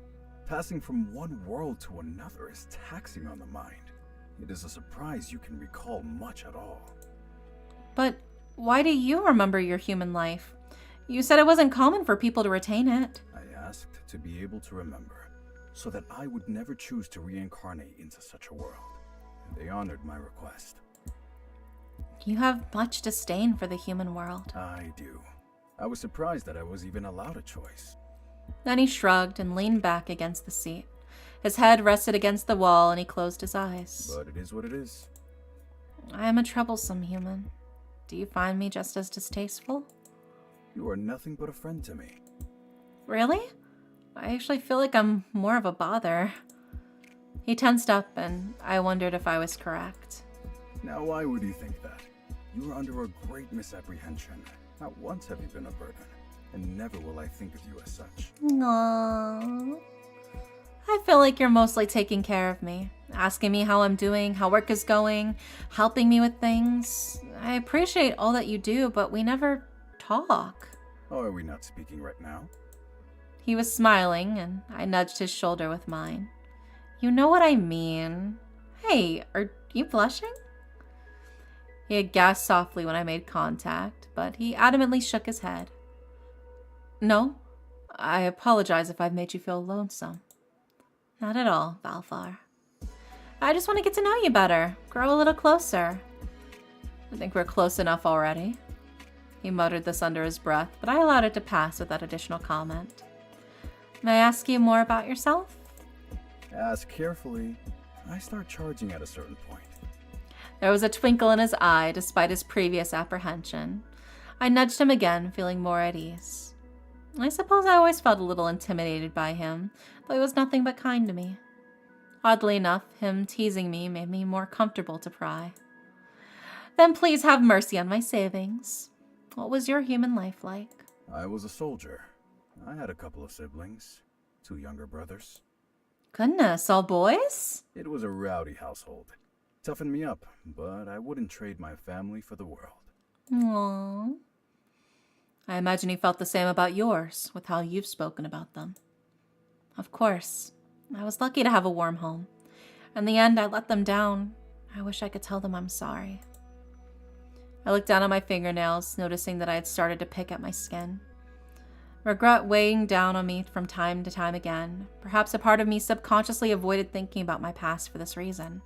Passing from one world to another is taxing on the mind. It is a surprise you can recall much at all. But why do you remember your human life? You said it wasn't common for people to retain it. I asked to be able to remember, so that I would never choose to reincarnate into such a world. And they honored my request. You have much disdain for the human world. I do. I was surprised that I was even allowed a choice. Then he shrugged and leaned back against the seat. His head rested against the wall and he closed his eyes. But it is what it is. I am a troublesome human. Do you find me just as distasteful? You are nothing but a friend to me. Really? I actually feel like I'm more of a bother. He tensed up and I wondered if I was correct. Now why would you think that? You are under a great misapprehension. Not once have you been a burden, and never will I think of you as such. Aww. I feel like you're mostly taking care of me, asking me how I'm doing, how work is going, helping me with things. I appreciate all that you do, but we never talk. Oh, are we not speaking right now? He was smiling, and I nudged his shoulder with mine. You know what I mean. Hey, are you blushing? He had gasped softly when I made contact, but he adamantly shook his head. No, I apologize if I've made you feel lonesome. Not at all, Valfar. I just want to get to know you better, grow a little closer. I think we're close enough already. He muttered this under his breath, but I allowed it to pass without additional comment. May I ask you more about yourself? Ask carefully. I start charging at a certain point. There was a twinkle in his eye despite his previous apprehension. I nudged him again, feeling more at ease. I suppose I always felt a little intimidated by him, though he was nothing but kind to me. Oddly enough, him teasing me made me more comfortable to pry. Then please have mercy on my savings. What was your human life like? I was a soldier. I had a couple of siblings, 2 younger brothers. Goodness, all boys? It was a rowdy household. Toughened me up, but I wouldn't trade my family for the world. Aww. I imagine you felt the same about yours, with how you've spoken about them. Of course. I was lucky to have a warm home. In the end, I let them down. I wish I could tell them I'm sorry. I looked down at my fingernails, noticing that I had started to pick at my skin. Regret weighing down on me from time to time again. Perhaps a part of me subconsciously avoided thinking about my past for this reason.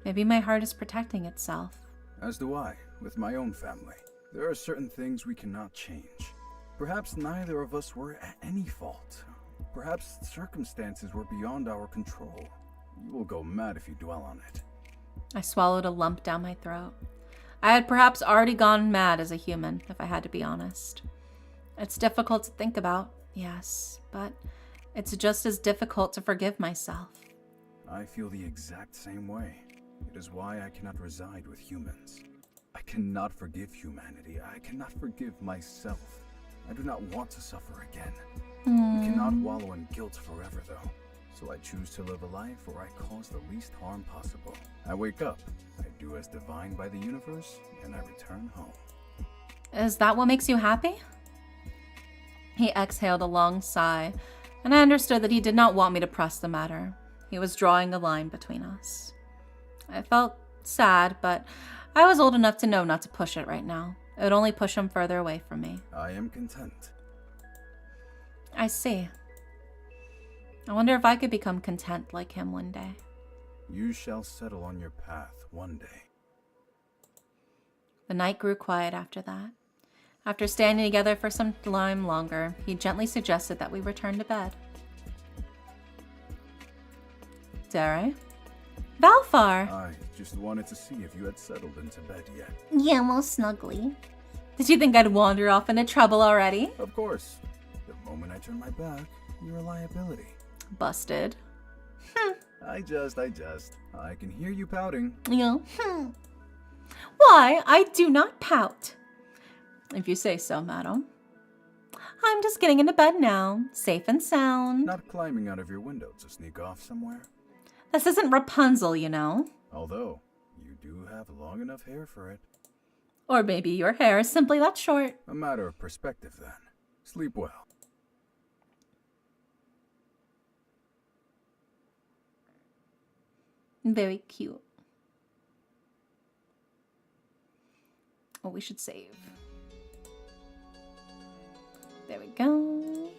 Maybe my heart is protecting itself. As do I, with my own family. There are certain things we cannot change. Perhaps neither of us were at any fault. Perhaps circumstances were beyond our control. You will go mad if you dwell on it. I swallowed a lump down my throat. I had perhaps already gone mad as a human, if I had to be honest. It's difficult to think about, yes, but it's just as difficult to forgive myself. I feel the exact same way. It is why I cannot reside with humans. I cannot forgive humanity. I cannot forgive myself. I do not want to suffer again. We cannot wallow in guilt forever, though. So I choose to live a life where I cause the least harm possible. I wake up, I do as divined by the universe, and I return home. Is that what makes you happy? He exhaled a long sigh, and I understood that he did not want me to press the matter. He was drawing a line between us. I felt sad, but I was old enough to know not to push it right now. It would only push him further away from me. I am content. I see. I wonder if I could become content like him one day. You shall settle on your path one day. The night grew quiet after that. After standing together for some time longer, he gently suggested that we return to bed. Dare I? Valfar! I just wanted to see if you had settled into bed yet. Yeah, most snugly. Did you think I'd wander off into trouble already? Of course. The moment I turn my back, you're a liability. Busted. I just. I can hear you pouting. Yeah. Why, I do not pout. If you say so, madam. I'm just getting into bed now, safe and sound. Not climbing out of your window to sneak off somewhere. This isn't Rapunzel, you know. Although, you do have long enough hair for it. Or maybe your hair is simply that short. A matter of perspective, then. Sleep well. Very cute. Oh, we should save. There we go.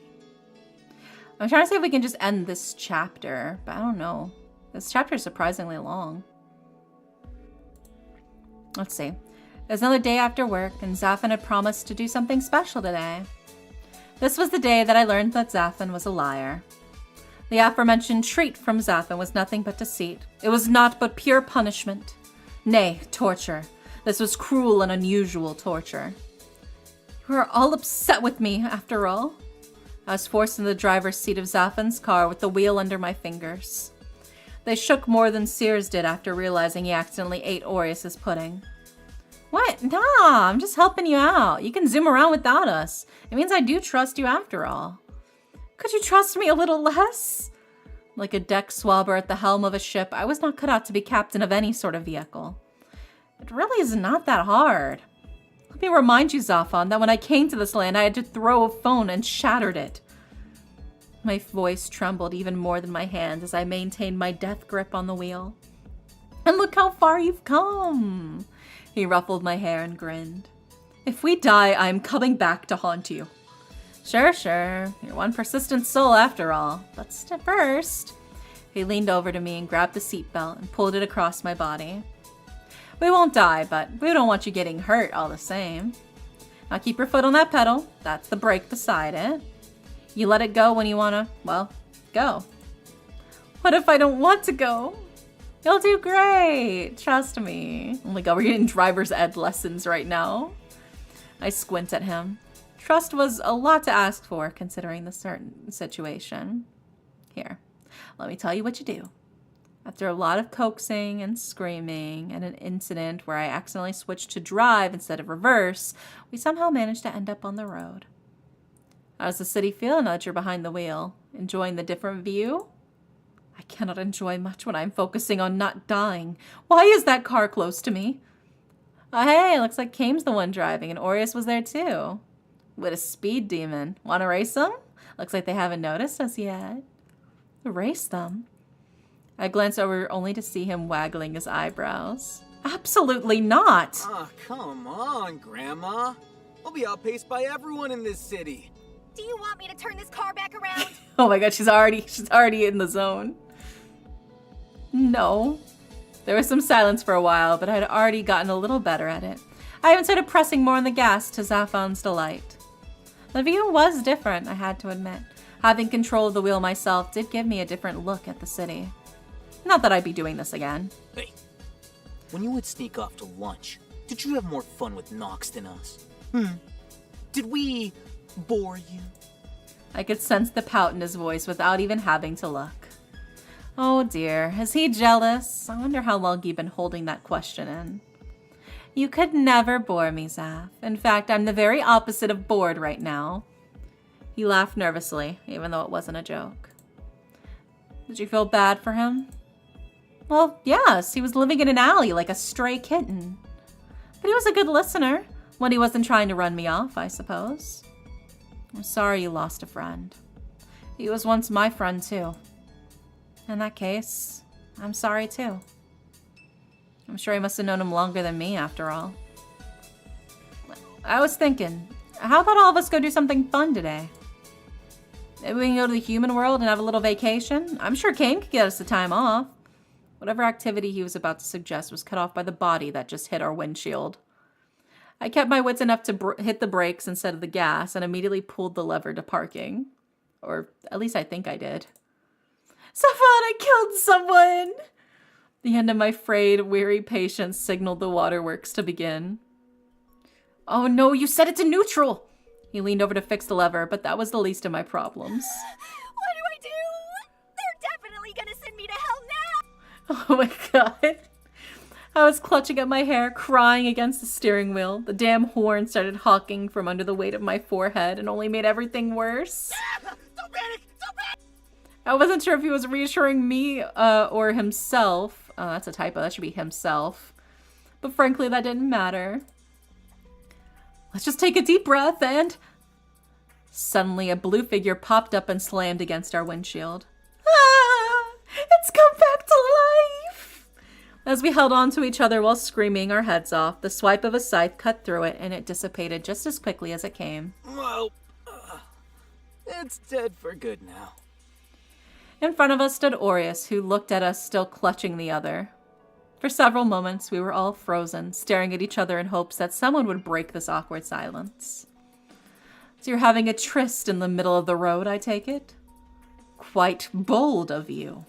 I'm trying to see if we can just end this chapter, but I don't know. This chapter is surprisingly long. Let's see. It's another day after work, and Zaffin had promised to do something special today. This was the day that I learned that Zaffin was a liar. The aforementioned treat from Zaffin was nothing but deceit. It was naught but pure punishment. Nay, torture. This was cruel and unusual torture. You are all upset with me, after all. I was forced into the driver's seat of Zaffin's car with the wheel under my fingers. They shook more than Sears did after realizing he accidentally ate Aries' pudding. What? Nah, I'm just helping you out. You can zoom around without us. It means I do trust you after all. Could you trust me a little less? Like a deck swabber at the helm of a ship, I was not cut out to be captain of any sort of vehicle. It really is not that hard. Let me remind you, Zaffin, that when I came to this land, I had to throw a phone and shattered it. My voice trembled even more than my hands as I maintained my death grip on the wheel. And look how far you've come. He ruffled my hair and grinned. If we die, I am coming back to haunt you. Sure. You're one persistent soul after all. But first. He leaned over to me and grabbed the seatbelt and pulled it across my body. We won't die, but we don't want you getting hurt all the same. Now keep your foot on that pedal. That's the brake beside it. You let it go when you wanna, well, go. What if I don't want to go? You'll do great. Trust me. Oh my god, we're getting driver's ed lessons right now. I squint at him. Trust was a lot to ask for, considering the certain situation. Here, let me tell you what you do. After a lot of coaxing and screaming and an incident where I accidentally switched to drive instead of reverse, we somehow managed to end up on the road. How does the city feel now that you're behind the wheel? Enjoying the different view? I cannot enjoy much when I'm focusing on not dying. Why is that car close to me? Oh hey, looks like Kame's the one driving and Aries was there too. What a speed demon. Wanna race them? Looks like they haven't noticed us yet. Race them? I glanced over only to see him waggling his eyebrows. Absolutely not! Ah, come on, Grandma. I'll be outpaced by everyone in this city. Do you want me to turn this car back around? Oh my god, she's already in the zone. No. There was some silence for a while, but I had already gotten a little better at it. I even started pressing more on the gas to Zaffin's delight. The view was different, I had to admit. Having control of the wheel myself did give me a different look at the city. Not that I'd be doing this again. Hey, when you would sneak off to lunch, did you have more fun with Nox than us? Did we bore you? I could sense the pout in his voice without even having to look. Oh dear, is he jealous? I wonder how long you've been holding that question in. You could never bore me, Zaf. In fact, I'm the very opposite of bored right now. He laughed nervously, even though it wasn't a joke. Did you feel bad for him? Well, yes, he was living in an alley like a stray kitten. But he was a good listener, when he wasn't trying to run me off, I suppose. I'm sorry you lost a friend. He was once my friend, too. In that case, I'm sorry, too. I'm sure he must have known him longer than me, after all. I was thinking, how about all of us go do something fun today? Maybe we can go to the human world and have a little vacation? I'm sure Kane could get us the time off. Whatever activity he was about to suggest was cut off by the body that just hit our windshield. I kept my wits enough to hit the brakes instead of the gas and immediately pulled the lever to parking. Or at least I think I did. Stefan, I killed someone! The end of my frayed, weary patience signaled the waterworks to begin. Oh no, you set it to neutral! He leaned over to fix the lever, but that was the least of my problems. What do? They're definitely gonna send me to hell now! Oh my god. I was clutching at my hair, crying against the steering wheel. The damn horn started honking from under the weight of my forehead and only made everything worse. Don't panic! Don't panic! I wasn't sure if he was reassuring me or himself. Oh, that's a typo. That should be himself. But frankly, that didn't matter. Let's just take a deep breath and... Suddenly, a blue figure popped up and slammed against our windshield. Ah! It's come back to life! As we held on to each other while screaming our heads off, the swipe of a scythe cut through it and it dissipated just as quickly as it came. Well, it's dead for good now. In front of us stood Aries, who looked at us, still clutching the other. For several moments, we were all frozen, staring at each other in hopes that someone would break this awkward silence. So you're having a tryst in the middle of the road, I take it? Quite bold of you.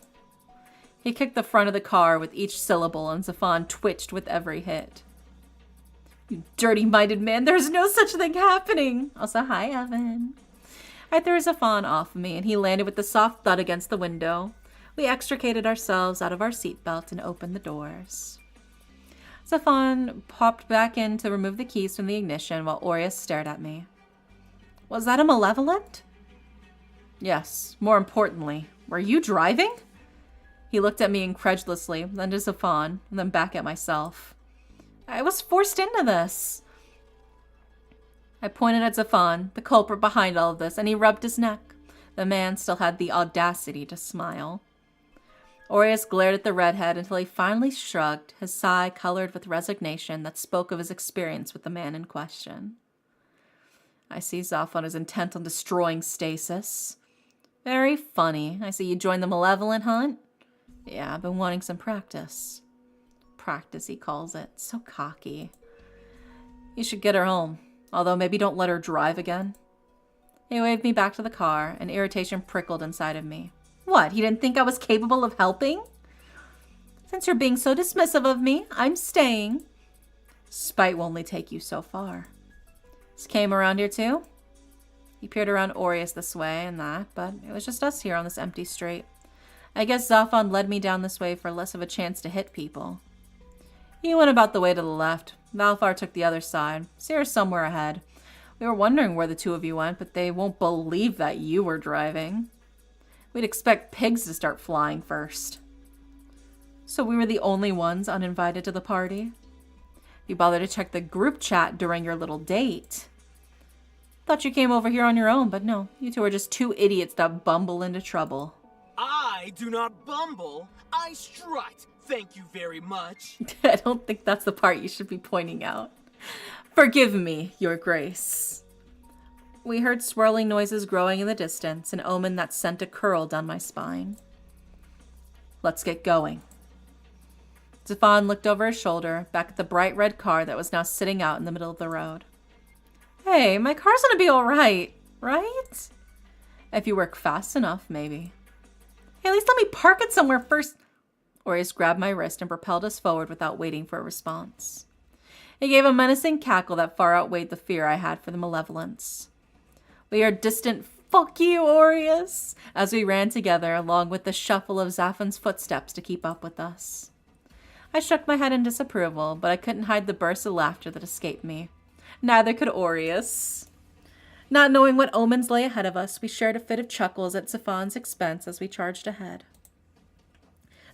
He kicked the front of the car with each syllable, and Zafan twitched with every hit. You dirty-minded man, there's no such thing happening! Also, hi, Evan. I threw Zafan off of me, and he landed with a soft thud against the window. We extricated ourselves out of our seatbelt and opened the doors. Zafan popped back in to remove the keys from the ignition while Aries stared at me. Was that a malevolent? Yes, more importantly, were you driving? He looked at me incredulously, then to Zafan, and then back at myself. I was forced into this. I pointed at Zafan, the culprit behind all of this, and he rubbed his neck. The man still had the audacity to smile. Aries glared at the redhead until he finally shrugged, his sigh colored with resignation that spoke of his experience with the man in question. I see Zafan is intent on destroying Stasis. Very funny. I see you joined the malevolent hunt. Yeah, I've been wanting some practice. Practice, he calls it. So cocky. You should get her home. Although maybe don't let her drive again. He waved me back to the car, and irritation prickled inside of me. What, he didn't think I was capable of helping? Since you're being so dismissive of me, I'm staying. Spite will only take you so far. This came around here too? He peered around Aries this way and that, but it was just us here on this empty street. I guess Zafan led me down this way for less of a chance to hit people. He went about the way to the left. Valfar took the other side. Sierra's somewhere ahead. We were wondering where the two of you went, but they won't believe that you were driving. We'd expect pigs to start flying first. So we were the only ones uninvited to the party? You bothered to check the group chat during your little date. Thought you came over here on your own, but no. You two are just two idiots that bumble into trouble. I do not bumble. I strut. Thank you very much. I don't think that's the part you should be pointing out. Forgive me, Your Grace. We heard swirling noises growing in the distance, an omen that sent a curl down my spine. Let's get going. Zafan looked over his shoulder, back at the bright red car that was now sitting out in the middle of the road. Hey, my car's gonna be alright, right? If you work fast enough, maybe. Hey, at least let me park it somewhere first. Aries grabbed my wrist and propelled us forward without waiting for a response. He gave a menacing cackle that far outweighed the fear I had for the malevolence. We heard distant "fuck you, Aureus," as we ran together, along with the shuffle of Zaphan's footsteps to keep up with us. I shook my head in disapproval, but I couldn't hide the burst of laughter that escaped me. Neither could Aureus. Not knowing what omens lay ahead of us, we shared a fit of chuckles at Zaphan's expense as we charged ahead.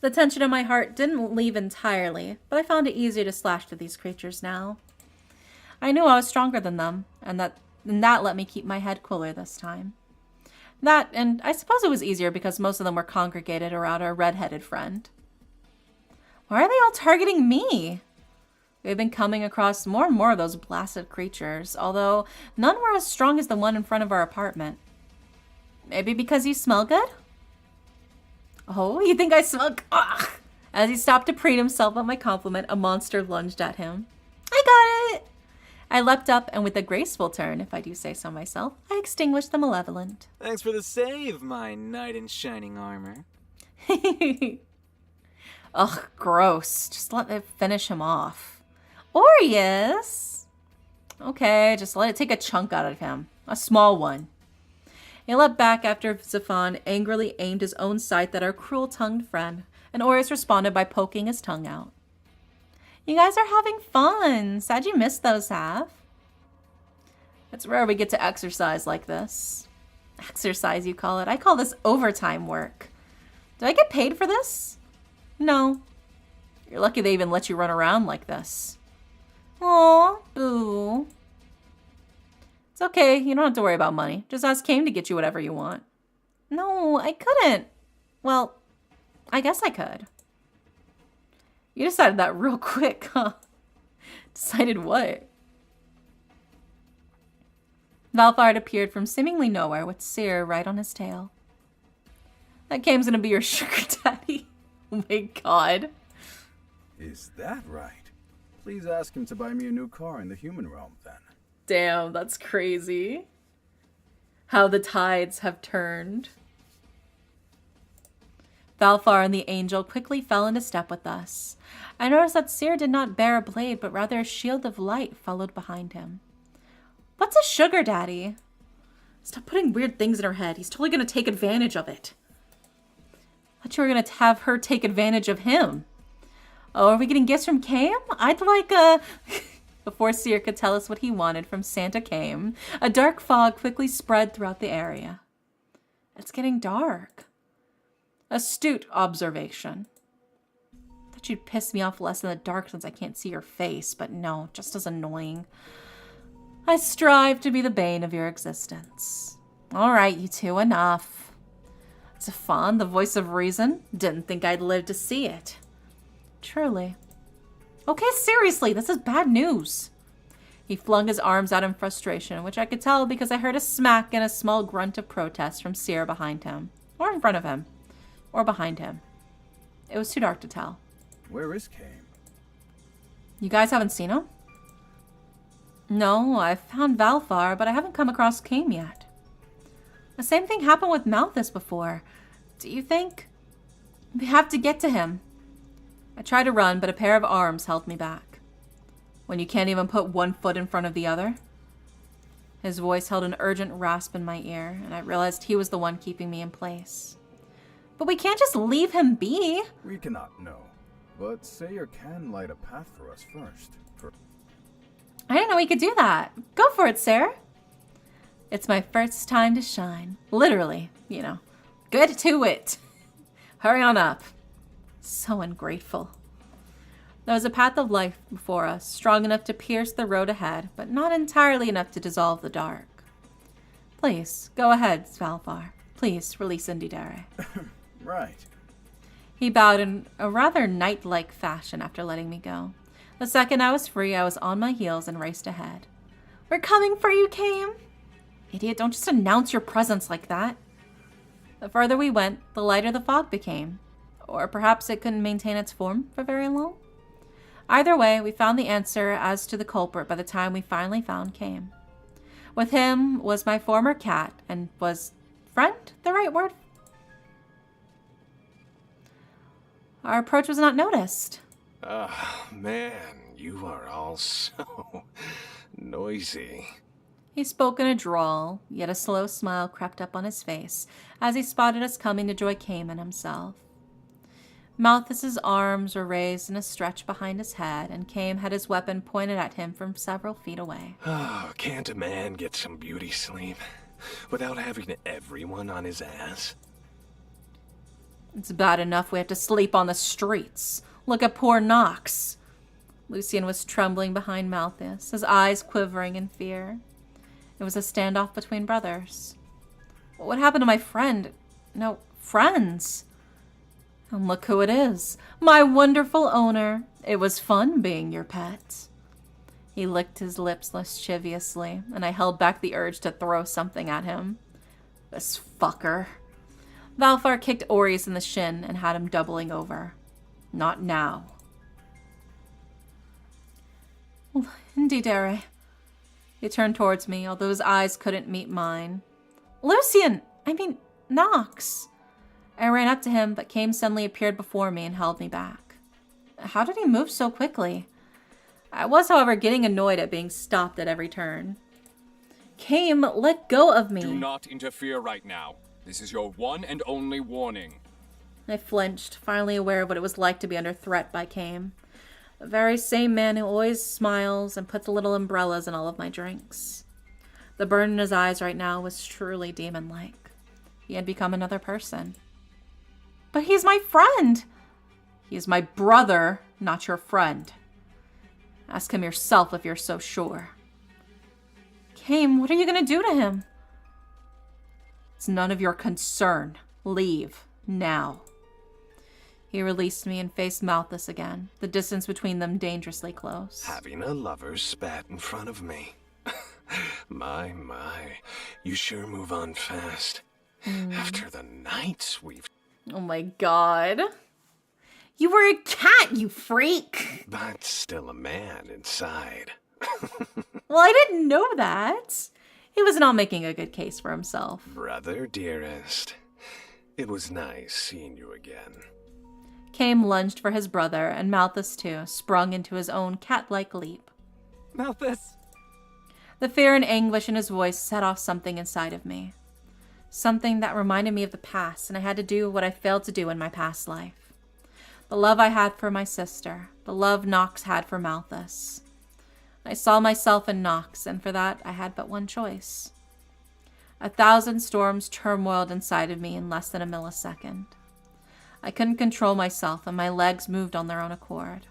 The tension in my heart didn't leave entirely, but I found it easier to slash through these creatures now. I knew I was stronger than them, and that let me keep my head cooler this time. That, and I suppose it was easier because most of them were congregated around our red-headed friend. Why are they all targeting me? We've been coming across more and more of those blasted creatures, although none were as strong as the one in front of our apartment. Maybe because you smell good? Oh, you think I smell? Ugh. As he stopped to preen himself on my compliment, a monster lunged at him. I got it! I leapt up, and with a graceful turn, if I do say so myself, I extinguished the malevolent. Thanks for the save, my knight in shining armor. Ugh, gross. Just let it finish him off. Aureus! Okay, just let it take a chunk out of him. A small one. He leapt back after Zaphan angrily aimed his own scythe at our cruel-tongued friend, and Aureus responded by poking his tongue out. You guys are having fun. Sad you missed those, Hav. It's rare we get to exercise like this. Exercise, you call it. I call this overtime work. Do I get paid for this? No. You're lucky they even let you run around like this. Aw, boo. It's okay. You don't have to worry about money. Just ask Kame to get you whatever you want. No, I couldn't. Well, I guess I could. You decided that real quick, huh? Decided what? Valfar had appeared from seemingly nowhere with Seer right on his tail. That Kame's gonna be your sugar daddy. Oh my god. Is that right? Please ask him to buy me a new car in the human realm, then. Damn, that's crazy. How the tides have turned. Valfar and the angel quickly fell into step with us. I noticed that Seer did not bear a blade, but rather a shield of light followed behind him. What's a sugar daddy? Stop putting weird things in her head. He's totally going to take advantage of it. I thought you were going to have her take advantage of him. Oh, are we getting gifts from Kame? I'd like a... Before Seer could tell us what he wanted from Santa Kame, a dark fog quickly spread throughout the area. It's getting dark. Astute observation. Thought you'd piss me off less in the dark since I can't see your face, but no, just as annoying. I strive to be the bane of your existence. All right, you two, enough. Zaphan, the voice of reason, didn't think I'd live to see it. Truly. Okay, seriously, this is bad news. He flung his arms out in frustration, which I could tell because I heard a smack and a small grunt of protest from Seer behind him, or in front of him, or behind him. It was too dark to tell. Where is Kame? You guys haven't seen him? No, I've found Valfar, but I haven't come across Kame yet. The same thing happened with Malthus before. Do you think? We have to get to him. I tried to run, but a pair of arms held me back. When you can't even put one foot in front of the other? His voice held an urgent rasp in my ear, and I realized he was the one keeping me in place. But we can't just leave him be. We cannot know, but Sayer can light a path for us first. I didn't know he could do that. Go for it, Sarah. It's my first time to shine. Literally, you know. Get to it. Hurry on up. So ungrateful. There was a path of life before us, strong enough to pierce the road ahead, but not entirely enough to dissolve the dark. Please, go ahead, Valfar. Please, release Indidere. Right. He bowed in a rather knight-like fashion after letting me go. The second I was free, I was on my heels and raced ahead. We're coming for you, Kame! Idiot, don't just announce your presence like that. The further we went, the lighter the fog became. Or perhaps it couldn't maintain its form for very long. Either way, we found the answer as to the culprit by the time we finally found Kame. With him was my former cat, and was friend the right word? Our approach was not noticed. Ah, man, you are all so noisy. He spoke in a drawl, yet a slow smile crept up on his face as he spotted us coming to join Cayman himself. Malthus's arms were raised in a stretch behind his head, and Came had his weapon pointed at him from several feet away. Oh, can't a man get some beauty sleep without having everyone on his ass? It's bad enough we have to sleep on the streets. Look at poor Knox. Lucian was trembling behind Malthus, his eyes quivering in fear. It was a standoff between brothers. What happened to my friend? No, friends. And look who it is. My wonderful owner. It was fun being your pet. He licked his lips lasciviously, and I held back the urge to throw something at him. This fucker. Valfar kicked Aries in the shin and had him doubling over. Not now. Indeed, Aries. He turned towards me, although his eyes couldn't meet mine. Lucian! Knox! I ran up to him, but Came suddenly appeared before me and held me back. How did he move so quickly? I was, however, getting annoyed at being stopped at every turn. Came, let go of me! Do not interfere right now. This is your one and only warning. I flinched, finally aware of what it was like to be under threat by Came. The very same man who always smiles and puts little umbrellas in all of my drinks. The burn in his eyes right now was truly demon-like. He had become another person. But he's my friend! He is my brother, not your friend. Ask him yourself if you're so sure. Came, what are you going to do to him? It's none of your concern. Leave. Now. He released me and faced Malthus again, the distance between them dangerously close. Having a lover spat in front of me. My, you sure move on fast. After the nights we've... Oh my god. You were a cat, you freak! But still a man inside. Well, I didn't know that. He was not making a good case for himself. Brother, dearest, it was nice seeing you again. Came lunged for his brother, and Malthus, too, sprung into his own cat-like leap. Malthus! The fear and anguish in his voice set off something inside of me. Something that reminded me of the past, and I had to do what I failed to do in my past life. The love I had for my sister, the love Knox had for Malthus. I saw myself in Knox, and for that I had but one choice. 1,000 storms turmoiled inside of me in less than a millisecond. I couldn't control myself, and my legs moved on their own accord.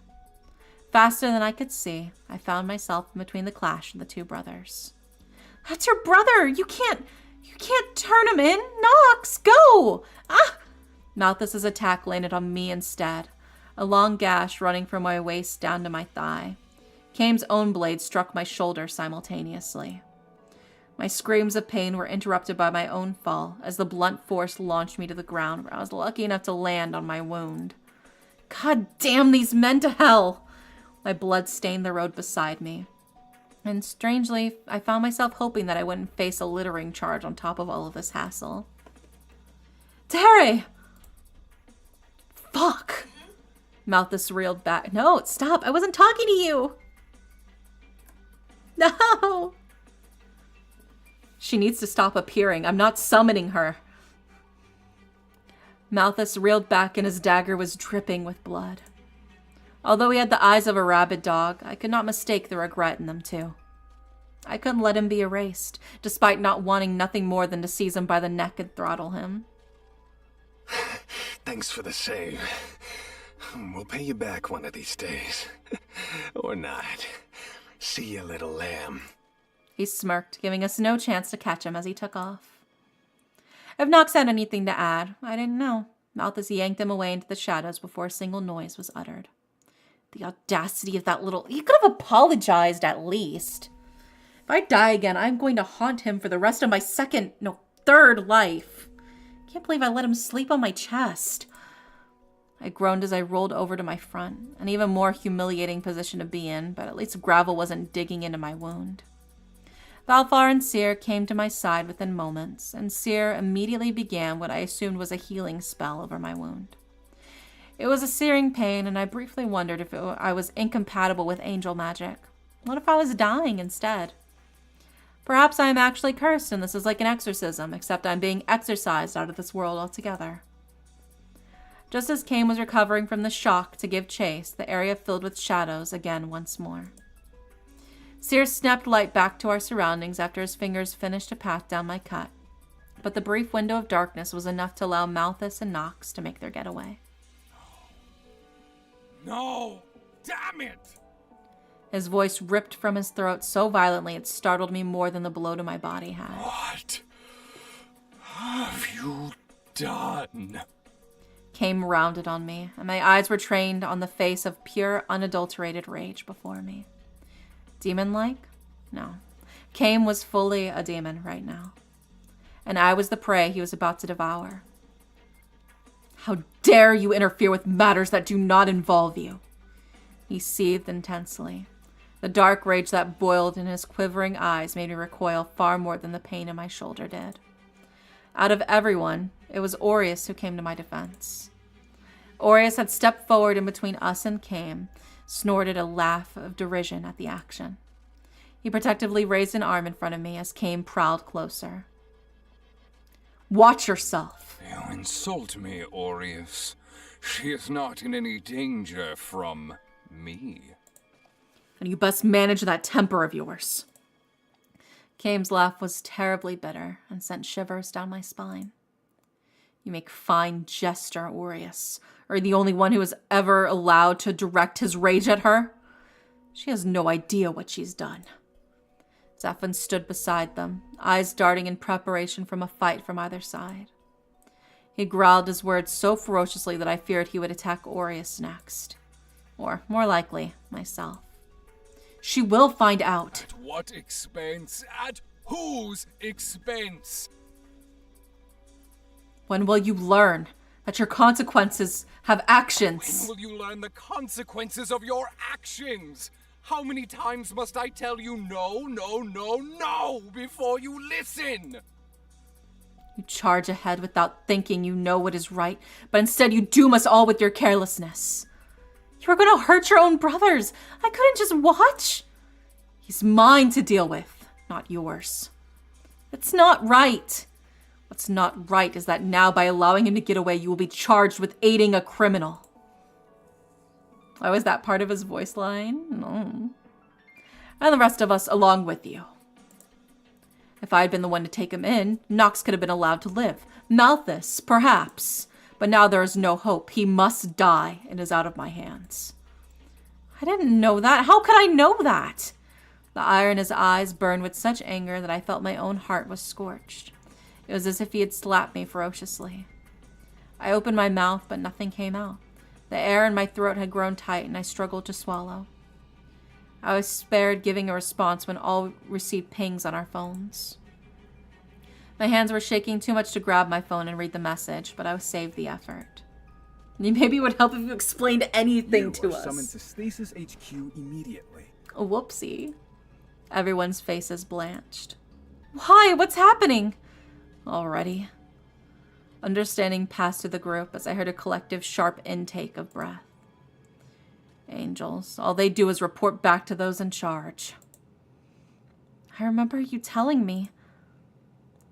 Faster than I could see, I found myself in between the clash of the two brothers. That's your brother! You can't turn him in! Knox, go! Ah! Malthus's attack landed on me instead, a long gash running from my waist down to my thigh. Came's own blade struck my shoulder simultaneously. My screams of pain were interrupted by my own fall as the blunt force launched me to the ground, where I was lucky enough to land on my wound. God damn these men to hell! My blood stained the road beside me. And strangely, I found myself hoping that I wouldn't face a littering charge on top of all of this hassle. Terry! Fuck! Malthus reeled back. No, stop! I wasn't talking to you! No! She needs to stop appearing. I'm not summoning her. Malthus reeled back and his dagger was dripping with blood. Although he had the eyes of a rabid dog, I could not mistake the regret in them too. I couldn't let him be erased, despite not wanting nothing more than to seize him by the neck and throttle him. Thanks for the save. We'll pay you back one of these days. Or not. See you, little lamb. He smirked, giving us no chance to catch him as he took off. If Knox had anything to add, I didn't know. Malthus yanked him away into the shadows before a single noise was uttered. The audacity of that little... He could have apologized at least. If I die again, I'm going to haunt him for the rest of my third life. Can't believe I let him sleep on my chest. I groaned as I rolled over to my front, an even more humiliating position to be in, but at least gravel wasn't digging into my wound. Valfar and Seer came to my side within moments, and Seer immediately began what I assumed was a healing spell over my wound. It was a searing pain, and I briefly wondered if I was incompatible with angel magic. What if I was dying instead? Perhaps I am actually cursed and this is like an exorcism, except I'm being exorcised out of this world altogether. Just as Cain was recovering from the shock to give chase, the area filled with shadows again once more. Seer snapped light back to our surroundings after his fingers finished a path down my cut, but the brief window of darkness was enough to allow Malthus and Nox to make their getaway. No! Damn it! His voice ripped from his throat so violently it startled me more than the blow to my body had. What have you done? Cain rounded on me, and my eyes were trained on the face of pure, unadulterated rage before me. Demon-like? No. Cain was fully a demon right now, and I was the prey he was about to devour. How dare you interfere with matters that do not involve you? He seethed intensely. The dark rage that boiled in his quivering eyes made me recoil far more than the pain in my shoulder did. Out of everyone, it was Aries who came to my defense. Aries had stepped forward in between us and Cain, snorted a laugh of derision at the action. He protectively raised an arm in front of me as Cain prowled closer. Watch yourself. You insult me, Aries. She is not in any danger from me. And you best manage that temper of yours. Cain's laugh was terribly bitter and sent shivers down my spine. You make fine jester, Aries. Are you the only one who was ever allowed to direct his rage at her? She has no idea what she's done. Zephyr stood beside them, eyes darting in preparation from a fight from either side. He growled his words so ferociously that I feared he would attack Aries next. Or, more likely, myself. She will find out. At what expense? At whose expense? When will you learn that your consequences have actions? When will you learn the consequences of your actions? How many times must I tell you no, no, no, no before you listen? You charge ahead without thinking you know what is right, but instead you doom us all with your carelessness. You were going to hurt your own brothers. I couldn't just watch. He's mine to deal with, not yours. It's not right. What's not right is that now by allowing him to get away, you will be charged with aiding a criminal. Oh, is that part of his voice line? No. And the rest of us along with you. If I had been the one to take him in, Nox could have been allowed to live. Malthus, perhaps. But now there is no hope. He must die and is out of my hands. I didn't know that. How could I know that? The ire in his eyes burned with such anger that I felt my own heart was scorched. It was as if he had slapped me ferociously. I opened my mouth, but nothing came out. The air in my throat had grown tight, and I struggled to swallow. I was spared giving a response when all received pings on our phones. My hands were shaking too much to grab my phone and read the message, but I was saved the effort. Maybe it would help if you explained anything to us. Summoned to Stasis HQ immediately. Whoopsie. Everyone's faces blanched. Why? What's happening? Already. Understanding passed through the group as I heard a collective sharp intake of breath. Angels. All they do is report back to those in charge. I remember you telling me.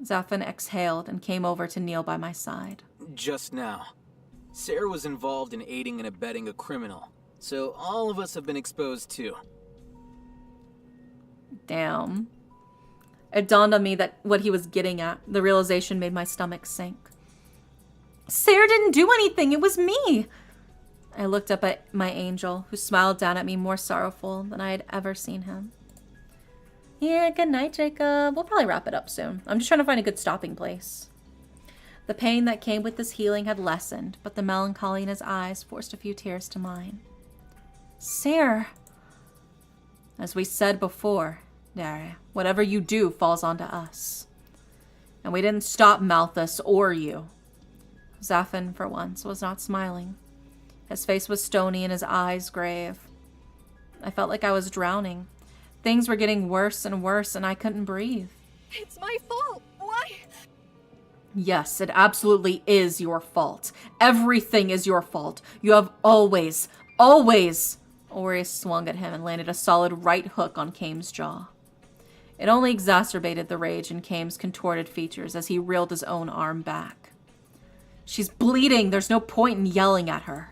Zephyr exhaled and came over to kneel by my side. Just now. Sarah was involved in aiding and abetting a criminal, so all of us have been exposed too. Damn. It dawned on me that what he was getting at. The realization made my stomach sink. Sarah didn't do anything. It was me. I looked up at my angel, who smiled down at me more sorrowful than I had ever seen him. Yeah, good night, Jacob. We'll probably wrap it up soon. I'm just trying to find a good stopping place. The pain that came with this healing had lessened, but the melancholy in his eyes forced a few tears to mine. Sarah. As we said before, Dara, whatever you do falls onto us. And we didn't stop Malthus or you. Zephyr, for once, was not smiling. His face was stony and his eyes grave. I felt like I was drowning. Things were getting worse and worse, and I couldn't breathe. It's my fault. Why? Yes, it absolutely is your fault. Everything is your fault. You have always... Aries swung at him and landed a solid right hook on Cain's jaw. It only exacerbated the rage in Kame's contorted features as he reeled his own arm back. She's bleeding. There's no point in yelling at her.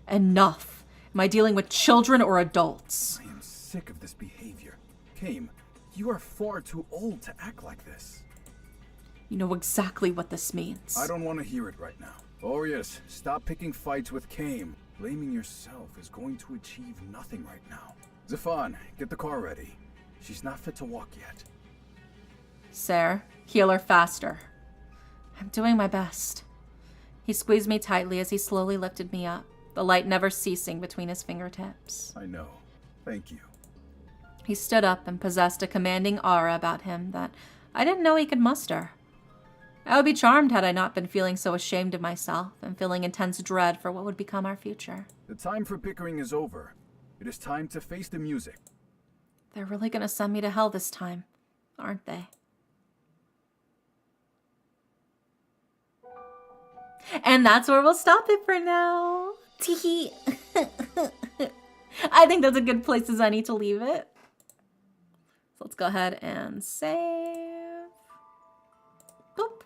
Enough. Am I dealing with children or adults? I am sick of this behavior. Kame, you are far too old to act like this. You know exactly what this means. I don't want to hear it right now. Aries, stop picking fights with Kame. Blaming yourself is going to achieve nothing right now. Zafan, get the car ready. She's not fit to walk yet. Sir, heal her faster. I'm doing my best. He squeezed me tightly as he slowly lifted me up, the light never ceasing between his fingertips. I know. Thank you. He stood up and possessed a commanding aura about him that I didn't know he could muster. I would be charmed had I not been feeling so ashamed of myself and feeling intense dread for what would become our future. The time for bickering is over. It is time to face the music. They're really gonna send me to hell this time, aren't they? And that's where we'll stop it for now. Teehee. I think that's a good place as any to leave it. So let's go ahead and save. Boop.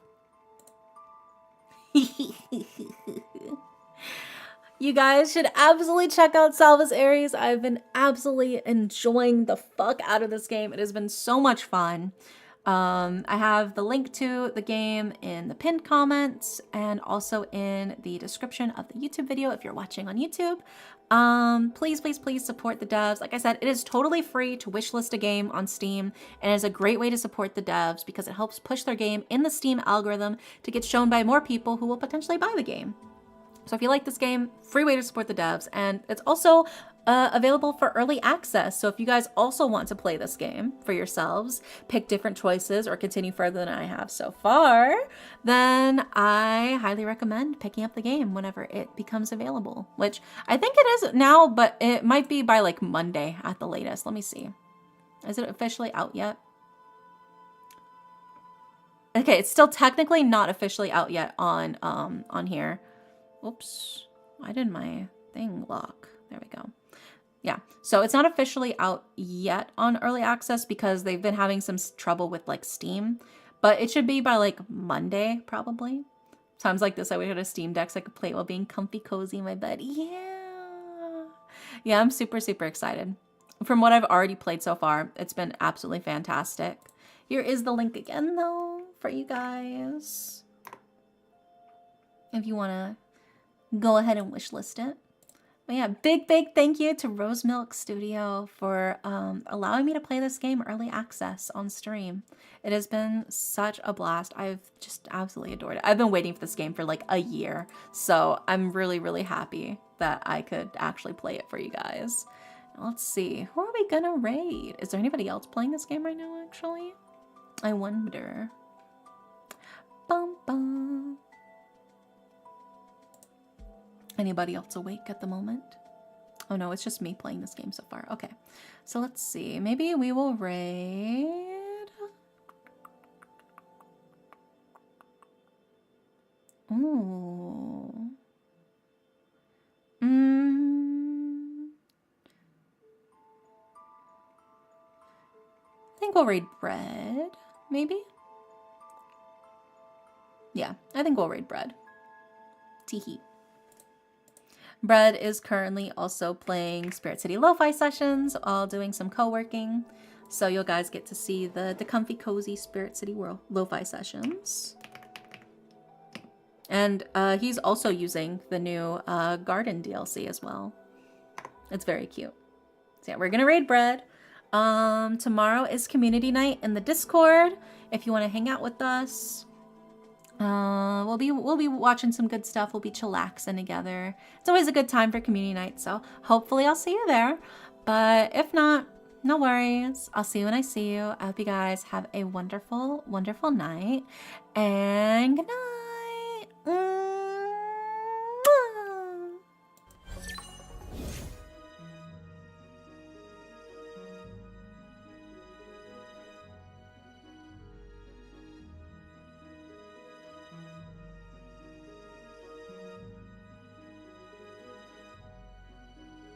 You guys should absolutely check out Salvus Aries. I've been absolutely enjoying the fuck out of this game. It has been so much fun. I have the link to the game in the pinned comments and also in the description of the YouTube video if you're watching on YouTube. Please, please, please support the devs. Like I said, it is totally free to wishlist a game on Steam, and it's a great way to support the devs because it helps push their game in the Steam algorithm to get shown by more people who will potentially buy the game. So if you like this game, free way to support the devs, and it's also available for early access. So if you guys also want to play this game for yourselves, pick different choices, or continue further than I have so far, then I highly recommend picking up the game whenever it becomes available, which I think it is now, but it might be by like Monday at the latest. Let me see. Is it officially out yet? Okay, it's still technically not officially out yet on here. Oops, why did my thing lock? There we go. Yeah, so it's not officially out yet on early access because they've been having some trouble with like Steam, but it should be by like Monday probably. Times like this, I wish I had a Steam Deck so I could play it while being comfy cozy in my bed. Yeah, I'm super, super excited. From what I've already played so far, it's been absolutely fantastic. Here is the link again though for you guys if you want to go ahead and wishlist it. But yeah, big thank you to Rosemilk Studio for allowing me to play this game early access on stream. It has been such a blast. I've just absolutely adored it. I've been waiting for this game for like a year, so I'm really, really happy that I could actually play it for you guys. Let's see, who are we gonna raid? Is there anybody else playing this game right now, actually? I wonder. Bum bum. Anybody else awake at the moment? Oh no, it's just me playing this game so far. Okay, so let's see. Maybe we will raid. Ooh. I think we'll raid Bread, maybe? Yeah, I think we'll raid Bread. Teehee. Bread is currently also playing Spirit City Lo-Fi sessions while doing some co-working. So you guys get to see the comfy cozy Spirit City World Lo-Fi sessions. And he's also using the new Garden DLC as well. It's very cute. So yeah, we're gonna raid Bread. Tomorrow is community night in the Discord. If you want to hang out with us. We'll be watching some good stuff. We'll be chillaxing together. It's always a good time for community night, so hopefully I'll see you there. But if not, no worries. I'll see you when I see you. I hope you guys have a wonderful, wonderful night. And good night.